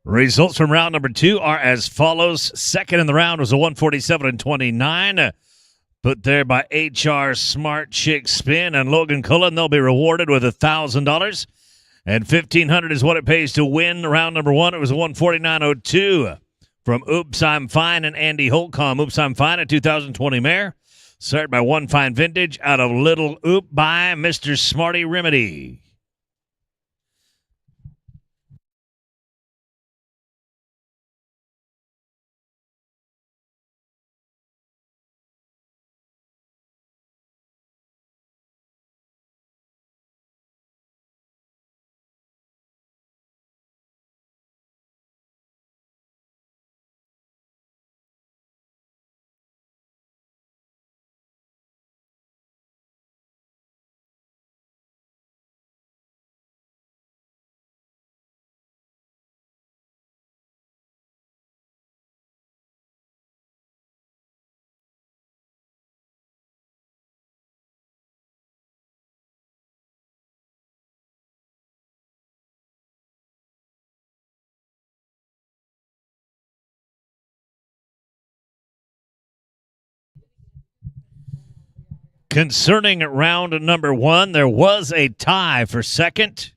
Results from round number 2 are as follows. Second in the round was a 147-29. Put there by HR Smart Chick Spin and Logan Cullen. They'll be rewarded with $1,000. And $1,500 is what it pays to win round number 1. It was a 149.02 from Oops I'm Fine and Andy Holcomb. Oops I'm Fine, a 2020 mare. Started by One Fine Vintage out of Little Oop by Mr. Smarty Remedy. Concerning round number 1, there was a tie for second.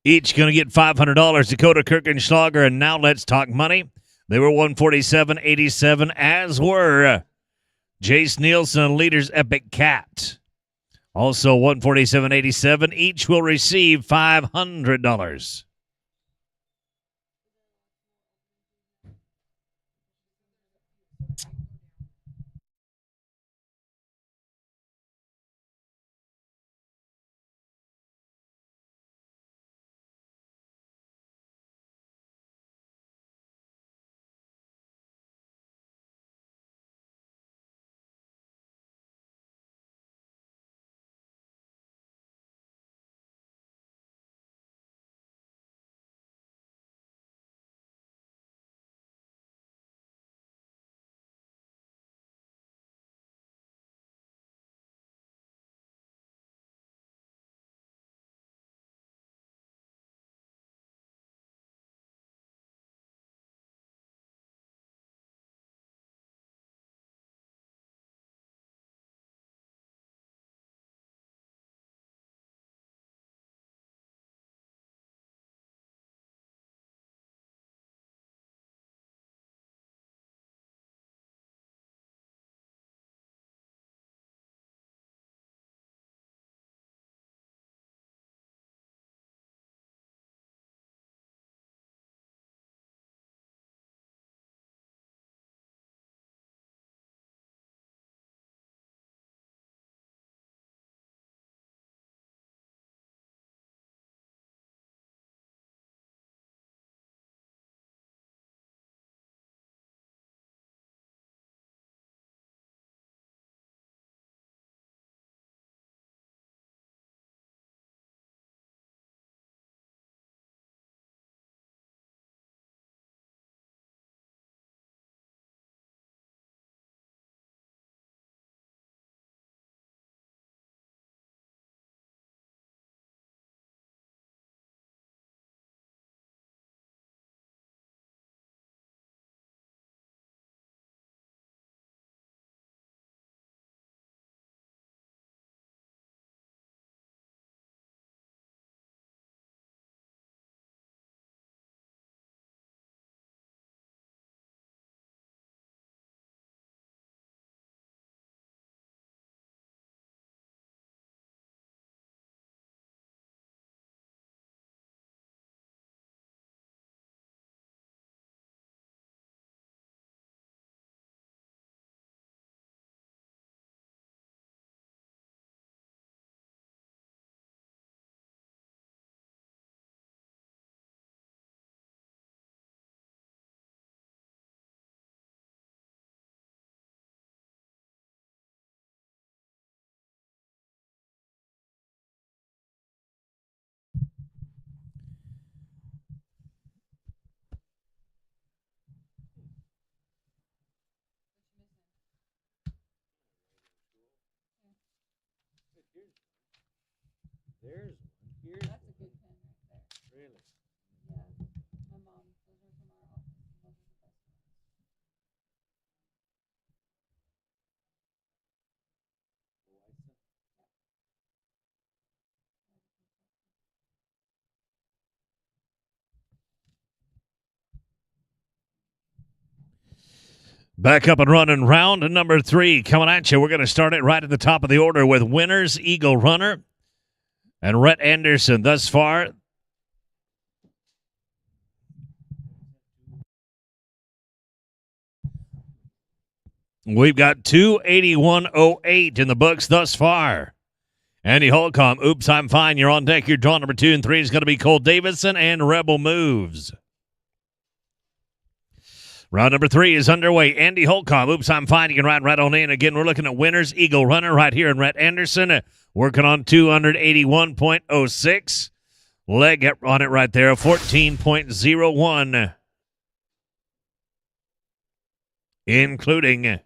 Each going to get $500. Dakota Kirkenschlager and Now Let's Talk Money. They were 147.87, as were Jace Nielsen and Leaders Epic Cat. Also 147.87. Each will receive $500. That's a good pen right there. Really? Yeah. My mom. Back up and running. Round number 3 coming at you. We're going to start it right at the top of the order with winners, Eagle Runner and Rhett Anderson. Thus far, we've got 281.08 in the books thus far. Andy Holcomb, Oops, I'm Fine. You're on deck. Your draw number 2 and 3 is going to be Cole Davison and Rebel Moves. Round number 3 is underway. Andy Holcomb, Oops, I'm Fine. You can ride right on in. Again, we're looking at winners, Eagle Runner right here in Rhett Anderson, working on 281.06. Leg on it right there, 14.01. Including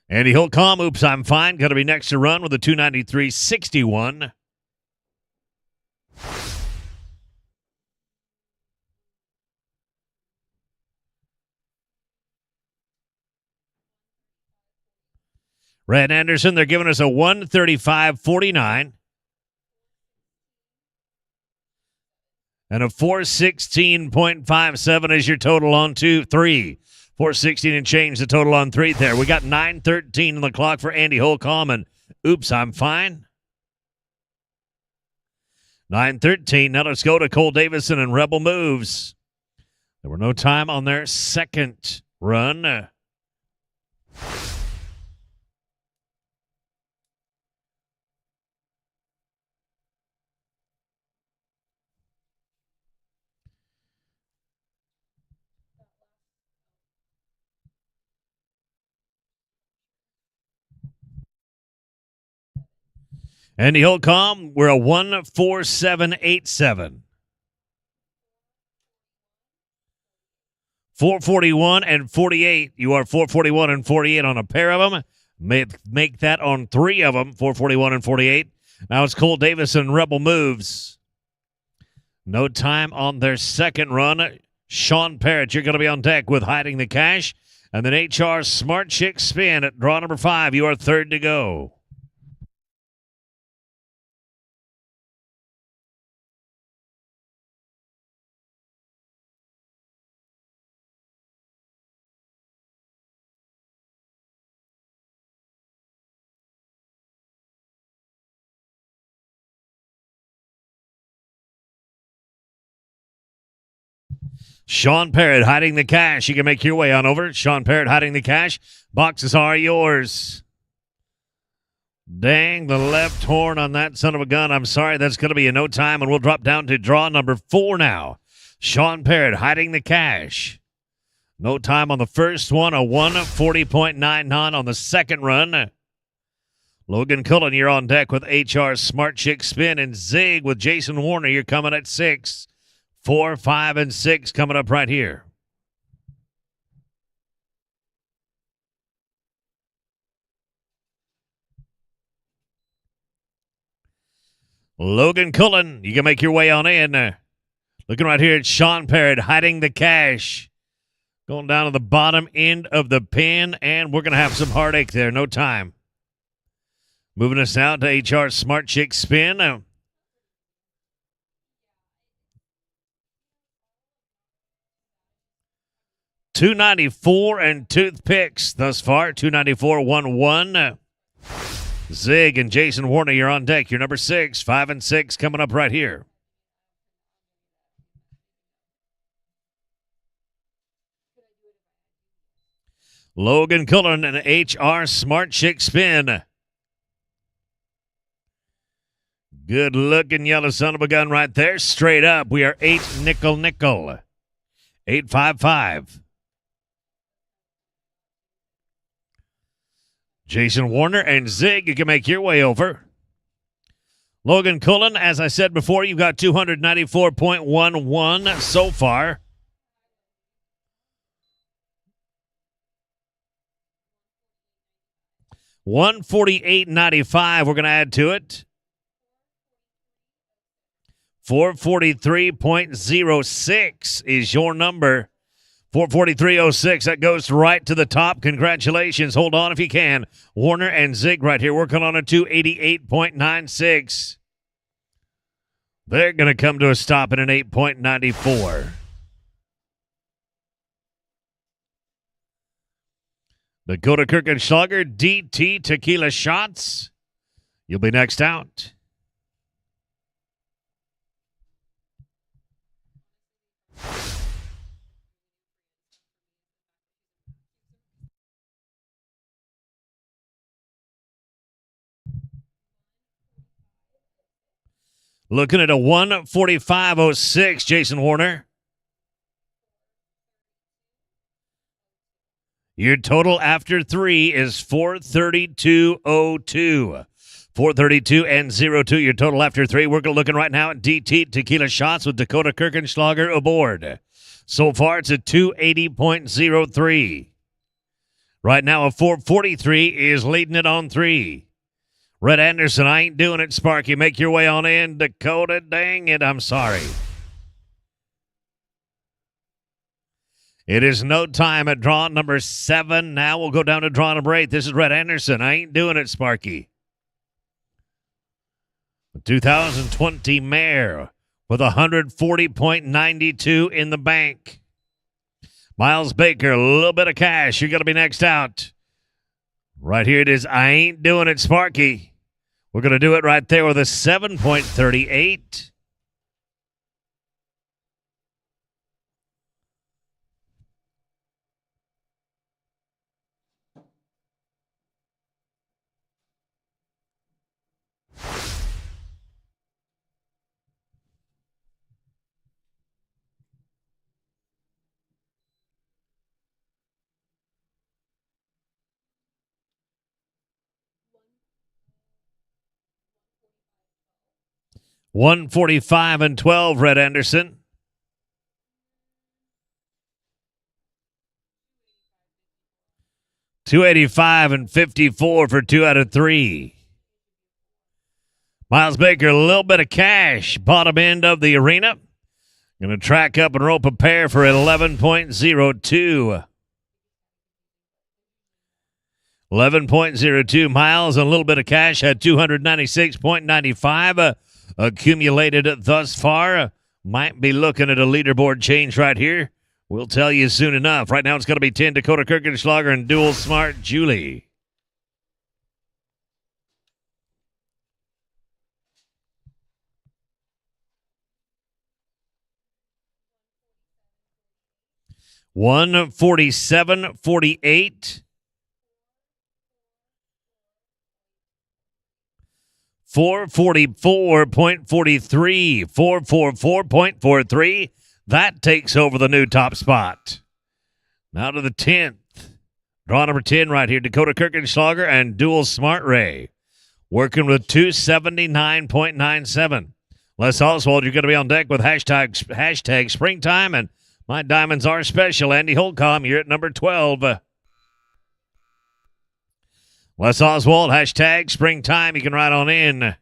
Andy Holcomb, Oops, I'm Fine. Going to be next to run with a 293.61. Rhett Anderson, they're giving us a 135.49 and a 416.57 is your total on 2, 3. 416 and change the total on 3 there. We got 9:13 on the clock for Andy Holcomb and Oops, I'm Fine. 9:13. Now let's go to Cole Davison and Rebel Moves. There were no time on their second run. Andy Holcomb, we're a 147.87. 441 and 48. You are 441 and 48 on a pair of them. Make that on 3 of them, 441 and 48. Now it's Cole Davison, Rebel Moves. No time on their second run. Sean Parrott, you're going to be on deck with Hiding the Cash. And then HR Smart Chick Spin at draw number 5. You are third to go. Sean Parrott, Hiding the Cash. You can make your way on over. Sean Parrott, Hiding the Cash. Boxes are yours. Dang, the left horn on that son of a gun. I'm sorry, that's going to be a no time, and we'll drop down to draw number 4 now. Sean Parrott, Hiding the Cash. No time on the first one, a 140.99 on the second run. Logan Cullen, you're on deck with HR Smart Chick Spin, and Zig with Jason Warner, you're coming at 6. 4, 5, and 6 coming up right here. Logan Cullen, you can make your way on in. Looking right here at Sean Parrott, Hiding the Cash. Going down to the bottom end of the pin, and we're going to have some heartache there. No time. Moving us out to HR Smart Chick Spin. 294 and toothpicks thus far. 294-1-1. Zig and Jason Warner, you're on deck. You're number 6. 5 and 6 coming up right here. Logan Cullen and HR Smart Chick Spin. Good looking yellow son of a gun right there. Straight up. We are 8 nickel. 855. Jason Warner and Zig, you can make your way over. Logan Cullen, as I said before, you've got 294.11 so far. $148.95 we're going to add to it. 443.06 is your number. 443.06, that goes right to the top. Congratulations. Hold on if you can. Warner and Zig right here working on a 288.96. They're going to come to a stop at an 8.94. Dakota Kirchenschlager, DT Tequila Shots. You'll be next out. Looking at a 1:45.06, Jason Warner. Your total after 3 is 4:32.02. 4:32 and 02. Your total after 3. We're looking right now at DT Tequila Shots with Dakota Kirchenschlager aboard. So far, it's a 280.03. Right now, a 4:43 is leading it on 3. Red Anderson, I ain't doing it, Sparky. Make your way on in. Dakota, dang it, I'm sorry. It is no time at draw number 7. Now we'll go down to draw number 8. This is Red Anderson. I ain't doing it, Sparky. The 2020 mare with 140.92 in the bank. Miles Baker, a little bit of cash. You're going to be next out. Right here it is. I ain't doing it, Sparky. We're going to do it right there with a 7.38. $145 and 12, Red Anderson. $285 and 54 for 2 out of 3. Miles Baker, a little bit of cash. Bottom end of the arena. Going to track up and rope a pair for 11.02. 11.02 miles and a little bit of cash. Had 296.95 accumulated thus far. Might be looking at a leaderboard change right here. We'll tell you soon enough. Right now it's going to be 10 Dakota Kirchenschlager and Dual Smart Julie. $147.48. 444.43. 444.43. That takes over the new top spot. Now to the 10th. Draw number 10 right here. Dakota Kirchenschlager and Dual Smart Ray. Working with 279.97. Les Oswald, you're going to be on deck with hashtag springtime, and my diamonds are special. Andy Holcomb, you're at number 12. Les Oswald, hashtag springtime. You can ride on in.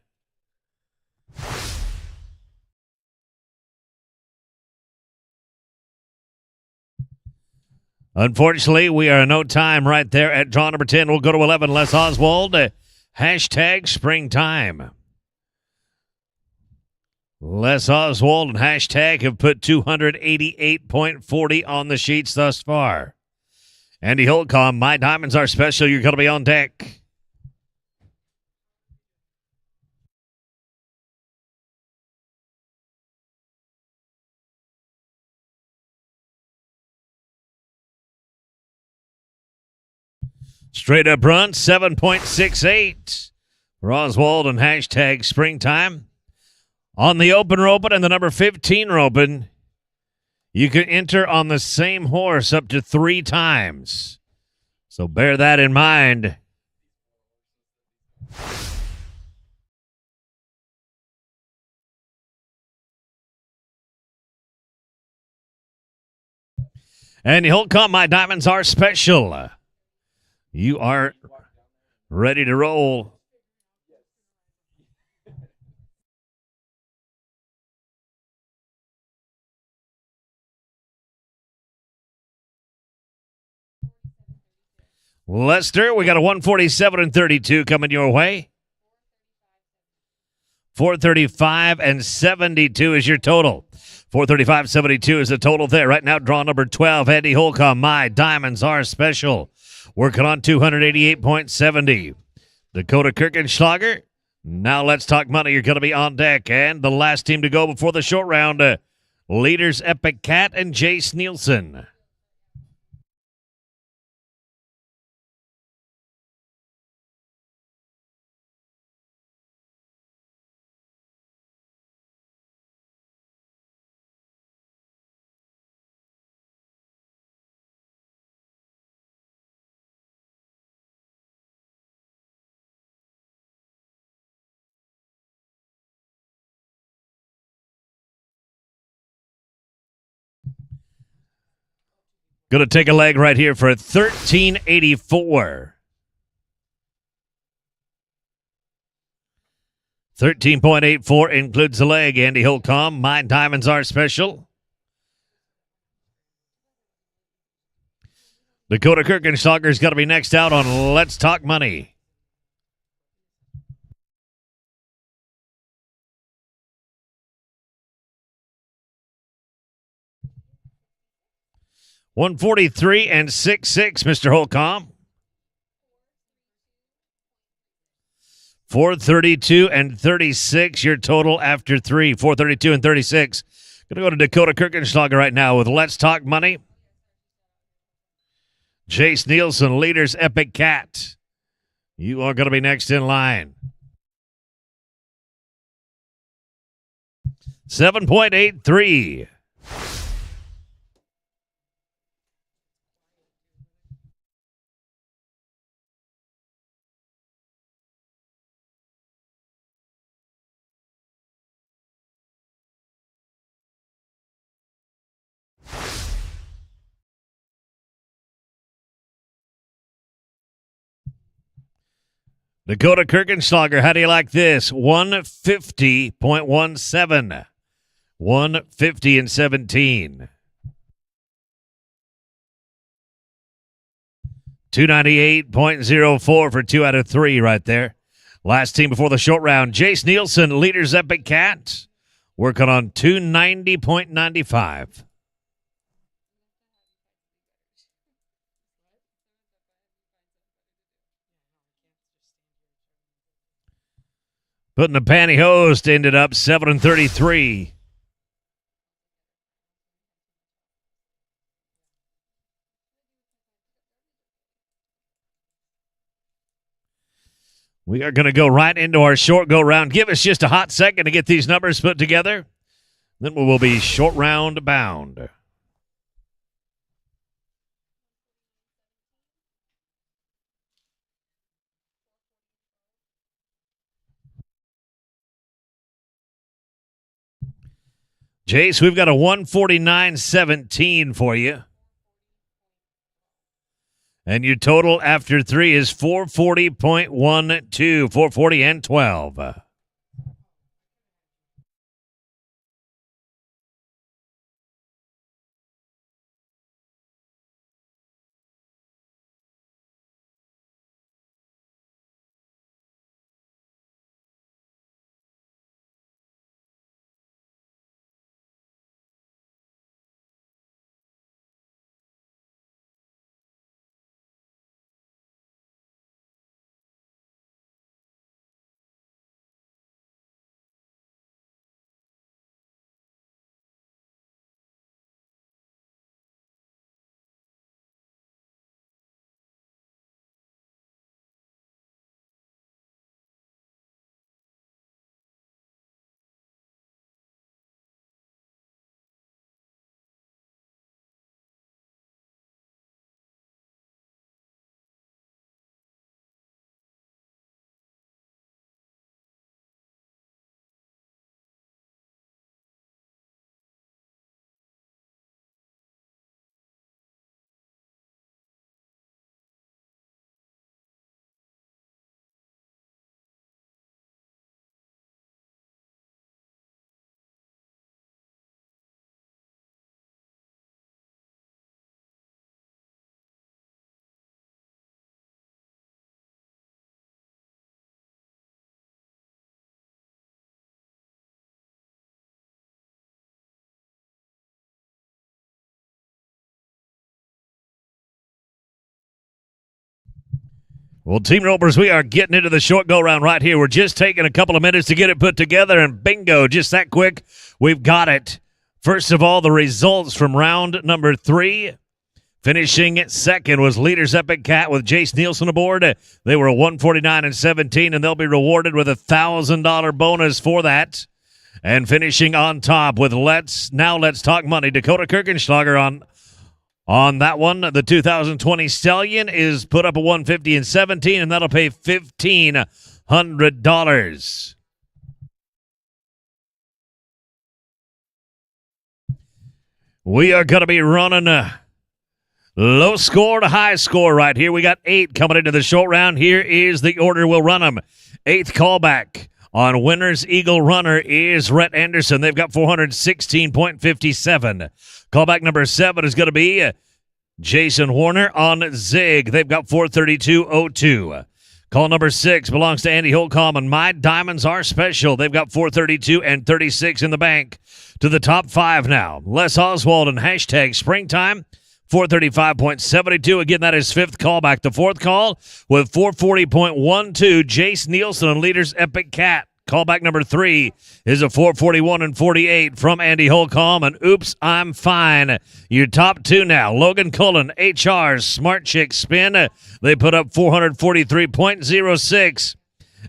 Unfortunately, we are no time right there at draw number 10. We'll go to 11. Les Oswald, hashtag springtime. Les Oswald and hashtag have put 288.40 on the sheets thus far. Andy Holcomb, my diamonds are special. You're going to be on deck. Straight up run, 7.68 for Oswald and hashtag springtime. On the open roping and the number 15 roping, you can enter on the same horse up to 3 times. So bear that in mind. And Holcomb, my diamonds are special. You are ready to roll. Lester, we got a 147 and 32 coming your way. 435 and 72 is your total. 435.72 is the total there. Right now, draw number 12, Andy Holcomb, my diamonds are special. working on 288.70. Dakota Kirchenschlager. Now let's talk money. You're going to be on deck. And the last team to go before the short round, leaders Epic Cat and Jace Nielsen. Going to take a leg right here for 1384. 13.84 includes the leg. Andy Holcomb, My Diamonds Are Special. Dakota Kirchenschlager's got to be next out on Let's Talk Money. $143 and 66, Mr. Holcomb. 432 and 36, your total after three. 432 and 36. Going to go to Dakota Kirchenschlager right now with Let's Talk Money. Jace Nielsen, leaders Epic Cat. You are going to be next in line. 7.83. Dakota Kirchenschlager, how do you like this? 150.17. 150 and 17. 298.04 for 2 out of 3 right there. Last team before the short round. Jace Nielsen, leaders Epic Cat, working on 290.95. Putting the pantyhose ended up 7 and 33. We are going to go right into our short go round. Give us just a hot second to get these numbers put together. Then we will be short round bound. Jace, we've got a 149.17 for you. And your total after 3 is 440.12, 440 and 12. Well, Team Ropers, we are getting into the short go-round right here. We're just taking a couple of minutes to get it put together, and bingo, just that quick, we've got it. First of all, the results from round number 3. Finishing second was Leaders Epic Cat with Jace Nielsen aboard. They were 149-17, and they'll be rewarded with a $1,000 bonus for that. And finishing on top with Let's Talk Money, Dakota Kirchenschlager on that one. The 2020 Stallion is put up a 150-17, and that'll pay $1,500. We are going to be running low score to high score right here. We got 8 coming into the short round. Here is the order we'll run them. 8th callback on Winners Eagle Runner is Rhett Anderson. They've got 416.57. Callback number 7 is going to be Jason Warner on Zig. They've got 432.02. Call number 6 belongs to Andy Holcomb, and My Diamonds Are Special. They've got 432.36 in the bank. To the top 5 now. Les Oswald and hashtag Springtime. 435.72. Again, that is 5th callback. The 4th call with 440.12. Jace Nielsen and Leaders Epic Cat. Callback number 3 is a 441.48 from Andy Holcomb and Oops, I'm Fine. Your top 2 now. Logan Cullen, HR's Smart Chick Spin. They put up 443.06.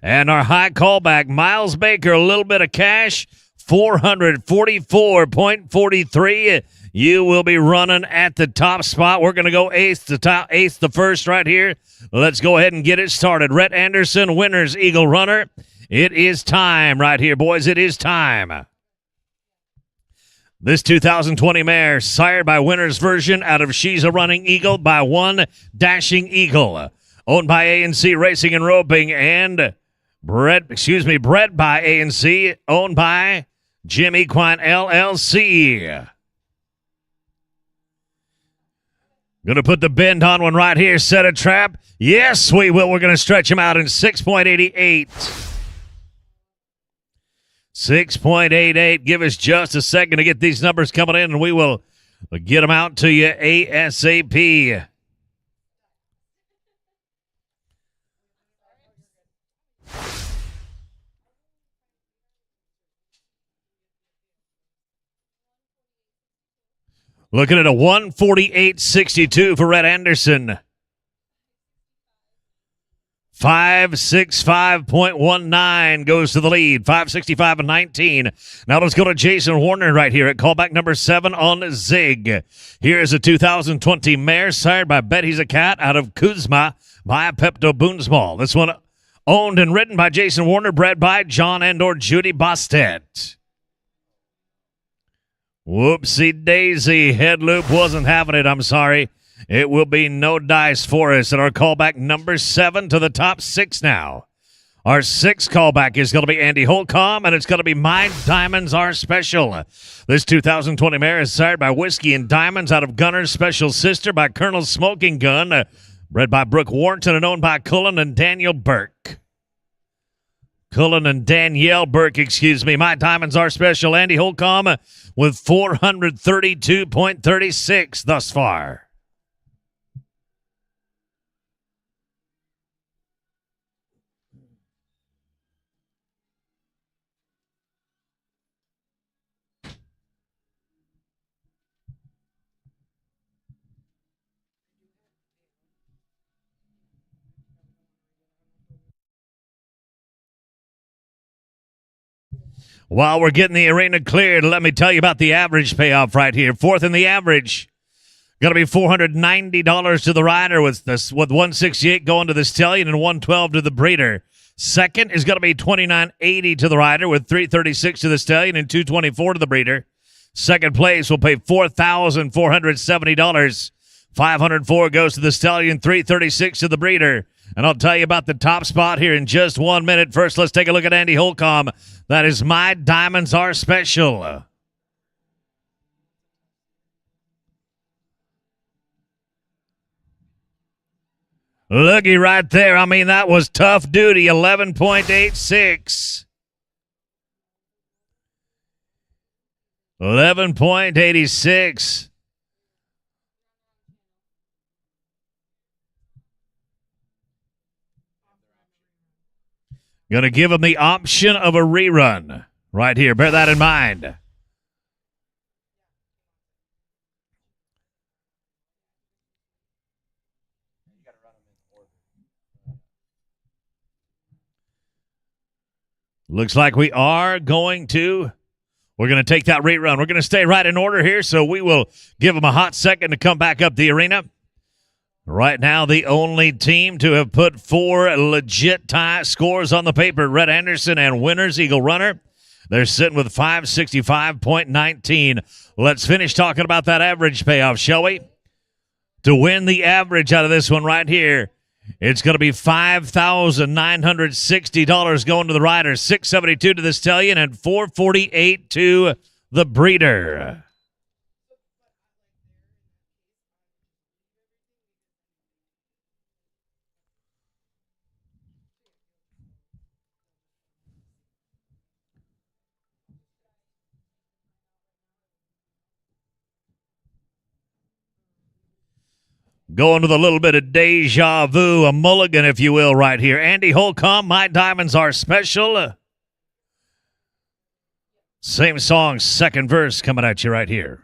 And our high callback, Miles Baker, a little bit of cash, 444.43. You will be running at the top spot. We're going to go eighth the first right here. Let's go ahead and get it started. Rhett Anderson, Winners Eagle Runner. It is time right here, boys. It is time. This 2020 mare, sired by Winners Version out of She's a Running Eagle by One Dashing Eagle. Owned by ANC Racing and Roping and bred by ANC, owned by Jim Equine LLC. Going to put the bend on one right here. Set a trap. Yes, we will. We're going to stretch him out in 6.88. 6.88. Give us just a second to get these numbers coming in, and we will get them out to you ASAP. Looking at a 148.62 for Rhett Anderson. 565.19 goes to the lead. 565.19. Now let's go to Jason Warner right here at callback number 7 on Zig. Here's a 2020 mare sired by Bet He's a Cat out of Kuzma by Pepto Boonsmall. This one owned and ridden by Jason Warner, bred by John and/or Judy Bostet. Whoopsie daisy. Head loop wasn't having it. I'm sorry. It will be no dice for us. And our callback number 7 to the top 6 now. Our 6th callback is going to be Andy Holcomb, and it's going to be My Diamonds Are Special. This 2020 mare is sired by Whiskey and Diamonds out of Gunner's Special Sister by Colonel Smoking Gun, bred by Brooke Warrington and owned by Cullen and Daniel Burke. Cullen and Danielle Burke, My Diamonds Are Special. Andy Holcomb with 432.36 thus far. While we're getting the arena cleared, let me tell you about the average payoff right here. 4th in the average. Going to be $490 to the rider with 168 going to the stallion and 112 to the breeder. 2nd is going to be $29.80 to the rider with 336 to the stallion and 224 to the breeder. 2nd place will pay $4,470. 504 goes to the stallion, 336 to the breeder. And I'll tell you about the top spot here in just 1 minute. First, let's take a look at Andy Holcomb. That is My Diamonds Are Special. Looky right there. I mean, that was tough duty. 11.86. 11.86. Going to give them the option of a rerun right here. Bear that in mind. Looks like we're going to take that rerun. We're going to stay right in order here, so we will give them a hot second to come back up the arena. Right now, the only team to have put 4 legit tie scores on the paper, Red Anderson and Winners Eagle Runner. They're sitting with 565.19. Let's finish talking about that average payoff, shall we? To win the average out of this one right here, it's going to be $5,960 going to the rider, $672 to the stallion, and $448 to the breeder. Going with a little bit of deja vu, a mulligan, if you will, right here. Andy Holcomb, My Diamonds Are Special. Same song, second verse coming at you right here.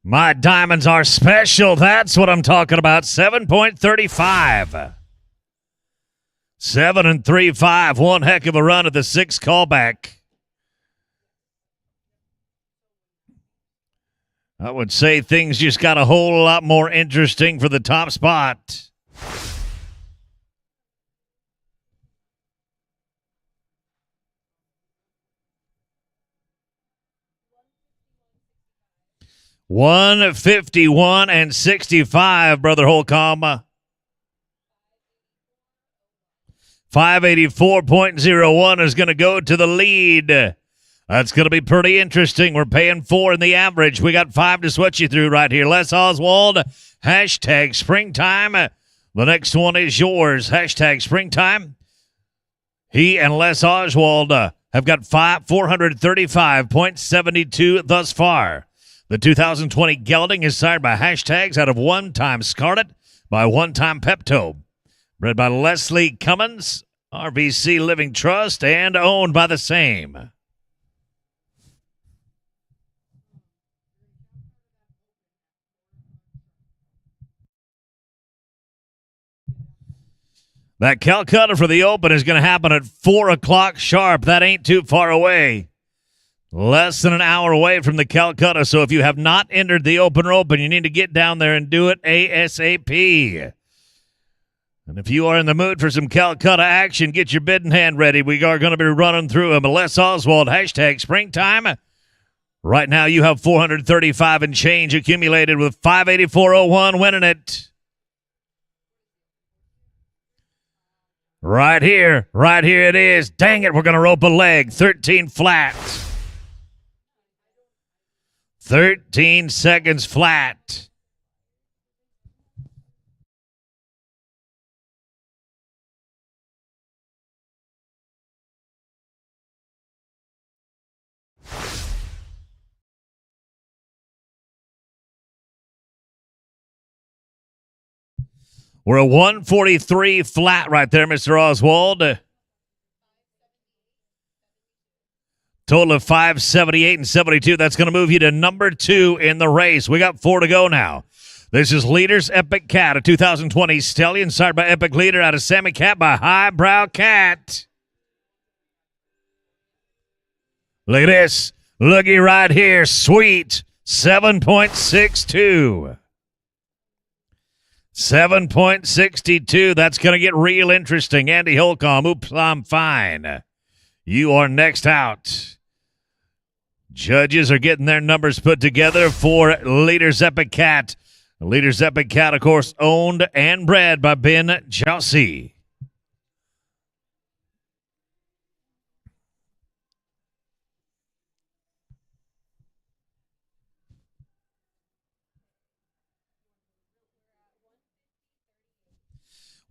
My Diamonds Are Special. That's what I'm talking about. 7.35. 7 and 3-5. One heck of a run at the 6th callback. I would say things just got a whole lot more interesting for the top spot. $151 and 65, Brother Holcomb. 584.01 is going to go to the lead. That's going to be pretty interesting. We're paying 4 in the average. We got 5 to sweat you through right here. Les Oswald, hashtag springtime. The next one is yours. Hashtag springtime. He and Les Oswald have got 435.72 thus far. The 2020 gelding is sired by hashtags out of One Time Scarlet by One Time Pepto. Bred by Leslie Cummins, RVC Living Trust, and owned by the same. That Calcutta for the Open is going to happen at 4 o'clock sharp. That ain't too far away. Less than an hour away from the Calcutta. So if you have not entered the Open, you need to get down there and do it ASAP. And if you are in the mood for some Calcutta action, get your bidding hand ready. We are going to be running through them. Les Oswald, hashtag springtime. Right now you have 435 and change accumulated with 584.01 winning it. Right here it is. Dang it, we're going to rope a leg. 13 flat. 13 seconds flat. We're a 143 flat right there, Mr. Oswald. Total of 578 and 72. That's going to move you to number 2 in the race. We got 4 to go now. This is Leader's Epic Cat, a 2020 stallion, sired by Epic Leader out of Sammy Cat by Highbrow Cat. Look at this. Looky right here. Sweet. 7.62. 7.62. That's going to get real interesting. Andy Holcomb, oops, I'm fine. You are next out. Judges are getting their numbers put together for Leader's Epic Cat. Leader's Epic Cat, of course, owned and bred by Ben Jousey.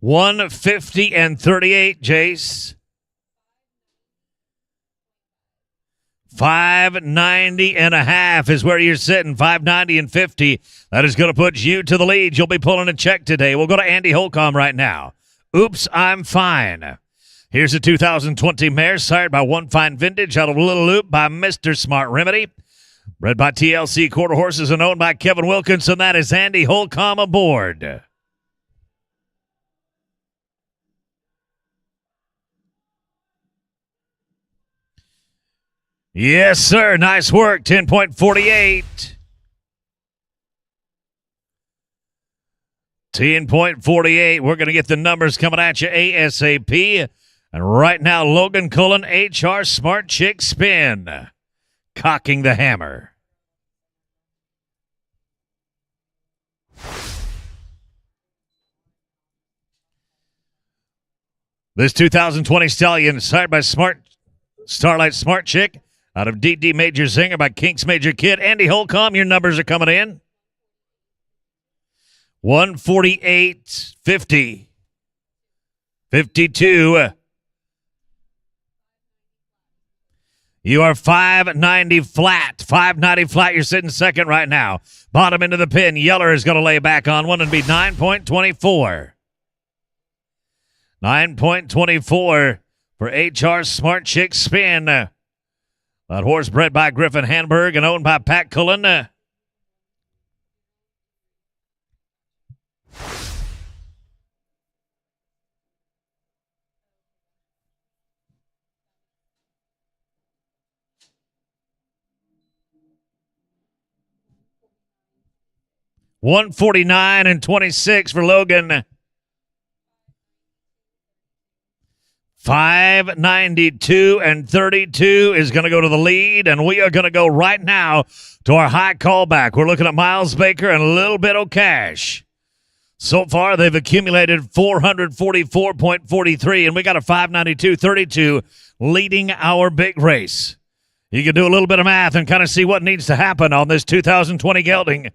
$150 and 38, Jace. 590.5 is where you're sitting. 590.50. That is going to put you to the lead. You'll be pulling a check today. We'll go to Andy Holcomb right now. Oops, I'm fine. Here's a 2020 mare sired by One Fine Vintage out of Little Loop by Mr. Smart Remedy. Bred by TLC Quarter Horses and owned by Kevin Wilkinson. That is Andy Holcomb aboard. Yes, sir. Nice work. 10.48. 10.48. We're going to get the numbers coming at you ASAP. And right now, Logan Cullen, HR Smart Chick Spin. Cocking the hammer. This 2020 stallion, sired by Starlight Smart Chick, out of DD Major Zinger by Kinks Major Kid. Andy Holcomb, your numbers are coming in. 148.50. 52. You are 590 flat. 590 flat. You're sitting second right now. Bottom into the pin. Yeller is going to lay back on one and be 9.24. 9.24 for HR Smart Chick Spin. That horse bred by Griffin Hanberg and owned by Pat Cullen. $149.26 for Logan. 592.32 is going to go to the lead, and we are going to go right now to our high callback. We're looking at Miles Baker and a little bit of cash. So far, they've accumulated 444.43, and we got a 592.32 leading our big race. You can do a little bit of math and kind of see what needs to happen on this 2020 gelding.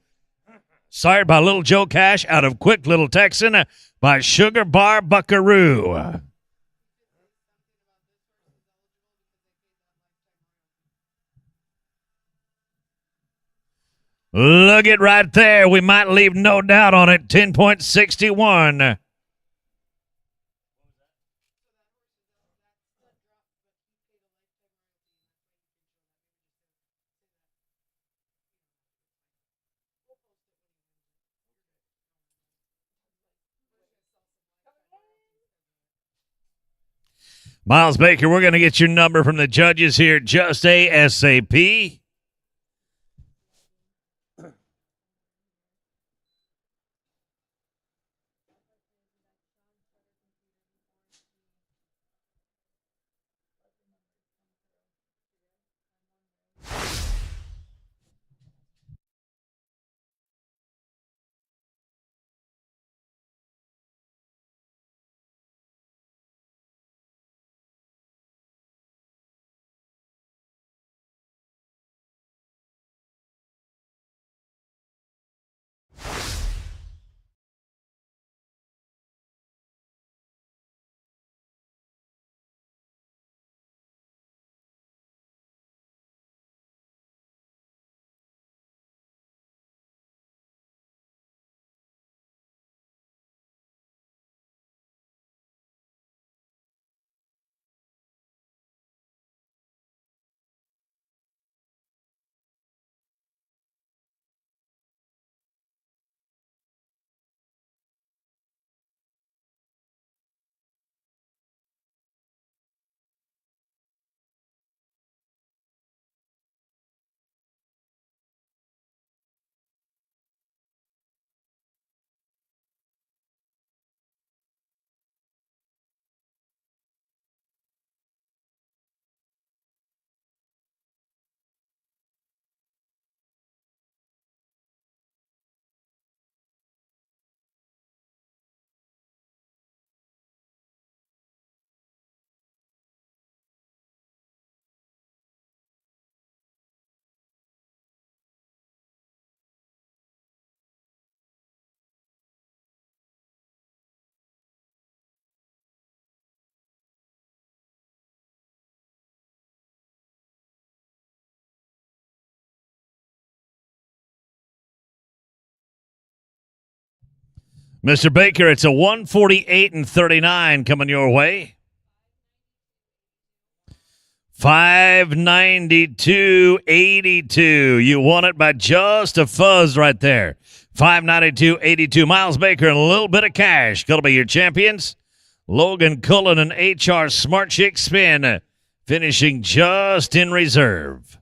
Sired by Little Joe Cash out of Quick Little Texan by Sugar Bar Buckaroo. Look it right there. We might leave no doubt on it. 10.61. Miles Baker, we're going to get your number from the judges here just ASAP. Mr. Baker, it's a 148-39 coming your way. 592.82. You won it by just a fuzz right there. 592.82. Miles Baker and a little bit of cash. Going to be your champions. Logan Cullen and HR Smart Chick Spin finishing just in reserve.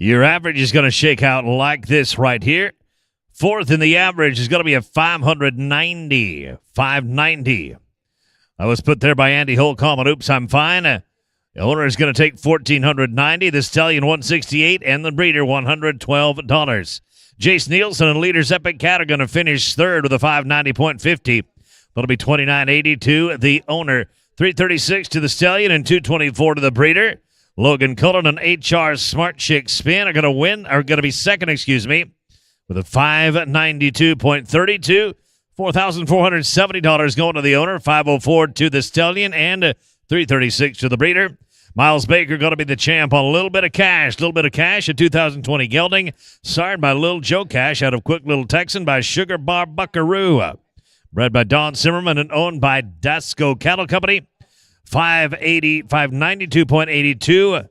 Your average is going to shake out like this right here. Fourth in the average is going to be a 590. 590. That was put there by Andy Holcomb on Oops, I'm Fine. The owner is going to take $1,490. The Stallion $168 and the breeder $112. Jace Nielsen and Leaders Epic Cat are going to finish third with a 590.50. That'll be $29.80 to the owner. $336 to the Stallion and $224 to the breeder. Logan Cullen and HR Smart Chick Spin are going to win, or going to be second, with a 592.32. $4,470 going to the owner, $504 to the Stallion, and $336 to the breeder. Miles Baker going to be the champ on a little bit of cash. A 2020 gelding, sired by Lil Joe Cash out of Quick Little Texan by Sugar Bar Buckaroo. Bred by Don Zimmerman and owned by Dasco Cattle Company. 592.82.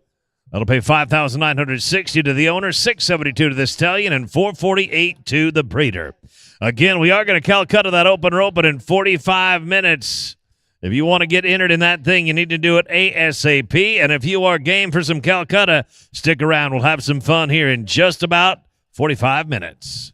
That'll pay $5,960 to the owner, $672 to the Stallion, and $448 to the breeder. Again, we are going to Calcutta that opener open in 45 minutes. If you want to get entered in that thing, you need to do it ASAP. And if you are game for some Calcutta, stick around. We'll have some fun here in just about 45 minutes.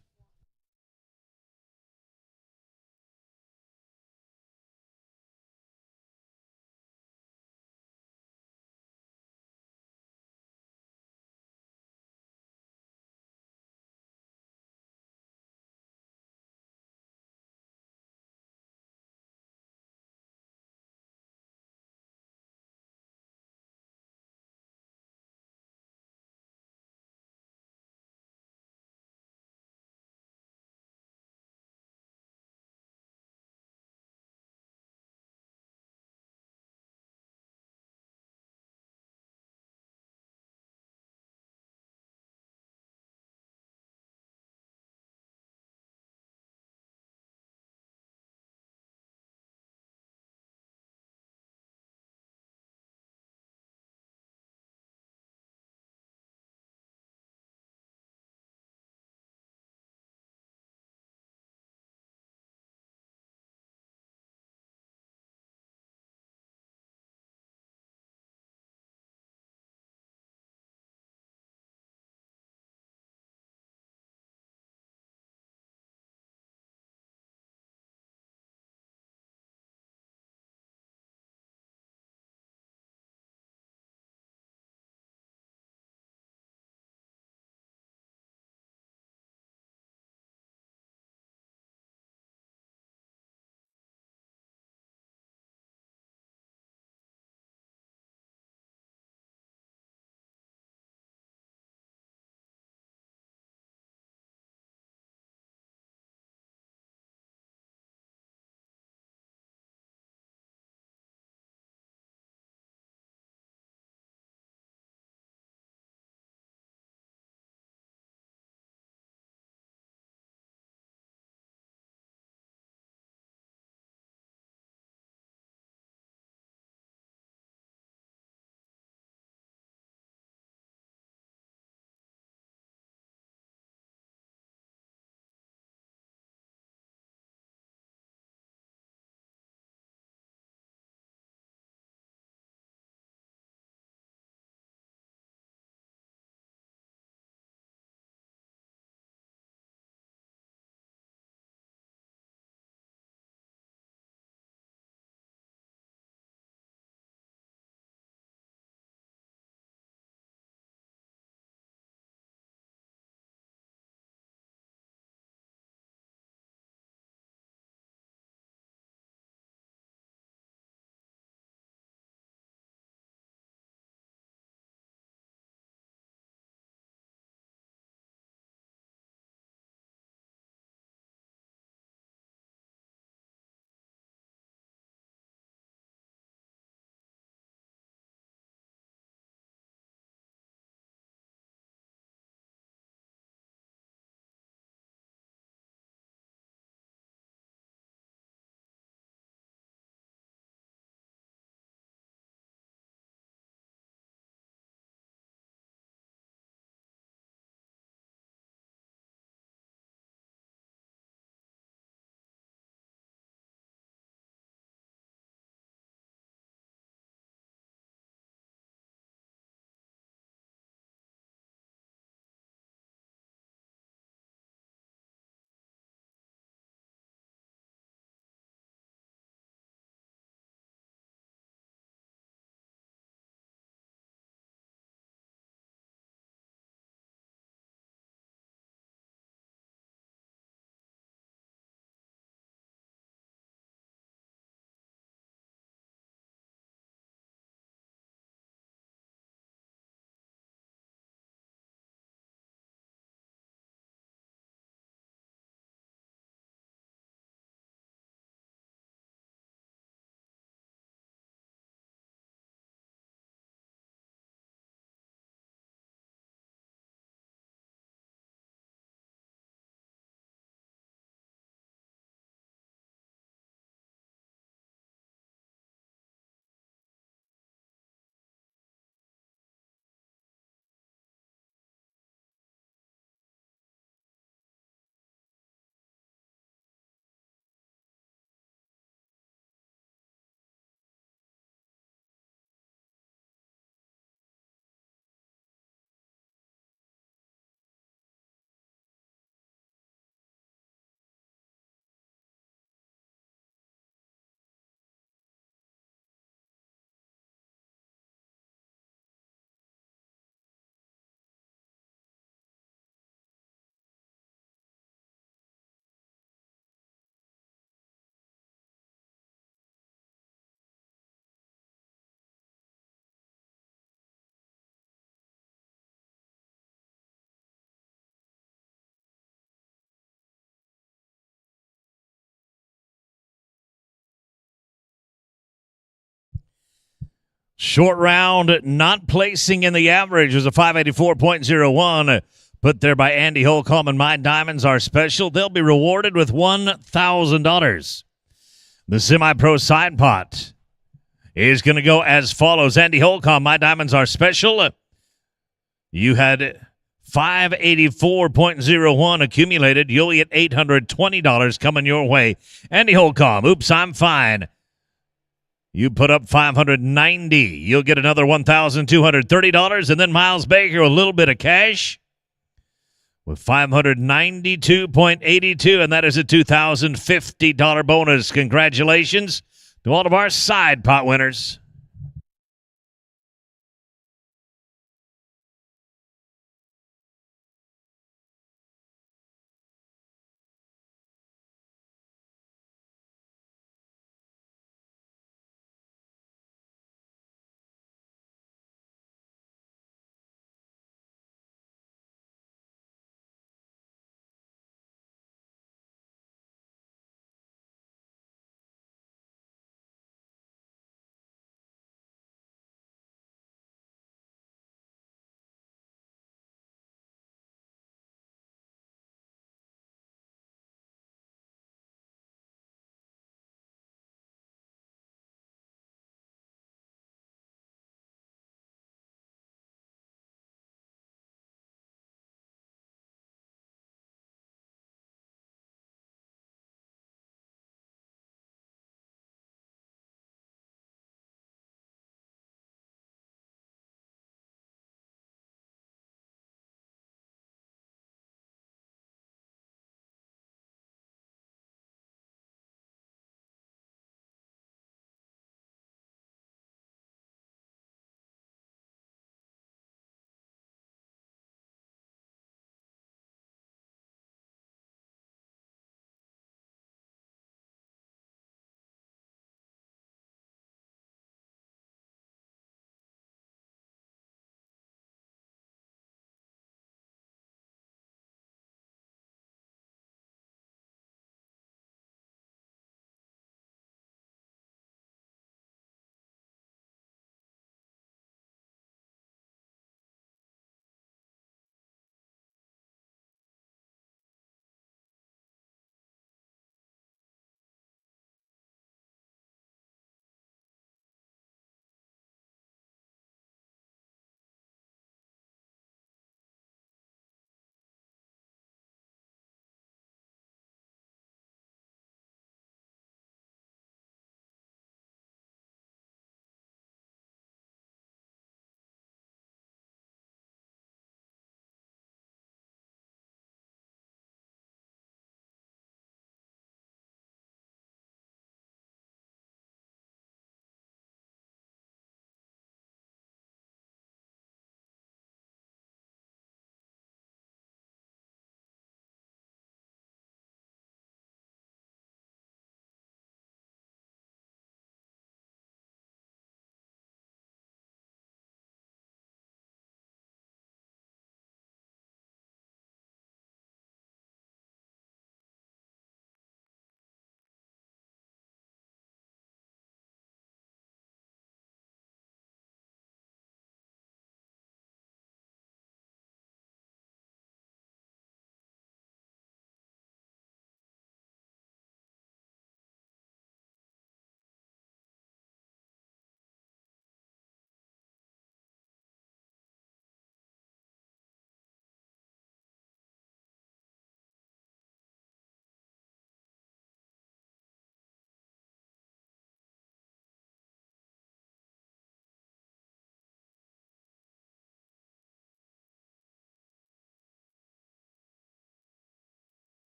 Short round, not placing in the average, was a 584.01. Put there by Andy Holcomb, and My Diamonds are special. They'll be rewarded with $1,000. The semi-pro side pot is going to go as follows. Andy Holcomb, My Diamonds are special. You had 584.01 accumulated. You'll get $820 coming your way. Andy Holcomb, oops, I'm fine. You put up $590. You'll get another $1,230. And then Miles Baker, a little bit of cash with $592.82. And that is a $2,050 bonus. Congratulations to all of our side pot winners.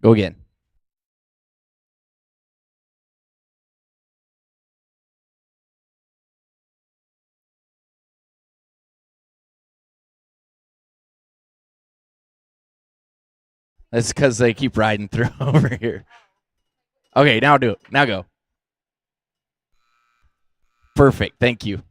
Go again. That's because they keep riding through over here. Okay, now do it. Now go. Perfect. Thank you.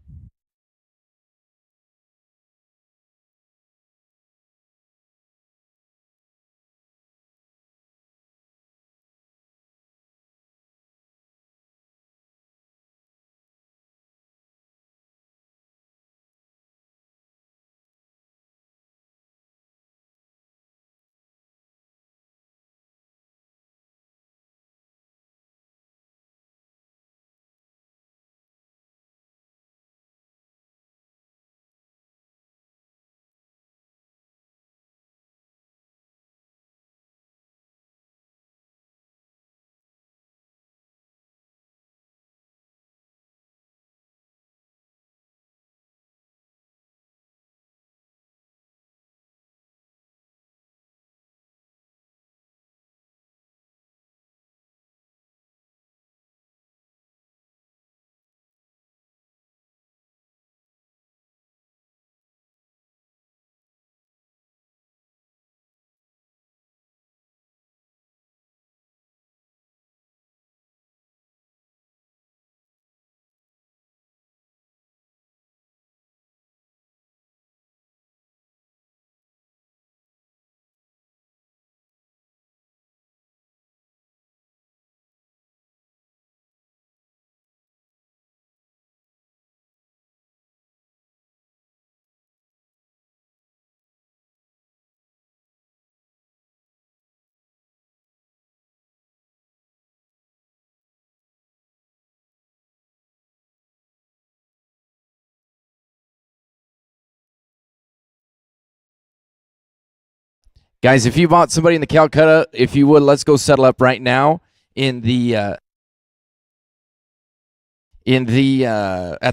Guys, if you bought somebody in the Calcutta, if you would, let's go settle up right now in the at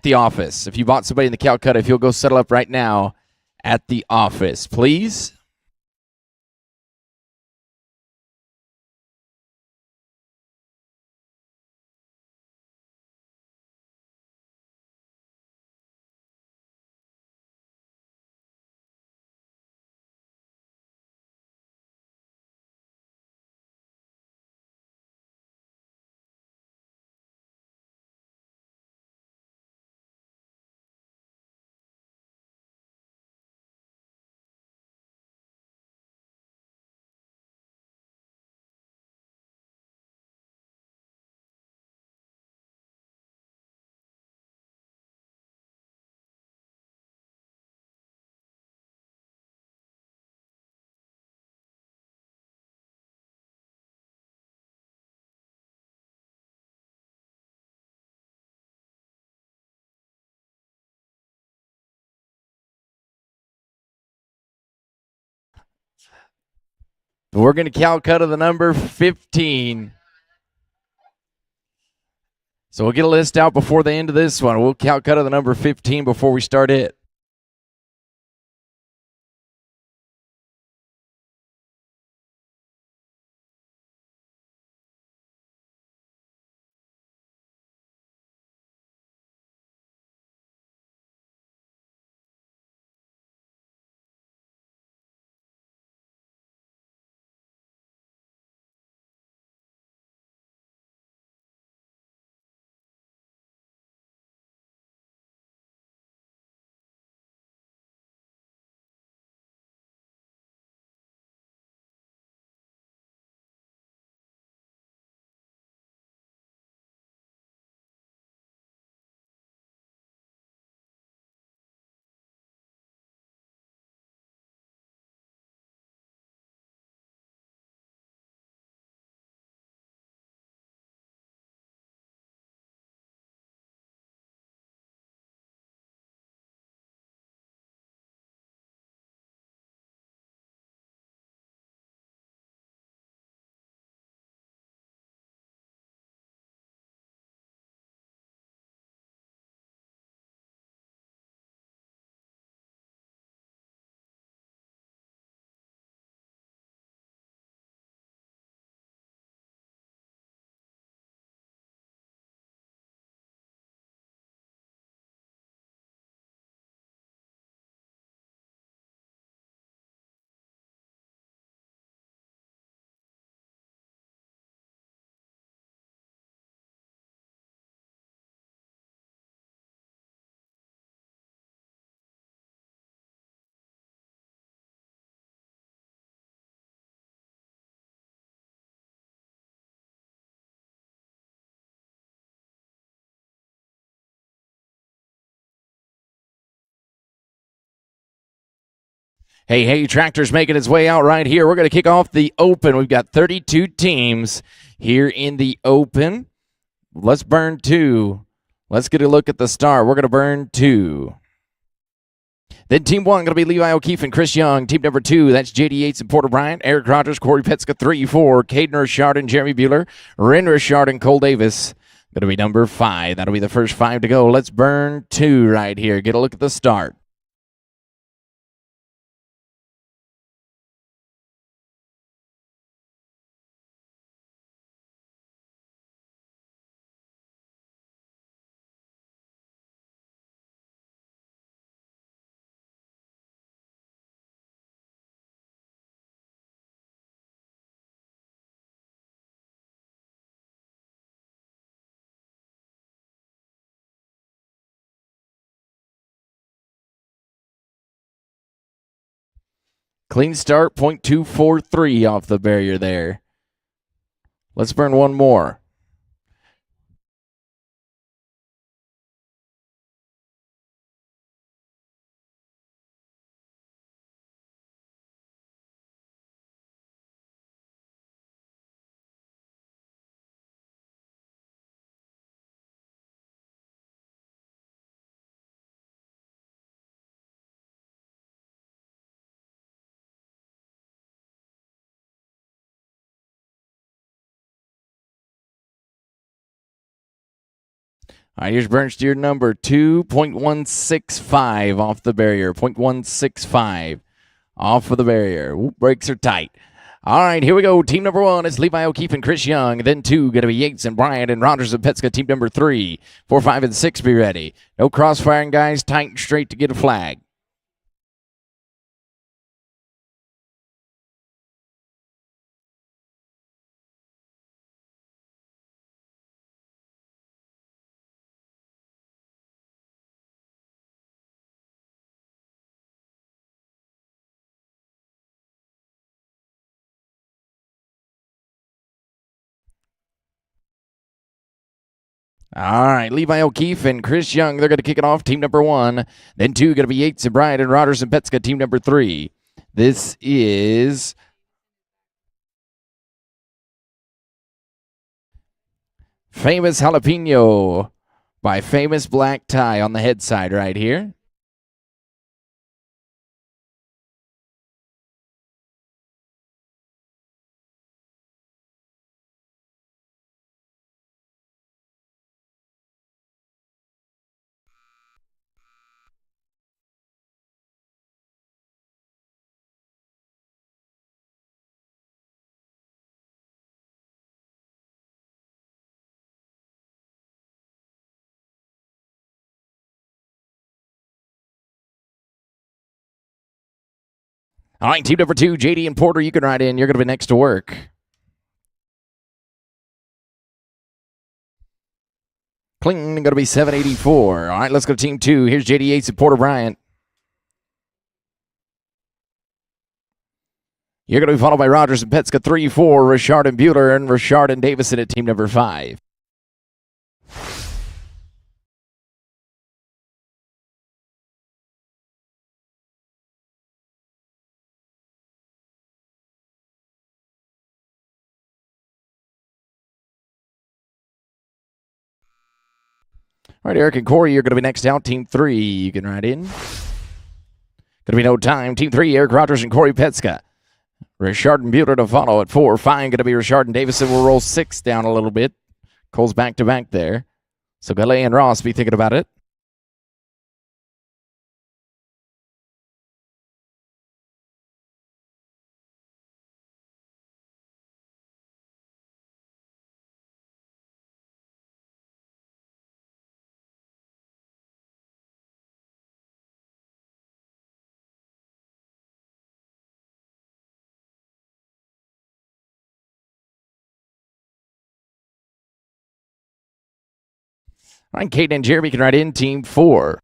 the office. If you bought somebody in the Calcutta, if you'll go settle up right now at the office, please. We're going to Calcutta the number 15. So we'll get a list out before the end of this one. We'll Calcutta the number 15 before we start it. Hey, Tractor's making his way out right here. We're going to kick off the Open. We've got 32 teams here in the Open. Let's burn 2. Let's get a look at the start. We're going to burn 2. Then Team 1 going to be Levi O'Keefe and Chris Young. Team number 2, that's JD Yates and Porter Bryant. Eric Rogers, Corey Petska, 3, 4. Caden Richard and Jeremy Bueller. Ren Richard and Cole Davis. Going to be number 5. That'll be the first 5 to go. Let's burn 2 right here. Get a look at the start. Clean start, .243 off the barrier there. Let's burn 1 more. All right, here's burn steer number 2.165 off the barrier. 0.165 off of the barrier. Ooh, brakes are tight. All right, here we go. Team number 1 is Levi O'Keefe and Chris Young. Then 2 going to be Yates and Bryant and Rogers and Petska. Team number 3. 4, 5, and 6 be ready. No crossfiring, guys. Tight and straight to get a flag. All right, Levi O'Keefe and Chris Young, they're going to kick it off, team number 1. Then 2 going to be Yates and Bryant and Rogers and Petska, team number 3. This is Famous Jalapeno by Famous Black Tie on the head side right here. All right, team number 2, JD and Porter, you can ride in. You're going to be next to work. Cling, going to be 784. All right, let's go to team 2. Here's JD Yates and Porter Bryant. You're going to be followed by Rogers and Petska, 3, 4. Richard and Bueller and Richard and Davison at team number 5. All right, Eric and Corey, you're going to be next out. Team 3, you can ride in. Going to be no time. Team 3, Eric Rogers and Corey Petska. Richard and Bueller to follow at 4. 5 going to be Richard and Davison. We'll roll 6 down a little bit. Cole's back-to-back there. So Gallet and Ross be thinking about it. All right, Caden and Jeremy can ride in. Team 4.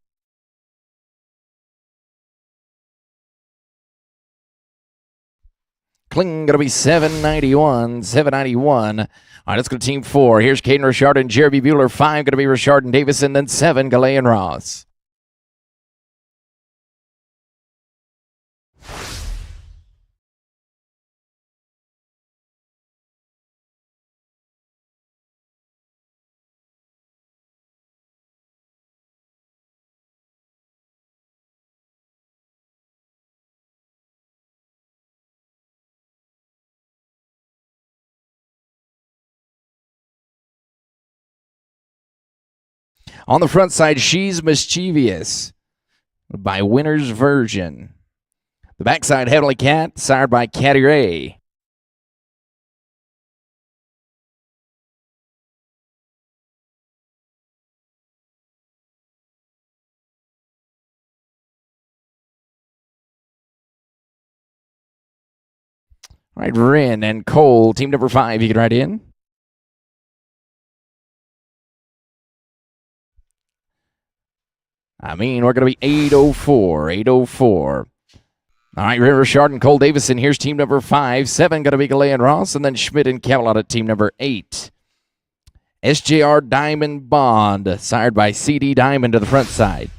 Kling going to be 791. 791. All right, let's go to team 4. Here's Caden Richard and Jeremy Bueller. 5 going to be Richard and Davison. Then 7, Gallet and Ross. On the front side, She's Mischievous by Winner's Version. The backside, Heavenly Cat, sired by Catty Ray. All right, Rin and Cole, team number 5, you can write in. We're going to be 804, 804. All right, River Shard and Cole Davison, here's team number 5. 7 going to be Galea and Ross, and then Schmidt and Camelot at team number 8. SJR Diamond Bond, sired by CD Diamond to the front side.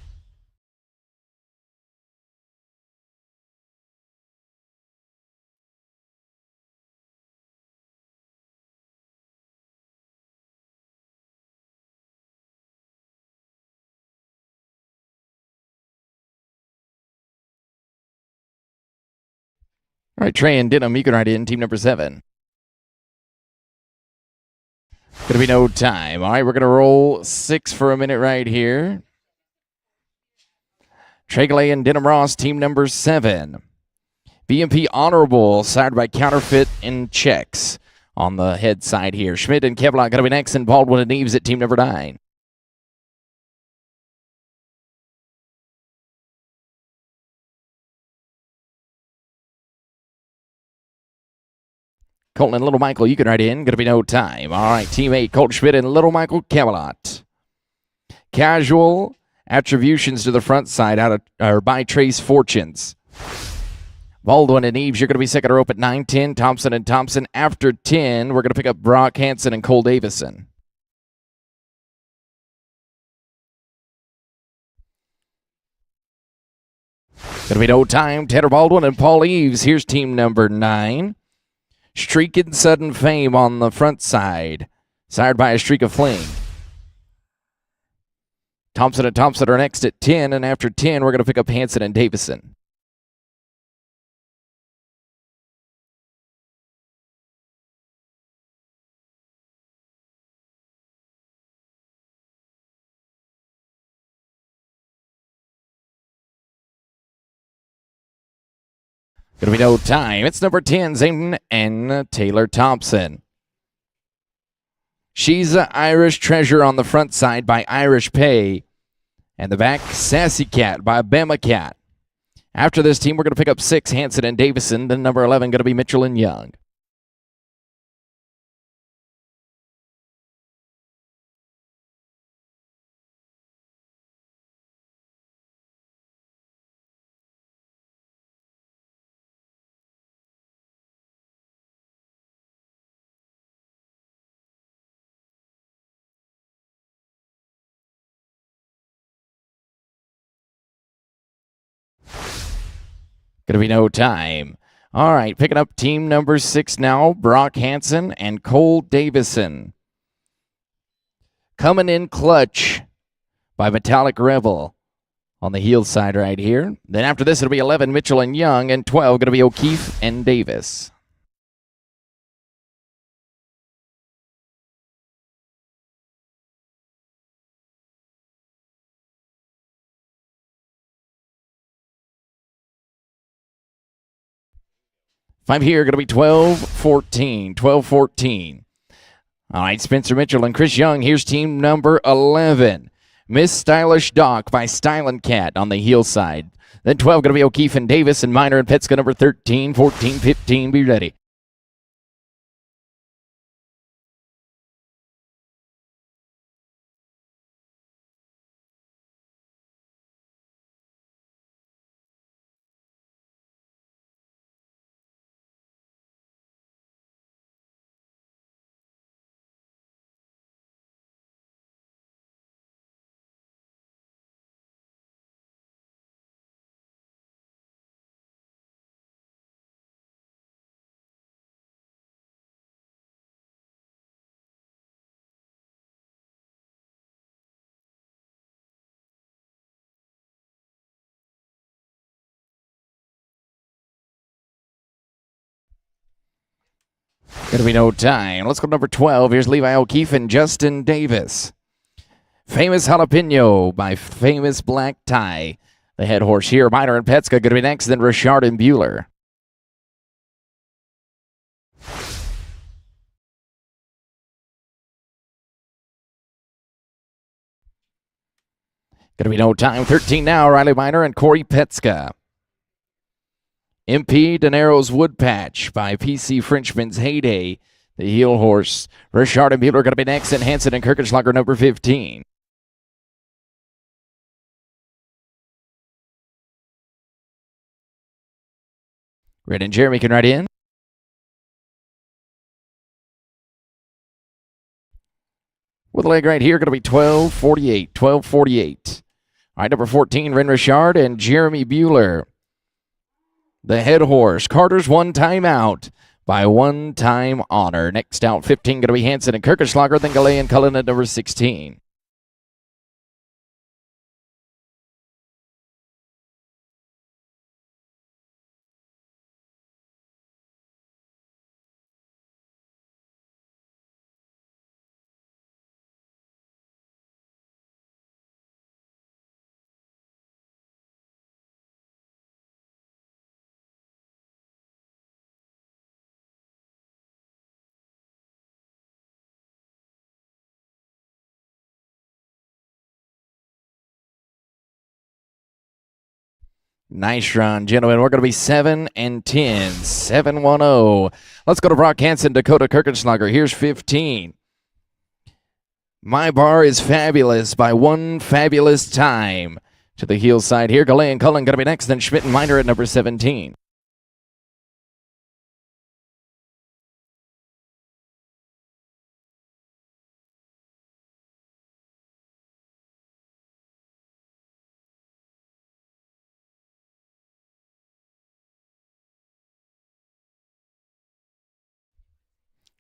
All right, Trey and Denham, you can write in team number 7. Gonna be no time. All right, we're gonna roll 6 for a minute right here. Trey Galea and Denham Ross, team number 7. BMP Honorable, sired by Counterfeit and Checks on the head side here. Schmidt and Kevlar gonna be next, and Baldwin and Eves at team number 9. Colton and Little Michael, you can write in. Gonna be no time. All right, team 8, Colton Schmidt and Little Michael Camelot. Casual attributions to the front side by Trace Fortunes. Baldwin and Eves, you're going to be second rope at 9-10. Thompson and Thompson. After 10, we're going to pick up Brock Hansen and Cole Davison. Gonna be no time. Tanner Baldwin and Paul Eves. Here's team number 9. Streaking Sudden Fame on the front side, sired by a Streak of Fling. Thompson and Thompson are next at 10, and after 10, we're going to pick up Hansen and Davison. Gonna be no time. It's number 10, Zayden and Taylor Thompson. She's an Irish Treasure on the front side by Irish Pay. And the back, Sassy Cat by Bama Cat. After this team, we're going to pick up 6, Hansen and Davison. Then number 11 going to be Mitchell and Young. Gonna be no time. All right, picking up team number 6 now, Brock Hansen and Cole Davison. Coming in Clutch by Metallic Rebel on the heel side right here. Then after this, it'll be 11, Mitchell and Young, and 12 gonna be O'Keefe and Davis. Five here, going to be 12-14. 12-14. All right, Spencer Mitchell and Chris Young. Here's team number 11. Miss Stylish Doc by Stylin' Cat on the heel side. Then 12 going to be O'Keefe and Davis, and Minor and Petska number 13, 14, 15. Be ready. Gonna be no time. Let's go to number 12. Here's Levi O'Keefe and Justin Davis. Famous Jalapeno by Famous Black Tie. The head horse here, Minor and Petska, going to be next, then Richard and Bueller. Going to be no time. 13 now. Riley Minor and Corey Petska. MP Dinero's Woodpatch by PC Frenchman's Heyday. The heel horse. Richard and Bueller going to be next, and Hansen and Kirchenschlager number 15. Red and Jeremy can ride in. With a leg right here, going to be 12:48. 12:48. All right, number 14, Ren Richard and Jeremy Bueller. The head horse, Carter's one time out by one time honor. Next out, 15, going to be Hansen and Kirchenschlager, then Galay and Cullen at number 16. Nice run, gentlemen. We're going to be 7 and 10. 7-1-0. Let's go to Brock Hansen, Dakota Kirchenschlager. Here's 15. My Bar is Fabulous by one fabulous time. To the heel side here, Galay and Cullen going to be next, then Schmidt and Miner at number 17.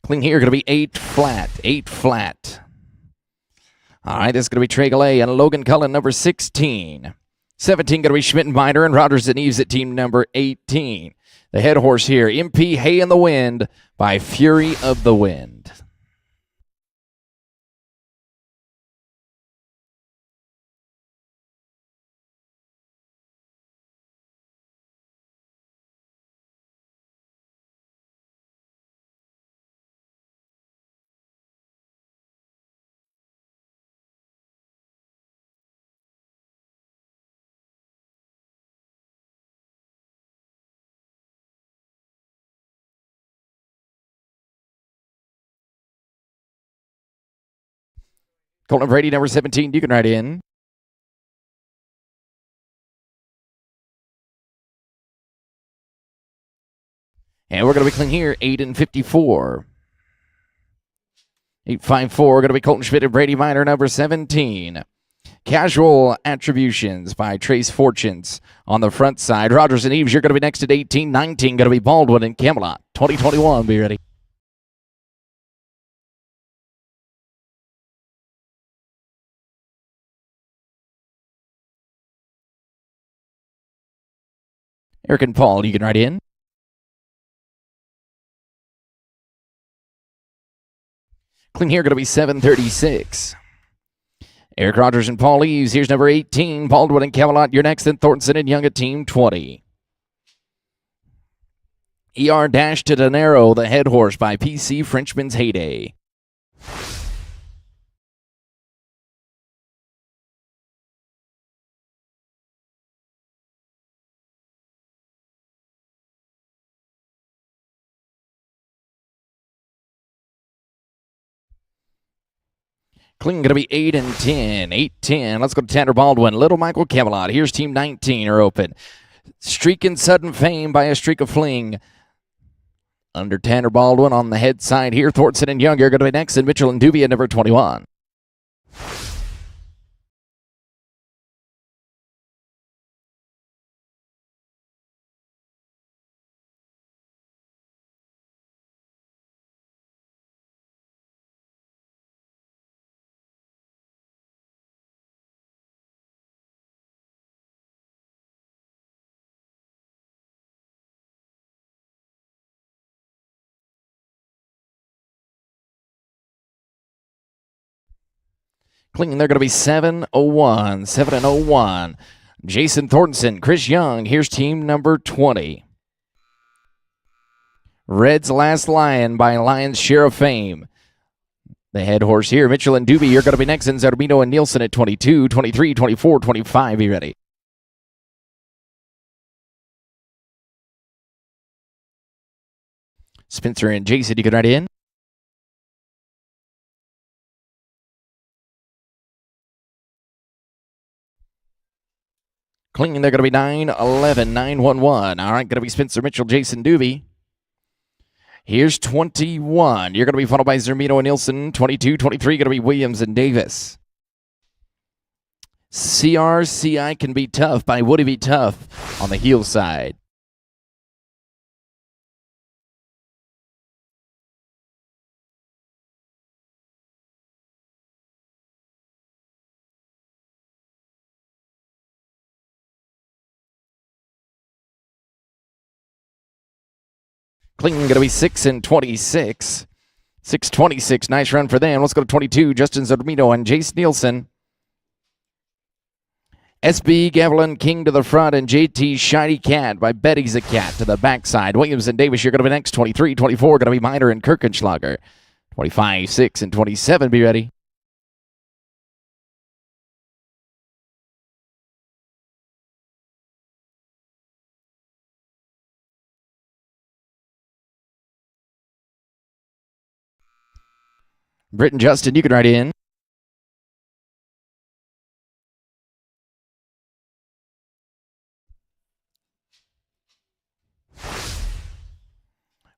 Cling here, going to be 8 flat. 8 flat. All right, this is going to be Trey Galay and Logan Cullen, number 16. 17 going to be Schmidt and Miner and Rogers and Eves at team number 18. The head horse here, MP Hay in the Wind by Fury of the Wind. Colton Brady, number 17, you can ride in. And we're going to be clean here, 8 and 54. 8-5-4, going to be Colton Schmidt and Brady Miner, number 17. Casual Attributions by Trace Fortunes on the front side. Rogers and Eves, you're going to be next at 18. 19, going to be Baldwin and Camelot. 2021, be ready. Eric and Paul, you can ride in. Clean here, going to be 7:36. Eric Rogers and Paul Eves. Here's number 18, Baldwin and Camelot. You're next, then Thornton and Young at team 20. ER Dash to Dinero, the head horse by PC Frenchman's Heyday. Clean going to be 8 and 10. 8-10. Let's go to Tanner Baldwin. Little Michael Camelot. Here's team 19 are open. Streak in sudden fame by a streak of fling. Under Tanner Baldwin on the head side here. Thornton and Young are going to be next, and Mitchell and Dubia number 21. Clinging, they're going to be 7-01. 7-01. Jason Thornton, Chris Young. Here's team number 20. Red's Last Lion by Lion's Share of Fame. The head horse here, Mitchell and Doobie, you're going to be next in Zarmino and Nielsen at 22, 23, 24, 25. Be ready. Spencer and Jason, you can ride in. Clinging, they're going to be 9-11, 9-1-1. All right, going to be Spencer, Mitchell, Jason, Doobie. Here's 21. You're going to be followed by Zarmino and Nielsen. 22, 23, going to be Williams and Davis. CRCI Can Be Tough by Woody Be Tough on the heel side. Clinging, going to be 6-26. 6-26. Nice run for them. Let's go to 22. Justin Zarmino and Jace Nielsen. SB Gavilan King to the front and JT Shiny Cat by Betty's a Cat to the backside. Williams and Davis, you're going to be next. 23, 24, going to be Miner and Kirchenschlager. 25, 6, and 27. Be ready. Britt and Justin, you can ride in.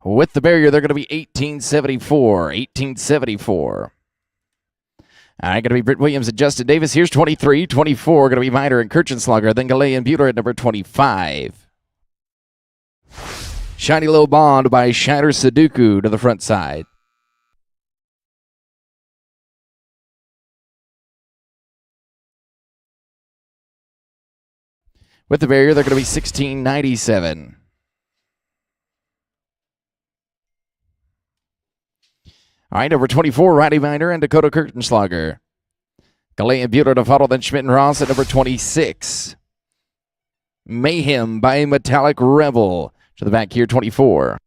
With the barrier, they're going to be 1874. 1874. All right, going to be Britt Williams and Justin Davis. Here's 23, 24. Going to be Miner and Kirchenschlager. Then Galay and Bueller at number 25. Shiny Little Bond by Shiner Sudoku to the front side. With the barrier, they're going to be 1697. All right, number 24, Roddy Miner and Dakota Kirchenschlager. Galay and Bueller to follow, then Schmidt and Ross at number 26. Mayhem by Metallic Rebel to the back here, 24.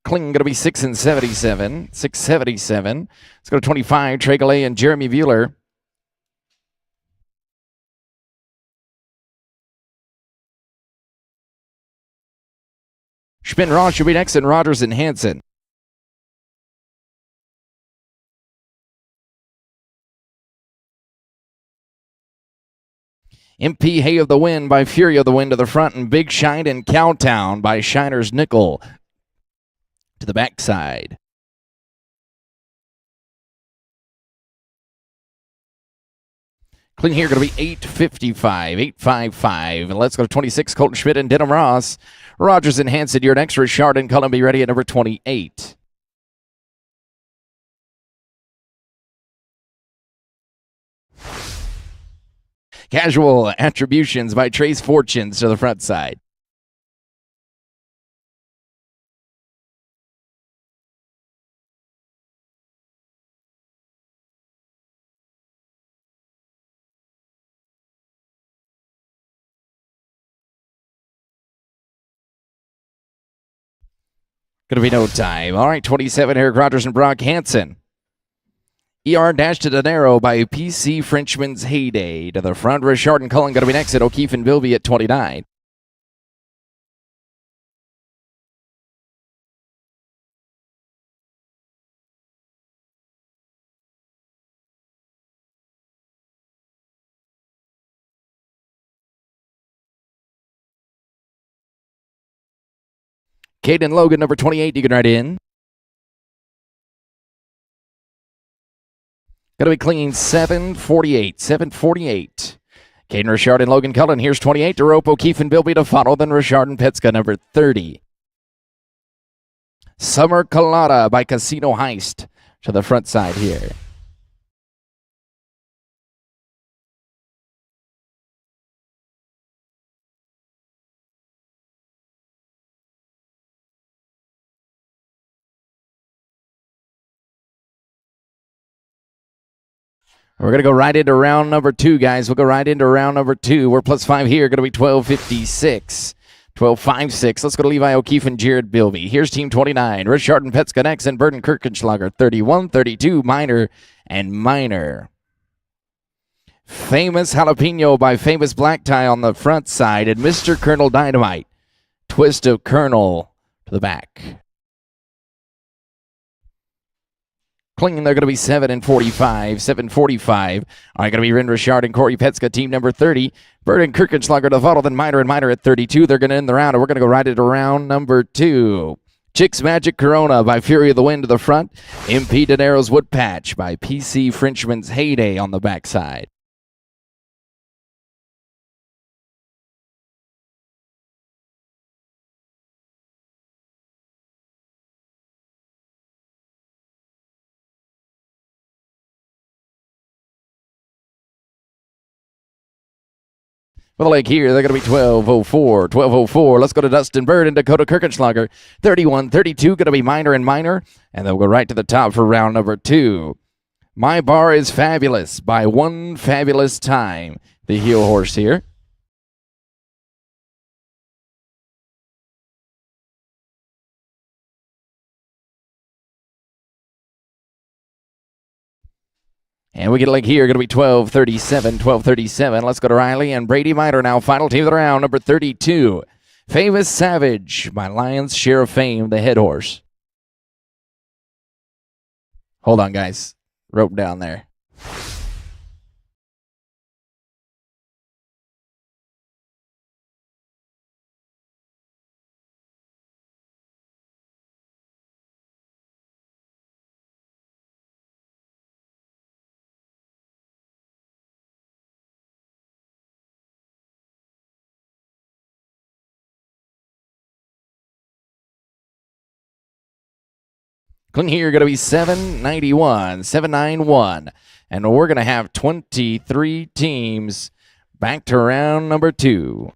Kling going to be 6-77. 6-77. Let's go to 25. Trey Galay and Jeremy Bueller. Schmidt and Ross should be next, and Rogers and Hansen. MP Hay of the Wind by Fury of the Wind to the front, and Big Shine and Cowtown by Shiner's Nickel to the backside. Clean here going to be 855, 855. And let's go to 26, Colton Schmidt and Denham Ross. Rogers and Hansen, your next. Richard and Cullen be ready at number 28. Casual Attributions by Trace Fortunes to the front side. Going to be no time. All right, 27, Eric Rogers and Brock Hansen. ER Dash to Dinero by PC Frenchman's Heyday. To the front, Richard and Cullen going to be next at O'Keefe and Bilby at 29. Caden Logan, number 28, you can ride in. Going to be clean 748. 748. Caden Richard and Logan Cullen. Here's 28. DeRope, O'Keefe, and Bilby to follow. Then Richard and Petska, number 30. Summer Colada by Casino Heist to the front side here. We're going to go right into round number 2, guys. We'll go right into round number 2. We're +5 here. Going to be 12:56. 12:56. Let's go to Levi O'Keefe and Jared Bilby. Here's Team 29. Richard and Petska next, and Burden Kirchenschlager. 31-32, Minor and Minor. Famous Jalapeno by Famous Black Tie on the front side, and Mr. Colonel Dynamite. Twist of Colonel to the back. Clinging, they're going to be 7:45. 7:45. All right, going to be Ren Richard and Corey Petska, team number 30. Burden Kirchenschlager to follow, then Minor and Minor at 32. They're going to end the round, and we're going to go right into round number 2. Chicks Magic Corona by Fury of the Wind to the front. MP Dinero's Wood Patch by PC Frenchman's Heyday on the backside. For the leg here, they're going to be 12:04. 12:04. Let's go to Dustin Bird and Dakota Kirchenschlager. 31-32, going to be Minor and Minor. And they'll go right to the top for round number 2. My Bar is Fabulous by One Fabulous Time. The heel horse here. And we get a leg here, going to be 12:37, 12:37. Let's go to Riley and Brady Minor now. Final team of the round, number 32. Famous Savage by Lion's Share of Fame, the head horse. Hold on, guys. Rope down there. Cling here, going to be 791, 791. And we're going to have 23 teams back to round number 2.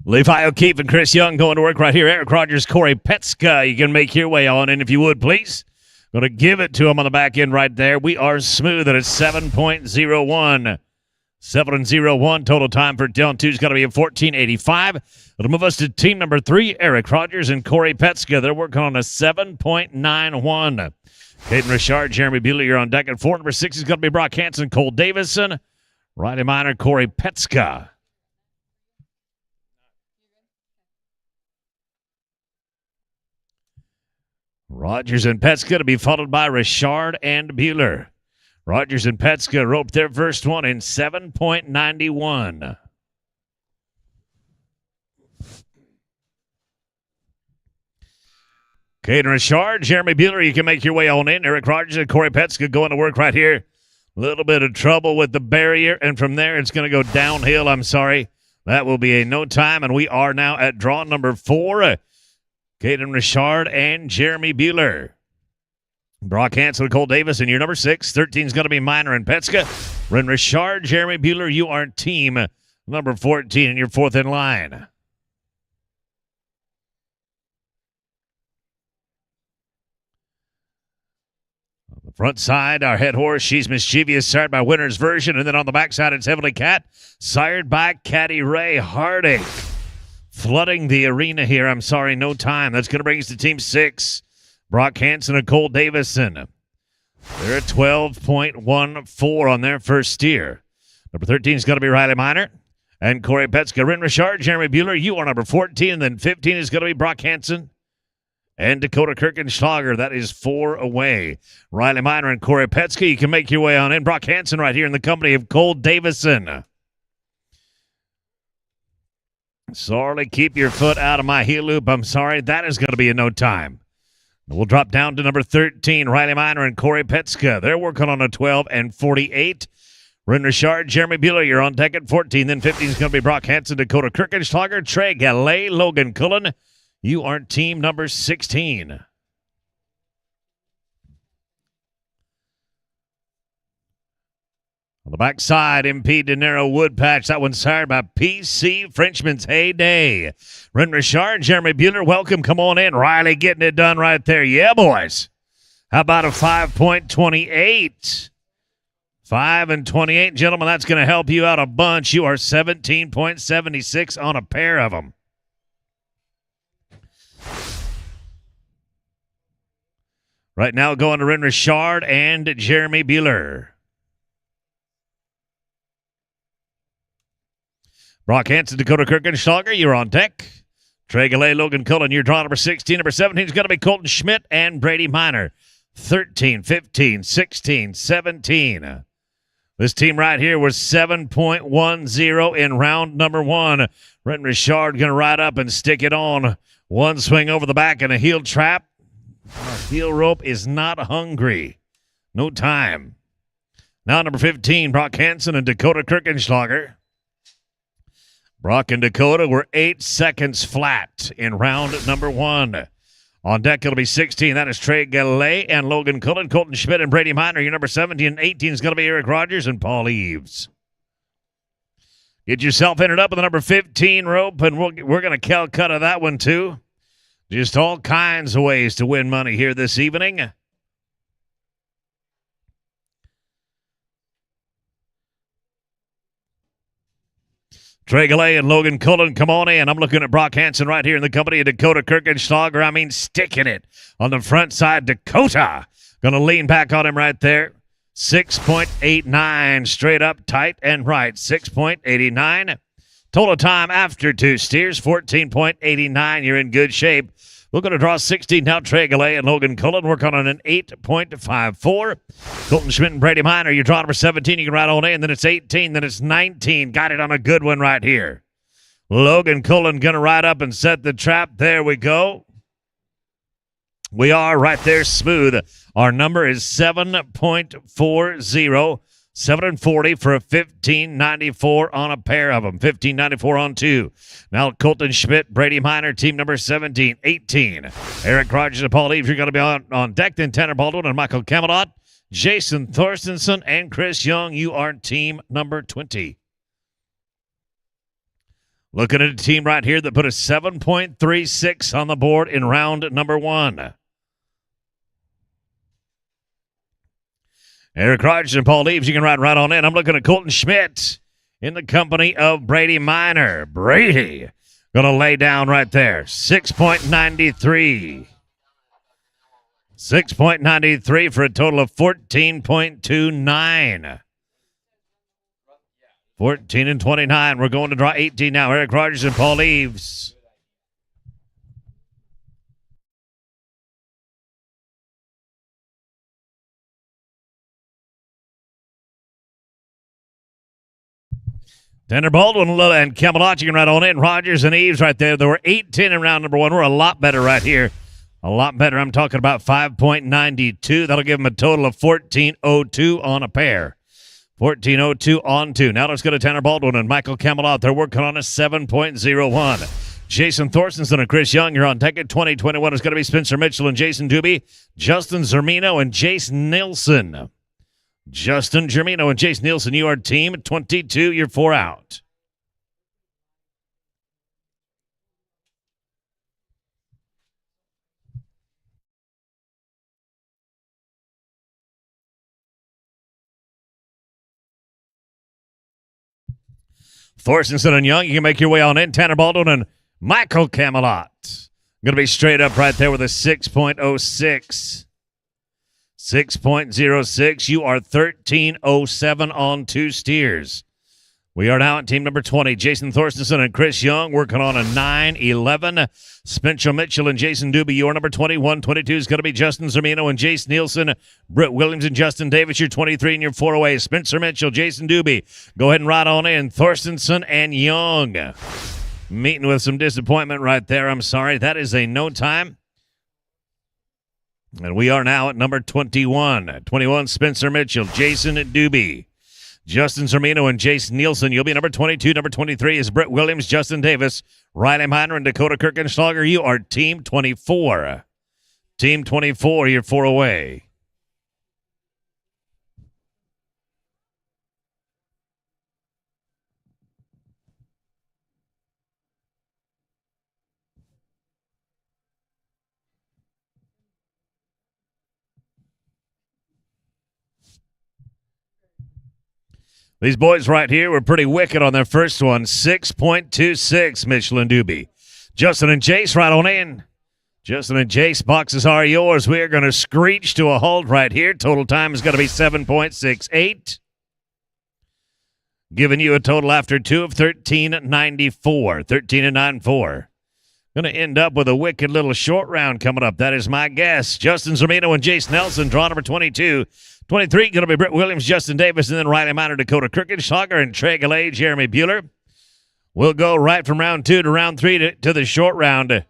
Levi O'Keefe and Chris Young going to work right here. Eric Rogers, Corey Petska. You can make your way on in if you would, please. Going to give it to him on the back end right there. We are smooth at a 7.01. 7:01 total time for down 2 is going to be a 14:85. It'll move us to team number 3, Eric Rogers and Corey Petska. They're working on a 7.91. Caden Richard, Jeremy Buehler, you're on deck at 4. Number 6 is going to be Brock Hansen, Cole Davison. Riley Minor, Corey Petska. Rogers and Petska to be followed by Richard and Buehler. Rogers and Petska roped their first one in 7.91. Caden Richard, Jeremy Buehler, you can make your way on in. Eric Rogers and Corey Petska going to work right here. A little bit of trouble with the barrier, and from there it's going to go downhill. I'm sorry. That will be a no time, and we are now at draw number 4. Caden Richard and Jeremy Buehler. Brock Hansen, Cole Davis, and your number 6. 13 is going to be Minor and Petska. Ren Richard, Jeremy Buehler, you are team number 14, and you're 4th in line. On the front side, our head horse, She's Mischievous, sired by Winner's Version, and then on the backside, it's Heavenly Cat, sired by Caddy Ray Harding. Flooding the arena here. I'm sorry, no time. That's going to bring us to team 6. Brock Hansen and Cole Davison. They're at 12.14 on their first steer. Number 13 is going to be Riley Minor and Corey Petska. Ren Richard, Jeremy Buehler, you are number 14. And then 15 is going to be Brock Hansen and Dakota Kirchenschlager. That is 4 away. Riley Minor and Corey Petska, you can make your way on in. Brock Hansen right here in the company of Cole Davison. Sorry, keep your foot out of my heel loop. I'm sorry. That is going to be a no time. We'll drop down to number 13, Riley Minor and Corey Petska. They're working on a 12 and 48. Ren Richard, Jeremy Buehler, you're on deck at 14. Then 15 is going to be Brock Hansen, Dakota Kirchenschlager, Trey Galley, Logan Cullen. You are team number 16. On the backside, impede to narrow wood patch. That one's sired by PC Frenchman's Heyday. Ren Richard, Jeremy Bueller, welcome. Come on in. Riley getting it done right there. Yeah, boys. How about a 5.28? 5 and 28, gentlemen. That's going to help you out a bunch. You are 17.76 on a pair of them. Right now, going to Ren Richard and Jeremy Bueller. Brock Hansen, Dakota Kirkenschlager, you're on deck. Trey Galley, Logan Cullen, your draw number 16. Number 17 is going to be Colton Schmidt and Brady Miner. 13, 15, 16, 17. This team right here was 7.10 in round number 1. Ren Richard going to ride up and stick it on. One swing over the back and a heel trap. Heel rope is not hungry. No time. Now number 15, Brock Hansen and Dakota Kirkenschlager. Brock and Dakota were 8 seconds flat in round number 1. On deck, it'll be 16. That is Trey Galley and Logan Cullen. Colton Schmidt and Brady Miner. Your number 17 and 18 is going to be Eric Rogers and Paul Eves. Get yourself entered up with the number 15 rope, and we're going to Kata that one too. Just all kinds of ways to win money here this evening. Trey Galley and Logan Cullen, come on in. I'm looking at Brock Hansen right here in the company of Dakota Kirkenschlager. I mean, sticking it on the front side. Dakota going to lean back on him right there. 6.89 straight up, tight and right. 6.89. Total time after 2 steers, 14.89. You're in good shape. We're going to draw 16 now. Trey Galley and Logan Cullen work on an 8.54. Colton Schmidt and Brady Miner, you draw number 17. You can ride on in. Then it's 18. Then it's 19. Got it on a good one right here. Logan Cullen going to ride up and set the trap. There we go. We are right there smooth. Our number is 7.40. 7.40 for a 15.94 on a pair of them. 15.94 on 2. Now Colton Schmidt, Brady Miner, team number 17. 18. Eric Rogers and Paul Eves, you're going to be on deck. Then Tanner Baldwin and Michael Camelot. Jason Thorstensen and Chris Young, you are team number 20. Looking at a team right here that put a 7.36 on the board in round number 1. Eric Rogers and Paul Eves, you can ride right on in. I'm looking at Colton Schmidt in the company of Brady Miner. Brady going to lay down right there. 6.93. 6.93 for a total of 14.29. 14 and 29. We're going to draw 18 now. Eric Rogers and Paul Eves. Tanner Baldwin and Camelot, you can ride on in. Rogers and Eves right there. There were 8-10 in round number 1. We're a lot better right here. A lot better. I'm talking about 5.92. That'll give them a total of 14.02 on a pair. 14.02 on 2. Now let's go to Tanner Baldwin and Michael Camelot. They're working on a 7.01. Jason Thorstensen and Chris Young, you're on deck at 2021. It's going to be Spencer Mitchell and Jason Doobie, Justin Zermino and Jace Nielsen. Justin Germino and Jace Nielsen, you are team 22. You're 4 out. Thorstensen and Young, you can make your way on in. Tanner Baldwin and Michael Camelot. Going to be straight up right there with a 6.06. 6.06. You are 13.07 on 2 steers. We are now at team number 20. Jason Thorstensen and Chris Young working on a 9.11. Spencer Mitchell and Jason Doobie, you are number 21. 22 is going to be Justin Zermino and Jace Nielsen. Britt Williams and Justin Davis, you're 23 and you're 4 away. Spencer Mitchell, Jason Doobie, go ahead and ride on in. Thorstensen and Young. Meeting with some disappointment right there. I'm sorry. That is a no time. And we are now at number 21. 21, Spencer Mitchell, Jason Doobie, Justin Zermino, and Jason Nielsen. You'll be number 22. Number 23 is Britt Williams, Justin Davis, Riley Miner, and Dakota Kirkenschlager. You are team 24. Team 24, you're 4 away. These boys right here were pretty wicked on their first one. 6.26, Michelin Doobie. Justin and Jace right on in. Justin and Jace, boxes are yours. We are going to screech to a halt right here. Total time is going to be 7.68. Giving you a total after 2 of 13.94. 13.94. Going to end up with a wicked little short round coming up. That is my guess. Justin Zermino and Jace Nelson, draw number 22. 23, going to be Britt Williams, Justin Davis, and then Riley Minor, Dakota Kirkenschlager, and Trey Galley, Jeremy Bueller. We'll go right from round 2 to round 3 to the short round.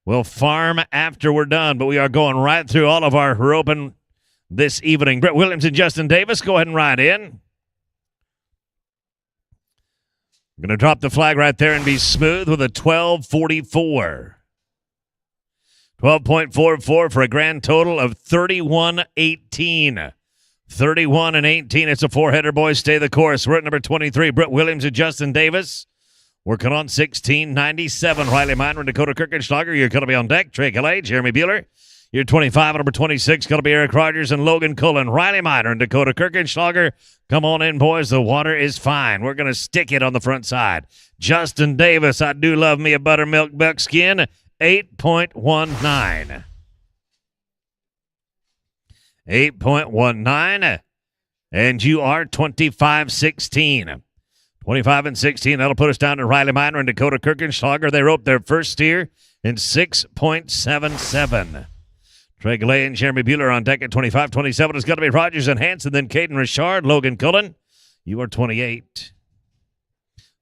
We'll farm after we're done, but we are going right through all of our roping this evening. Britt Williams and Justin Davis, go ahead and ride in. I'm going to drop the flag right there and be smooth with a 12.44. 12.44 for a grand total of 31.18. 31 and 18. It's a four-header, boys. Stay the course. We're at number 23, Britt Williams and Justin Davis. Working on 16.97. Riley Minor and Dakota Kirkenschlager. You're going to be on deck. Trey Galley, Jeremy Bueller. You're 25 and number 26. Going to be Eric Rogers and Logan Cullen. Riley Minor and Dakota Kirkenschlager. Come on in, boys. The water is fine. We're going to stick it on the front side. Justin Davis, I do love me a buttermilk buckskin. 8.19. 8.19, and you are 25-16. 25 and 16, that'll put us down to Riley Minor and Dakota Kirkenschlager. They roped their first steer in 6.77. Trey Galley and Jeremy Bueller on deck at 25. 27 is going to be Rogers and Hanson, then Caden Richard, Logan Cullen. You are 28.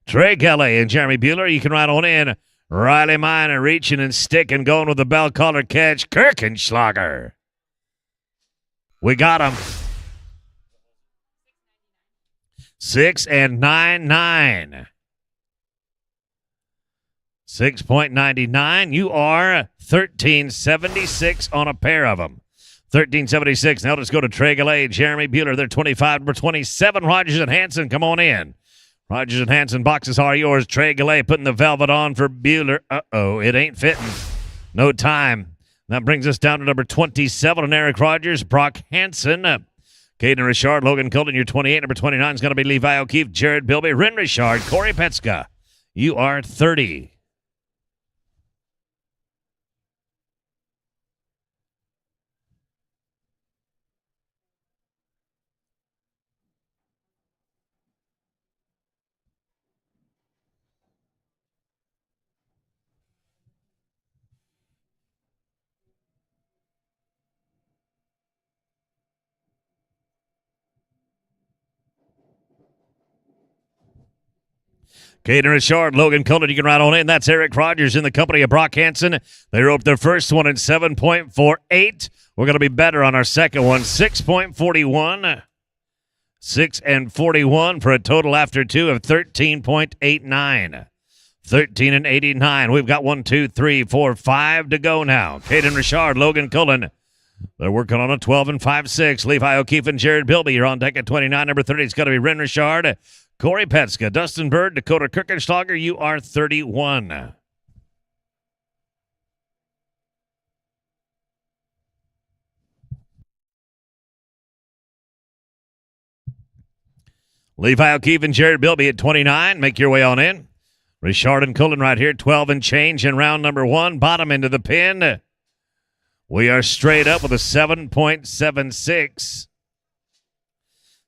Trey Galley and Jeremy Bueller, you can ride on in. Riley Minor reaching and sticking, going with the bell collar catch, Kirkenschlager. We got him. 6.99. 6.99. You are 13.76 on a pair of them. 13.76. Now let's go to Trey Galley, Jeremy Bueller. They're 25, number 27. Rogers and Hanson, come on in. Rogers and Hanson, boxes are yours. Trey Galley putting the velvet on for Bueller. Uh-oh, it ain't fitting. No time. That brings us down to number 27 on Eric Rogers, Brock Hansen, Caden Richard, Logan Cullen. You're 28. Number 29 is going to be Levi O'Keefe, Jared Bilby, Ren Richard, Corey Petska. You are 30. Caden Richard, Logan Cullen, you can ride on in. That's Eric Rogers in the company of Brock Hansen. They roped their first one in 7.48. We're going to be better on our second one, 6.41. 6.41 for a total after 2 of 13.89. 13 and 89. We've got 1, 2, 3, 4, 5 to go now. Caden Richard, Logan Cullen. They're working on a 12 and 5-6. Levi O'Keefe and Jared Bilby. You're on deck at 29. Number 30 is going to be Ren Richard. Corey Petska, Dustin Bird, Dakota Kirkenschlager, you are 31. Levi O'Keefe and Jared Bilby at 29. Make your way on in. Richard and Cullen right here, 12 and change in round number 1. Bottom into the pin. We are straight up with a 7.76.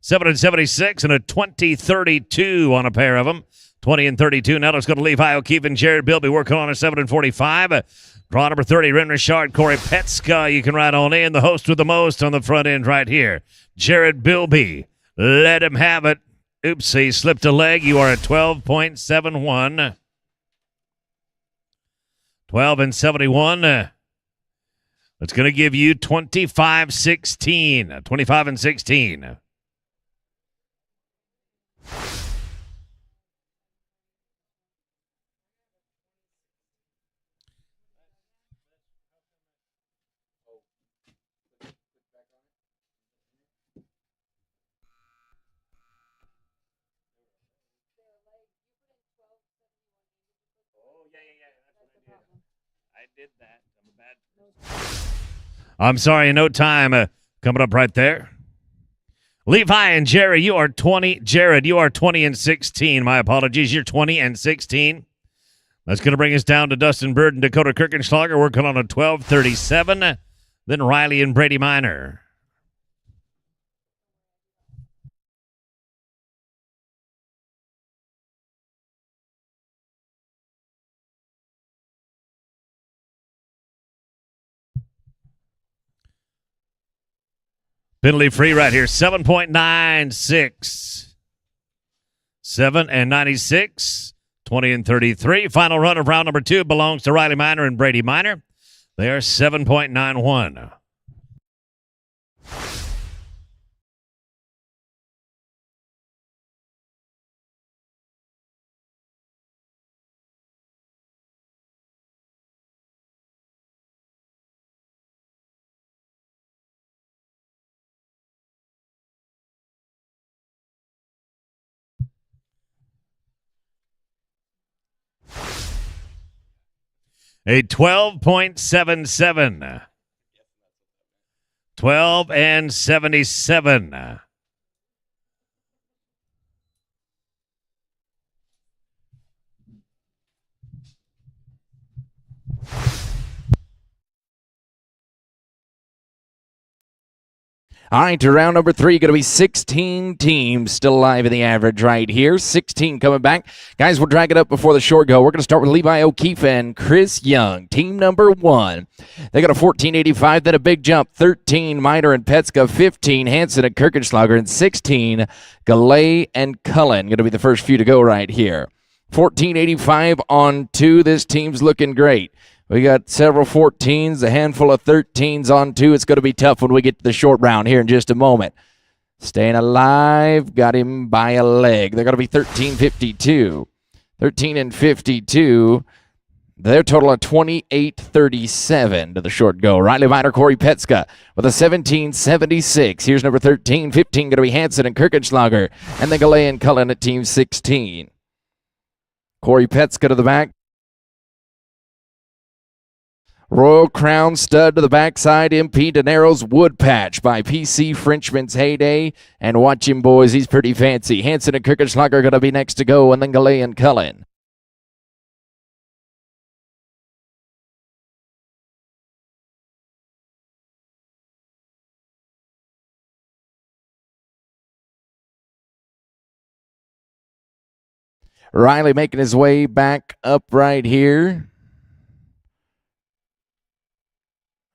7 and 76 and a 20.32 on a pair of them. 20 and 32. Now let's go to Levi O'Keefe and Jared Bilby working on a 7 and 45. Draw number 30, Ren Richard, Corey Petska. You can ride on in. The host with the most on the front end right here. Jared Bilby. Let him have it. Oops, he slipped a leg. You are at 12.71. 12 and 71. That's going to give you 25-16. 25 and 16. I'm sorry, no time. Coming up right there. Levi and Jerry, you are 20. Jared, you are 20 and 16. My apologies. You're 20 and 16. That's going to bring us down to Dustin Bird and Dakota Kirchenschlager working on a 12:37. Then Riley and Brady Minor. Penalty free right here, 7.96. 7 and 96, 20 and 33. Final run of round number 2 belongs to Riley Minor and Brady Minor. They are 7.91. A 12.77. 12 and 77. All right, to round number 3, going to be 16 teams still alive in the average right here. 16 coming back. Guys, we'll drag it up before the short go. We're going to start with Levi O'Keefe and Chris Young, team number 1. They got a 14.85, then a big jump, 13 Miner and Petska, 15 Hansen and Kirchenschlager, and 16 Galay and Cullen. Going to be the first few to go right here. 14.85 on 2. This team's looking great. We got several 14s, a handful of 13s on 2. It's going to be tough when we get to the short round here in just a moment. Staying alive, got him by a leg. They're going to be 13.52. 13 and 52. Their total of 28.37 to the short go. Riley Miner, Corey Petska with a 17.76. Here's number 13. 15 going to be Hansen and Kirchenschlager. And then Galay and Cullen at team 16. Corey Petska to the back. Royal Crown stud to the backside. MP Dinero's Wood Patch by PC Frenchman's Heyday. And watch him, boys. He's pretty fancy. Hansen and Kirchenschlager are going to be next to go. And then Galay and Cullen. Riley making his way back up right here.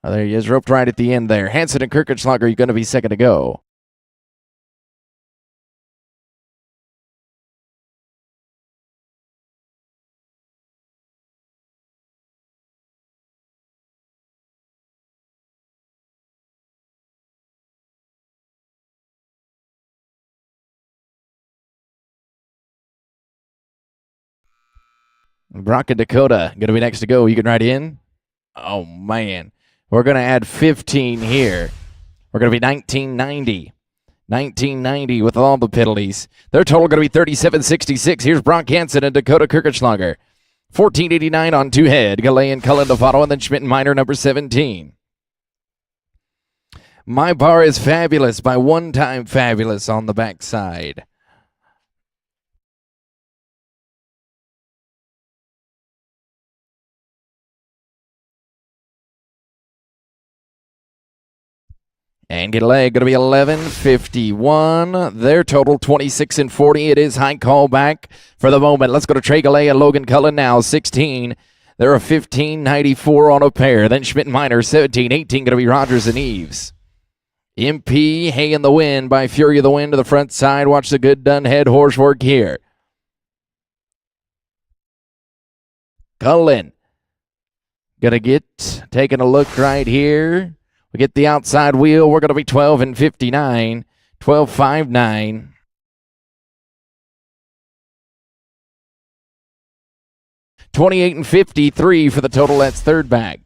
Oh, there he is, roped right at the end there. Hansen and Kirchenschlager are going to be second to go. Brock and Dakota going to be next to go. You can ride in. Oh, man. We're going to add 15 here. We're going to be 1990. 1990 with all the penalties. Their total going to be 37.66. Here's Brock Hansen and Dakota Kirchenschlager. 14.89 on 2 head. Galay and Cullen to follow, and then Schmidt and Miner, number 17. My Bar is Fabulous by One Time Fabulous on the backside. And get a leg, going to be 11.51. Their total 26 and 40. It is high call back for the moment. Let's go to Trey Galay and Logan Cullen now, 16. They're a 15.94 on a pair. Then Schmidt and Miner, 17.18. Going to be Rogers and Eves. MP, Hay in the Wind by Fury of the Wind to the front side. Watch the good done head horse work here. Cullen. Going to taking a look right here. We get the outside wheel. We're going to be 12 and 59. 12.59. $28 and 53 for the total. That's third bag.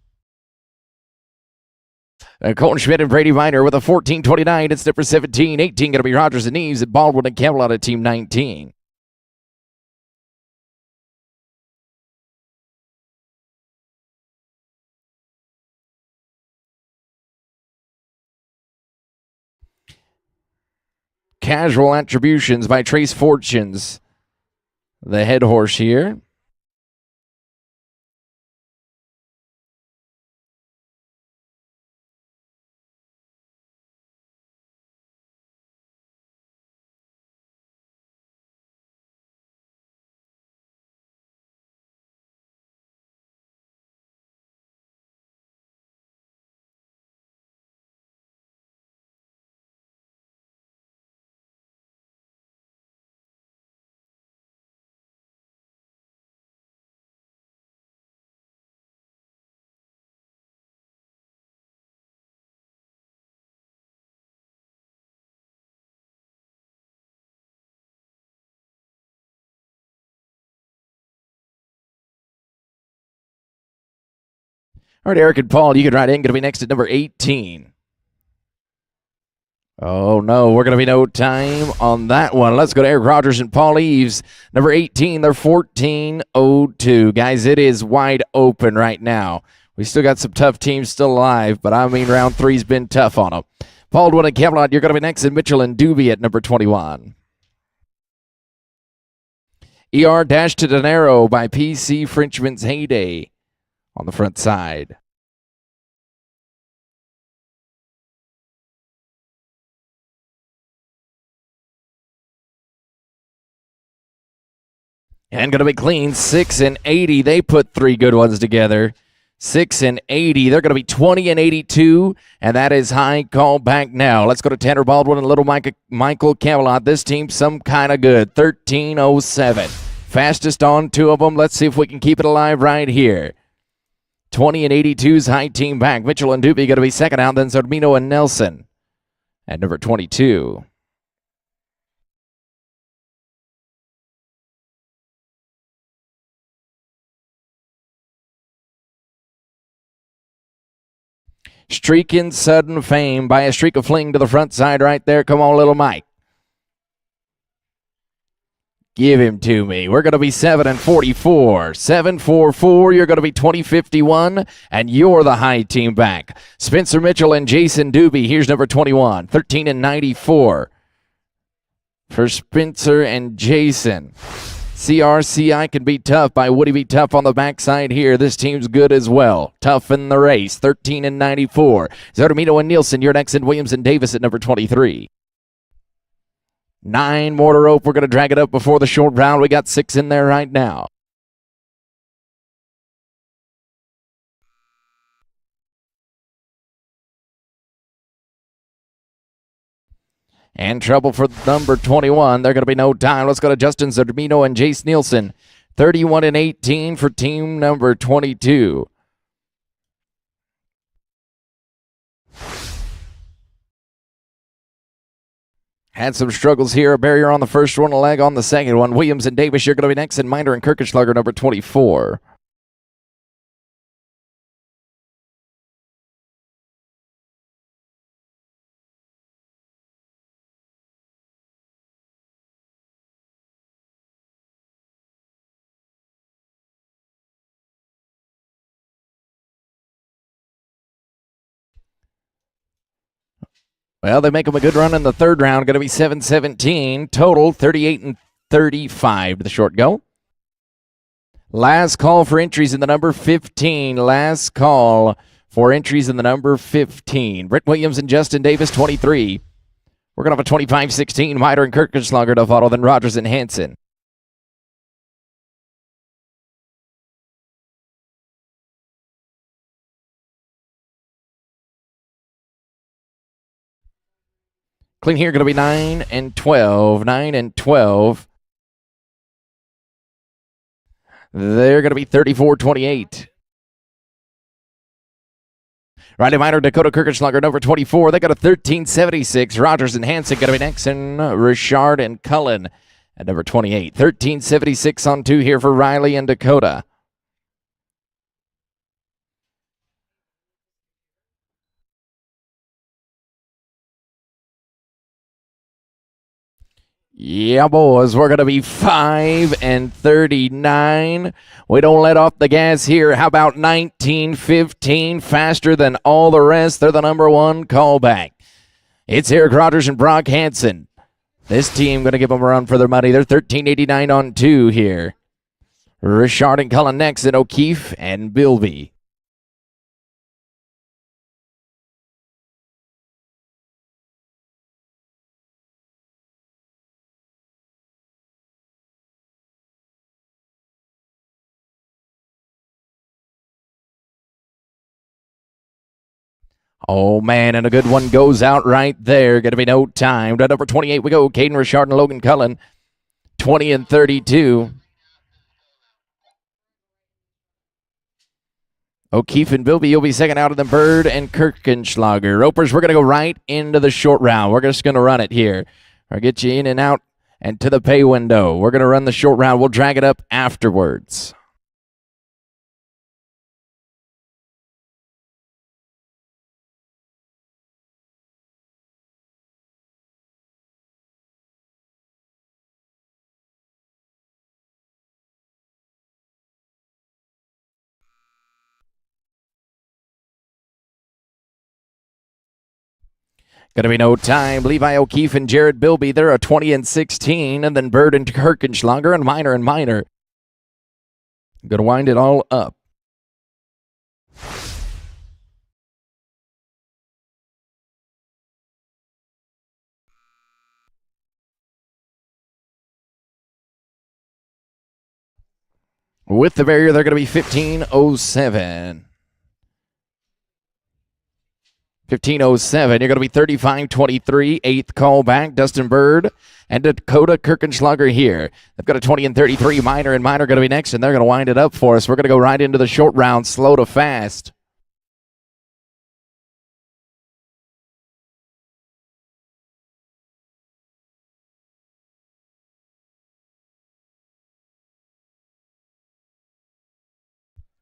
Colton Schmidt and Brady Miner with a 14.29. It's number 17. 18 going to be Rogers and Eves at Baldwin and Campbell out of team 19. Casual Attributions by Trace Fortunes, the head horse here. All right, Eric and Paul, you can ride in. Going to be next at number 18. Oh, no, we're going to be no time on that one. Let's go to Eric Rogers and Paul Eves. Number 18, they're 14:02. Guys, it is wide open right now. We still got some tough teams still alive, but I mean round three's been tough on them. Baldwin and Camelot, you're going to be next, and Mitchell and Doobie at number 21. ER Dash to Dinero by PC Frenchman's Heyday on the front side. And going to be clean, 6-80. They put three good ones together. 6-80. They're going to be 20-82, and that is high call back now. Let's go to Tanner Baldwin and Little Michael Camelot. This team, some kind of good. 13:07. Fastest on two of them. Let's see if we can keep it alive right here. 20-82's high team back. Mitchell and Doobie going to be second out, then Zardmino and Nelson at number 22. Streaking Sudden Fame by a streak of fling to the front side right there. Come on, little Mike. Give him to me. We're going to be 7-44. 7-4-4. You're going to be 20-51, and you're the high team back. Spencer Mitchell and Jason Doobie. Here's number 21. 13-94 for Spencer and Jason. CRCI can be tough by Woody be tough on the backside here. This team's good as well. Tough in the race. 13-94. Zardamino and Nielsen, you're next, and Williams and Davis at number 23. 9 more to rope. We're going to drag it up before the short round. We got 6 in there right now. And trouble for number 21. They're going to be no time. Let's go to Justin Zardmino and Jace Nielsen. 31-18 for team number 22. Had some struggles here. A barrier on the first one, a leg on the second one. Williams and Davis, you're going to be next, and Minder and Kirkenschlager, number 24. Well, they make them a good run in the third round. Going to be 7-17. Total 38-35 to the short go. Last call for entries in the number 15. Last call for entries in the number 15. Britt Williams and Justin Davis, 23. We're going to have a 25-16. Mider and Kirkenschlager to follow, then Rogers and Hansen. Clean here, going to be 9-12. 9-12. They're going to be 34-28. Riley Miner, Dakota Kirkenschlager, number 24. They got a 13-76. Rogers and Hansen going to be next, and Richard and Cullen at number 28. 13-76 on 2 here for Riley and Dakota. Yeah, boys, we're going to be 5-39. We don't let off the gas here. How about 19-15? Faster than all the rest. They're the number one callback. It's Eric Rogers and Brock Hansen. This team going to give them a run for their money. They're $13.89 on 2 here. Richard and Cullen next, and O'Keefe and Bilby. Oh, man, and a good one goes out right there. Going to be no time. To number 28 we go. Caden Richard and Logan Cullen, 20 and 32. O'Keefe and Bilby, you'll be second out of the Bird and Kirchenschlager. Ropers, we're going to go right into the short round. We're just going to run it here. I'll get you in and out and to the pay window. We're going to run the short round. We'll drag it up afterwards. Going to be no time. Levi O'Keefe and Jared Bilby, they're a 20 and 16. And then Bird and Kirchenschlager and Minor. Going to wind it all up. With the barrier, they're going to be 15.07. 15.07. You're going to be 35-23. Eighth call back. Dustin Bird and Dakota Kirchenschlager here. They've got a 20 and 33. Minor going to be next, and they're going to wind it up for us. We're going to go right into the short round, slow to fast.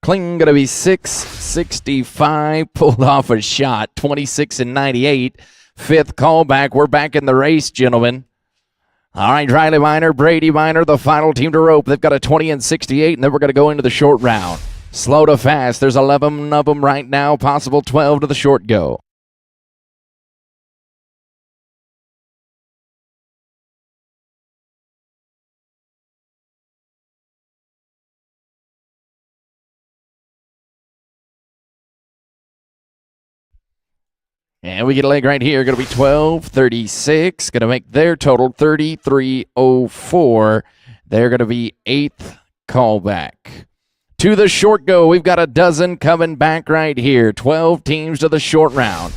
Kling going to be 6.65. Pulled off a shot. 26 and 98. Fifth callback. We're back in the race, gentlemen. All right, Riley Minor, Brady Minor, the final team to rope. They've got a 20 and 68, and then we're going to go into the short round. Slow to fast. There's 11 of them right now. Possible 12 to the short go. And we get a leg right here. Going to be 12.36. Going to make their total 33.04. They're going to be eighth callback. To the short go, we've got a dozen coming back right here. 12 teams to the short round.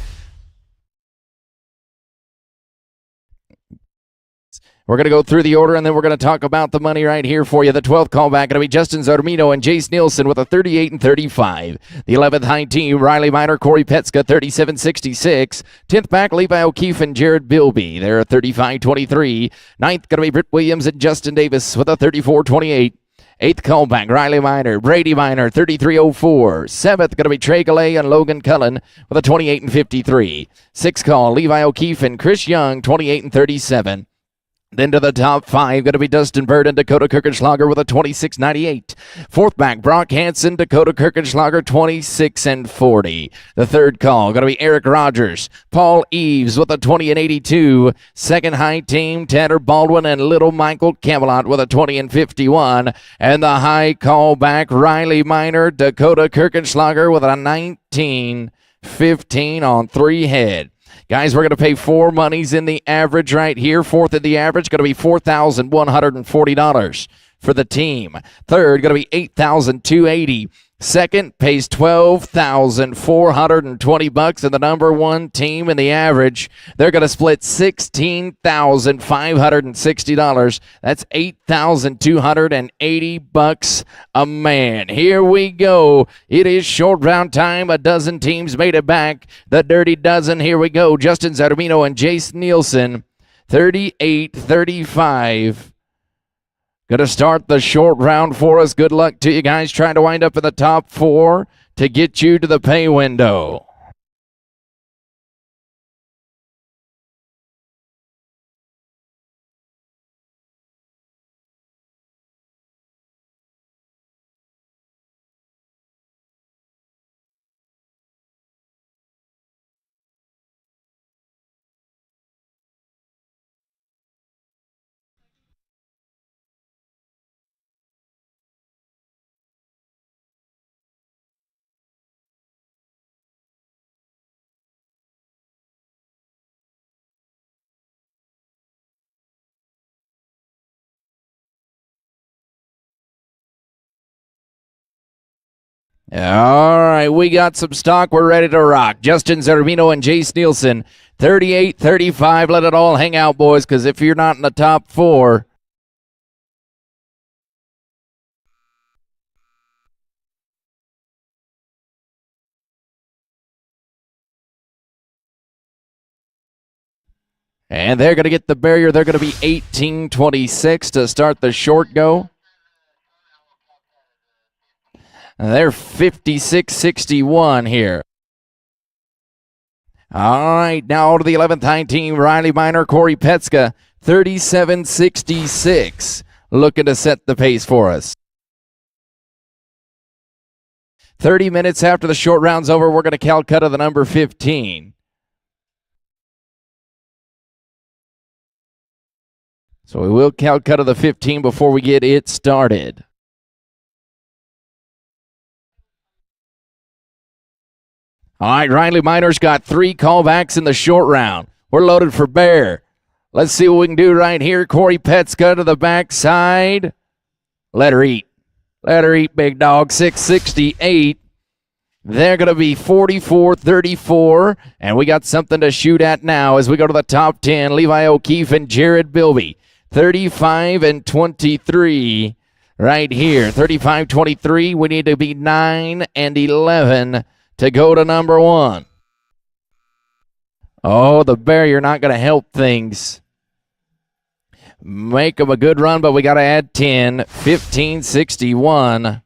We're going to go through the order, and then we're going to talk about the money right here for you. The 12th callback going to be Justin Zarmino and Jace Nielsen with a 38 and 35. The 11th high team, Riley Minor, Corey Petska, 37-66. 10th back, Levi O'Keefe and Jared Bilby. They're a 35-23. 9th going to be Britt Williams and Justin Davis with a 34-28. 8th callback, Riley Minor, Brady Minor, 33.04. 7th going to be Trey Gallet and Logan Cullen with a 28 and 53. 6th call, Levi O'Keefe and Chris Young, 28 and 37. Then to the top 5, going to be Dustin Bird and Dakota Kirchenschlager with a 26.98. 4th back, Brock Hansen, Dakota Kirchenschlager, 26 and 40. The 3rd call, going to be Eric Rogers, Paul Eves with a 20 and 82. 2nd high team, Tanner Baldwin and Little Michael Camelot with a 20 and 51. And the high call back, Riley Minor, Dakota Kirchenschlager with a 19-15 on 3 head. Guys, we're going to pay 4 monies in the average right here. 4th in the average, going to be $4,140 for the team. 3rd, going to be $8,280. 2nd pays $12,420, and the number 1 team in the average, they're going to split $16,560. That's $8,280 a man. Here we go. It is short round time. A dozen teams made it back. The Dirty Dozen. Here we go. Justin Zarmino and Jace Nielsen, 38-35. Going to start the short round for us. Good luck to you guys trying to wind up in the top 4 to get you to the pay window. All right, we got some stock. We're ready to rock. Justin Zerbino and Jace Nielsen, 38-35. Let it all hang out, boys, because if you're not in the top 4... And they're going to get the barrier. They're going to be 18-26 to start the short go. And they're 56-61 here. All right, now to the 11th high team. Riley Minor, Corey Petska, 37-66. Looking to set the pace for us. 30 minutes after the short round's over, we're going to Calcutta the number 15. So we will Calcutta the 15 before we get it started. All right, Riley Minor's got 3 callbacks in the short round. We're loaded for bear. Let's see what we can do right here. Corey Petska to the backside. Let her eat. Let her eat, big dog. 668. They're going to be 44-34, and we got something to shoot at now as we go to the top 10. Levi O'Keefe and Jared Bilby, 35-23 right here. 35-23, we need to be 9-11 to go to number 1. Oh, the barrier not going to help things. Make them a good run, but we got to add 10. 15-61.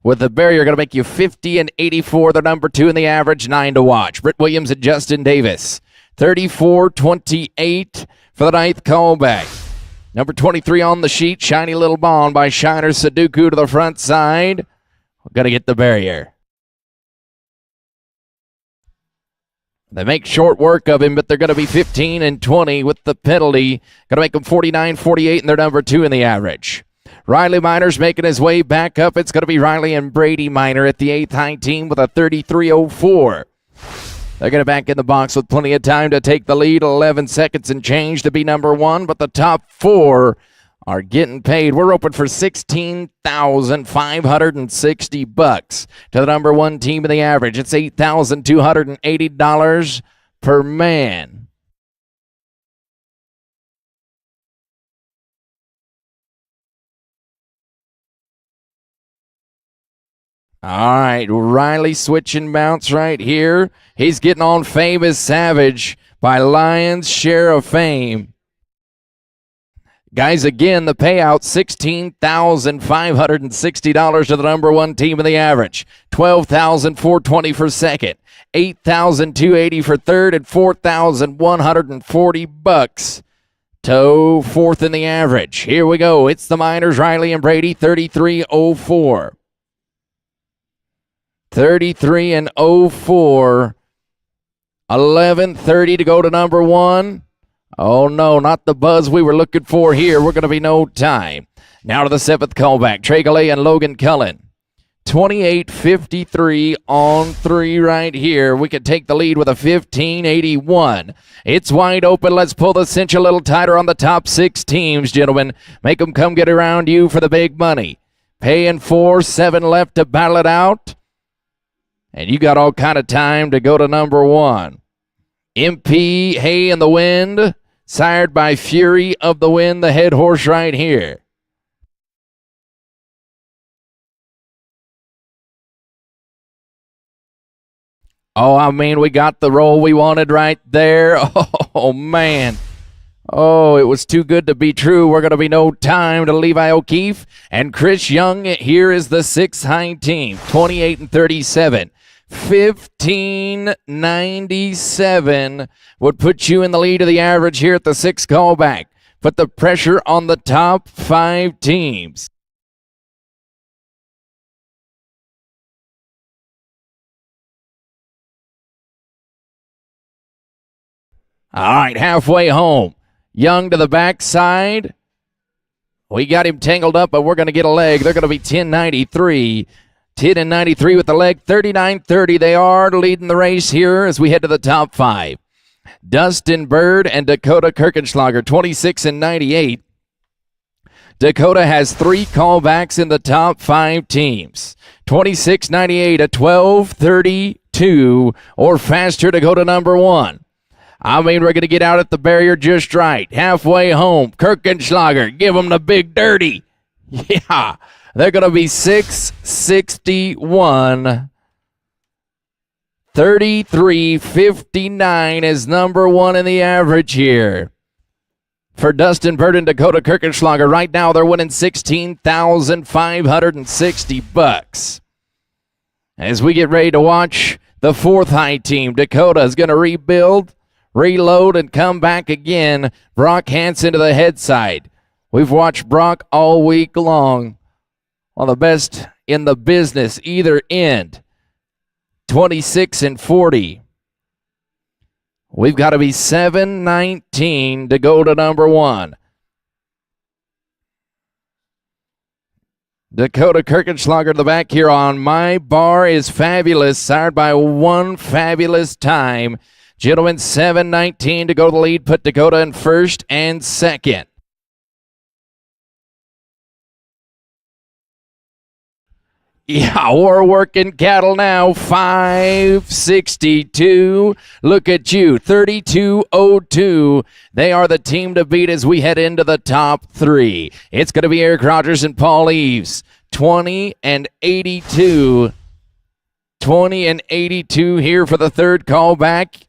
With the barrier, going to make you 50-84. The number 2 in the average, 9 to watch. Britt Williams and Justin Davis. 34-28 for the 9th callback. Number 23 on the sheet, Shiny Little Bond by Shiner Sudoku to the front side. We're going to get the barrier. They make short work of him, but they're going to be 15-20 with the penalty. Going to make them 49-48, and they're number 2 in the average. Riley Minor's making his way back up. It's going to be Riley and Brady Minor at the 8th high team with a 33-04. They're going to back in the box with plenty of time to take the lead. 11 seconds and change to be number 1, but the top 4 are getting paid. We're open for $16,560 to the number 1 team in the average. It's $8,280 per man. All right, Riley switching mounts right here. He's getting on Famous Savage by Lion's Share of Fame. Guys, again, the payout, $16,560 to the number 1 team in the average. $12,420 for second. $8,280 for third, and $4,140 to fourth in the average. Here we go. It's the Miners, Riley and Brady, 33-04. 33-04. 11:30 to go to number 1. Oh, no, not the buzz we were looking for here. We're going to be no time. Now to the 7th callback. Trey Galley and Logan Cullen. 28-53 on 3 right here. We could take the lead with a 15-81. It's wide open. Let's pull the cinch a little tighter on the top 6 teams, gentlemen. Make them come get around you for the big money. Paying 4, 7 left to battle it out. And you got all kind of time to go to number 1. MP Hay in the Wind, sired by Fury of the Wind, the head horse right here. Oh, I mean, we got the roll we wanted right there. Oh, man. Oh, it was too good to be true. We're going to be no time to Levi O'Keefe and Chris Young. Here is the 6th high team, 28-37. 15-97 would put you in the lead of the average here at the 6th callback. Put the pressure on the top 5 teams. All right, halfway home. Young to the backside. We got him tangled up, but we're going to get a leg. They're going to be 10-93. 10-93 with the leg, 39-30. They are leading the race here as we head to the top 5. Dustin Bird and Dakota Kirchenschlager, 26-98. Dakota has 3 callbacks in the top 5 teams. 26.98 at 12.32 or faster to go to number one. I mean, we're going to get out at the barrier just right. Halfway home, Kirchenschlager, give them the big dirty. Yeah, they're going to be 661. 33.59 is number one in the average here. For Dustin Bird and Dakota Kirchenschlager, right now they're winning $16,560. As we get ready to watch the fourth high team, Dakota is going to rebuild, reload, and come back again. Brock Hansen to the head side. We've watched Brock all week long. One of the best in the business, either end. 26 and 40. We've got to be 7:19 to go to number one. Dakota Kirchenschlager, the back here on My Bar is Fabulous, sired by One Fabulous Time. Gentlemen, 7:19 to go to the lead, put Dakota in first and second. Yeah, we're working cattle now. 562. Look at you. 3202. They are the team to beat as we head into the top three. It's going to be Eric Rogers and Paul Eves. 20 and 82. 20 and 82 here for the third call back.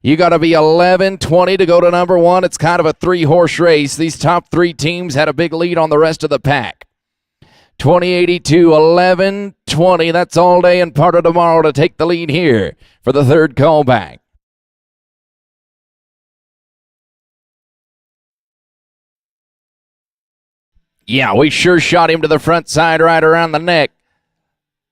You got to be 11-20 to go to number one. It's kind of a three-horse race. These top three teams had a big lead on the rest of the pack. 2082, 11-20. That's all day and part of tomorrow to take the lead here for the third callback. Yeah, we sure shot him to the front side right around the neck.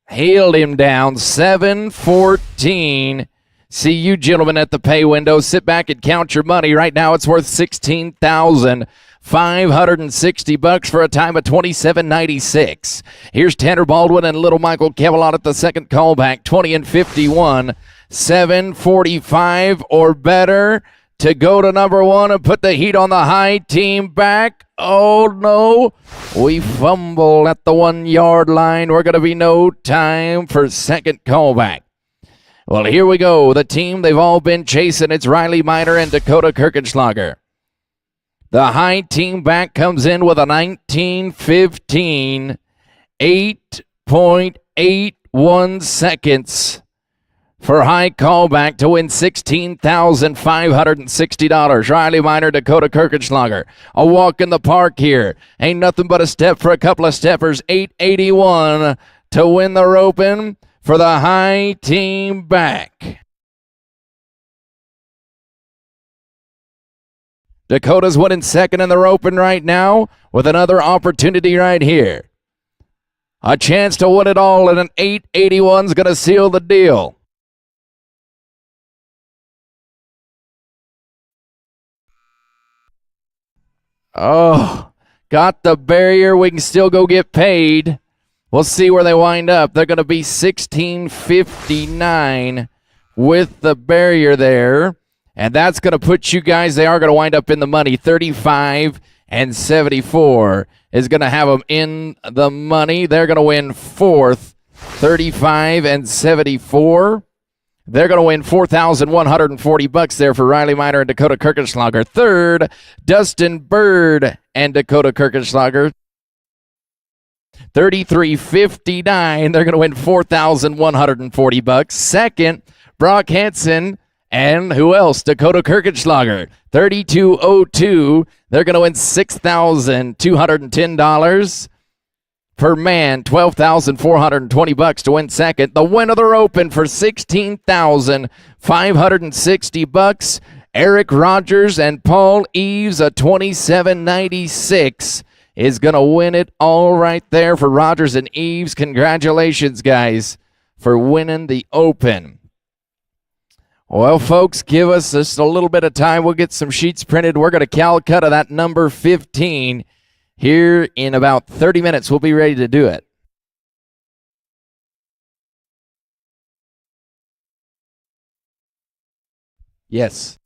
Hailed him down, 7-14. See you gentlemen at the pay window. Sit back and count your money. Right now it's worth $16,560 for a time of 27.96. Here's Tanner Baldwin and Little Michael Kevelot at the second callback, 20 and 51, 7:45 or better to go to number one and put the heat on the high team back. Oh no, we fumble at the 1 yard line. We're going to be no time for second callback. Well, here we go. The team they've all been chasing, it's Riley Miner and Dakota Kirchenschlager. The high team back comes in with a 19:15, 8.81 seconds for high callback to win $16,560. Riley Miner, Dakota Kirchenschlager. A walk in the park here. Ain't nothing but a step for a couple of steppers. 8.81 to win the roping for the high team back. Dakota's winning second in the roping right now with another opportunity right here. A chance to win it all, and an 8.81's going to seal the deal. Oh, got the barrier. We can still go get paid. We'll see where they wind up. They're going to be 16.59 with the barrier there. And that's going to put you guys, they are going to wind up in the money. 35 and 74 is going to have them in the money. They're going to win fourth, 35 and 74. They're going to win $4,140 there for Riley Miner and Dakota Kirchenschlager. Third, Dustin Bird and Dakota Kirchenschlager. 33.59. They're going to win $4,140. Second, Brock Hansen and who else? Dakota Kirchenschlager. 32.02. They're going to win $6,210 per man. $12,420 to win second. The winner of the open for $16,560. Eric Rogers and Paul Eves, a 27.96. is going to win it all right there for Rogers and Eves. Congratulations, guys, for winning the Open. Well, folks, give us just a little bit of time. We'll get some sheets printed. We're going to Calcutta that number 15 here in about 30 minutes. We'll be ready to do it. Yes.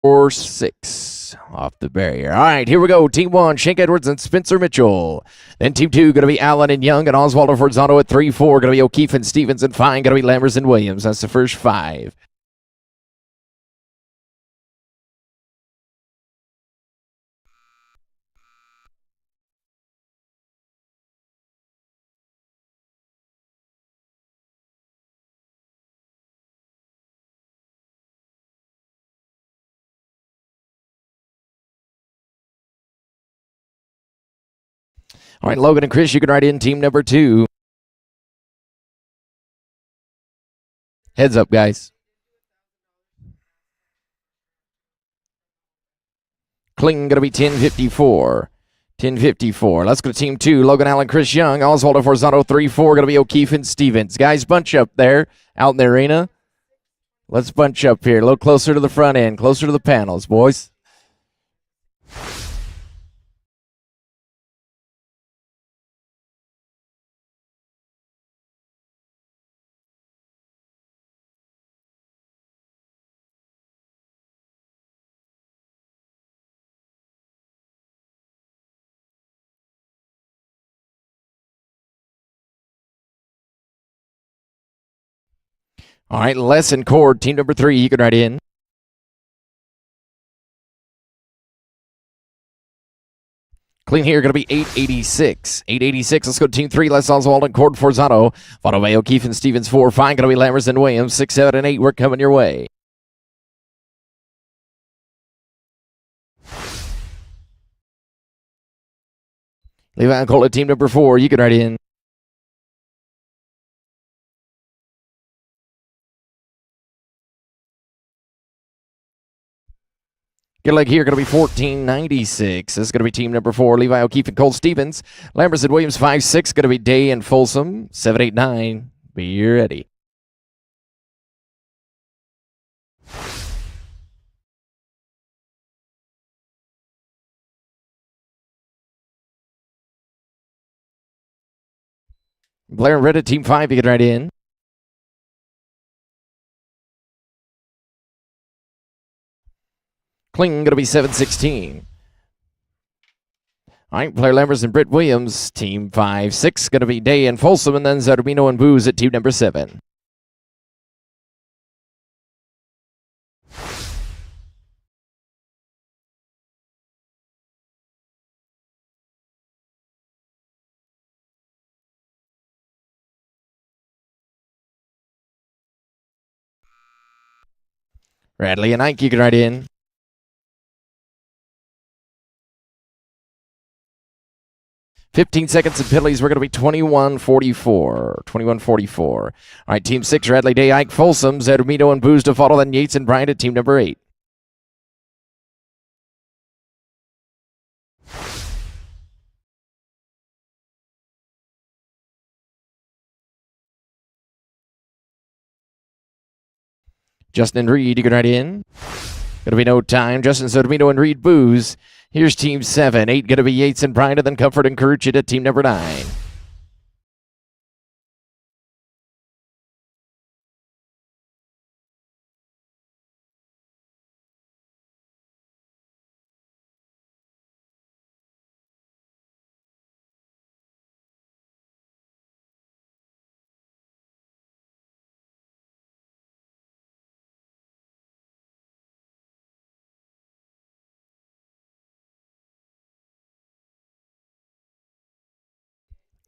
4-6 off the barrier. All right, here we go. Team 1, Shank Edwards and Spencer Mitchell. Then Team 2, going to be Allen and Young and Oswaldo Forzano at 3-4. Going to be O'Keefe and Stevens and 5. Going to be Lammers and Williams. That's the first 5. All right, Logan and Chris, you can write in team number 2. Heads up, guys. Kling going to be 1054. 1054. Let's go to team 2. Logan Allen, Chris Young, Oswaldo Forzano 3-4. Going to be O'Keefe and Stevens. Guys, bunch up there out in the arena. Let's bunch up here. A little closer to the front end. Closer to the panels, boys. All right, Les and Cord, team number 3, you can write in. Clean here, going to be 886. 886, let's go to team 3. Les Oswald and Cord Forzano. Followed by O'Keefe and Stevens 4. 5, going to be Lammers and Williams. 6, 7, and 8, we're coming your way. Levi and Cole at team number 4, you can write in. Good luck here, going to be 1496. This is going to be team number 4, Levi O'Keefe and Cole Stevens. Lammers and Williams 5-6, going to be Day and Folsom 7-8-9. Be ready. Blair and Red at team 5, you can write in. Kling going to be 716. All right, Blair Lammers and Britt Williams, team 5-6, going to be Day and Folsom, and then Zarmino and Booze at team number 7. Radley and Ike, you can write in. $15 seconds and penalties. We're going to be 21-44. 21-44. All right, team 6, Radley, Day, Ike, Folsom, Zarmino and Booze to follow, then Yates and Bryant at team number 8. Justin and Reed, you can write in. Going to be no time. Justin Zarmino and Reed Booze. Here's team 7. 8 going to be Yates and Bryant, and then Comfort and Carucci at team number 9.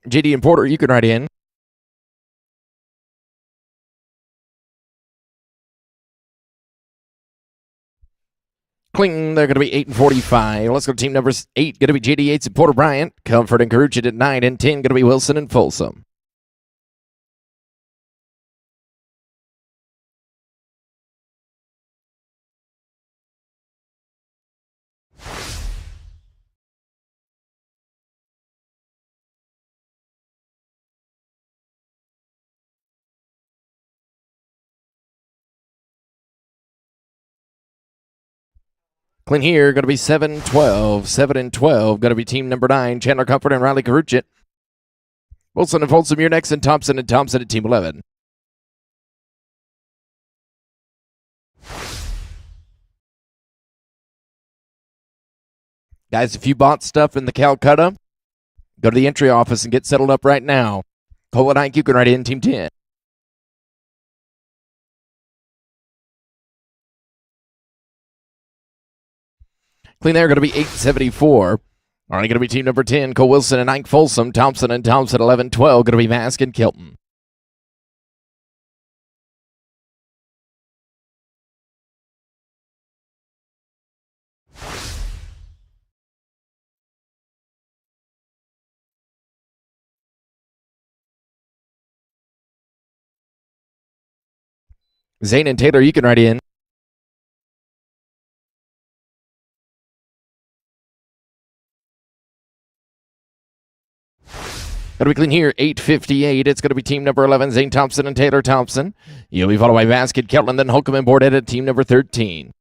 JD and Porter, you can write in. Clinton, they're going to be 8 and 45. Let's go to team number 8, going to be JD Yates and Porter Bryant. Comfort and Carucci at 9 and 10, going to be Wilson and Folsom. Clint here, going to be 7-12. 7 and 12, going to be team number 9, Chandler Comfort and Riley Carucci. Wilson and Folsom, you're next, and Thompson at team 11. Guys, if you bought stuff in the Calcutta, go to the entry office and get settled up right now. Cole and Ike, you can write in Team 10. Clean there, going to be 874. All right, going to be team number 10, Cole Wilson and Ike Folsom. Thompson and Thompson, 11-12. Going to be Mask and Kilton. Zane and Taylor, you can write in. Going to be clean here, 858. It's going to be team number 11, Zane Thompson and Taylor Thompson. You'll be followed by Basket, Kelton, then Holcomb and Bordet at team number 13.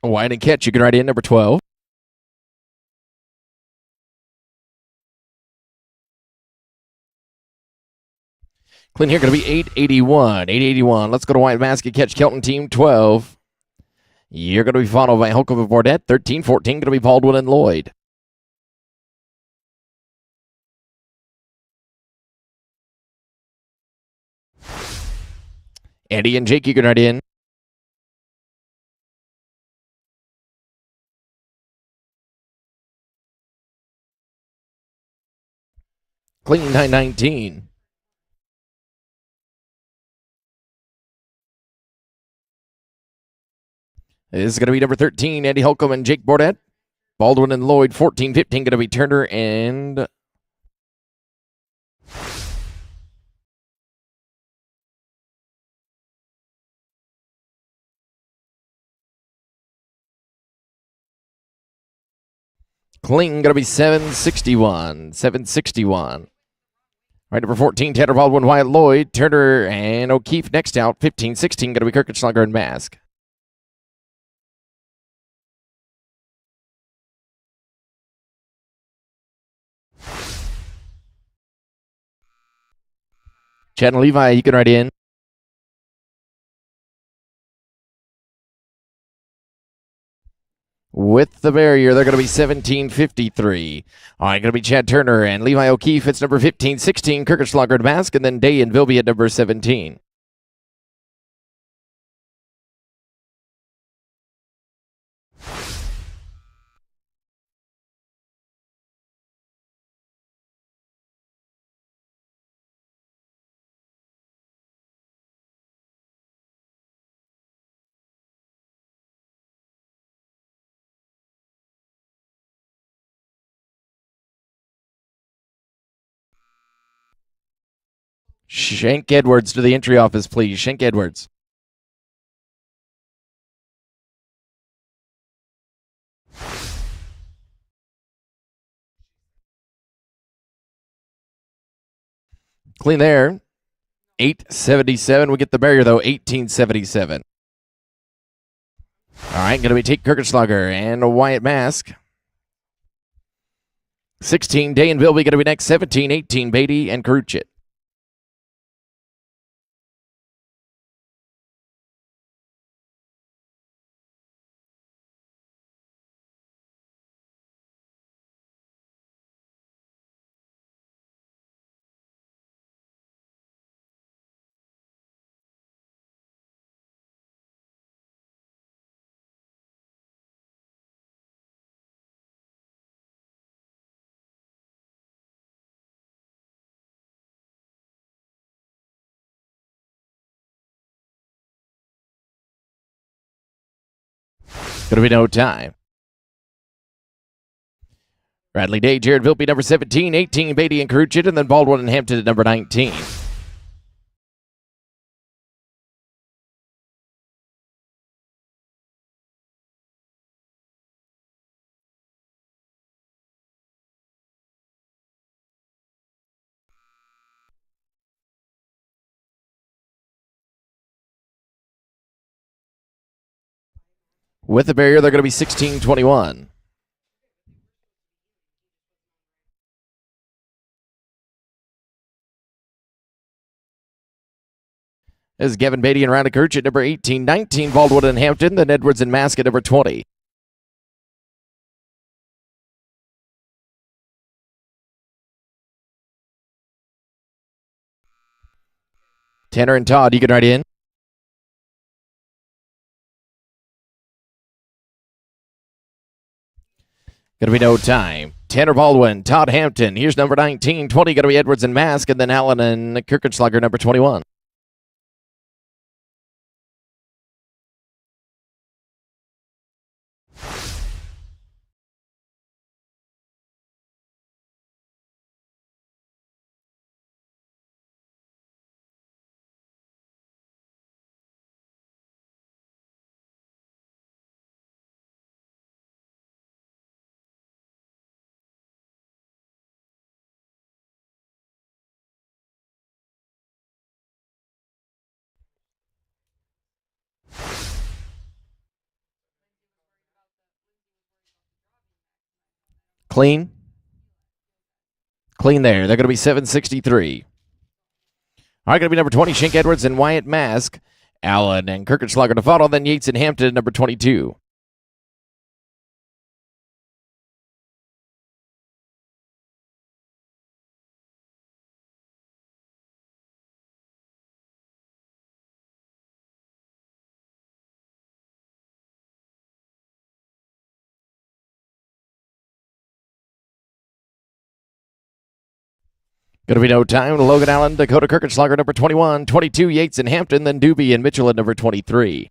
Wide and catch, you can write in number 12. Clean here, going to be 881. 881. Let's go to White Basket, catch Kelton, team 12. You're going to be followed by Holcomb and Bordet, 13-14. Going to be Baldwin and Lloyd. Eddie and Jake, you can write in. Clean 919. This is going to be number 13, Eddie Holcomb and Jake Bordet. Baldwin and Lloyd, 14-15. Going to be Turner and... Clean, going to be 761. 761. Right, number 14, Tanner Baldwin, Wyatt Lloyd, Turner, and O'Keefe next out. 15-16, going to be Kirkenschlager and Mask. Chad and Levi, you can write in. With the barrier, they're going to be 1753. All right, going to be Chad Turner and Levi O'Keefe. It's number 15-16, Kirkenschlager and Mask, and then Day and Vilby at number 17. Shank Edwards to the entry office, please. Shank Edwards. Clean there. 877. We get the barrier, though. 1877. All right, going to be Tate Kirkenschlager and a Wyatt Mask. 16, Day and Vilby going to be next. 17, 18, Beatty and Karuchit. Going to be no time. Bradley Day, Jared Vilpe, number 17, 18, Beatty and Cruchet, and then Baldwin and Hampton at number 19. With the barrier, they're going to be 16-21. This is Gavin Beatty and Rowdy Kirch at number 18, 19, Baldwin and Hampton, then Edwards and Mask at number 20. Tanner and Todd, you can write in. Gonna be no time. Tanner Baldwin, Todd Hampton. Here's number 19. 20 gonna be Edwards and Mask, and then Allen and Kirkenschlager, number 21. Clean. Clean there. They're going to be 763. All right, going to be number 20, Shink Edwards and Wyatt Mask. Allen and Kirkenschlager to follow, then Yates and Hampton at number 22. Going to be no time. Logan Allen, Dakota Kirkenschlager, number 21. 22, Yates and Hampton, then Doobie and Mitchell at number 23.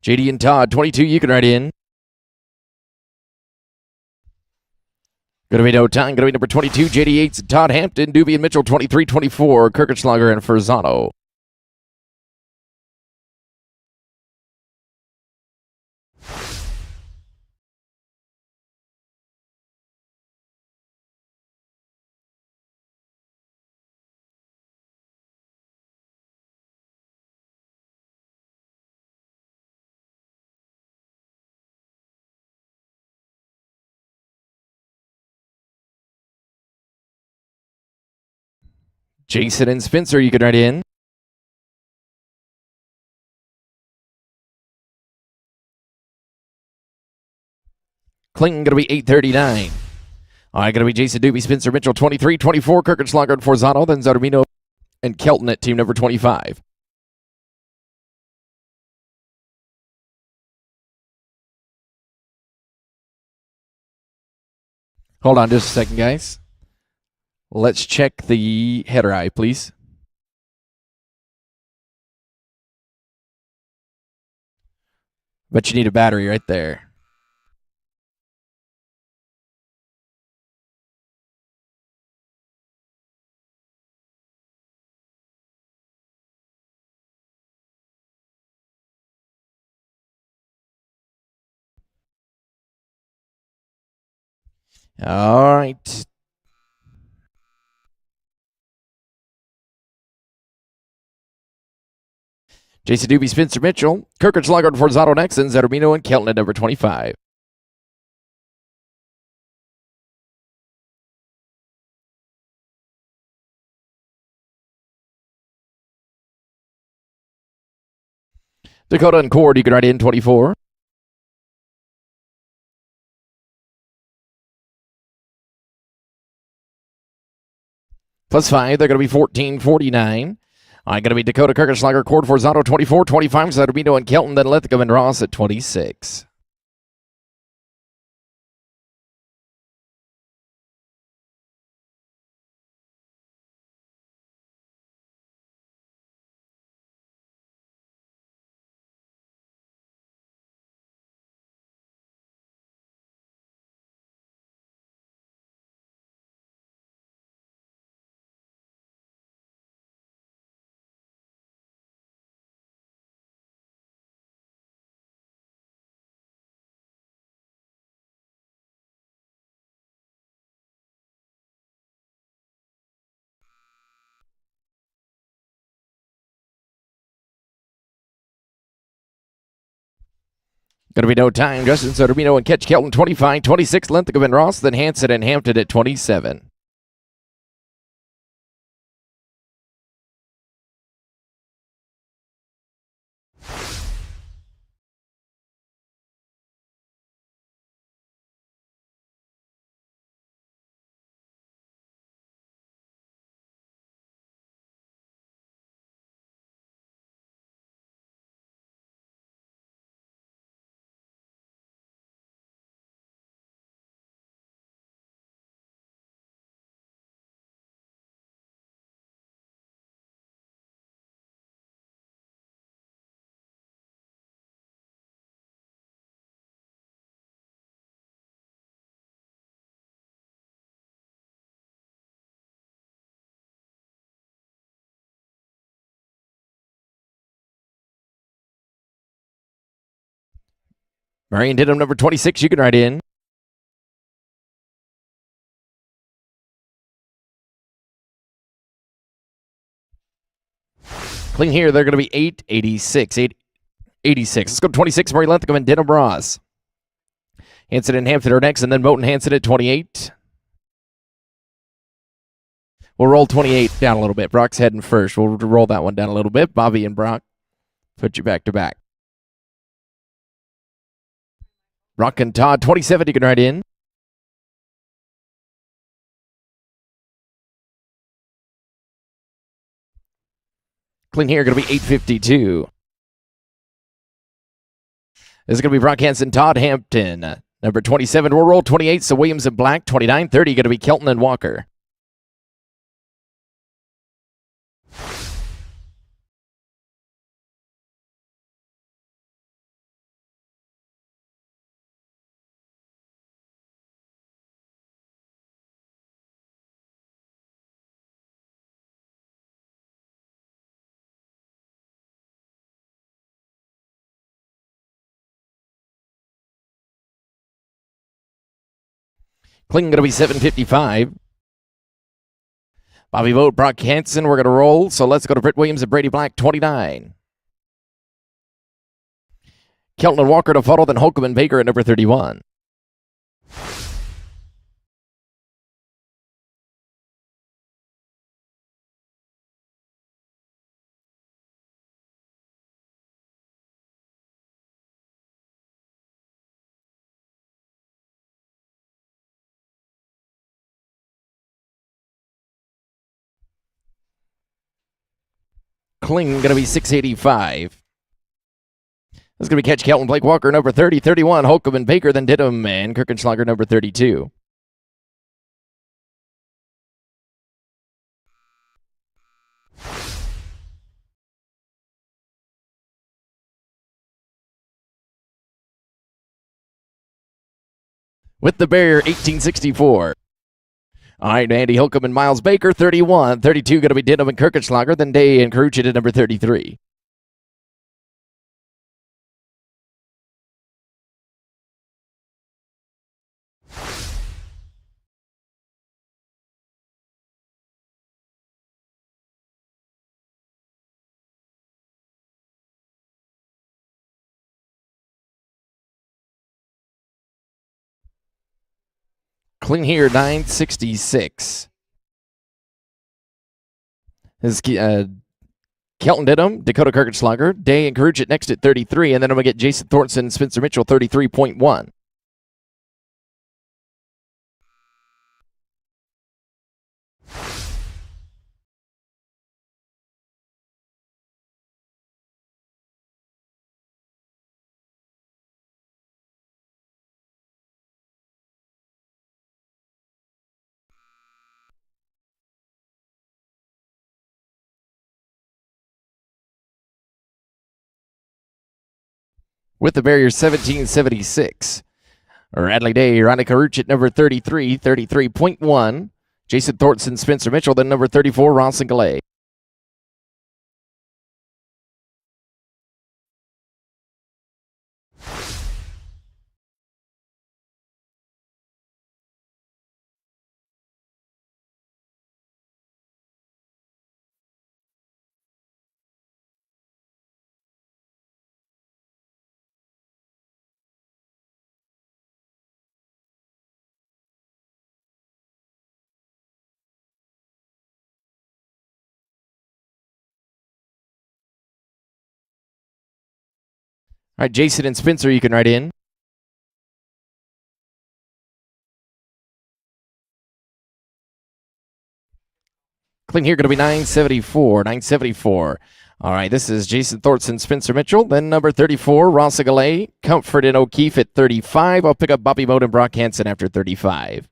JD and Todd, 22, you can write in. Going to be no time. Going to be number 22, JD Yates and Todd Hampton, Doobie and Mitchell, 23, 24, Kirkenschlager and Ferzano. Jason and Spencer, you can write in. Clinton going to be 839. All right, going to be Jason Doobie, Spencer Mitchell, 23, 24, Kirkenschlager and Forzano, then Zarmino and Kelton at team number 25. Hold on just a second, guys. Let's check the header eye, please. But you need a battery right there. All right. Jason Doobie, Spencer Mitchell, Kirkenschlager and Forzano next, and Zarmino and Kelton at number 25. Dakota and Cord, you can write in 24. Plus 5, they're going to be 1449. I'm going to be Dakota Kirkenschlager, Cord Forzano 24, 25, Zarmino and Kelton, then Lithicum and Ross at 26. Going to be no time. Justin Sotomino and Catch Kelton 25, 26, Linthicum and Ross, then Hanson and Hampton at 27. Marion Didham, number 26. You can write in. Clean here. They're going to be 886. 886. Let's go to 26. Murray Linthicum and Denham Ross. Hanson and Hampton are next, and then Moten Hanson at 28. We'll roll 28 down a little bit. Brock's heading first. We'll roll that one down a little bit. Bobby and Brock, put you back to back. Brock and Todd, 27. You can write in. Clean here, going to be 852. This is going to be Brock Hanson, Todd Hampton. Number 27, we'll roll 28, so Williams and Black. 29, 30, going to be Kelton and Walker. Clean going to be 755. Bobby Vogt, Brock Hanson, we're going to roll. So let's go to Britt Williams and Brady Black, 29. Kelton and Walker to follow, then Holcomb and Baker at number 31. Kling going to be 685. This is going to be Catch Kelton, Blake Walker, number 30, 31, Holcomb and Baker, then Didham and Kirchenschlager, number 32. With the barrier, 1864. All right, Andy Holcomb and Miles Baker, 31. 32 going to be Didham and Kirchenschlager, then Day and Karuchin at number 33. Clean here, 966. This is Kelton Didham, Dakota Kirchenschlager, Day and Karuchin next at 33, and then I'm going to get Jason Thornton and Spencer Mitchell, 33.1. With the barrier, 1776. Radley Day, Ronnie Karuch at number 33, 33.1. Jason Thornton, Spencer Mitchell, then number 34, Ross and Galay. right, Jason and Spencer, you can write in. Clean here, going to be 974. 974. All right, this is Jason Thorson, Spencer Mitchell. Then number 34, Rossa Galay, Comfort and O'Keefe at 35. I'll pick up Bobby Mote and Brock Hansen after 35.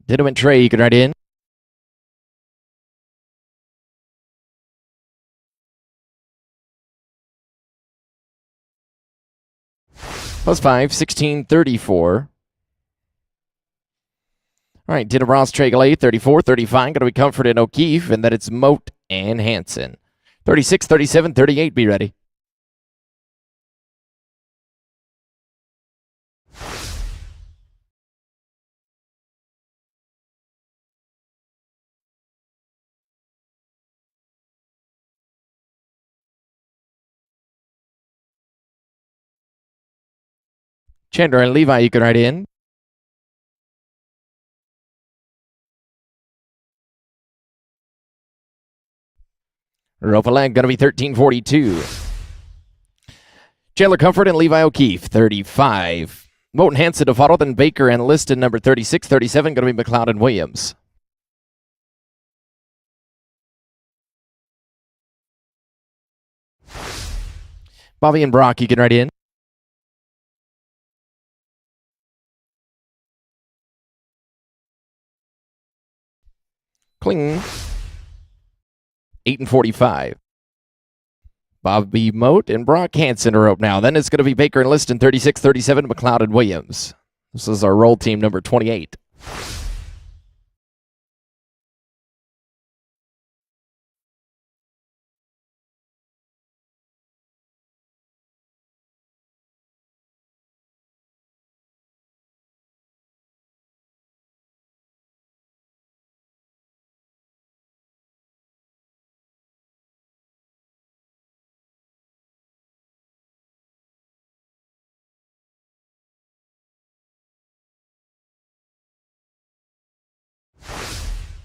Ditto and Trey, you can write in. +5, 1634. All right, Ditto Ross, Trey Galay, 34, 35. Going to be Comfort and O'Keefe, and then it's Mote and Hansen. 36, 37, 38, be ready. Chandler and Levi, you can write in. Ropalag going to be 1342. Chandler Comfort and Levi O'Keefe, 35. Mote and Hansen to follow, then Baker and Liston, number 36, 37, going to be McLeod and Williams. Bobby and Brock, you can write in. Cling. 8 and 45. Bobby Mote and Brock Hansen are up now. Then it's going to be Baker and Liston, 36, 37, McLeod and Williams. This is our roll team number 28.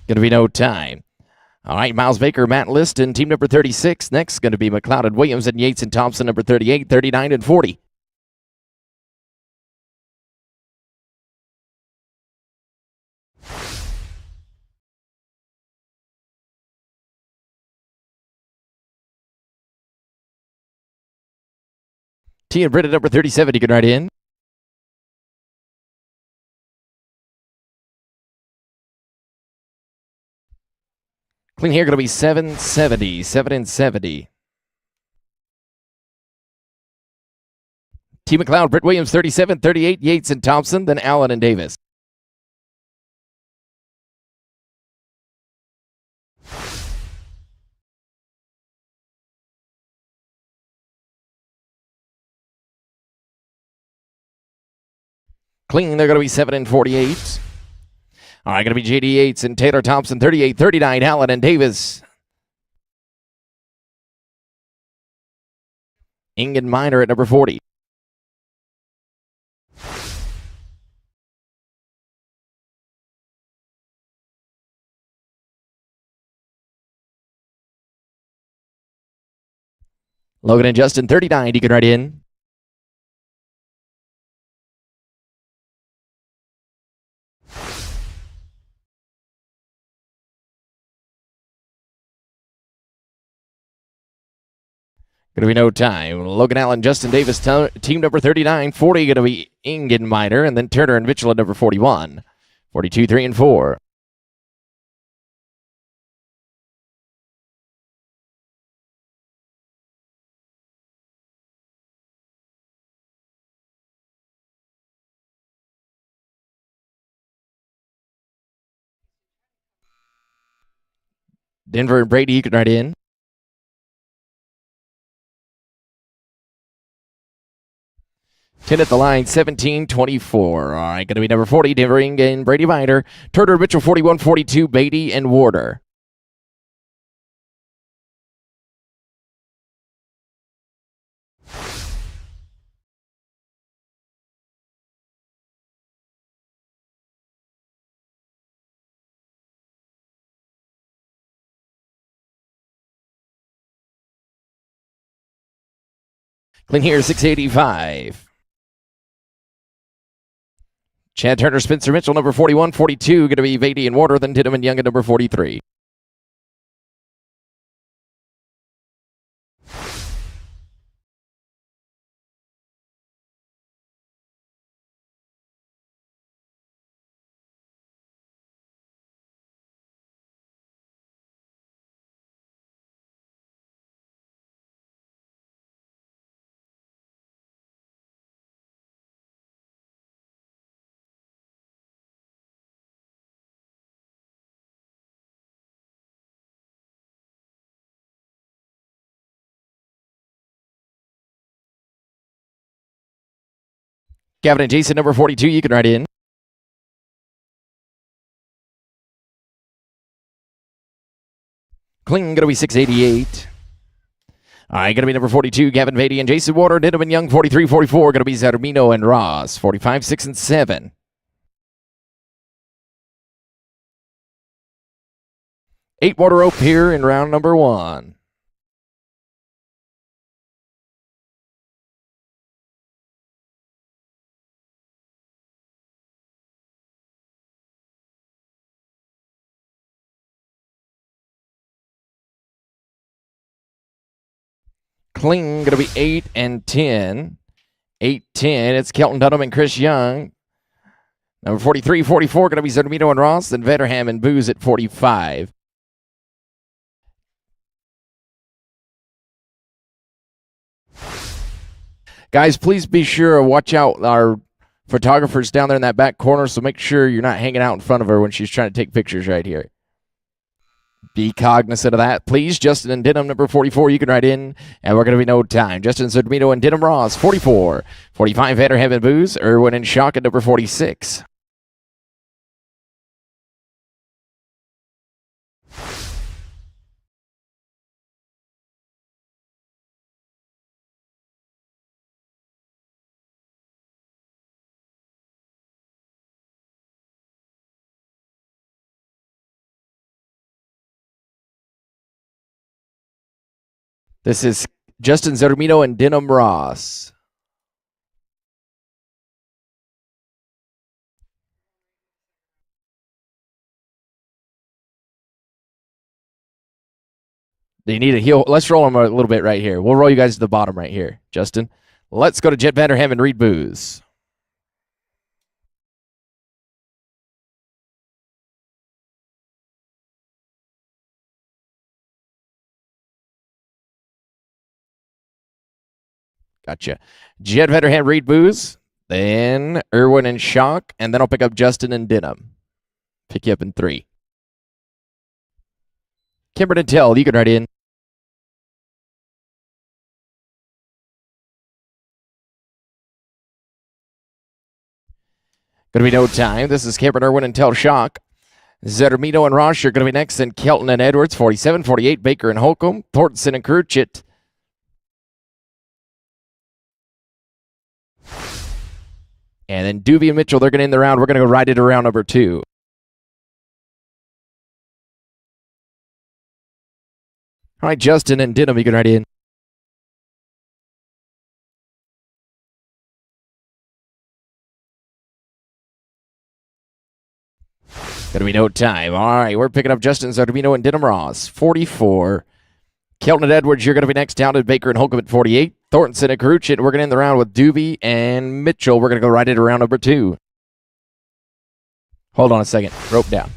Going to be no time. All right, Miles Baker, Matt Liston, team number 36. Next, going to be McLeod and Williams and Yates and Thompson, number 38, 39, and 40. T and Britt at number 37, you can write in. Clean here, going to be 770, 7 and 70. T. McLeod, Britt Williams, 37, 38, Yates and Thompson, then Allen and Davis. Clean, they're going to be 7 and 48. All right, going to be J.D. Yates and Taylor Thompson, 38, 39, Allen and Davis. Ingen Minor at number 40. Logan and Justin, 39, you can write in. Going to be no time. Logan Allen, Justin Davis, team number 39. 40 going to be Ingen Minor, and then Turner and Mitchell at number 41. 42, 3, and 4. Denver and Brady, you can write in. Ten at the line, 17-24. All right, going to be number 40, Denver and Brady Minor. Turner, Mitchell, 41, 42, Beatty, and Warder. Clean here, 685. Chad Turner, Spencer Mitchell, number 41, 42. Going to be Vady and Water, then Tidham and Young at number 43. Gavin and Jason, number 42, you can write in. Clean, going to be 688. All right, going to be number 42, Gavin Vady and Jason Water. Tidham and Young, 43, 44. Going to be Zarmino and Ross, 45, 6, and 7. 8 water rope here in round number 1. Clean, going to be 8 and 10. 8, 10. It's Kelton Dunham and Chris Young. Number 43, 44, going to be Zarmino and Ross. Then Vetterham and Booze at 45. Guys, please be sure, watch out. Our photographer's down there in that back corner, so make sure you're not hanging out in front of her when she's trying to take pictures right here. Be cognizant of that, please. Justin and Denham, number 44, you can write in, and we're going to be no time. Justin Zarmino and Denham Ross, 44. 45, Vetterham and Booze. Irwin and Shock at number 46. This is Justin Zarmino and Denham Ross. Do you need a heel? Let's roll them a little bit right here. We'll roll you guys to the bottom right here, Justin. Let's go to Jet Vanderham and Reed Booze. Gotcha. Jet Vanderham, Reed Booze. Then Irwin and Shock. And then I'll pick up Justin and Denham. Pick you up in 3. Kimberton Tell, you can write in. Going to be no time. This is Cameron Irwin and Tell Shock. Zarmino and Ross are going to be next. Then Kelton and Edwards, 47, 48. Baker and Holcomb. Thornton and Cruchit. And then Doobie and Mitchell, they're going to end the round. We're going to go right into round number 2. All right, Justin and Denham, you can write in. Going to be no time. All right, we're picking up Justin Zarmino and Denham Ross, 44. Kelton and Edwards, you're going to be next down to Baker and Holcomb at 48. Thornton and Cruchit, we're going to end the round with Doobie and Mitchell. We're going to go right into round number 2. Hold on a second. Rope down.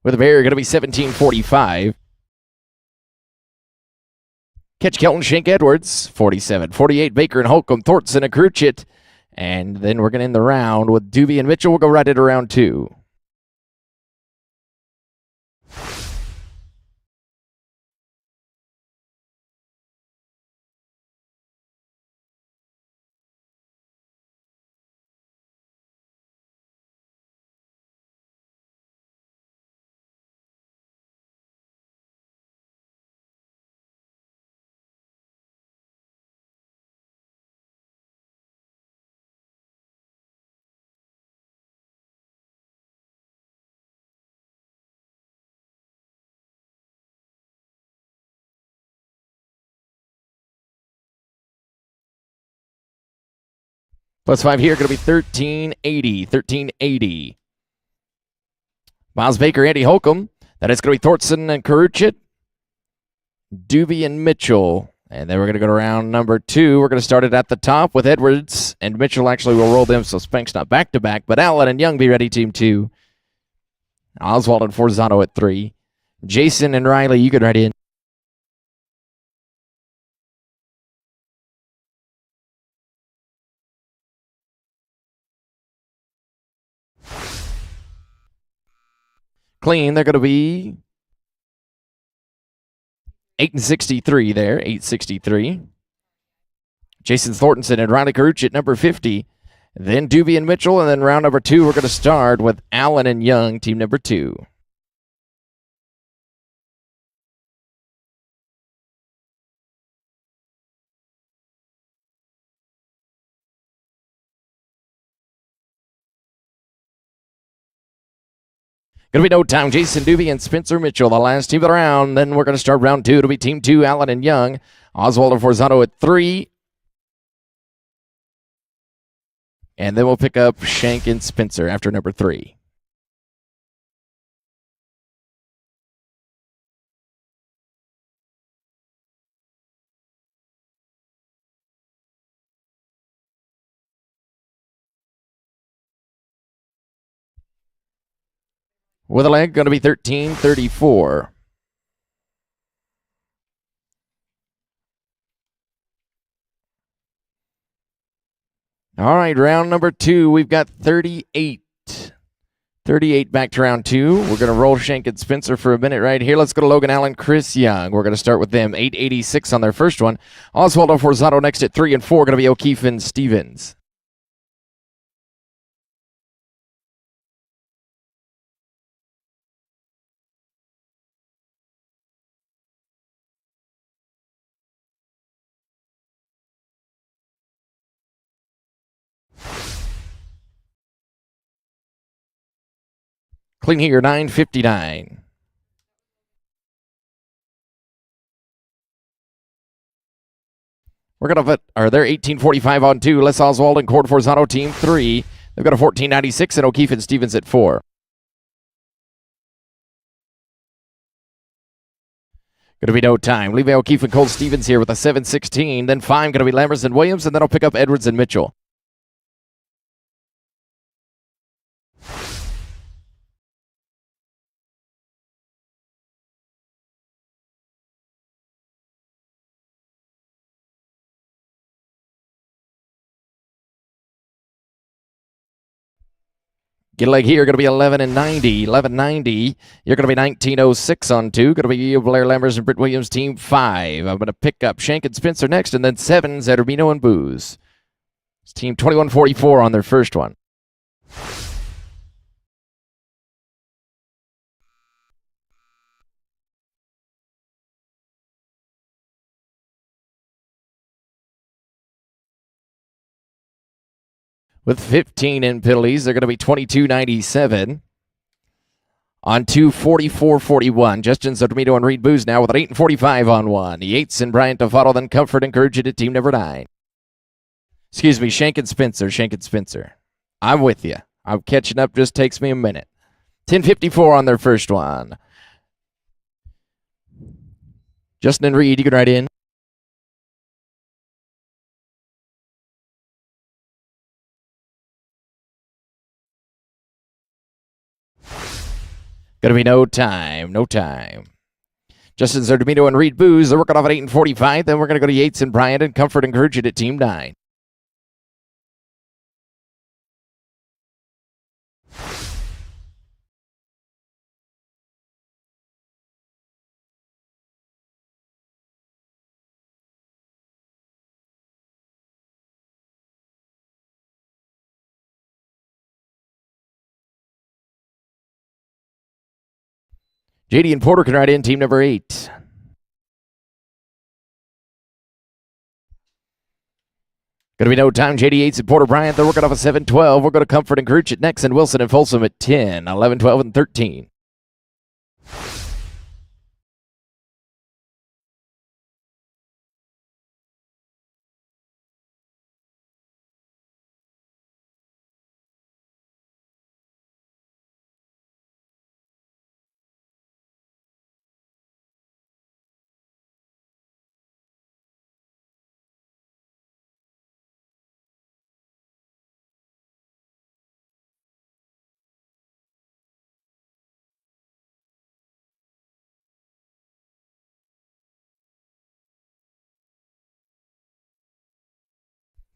With a barrier, going to be 17:45. Catch Kelton, Shank Edwards, 47. 48, Baker and Holcomb, Thornton and Cruchit. And then we're going to end the round with Doobie and Mitchell. We'll go right into round 2. Plus 5 here, going to be 1380. 1380. Miles Baker, Andy Holcomb. That is going to be Thorson and Karuchit, Doobie and Mitchell. And then we're going to go to round number 2. We're going to start it at the top with Edwards and Mitchell. Actually, will roll them, so Spank's not back-to-back. But Allen and Young be ready, team 2. Oswald and Forzano at 3. Jason and Riley, you can write in. Clean, they're going to be 863 there, 863. Jason Thornton and Riley Karuch at number 50. Then Doobie and Mitchell, and then round number 2, we're going to start with Allen and Young, team number 2. Going to be no time. Jason Doobie and Spencer Mitchell, the last team of the round. Then we're going to start round 2. It'll be team 2, Allen and Young. Oswald and Forzano at 3. And then we'll pick up Shank and Spencer after number 3. With a leg, going to be 1334. All right, round number 2, we've got 38. 38 back to round 2. We're going to roll Shank and Spencer for a minute right here. Let's go to Logan Allen, Chris Young. We're going to start with them. 886 on their first one. Oswald and Forzano next at 3 and 4. Going to be O'Keefe and Stevens. Clean here, 959. We're going to put, they're 1845 on 2. Les Oswald and Cord Forzano, team 3. They've got a 1496 and O'Keefe and Stevens at 4. Going to be no time. Levi O'Keefe and Cole Stevens here with a 716. Then 5 going to be Lammers and Williams, and then I'll pick up Edwards and Mitchell. Get a leg here, going to be 11 and 90. 1190. You're going to be 1906 on 2. Going to be Blair Lammers and Britt Williams, team 5. I'm going to pick up Shank and Spencer next, and then 7, Zerbino and Booze. It's team 2144 on their first one. With 15 in penalties, they're going to be 22.97. On 2:44.41, Justin Zotomito and Reed Booz now with an 8:45 on 1. Yates and Bryant Tofato, then Comfort and Courage at team number 9. Excuse me, Shank and Spencer, Shank and Spencer. I'm with you. I'm catching up, just takes me a minute. 10:54 on their first one. Justin and Reed, you can write in. Going to be no time, no time. Justin Zerdamino and Reed Booz, they're working off at 8:45. Then we're going to go to Yates and Bryant and Comfort and Courage at team 9. JD and Porter can ride in team number 8. Going to be no time. JD Yates and Porter Bryant, they're working off a 7:12. We're going to Comfort and Courage at next, and Wilson and Folsom at 10, 11, 12, and 13.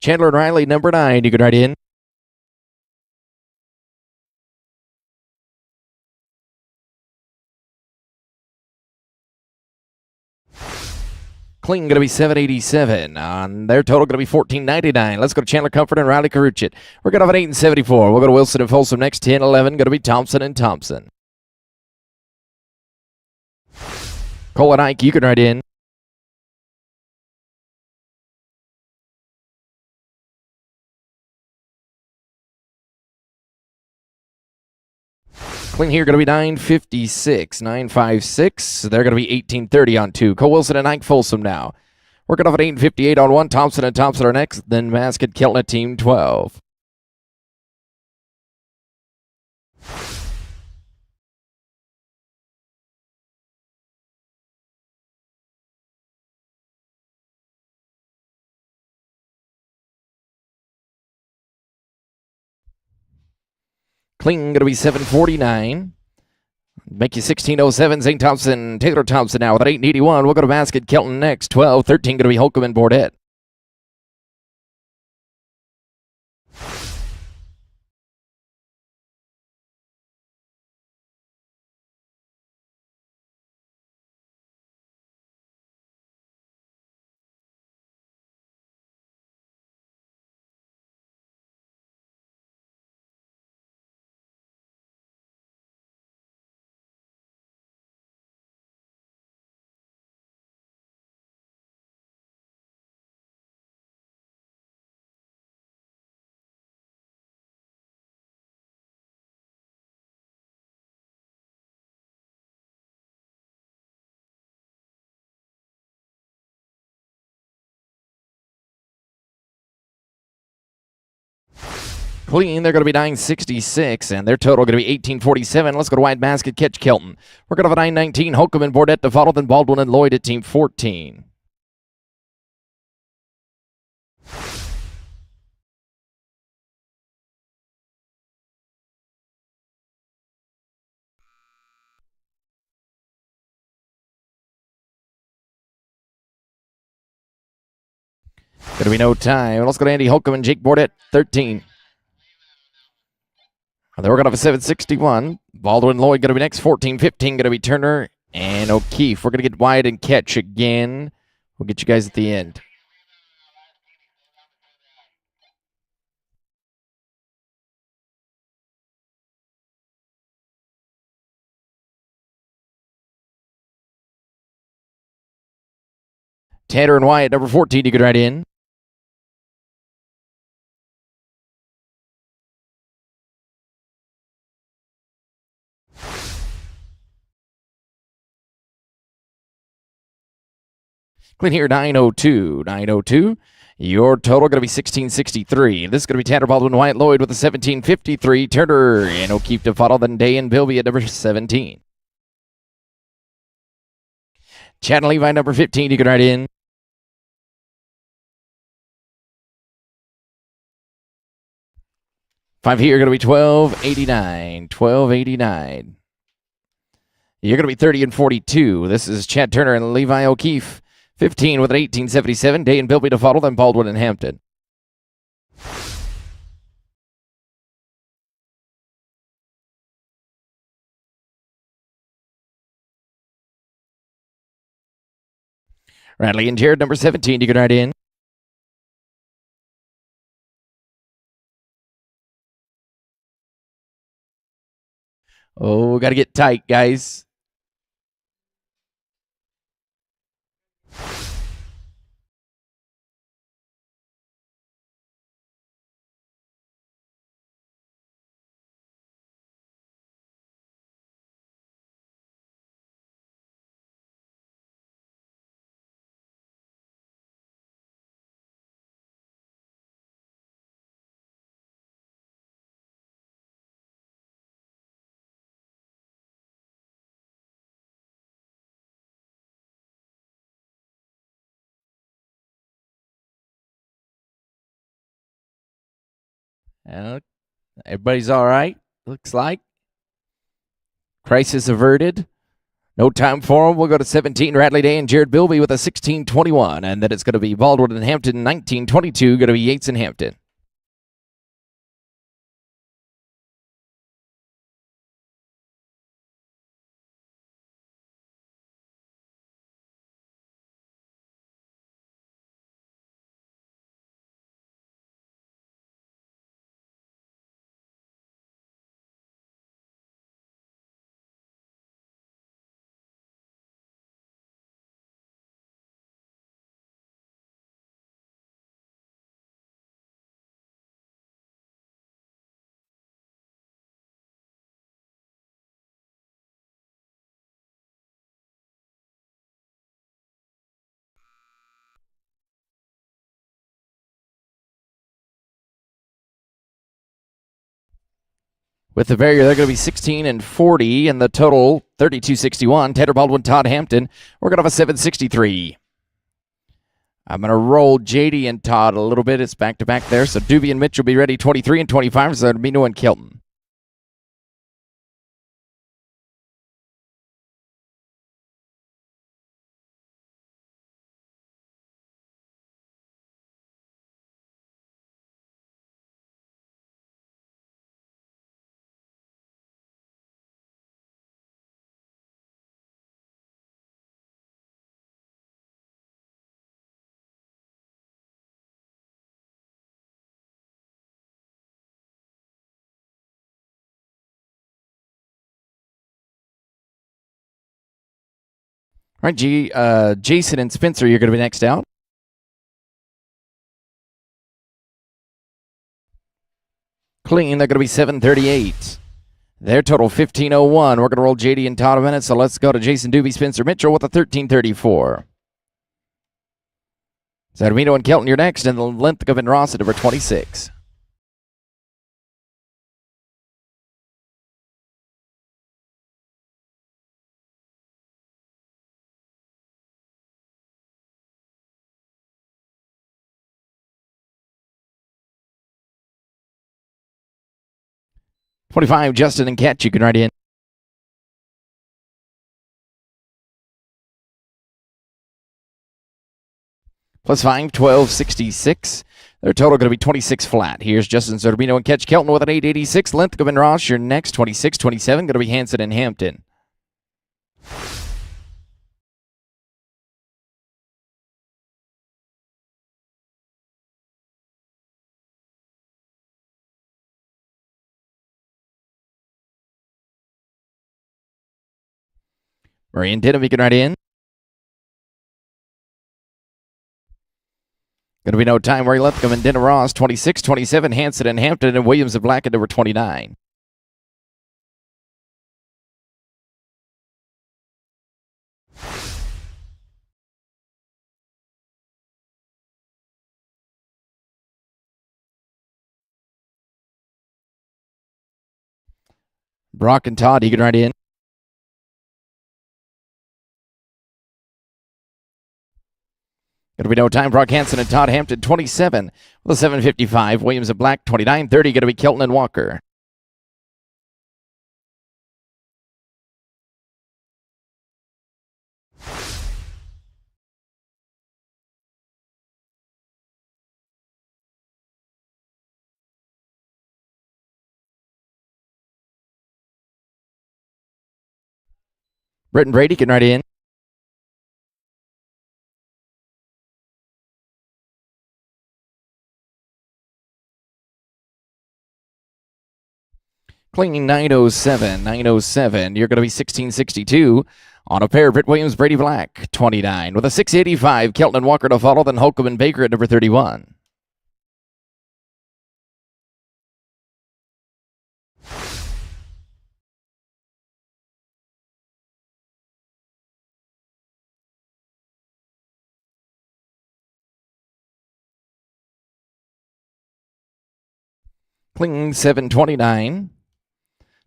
Chandler and Riley, number 9. You can write in. Clean going to be 787. On their total going to be 1499. Let's go to Chandler Comfort and Riley Caruchet. We're going to have an 8 and 74. We'll go to Wilson and Folsom next. 10, 11. Going to be Thompson and Thompson. Cole and Ike, you can write in. Clean here going to be 956. 956. They're going to be 1830 on 2. Cole Wilson and Ike Folsom now. We're going to have an 858 on 1. Thompson and Thompson are next. Then Mascot Kelton at team 12. Clean going to be 749. Make you 1607. Zane Thompson, Taylor Thompson now with an 881. We'll go to Basket Kelton next. 12, 13 going to be Holcomb and Bordet. Clean, they're going to be 966, and their total going to be 1847. Let's go to Wide Basket, catch Kelton. We're going to have a 919. Holcomb and Bordet to follow, then Baldwin and Lloyd at team 14. Going to be no time. Let's go to Andy Holcomb and Jake Bordet, 13. Then we're going to have a 761. Baldwin Lloyd going to be next. 14, 15 going to be Turner and O'Keefe. We're going to get wide and catch again. We'll get you guys at the end. Tanner and Wyatt, number 14, you can write in. Clean here, 902. 902. Your total going to be 1663. This is going to be Tanner Baldwin Wyatt Lloyd with a 1753. Turner and O'Keefe to follow, then Day and Bilby at number 17. Chad and Levi, number 15, you can write in. Five here, going to be 1289. 1289. You're going to be 30 and 42. This is Chad Turner and Levi O'Keefe. 15 with an 1877. Day and Bilby to follow, then Baldwin and Hampton. Radley and Jared, number 17, you can write in. Oh, got to get tight, guys. Everybody's all right, looks like. Crisis averted. No time for them. We'll go to 17, Radley Day and Jared Bilby with a 16:21. And then it's going to be Baldwin and Hampton, 19:22. Going to be Yates and Hampton. With the barrier, they're going to be 16 and 40, and the total 32-61. Tanner Baldwin, Todd Hampton. We're going to have a 763. I'm going to roll JD and Todd a little bit. It's back-to-back there. So Doobie and Mitch will be ready 23 and 25. So that'll be Mino and Kelton. All right, Jason and Spencer, you're going to be next out. Clean, they're going to be 738. Their total 1501. We're going to roll JD and Todd a minute, so let's go to Jason Doobie, Spencer Mitchell with a 1334. Sadamino and Kelton, you're next, and the Linthicum and Ross at number 26. $25, Justin and Kat, you can write in. Plus 5, 1266. Their total going to be 26 flat. Here's Justin Zerbino and Catch Kelton with an 886. Linthicum and Ross, your next 26-27. Going to be Hanson and Hampton. Murray and Denham, you can write in. Going to be no time. Murray Linthicum and Denham Ross, 26-27. Hanson and Hampton, and Williams and Black at number 29. Brock and Todd, you can write in. Going to be no time. Brock Hanson and Todd Hampton, 27 with a 755. Williams and Black, 29-30. Going to be Kelton and Walker. Brett and Brady can write in. Clinging 907, 907. You're going to be 1662 on a pair. Britt Williams, Brady Black, 29 with a 685. Kelton and Walker to follow, then Holcomb and Baker at number 31. Clinging 729.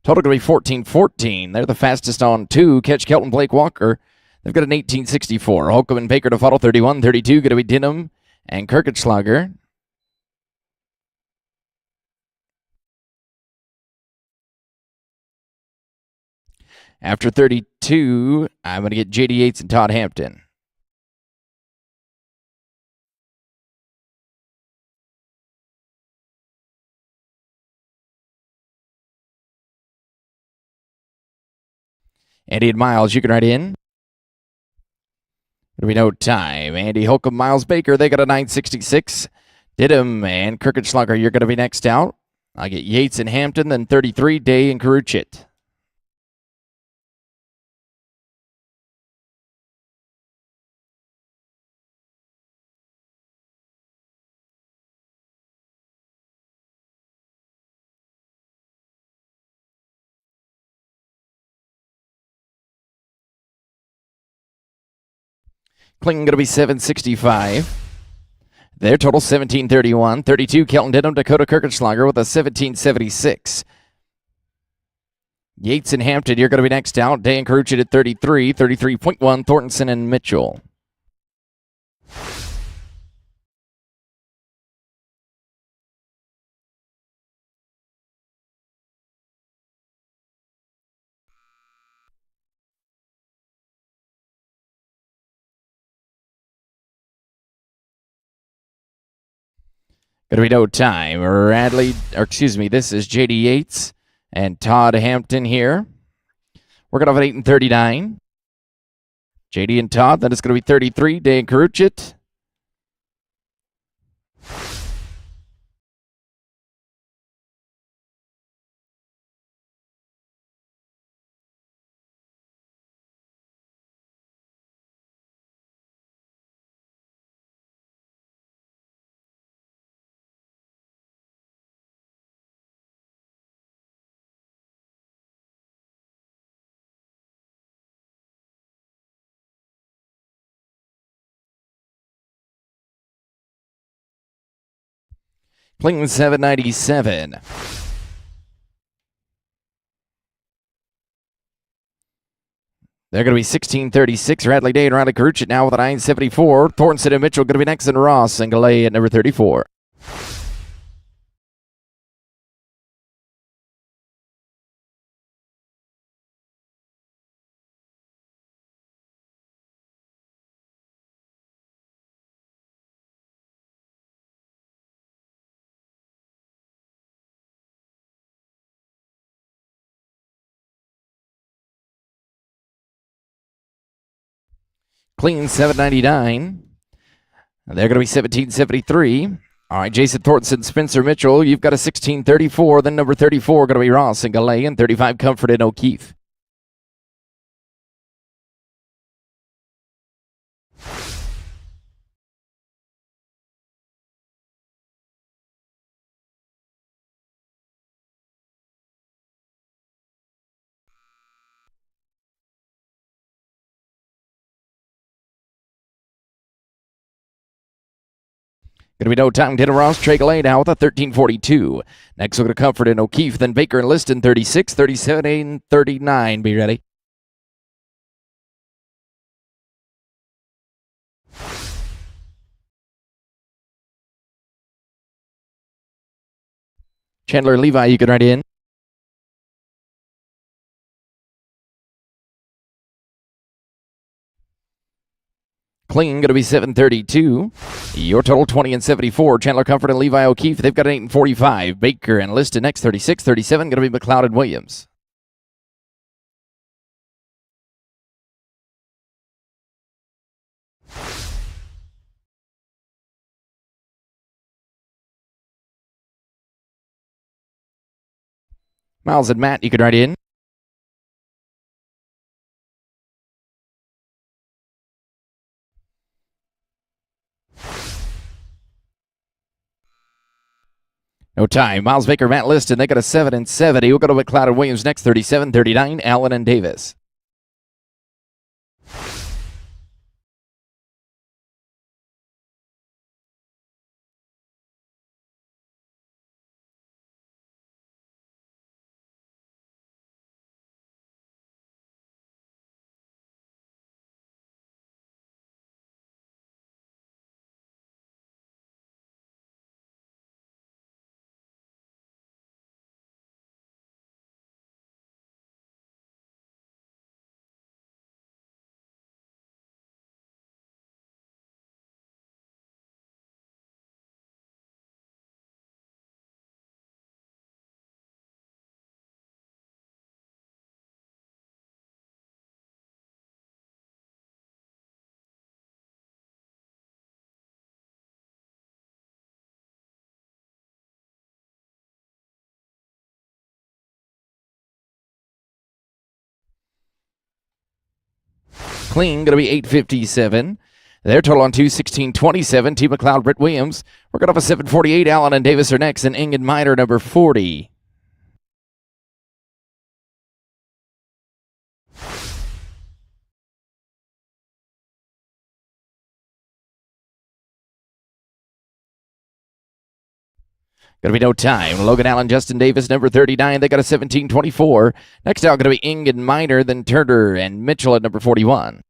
Total going to be 14-14. They're the fastest on two. Catch Kelton, Blake Walker. They've got an 1864. Holcomb and Baker to follow, 31-32. Going to be Denham and Kirkenschlager. After 32, I'm going to get J.D. Yates and Todd Hampton. Andy and Miles, you can write in. There'll be no time. Andy Holcomb, Miles Baker, they got a 966. Didham and Kirkenschlager, you're going to be next out. I get Yates and Hampton, then 33, Day and Karuchit. Clinton going to be 765. Their total 1731. 32, Kelton Didham, Dakota Kirkenschlager with a 1776. Yates and Hampton, you're going to be next out. Day and Karuchit at 33. 33.1, Thornton and Mitchell. Going to be no time. This is J.D. Yates and Todd Hampton here. Working off at 8 and 39. J.D. and Todd, then it's going to be 33, Day and Karuchit. Clinton 797. They're going to be 1636. Radley Day and Riley Karuchit now with a 974. Thornton and Mitchell going to be next, and Ross and Galay at number 34. Clean 799. They're going to be 1773. All right, Jason Thornton, Spencer Mitchell, you've got a 1634. Then number 34 going to be Ross and Galay, and 35 Comfort and O'Keefe. Going to be no time. Tatum Ross, Trey Galay now with a 1342. Next, we're going to Comfort and O'Keefe, then Baker and Liston, 36, 37, and 39. Be ready. Chandler Levi, you can write in. Clean, going to be 732. Your total 20 and 74. Chandler Comfort and Levi O'Keefe, they've got an 8 and 45. Baker and Liston next, 36, 37. Going to be McLeod and Williams. Miles and Matt, you can write in. No time. Miles Baker, Matt Liston, they got a 7 and 70. We'll go to McLeod and Williams next, 37, 39. Allen and Davis. Clean going to be 857. Their total on 2, 1627. T. McLeod, Britt Williams. We're going off a 748. Allen and Davis are next, and Ingen Miner, number 40. Going to be no time. Logan Allen, Justin Davis, number 39. They got a 1724. Next out, going to be Ingen Miner, then Turner and Mitchell at number 41.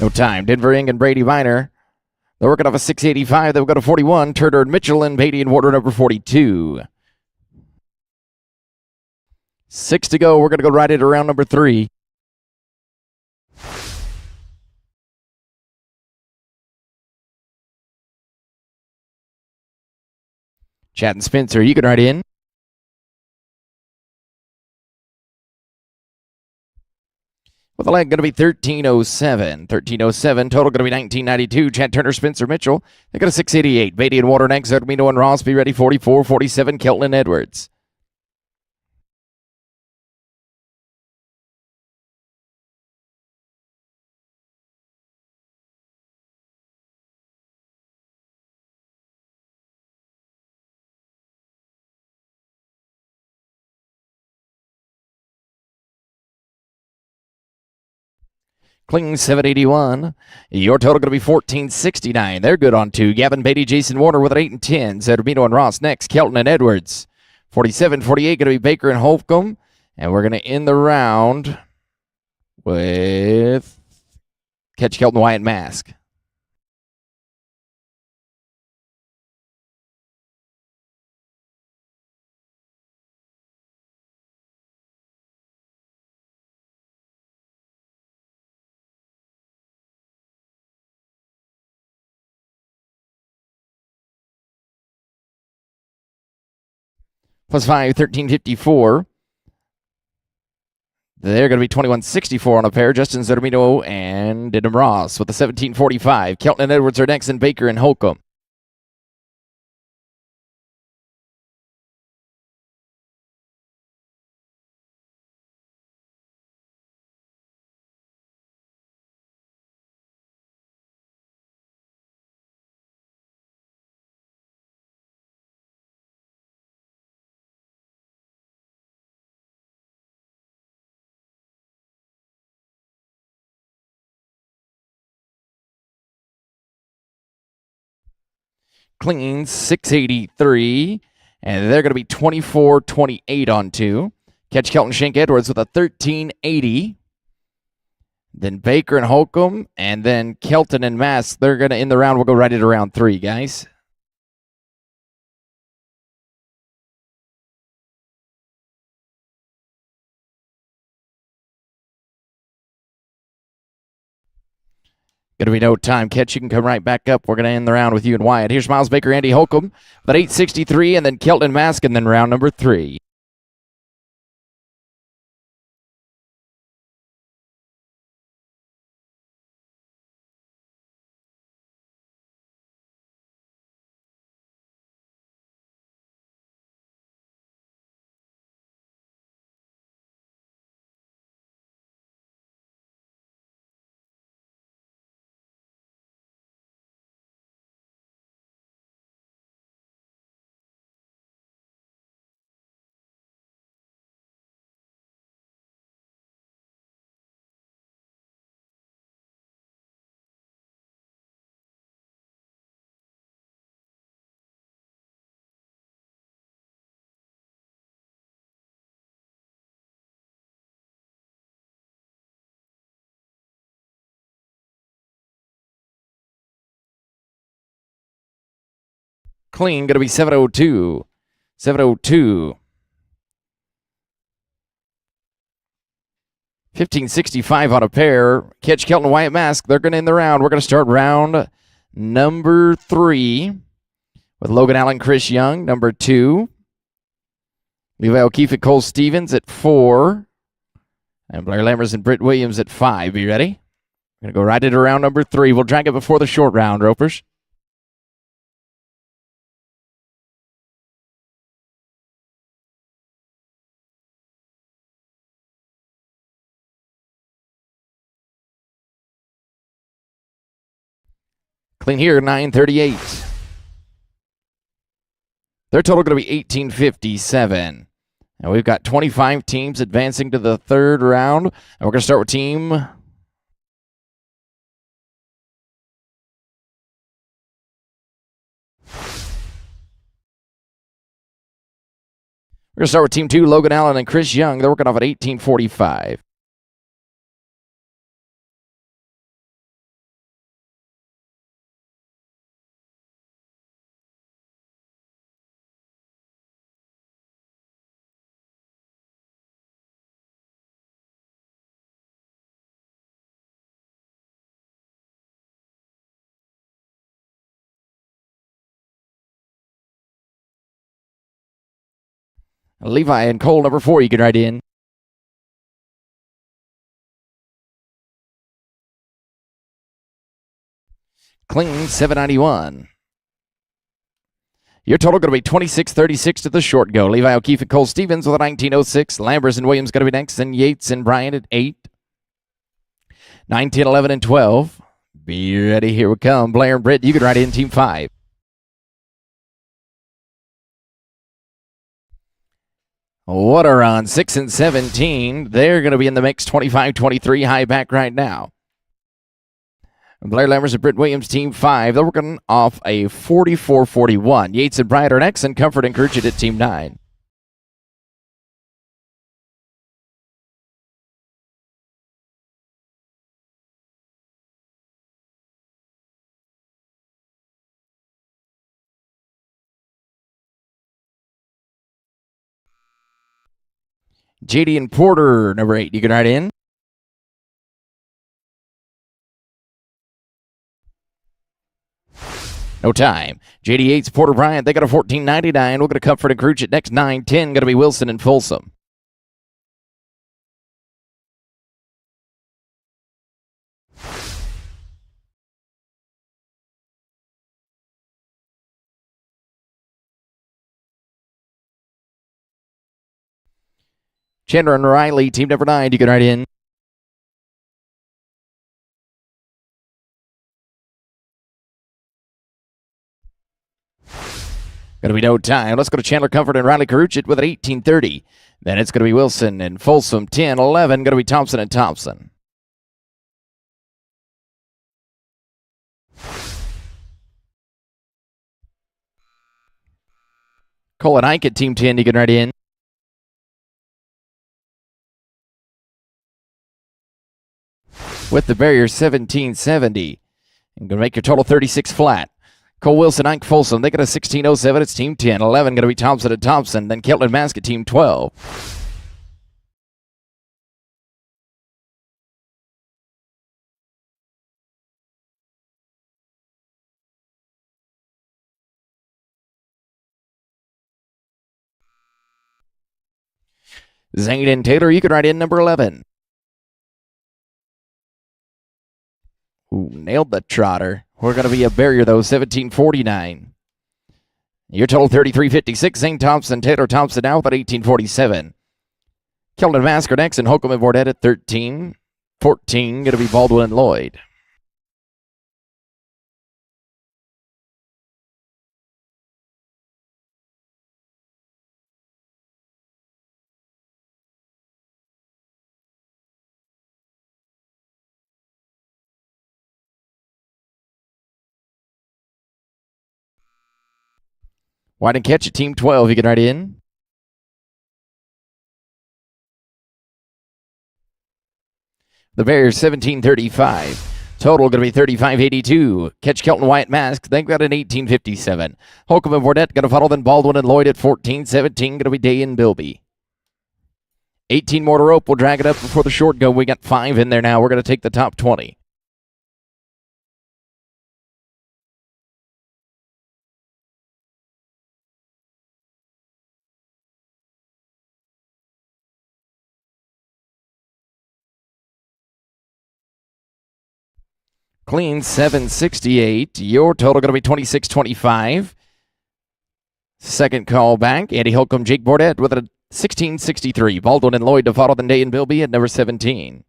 No time. Denver, Ing, and Brady Miner. They're working off a 685. They'll go to 41. Turner and Mitchell and Beatty and Warder, number 42. 6 to go. We're going to go right at around number 3. Chad and Spencer, you can write in. With the leg going to be 1307. 1307. Total going to be 1992. Chad Turner, Spencer Mitchell. They got a 688. Beatty and Water next. Zermino and Ross. Be ready. 44, 47. Kelton and Edwards. Kling 781. Your total going to be 1469. They're good on 2. Gavin Beatty, Jason Warner with an 8 and 10. Zermino and Ross next. Kelton and Edwards. 47, 48 going to be Baker and Holcomb. And we're going to end the round with Catch Kelton Wyatt Mask. Plus 5, 1354. They're going to be 2164 on a pair. Justin Zermino and Denham Ross with the 1745. Kelton and Edwards are next, and Baker and Holcomb. Clean 683, and they're going to be 24-28 on 2. Catch Kelton Shank Edwards with a 1380. Then Baker and Holcomb, and then Kelton and Mask. They're going to end the round. We'll go right at around 3, guys. Going to be no time. Catch, you can come right back up. We're going to end the round with you and Wyatt. Here's Miles Baker, Andy Holcomb, but 863, and then Kelton and Mask, and then round number 3. Clean, going to be 702. 702. 1565 on a pair. Catch Kelton Wyatt Mask. They're going to end the round. We're going to start round number 3 with Logan Allen, Chris Young, number 2. Levi O'Keefe and Cole Stevens at 4. And Blair Lammers and Britt Williams at 5. Be ready? We're going to go right into round number 3. We'll drag it before the short round, ropers. Clean here, 938. Their total going to be 1857. And we've got 25 teams advancing to the third round. And we're going to start with team... We're going to start with Team 2, Logan Allen and Chris Young. They're working off at 1845. Levi and Cole, number 4, you can write in. Clean, 791. Your total going to be 2636 to the short go. Levi O'Keefe and Cole Stevens with a 1906. Lambers and Williams going to be next. And Yates and Bryant at 8. 9, 10, 11, and 12. Be ready. Here we come. Blair and Britt, you can write in Team 5. What a run. 6 and 17. They're going to be in the mix. 25-23 high back right now. Blair Lammers and Britt Williams, Team 5. They're working off a 44-41. Yates and Bryant are next, and Comfort and Courage at Team 9. JD and Porter, number 8. You can write in. No time. JD Yates, Porter Bryant, they got a 14.99. We're going to Comfort and Courage at next. 9-10, going to be Wilson and Folsom. Chandler and Riley, team number 9, you can write in. Going to be no time. Let's go to Chandler Comfort and Riley Caruchet with an 18:30. Then it's going to be Wilson and Folsom, 10-11. Going to be Thompson and Thompson. Cole and Ike at Team 10, you can write in. With the barrier, 1770. I'm going to make your total 36 flat. Cole Wilson, Ike Folsom, they got a 1607. It's Team 10. 11 going to be Thompson and Thompson. Then Kelton Mask at Team 12. Zane and Taylor, you can write in number 11. Ooh, nailed the trotter. We're going to be a barrier, though, 1749. Your total 3356. Zane Thompson, Taylor Thompson now with an 1847. Kelton Masker next, and Holcomb and Bordet at 13. 14 going to be Baldwin and Lloyd. Wide and catch at Team 12. You can write in. The Bears, 1735. Total going to be 3582. Catch Kelton Wyatt Mask. They've got an 1857. Holcomb and Bordet going to follow, then Baldwin and Lloyd at 14. 17 going to be Day and Bilby. 18 more to rope. We'll drag it up before the short go. We got 5 in there now. We're going to take the top 20. Clean 768. Your total going to be 2625. Second call back. Andy Holcomb, Jake Bordet with a 1663. Baldwin and Lloyd to follow, then Day and Bilby at number 17.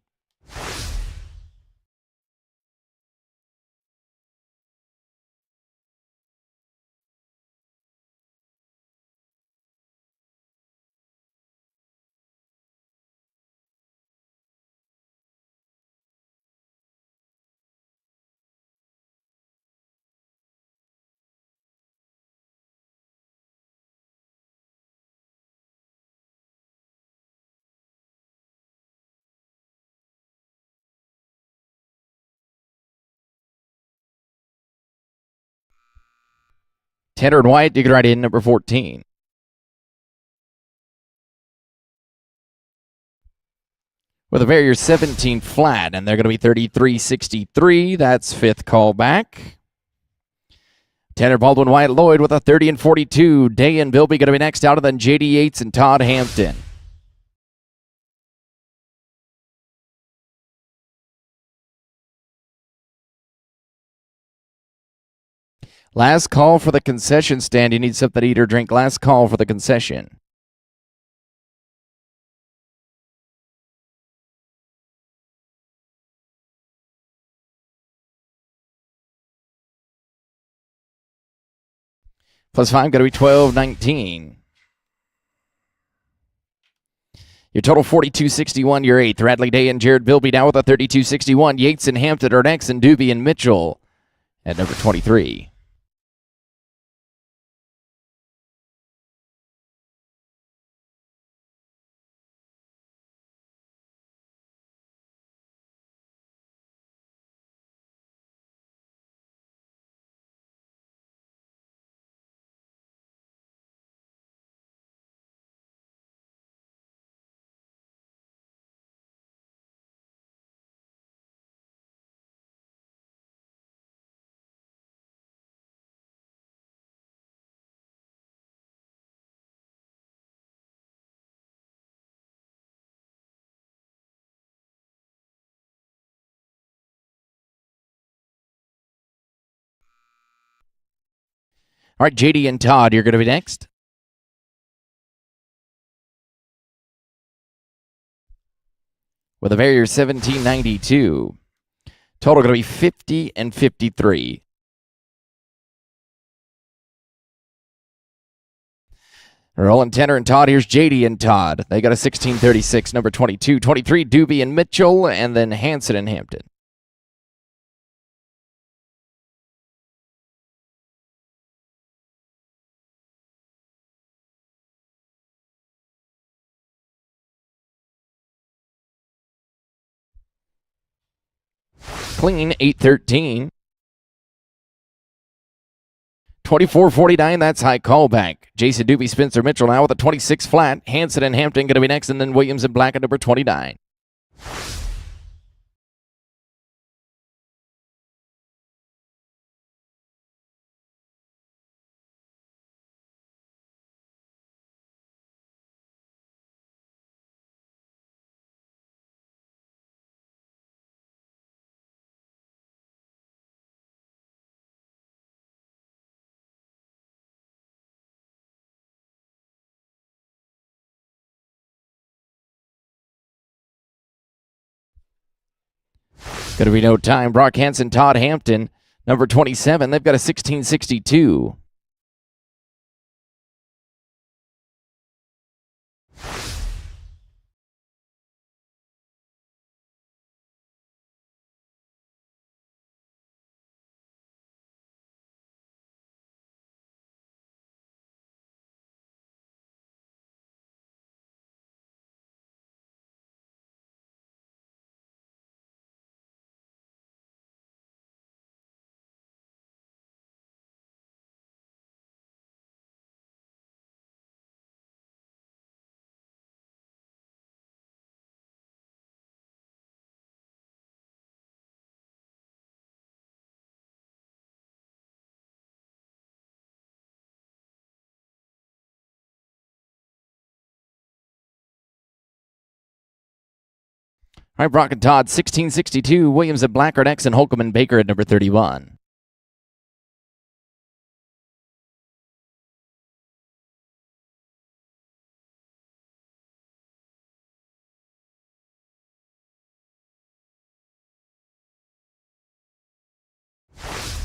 Tanner and White, you can write in number 14. With a barrier 17 flat, and they're going to be 3363. That's fifth call back. Tanner, Baldwin, White, Lloyd with a 30 and 42. Day and Bilby going to be next out of then JD Yates and Todd Hampton. Last call for the concession stand. You need something to eat or drink. Last call for the concession. +5 going to be 1219. Your total 4261. Your eighth. Radley Day and Jared Bilby now with a 3261. Yates and Hampton are next, and Doobie and Mitchell at number 23. All right, JD and Todd, you're going to be next. With a barrier 1792. Total going to be 50 and 53. Rolling Tanner and Todd. Here's JD and Todd. They got a 1636, number 22. 23, Doobie and Mitchell, and then Hanson and Hampton. Clean 813. 2449, that's high callback. Jason Doobie, Spencer Mitchell now with a 26 flat. Hanson and Hampton going to be next, and then Williams and Black at number 29. Going to be no time. Brock Hanson, Todd Hampton, number 27. They've got a 1662. All right, Brock and Todd, 1662. Williams at Blackard X and Holcomb and Baker at number 31.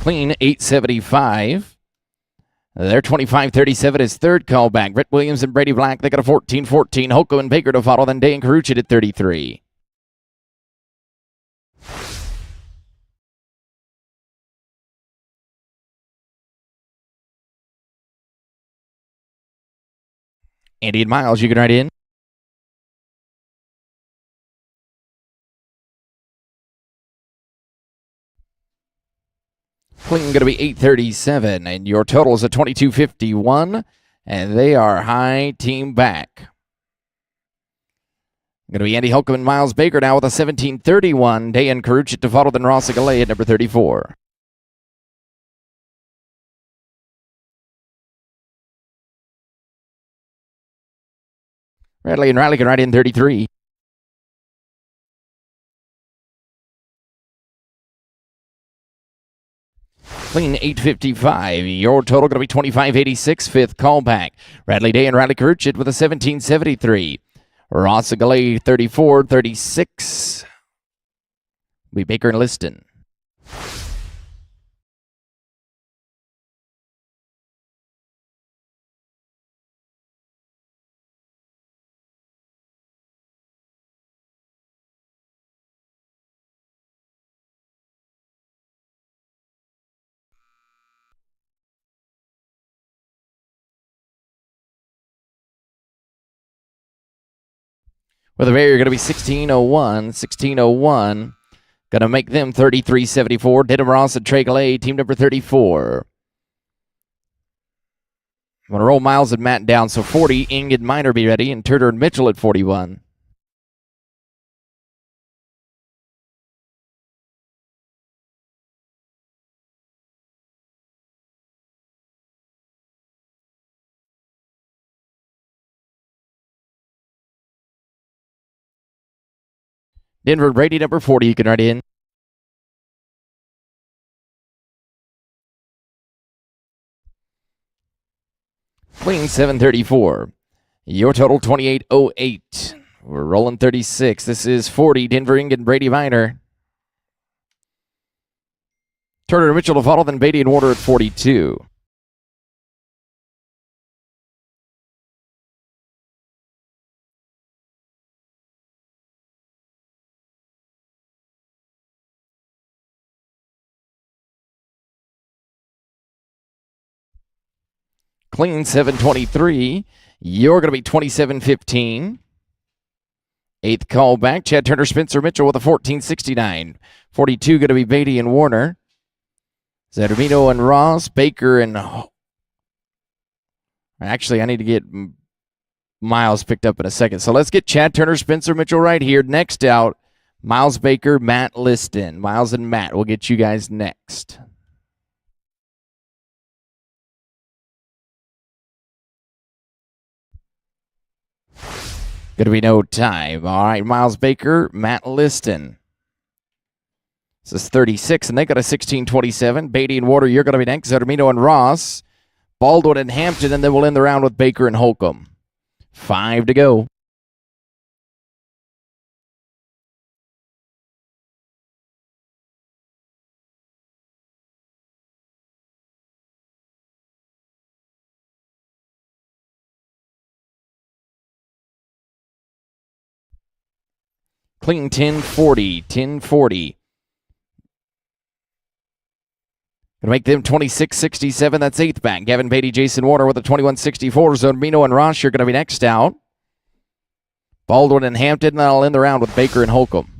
Clean, 875. Their 25-37 is third callback. Brett Williams and Brady Black, they got a 14-14. Holcomb and Baker to follow, then Day and Carucci at 33. Andy and Miles, you can write in. Clean going to be 837, and your total is a 2251, and they are high team back. Going to be Andy Holcomb and Miles Baker now with a 1731. Day and Carucci to follow, then Ross Galay at number 34. Radley and Riley can write in 33. Clean 855. Your total going to be 2586. Fifth callback. Radley Day and Riley Carucci with a 1773. Ross Galay 34-36. Be Baker and Liston. With a barrier going to be 1601. 1601. Going to make them 33-74. Denham Ross and Trey Galay, team number 34. I'm going to roll Miles and Matt down. So 40, Ing and Miner be ready, and Turner and Mitchell at 41. Denver Brady, number 40, you can write in. Clean 734. Your total 2808. We're rolling 36. This is 40. Denver Ing and Brady Miner. Turner and Mitchell to follow, then Beatty and Warder at 42. Clean 723. You're going to be 27-15. Eighth call back. Chad Turner, Spencer Mitchell with a 14-69. 42 going to be Beatty and Warner. Zedamino and Ross. Baker and... Actually, I need to get Miles picked up in a second. So let's get Chad Turner, Spencer Mitchell right here. Next out, Miles Baker, Matt Liston. Miles and Matt, we'll get you guys next. Going to be no time. All right, Miles Baker, Matt Liston. This is 36, and they got a 16-27. Beatty and Warder, you're going to be next. Zedamino and Ross. Baldwin and Hampton, and then we'll end the round with Baker and Holcomb. 5 to go. Clean 10-40. 10-40. Going to make them 26-67. That's eighth back. Gavin Beatty, Jason Warner with a 21-64. Zodamino and Ross, you're going to be next out. Baldwin and Hampton, and I'll end the round with Baker and Holcomb.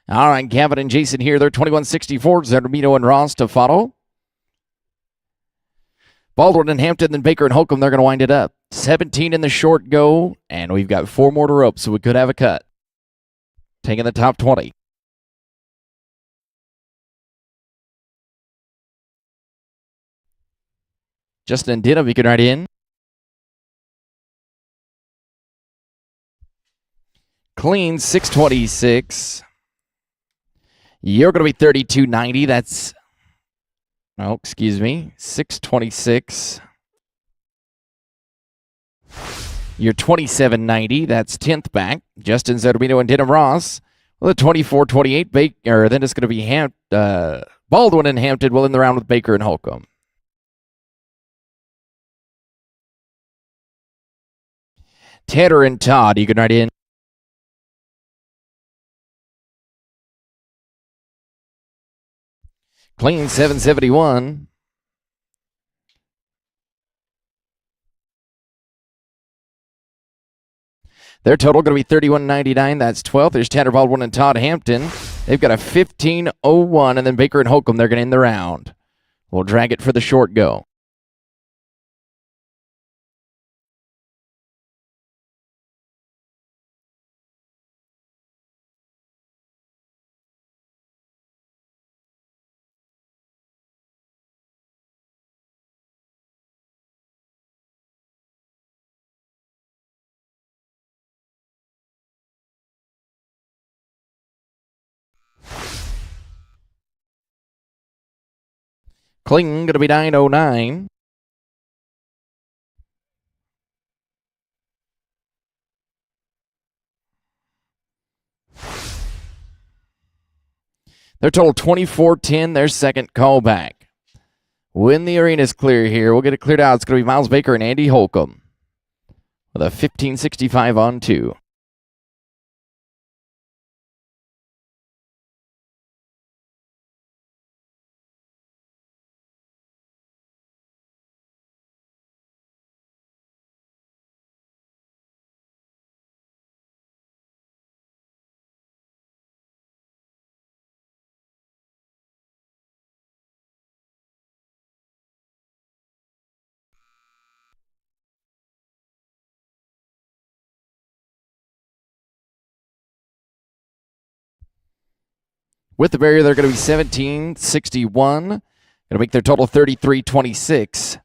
All right, Gavin and Jason here. They're 2164. Zermino and Ross to follow. Baldwin and Hampton, then Baker and Holcomb, they're going to wind it up. 17 in the short go, and we've got 4 more to rope, so we could have a cut. Taking the top 20. Justin and Denham, you can ride in. Clean, 626. You're going to be 32.90. That's, oh, excuse me, 626. You're 27.90. That's 10th back. Justin Zermino and Denham Ross. Well, the 24.28. Baker. Then it's going to be Baldwin and Hampton will end the round with Baker and Holcomb. Tanner and Todd, you can ride in. Clean, 771. Their total going to be 31.99. That's 12th. There's Tanner Baldwin and Todd Hampton. They've got a 15.01, and then Baker and Holcomb, they're going to end the round. We'll drag it for the short go. Cling going to be 9.09. Their total 24.10, their second callback. When the arena's clear here, we'll get it cleared out. It's going to be Miles Baker and Andy Holcomb with a 15.65 on 2. With the barrier, they're going to be 17.61. Going to make their total 33.26.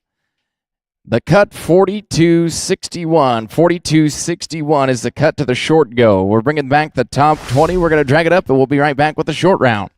The cut, 42.61. 42.61 is the cut to the short go. We're bringing back the top 20. We're going to drag it up, and we'll be right back with the short round.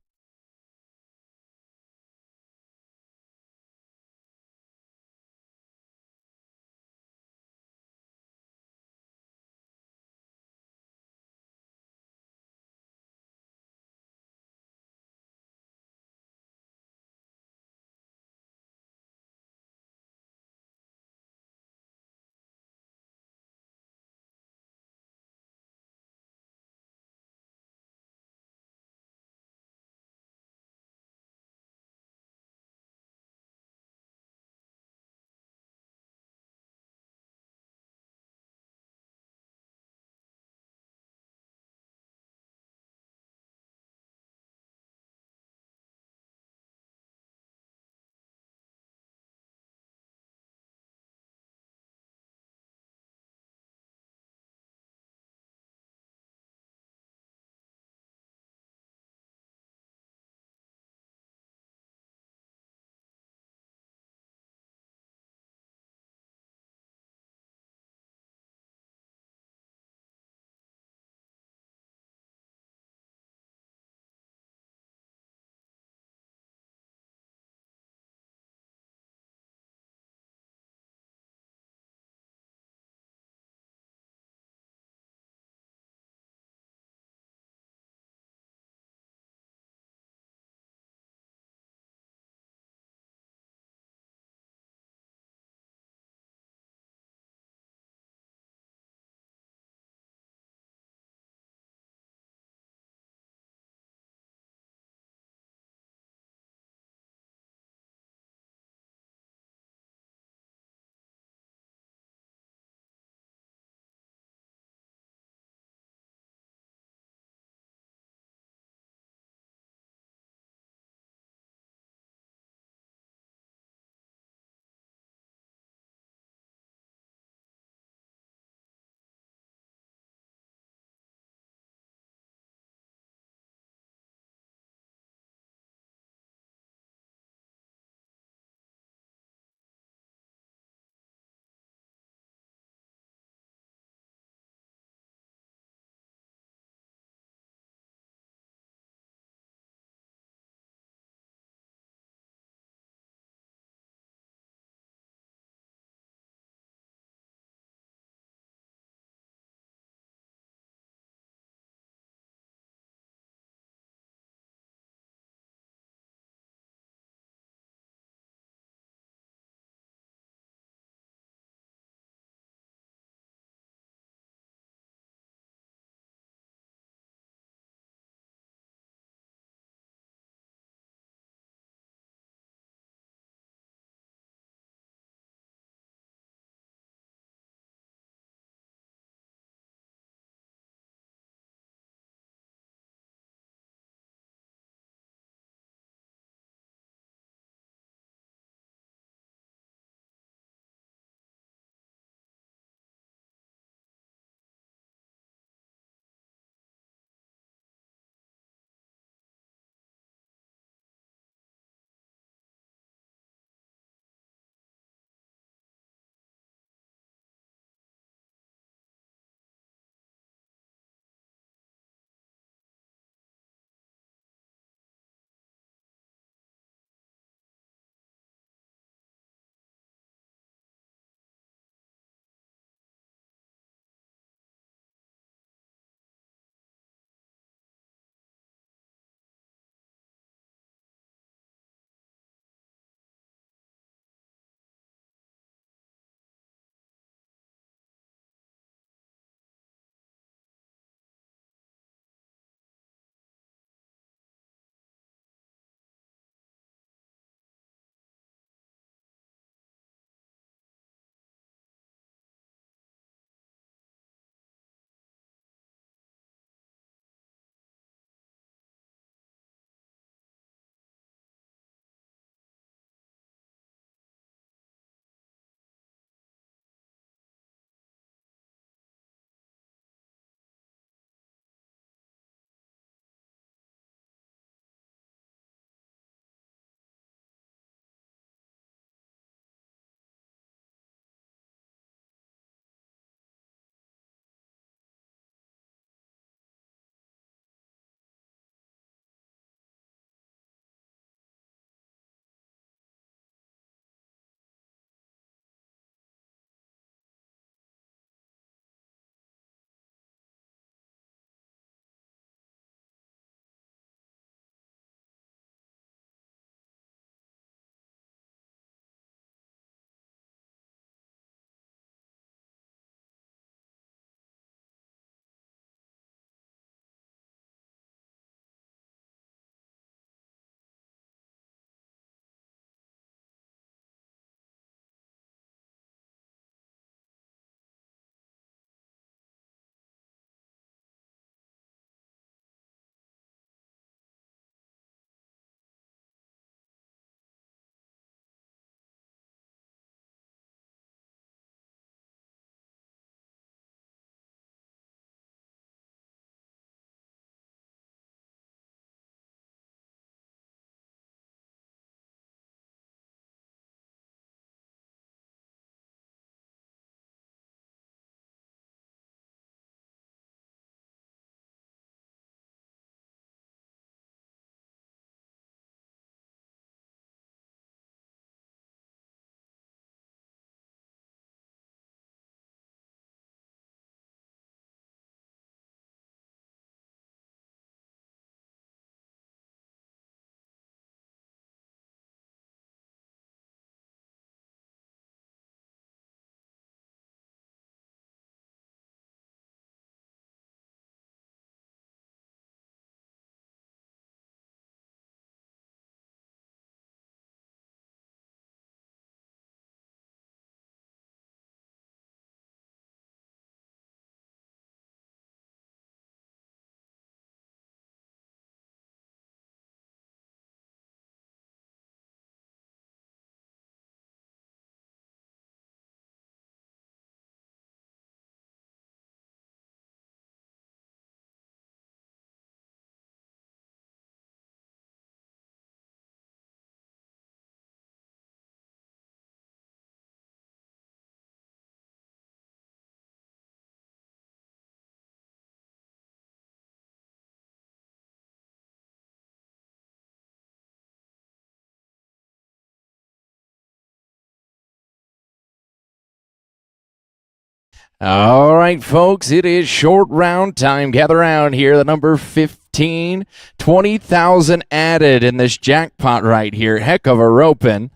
All right, folks, it is short round time. Gather around here. The number 15, 20,000 added in this jackpot right here. Heck of a roping.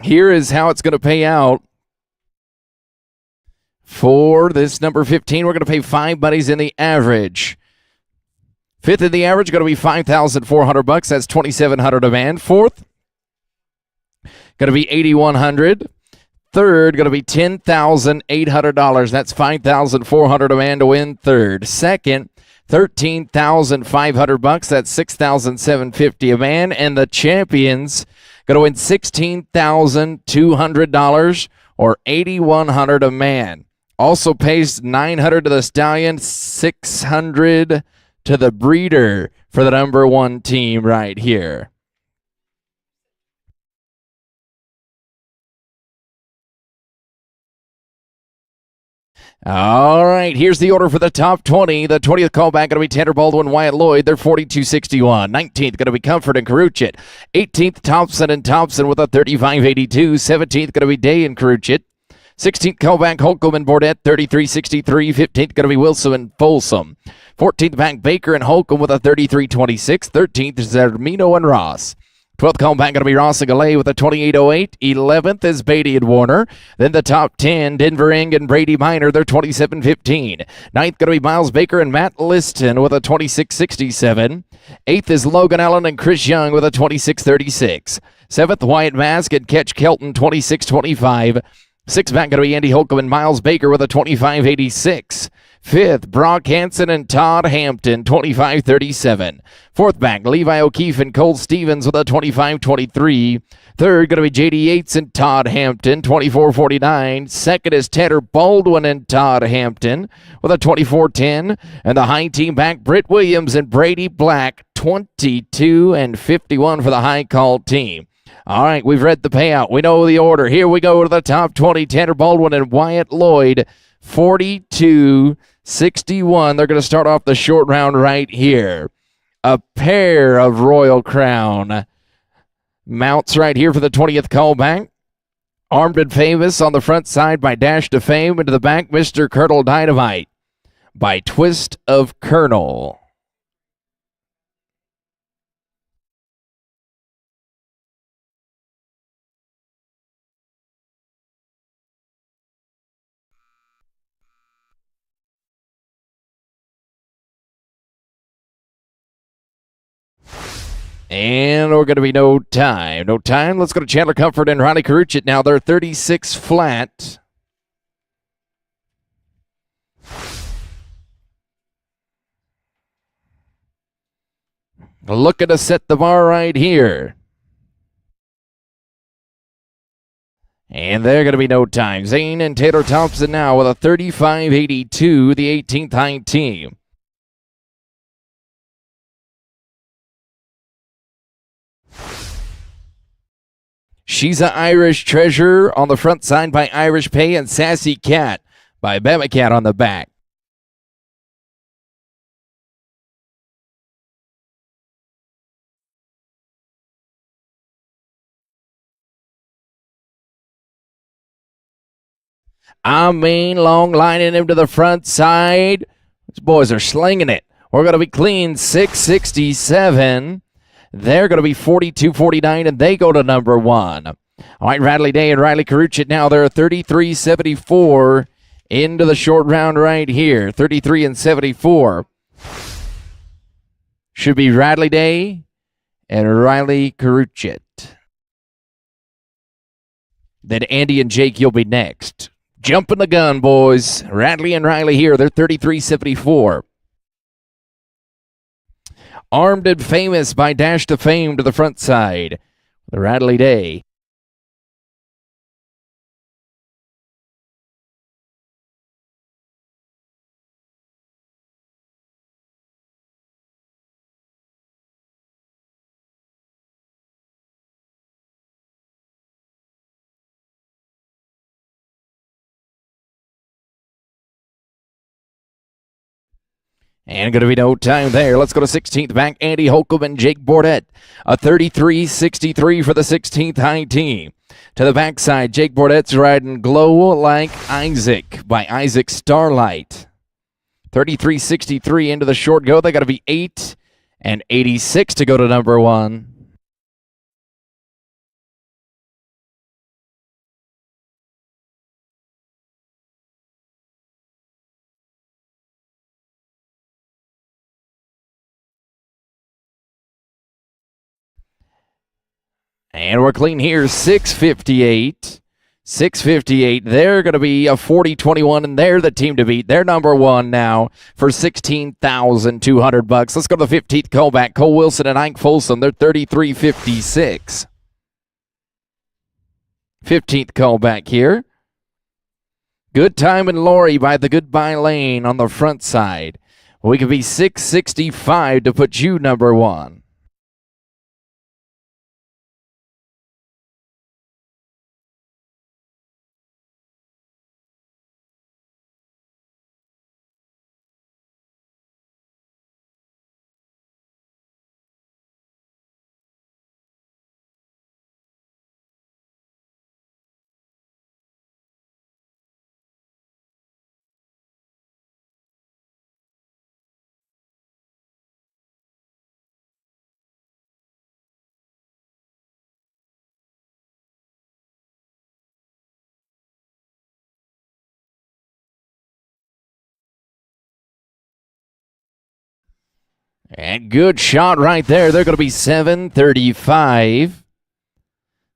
Here is how it's going to pay out. For this number 15, we're going to pay 5 buddies in the average. Fifth in the average, going to be $5,400. That's $2,700 a man. Fourth, going to be $8,100. Third, going to be $10,800. That's $5,400 a man to win third. Second, $13,500. That's $6,750 a man. And the champions going to win $16,200 or $8,100 a man. Also pays $900 to the stallion, $600 to the breeder for the number 1 team right here. All right, here's the order for the top 20. The 20th callback going to be Tanner Baldwin, Wyatt Lloyd. They're 42.61. 19th going to be Comfort and Caruchet. 18th Thompson and Thompson with a 35.82. 17th going to be Day and Caruchet. 16th callback Holcomb and Bordet, 33.63. 15th going to be Wilson and Folsom. 14th back Baker and Holcomb with a 33.26. 13th is Armino and Ross. 12th callback going to be Ross and Galay with a 28.08. 11th is Beatty and Warner. Then the top 10, Denver Ing and Brady Minor, they're 27.15. 9th going to be Miles Baker and Matt Liston with a 26.67. 8th is Logan Allen and Chris Young with a 26.36. 7th, Wyatt Mask and Ketch Kelton, 26.25. 6th back going to be Andy Holcomb and Miles Baker with a 25.86. 5th, Brock Hansen and Todd Hampton, 25.37. 4th back, Levi O'Keefe and Cole Stevens with a 25.23. 3rd, going to be J.D. Yates and Todd Hampton, 24.49. 2nd is Tanner Baldwin and Todd Hampton with a 24.10. And the high team back, Britt Williams and Brady Black, 22.51 for the high call team. All right, we've read the payout. We know the order. Here we go to the top 20. Tanner Baldwin and Wyatt Lloyd, 42.61. They're going to start off the short round right here. A pair of Royal Crown mounts right here for the 20th callback. Armed and Famous on the front side by Dash to Fame. Into the back, Mr. Colonel Dynamite by Twist of Colonel. And we're going to be no time. No time. Let's go to Chandler Comfort and Riley Caruchet now. They're 36 flat. Looking to set the bar right here. And they're going to be no time. Zane and Taylor Thompson now with a 35.82, the 18th high team. She's an Irish Treasure on the front side by Irish Pay and Sassy Cat by Bama Cat on the back. I mean, long lining him to the front side. These boys are slinging it. We're going to be clean 667. They're going to be 42.49, and they go to number 1. All right, Radley Day and Riley Caruchet now. They're 33.74 into the short round right here. 33 and 74. Should be Radley Day and Riley Caruchet. Then Andy and Jake, you'll be next. Jumping the gun, boys. Radley and Riley here. They're 33.74. Armed and Famous by Dash to Fame to the front side. The Radley Day. And going to be no time there. Let's go to 16th back. Andy Holcomb and Jake Bordet. A 33-63 for the 16th high team. To the backside, Jake Bordet's riding Glow Like Isaac by Isaac Starlight. 33-63 into the short go. They got to be 8 and 86 to go to number 1. And we're clean here, 6:58. 6:58. They're going to be a 40-21, and they're the team to beat. They're number 1 now for $16,200. Let's go to the 15th callback. Cole Wilson and Ike Folsom. They're 33-56. 15th callback here. Good Time and Lori by the Goodbye Lane on the front side. We could be 665 to put you number 1. And good shot right there. They're going to be 735.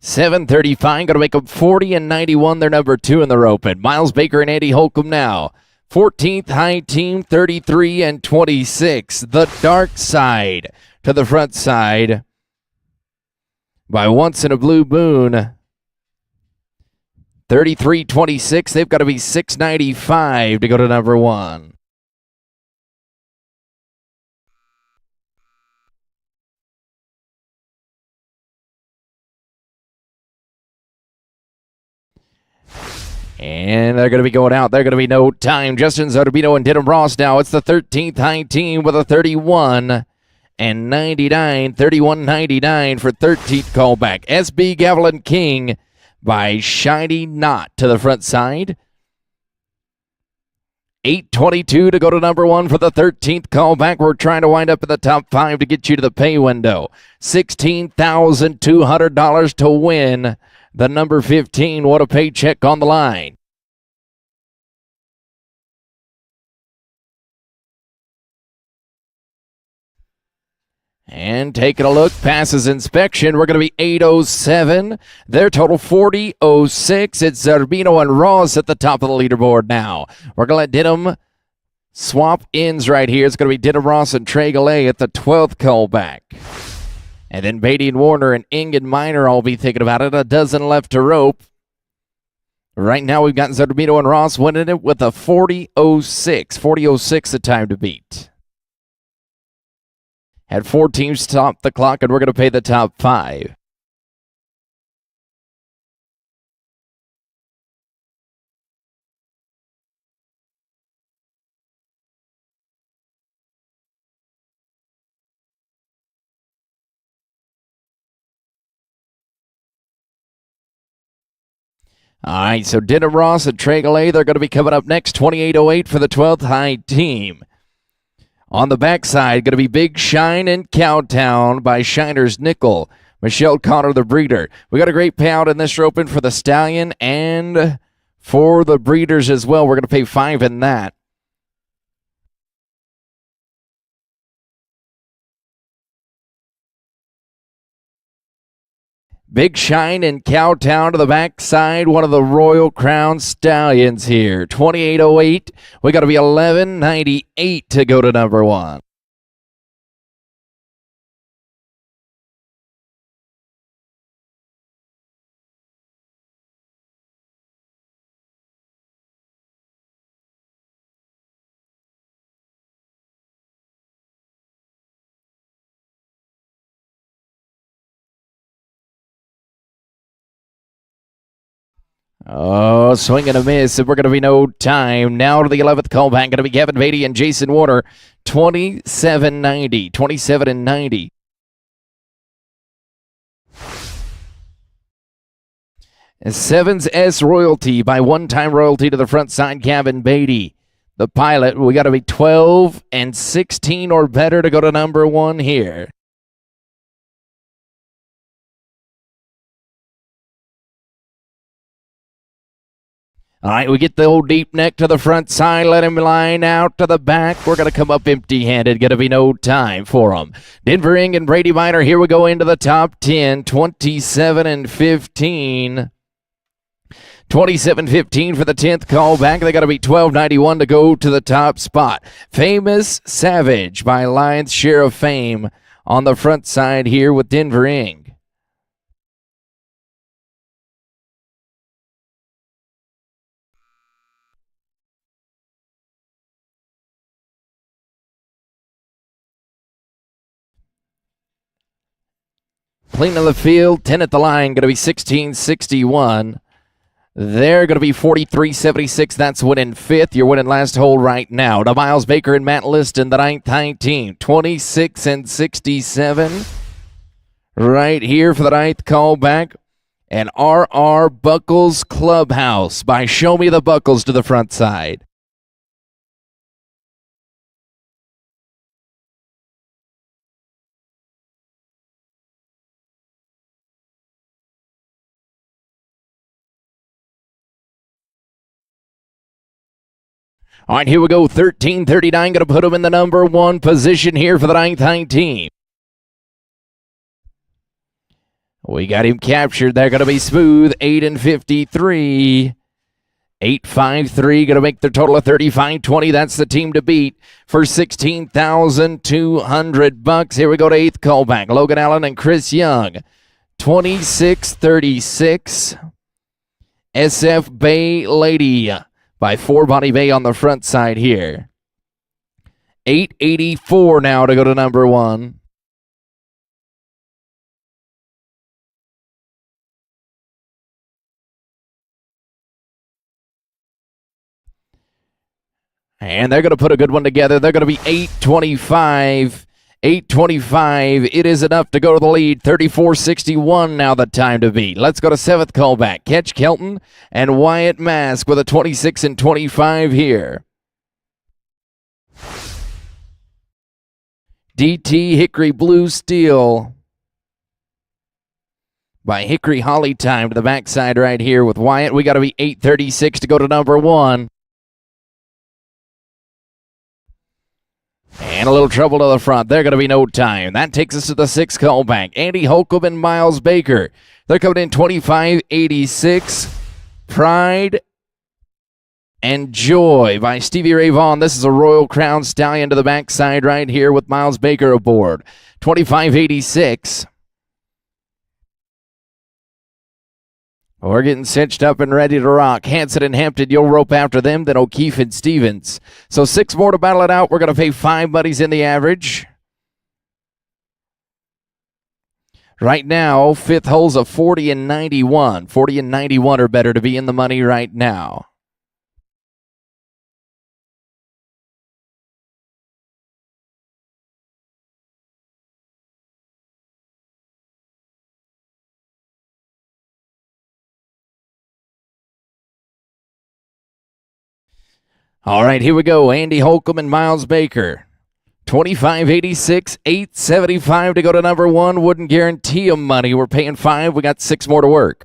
735, going to make them 40 and 91. They're number 2 in the open. Miles Baker and Andy Holcomb now. 14th high team, 33 and 26. The Dark Side to the front side by Once in a Blue Moon. 33-26. They've got to be 695 to go to number 1. And they're going to be going out. They're going to be no time. Justin Zorbino and Denham Ross now. It's the 13th high team with a 31 and 99. 31.99 for 13th callback. SB Gavilan King by Shiny Knot to the front side. 8:22 to go to number 1 for the 13th callback. We're trying to wind up in the top 5 to get you to the pay window. $16,200 to win. The number 15, what a paycheck on the line. And taking a look, passes inspection. We're going to be 807. Their total 4006. It's Zerbino and Ross at the top of the leaderboard now. We're going to let Denham swap ins right here. It's going to be Denham Ross and Trey Gallet at the 12th callback. And then Beatty and Warner and Ingen Minor all be thinking about it. A dozen left to rope. Right now we've got Zerbino and Ross winning it with a 4006. 4006 the time to beat. Had 4 teams top the clock, and we're going to pay the top 5. All right, so Denham Ross and Trey Gallet, they're going to be coming up next. 28:08 for the 12th high team. On the backside, going to be Big Shine and Cowtown by Shiner's Nickel. Michelle Connor, the breeder. We got a great payout in this roping for the Stallion and for the breeders as well. We're going to pay 5 in that. Big Shine and Cowtown to the backside. One of the Royal Crown Stallions here. 28:08. We got to be 11.98 to go to number 1. Oh, swing and a miss, and we're going to be no time. Now to the 11th callback, going to be Kevin Beatty and Jason Warner, 27.90, 27 and 90. And 7's S Royalty by one-time royalty to the front side, Kevin Beatty. The pilot, we got to be 12 and 16 or better to go to number 1 here. All right, we get the old deep neck to the front side. Let him line out to the back. We're going to come up empty-handed. Going to be no time for him. Denver Ing and Brady Miner. Here we go into the top 10. 27 and 15. 27-15 for the 10th callback. They got to be 12.91 to go to the top spot. Famous Savage by Lion's Share of Fame on the front side here with Denver Ing. Clean of the field, 10 at the line, going to be 16.61. They're going to be 43.76. That's winning 5th. You're winning last hole right now. To Miles Baker and Matt Liston, the 9th high team, 26 and 67. Right here for the 9th callback. And R.R. Buckles Clubhouse by Show Me the Buckles to the front side. All right, here we go. 13.39. Going to put him in the number 1 position here for the 9th high team. We got him captured. They're going to be smooth. 8 and 53. 8.53. Going to make their total of 35.20. That's the team to beat for $16,200. Here we go to 8th callback. Logan Allen and Chris Young. 26.36. SF Bay Lady by 4 Bonnie Bay on the front side here. 8.84 now to go to number 1. And they're going to put a good one together. They're going to be 8.25. 8.25. It is enough to go to the lead. 34.61 now the time to beat. Let's go to 7th callback. Ketch Kelton and Wyatt Mask with a 26 and 25 here. DT Hickory Blue Steel by Hickory Holly time to the backside right here with Wyatt. We got to be 8.36 to go to number 1. And a little trouble to the front. They're going to be no time. That takes us to the 6th callback. Andy Holcomb and Miles Baker. They're coming in 25.86. Pride and Joy by Stevie Ray Vaughan. This is a Royal Crown Stallion to the backside right here with Miles Baker aboard. 25.86. We're getting cinched up and ready to rock. Hanson and Hampton, you'll rope after them, then O'Keefe and Stevens. So 6 more to battle it out. We're going to pay 5 buddies in the average. Right now, 5th hole's a 40 and 91. 40 and 91 are better to be in the money right now. All right, here we go. Andy Holcomb and Miles Baker. 25.86, 8.75 to go to number 1. Wouldn't guarantee them money. We're paying 5. We got 6 more to work.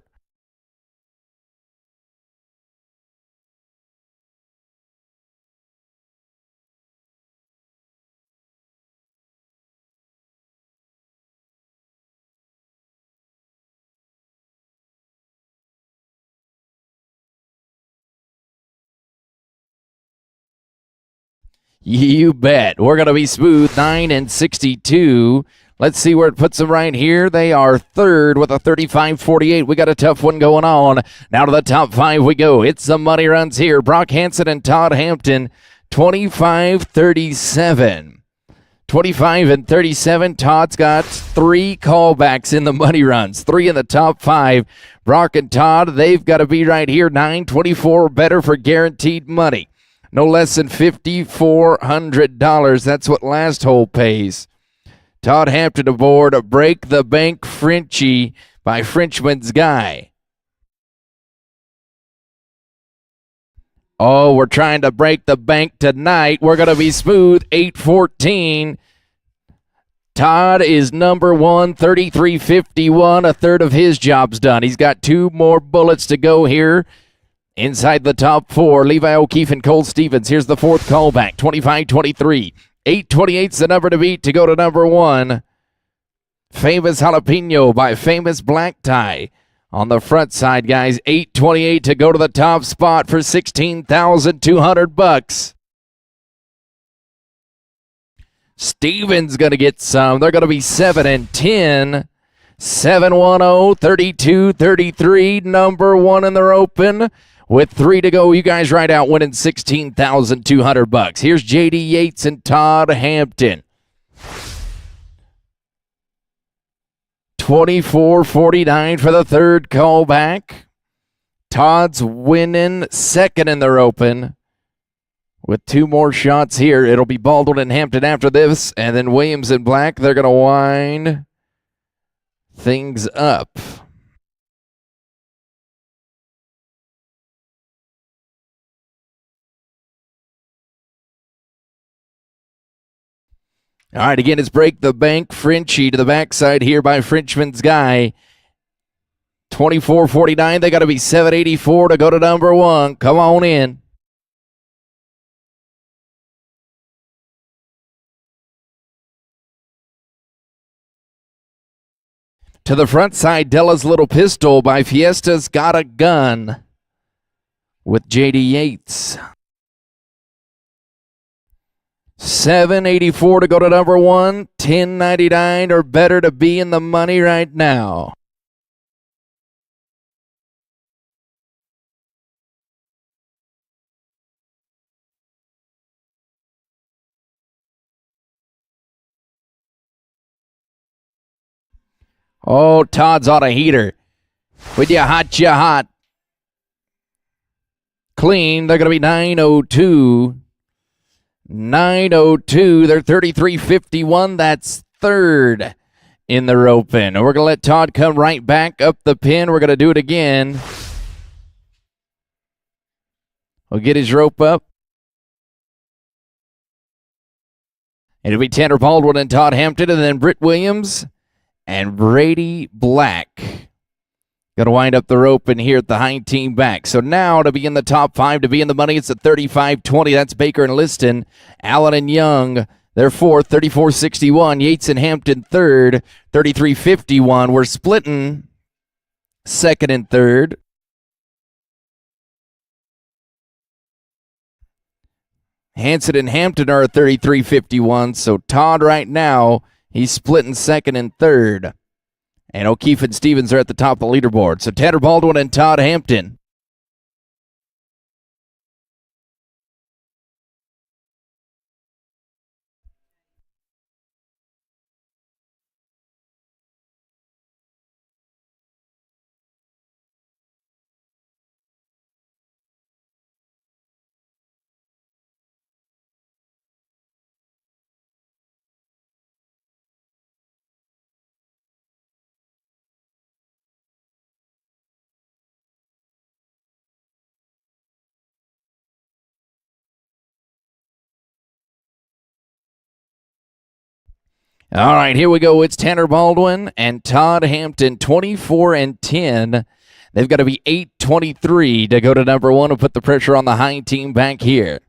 You bet. We're going to be smooth. 9 and 62. Let's see where it puts them right here. They are 3rd with a 35.48. We got a tough one going on. Now to the top 5 we go. It's the money runs here. Brock Hanson and Todd Hampton, 25.37. 25 and 37. Todd's got 3 callbacks in the money runs, 3 in the top 5. Brock and Todd, they've got to be right here. 924 or better for guaranteed money. No less than $5,400. That's what last hole pays. Todd Hampton aboard a Break the Bank Frenchie by Frenchman's Guy. Oh, we're trying to break the bank tonight. We're going to be smooth. 814. Todd is number 1, 33.51. A third of his job's done. He's got 2 more bullets to go here inside the top 4. Levi O'Keefe and Cole Stevens. Here's the 4th callback. 25-23. 828's the number to beat to go to number 1. Famous Jalapeno by Famous Black Tie. On the front side, guys, 828 to go to the top spot for $16,200. Stevens going to get some. They're going to be 7 and 10. 710, 32, 33. Number 1 in their open. With 3 to go, you guys ride out winning $16,200. Here's JD Yates and Todd Hampton. 24-49 for the 3rd callback. Todd's winning 2nd in their open. With 2 more shots here, it'll be Baldwin and Hampton after this, and then Williams and Black, they're going to wind things up. All right, again, it's Break the Bank Frenchie to the backside here by Frenchman's Guy. 24-49, they got to be 784 to go to number 1. Come on in. To the front side, Della's Little Pistol by Fiesta's Got a Gun with JD Yates. 784 to go to number 1. 1099 or better to be in the money right now. Oh, Todd's on a heater. With you hot. Clean, they're going to be 902. 902, they're 33.51. That's 3rd in their open. And we're going to let Todd come right back up the pin. We're going to do it again. We'll get his rope up. It'll be Tanner Baldwin and Todd Hampton, and then Britt Williams and Brady Black. Going to wind up the rope in here at the high team back. So now to be in the top 5, to be in the money, it's at 35-20. That's Baker and Liston. Allen and Young, they're 4th, 34.61. Yates and Hampton 3rd, 33.51. We're splitting 2nd and 3rd. Hanson and Hampton are at 33.51. So Todd right now, he's splitting 2nd and 3rd. And O'Keefe and Stevens are at the top of the leaderboard. So Tanner Baldwin and Todd Hampton. All right, here we go. It's Tanner Baldwin and Todd Hampton, 24 and 10. They've got to be 823 to go to number 1 and put the pressure on the high team back here.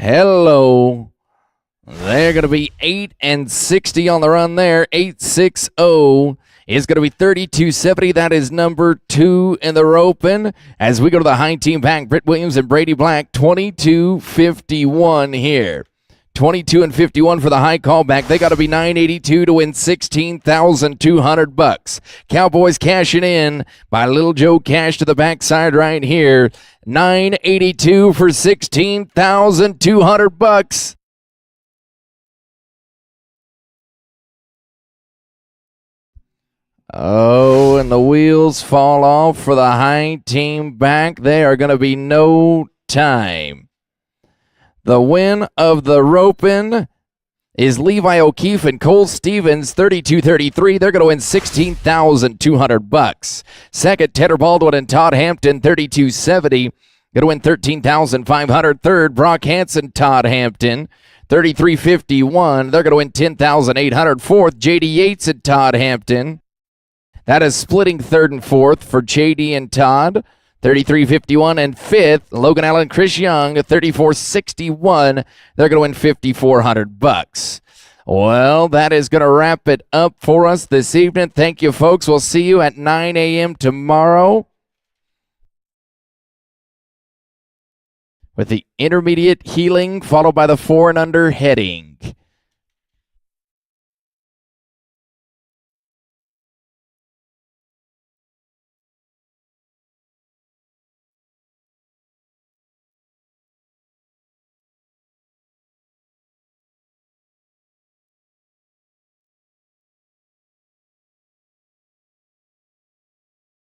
Hello. They're going to be 8 and 60 on the run there. 860 is going to be 3270. That is number 2 in the roping. As we go to the high team back, Britt Williams and Brady Black, 2251 here. 22 and 51 for the high callback. They got to be 982 to win $16,200. Cowboys cashing in by Little Joe Cash to the backside right here. 982 for $16,200. Oh, and the wheels fall off for the high team back. They are going to be no time. The win of the roping is Levi O'Keefe and Cole Stevens, 32-33. They're going to win $16,200. Second, Tedder Baldwin and Todd Hampton, 32-70. Going to win $13,500. Third, Brock Hansen, Todd Hampton, 33-51. They're going to win $10,800. Fourth, J.D. Yates and Todd Hampton. That is splitting third and fourth for J.D. and Todd, 33-51. And fifth, Logan Allen and Chris Young, 34-61. They're going to win $5,400. Well, that is going to wrap it up for us this evening. Thank you, folks. We'll see you at 9 a.m. tomorrow with the intermediate healing, followed by the 4 and under heading.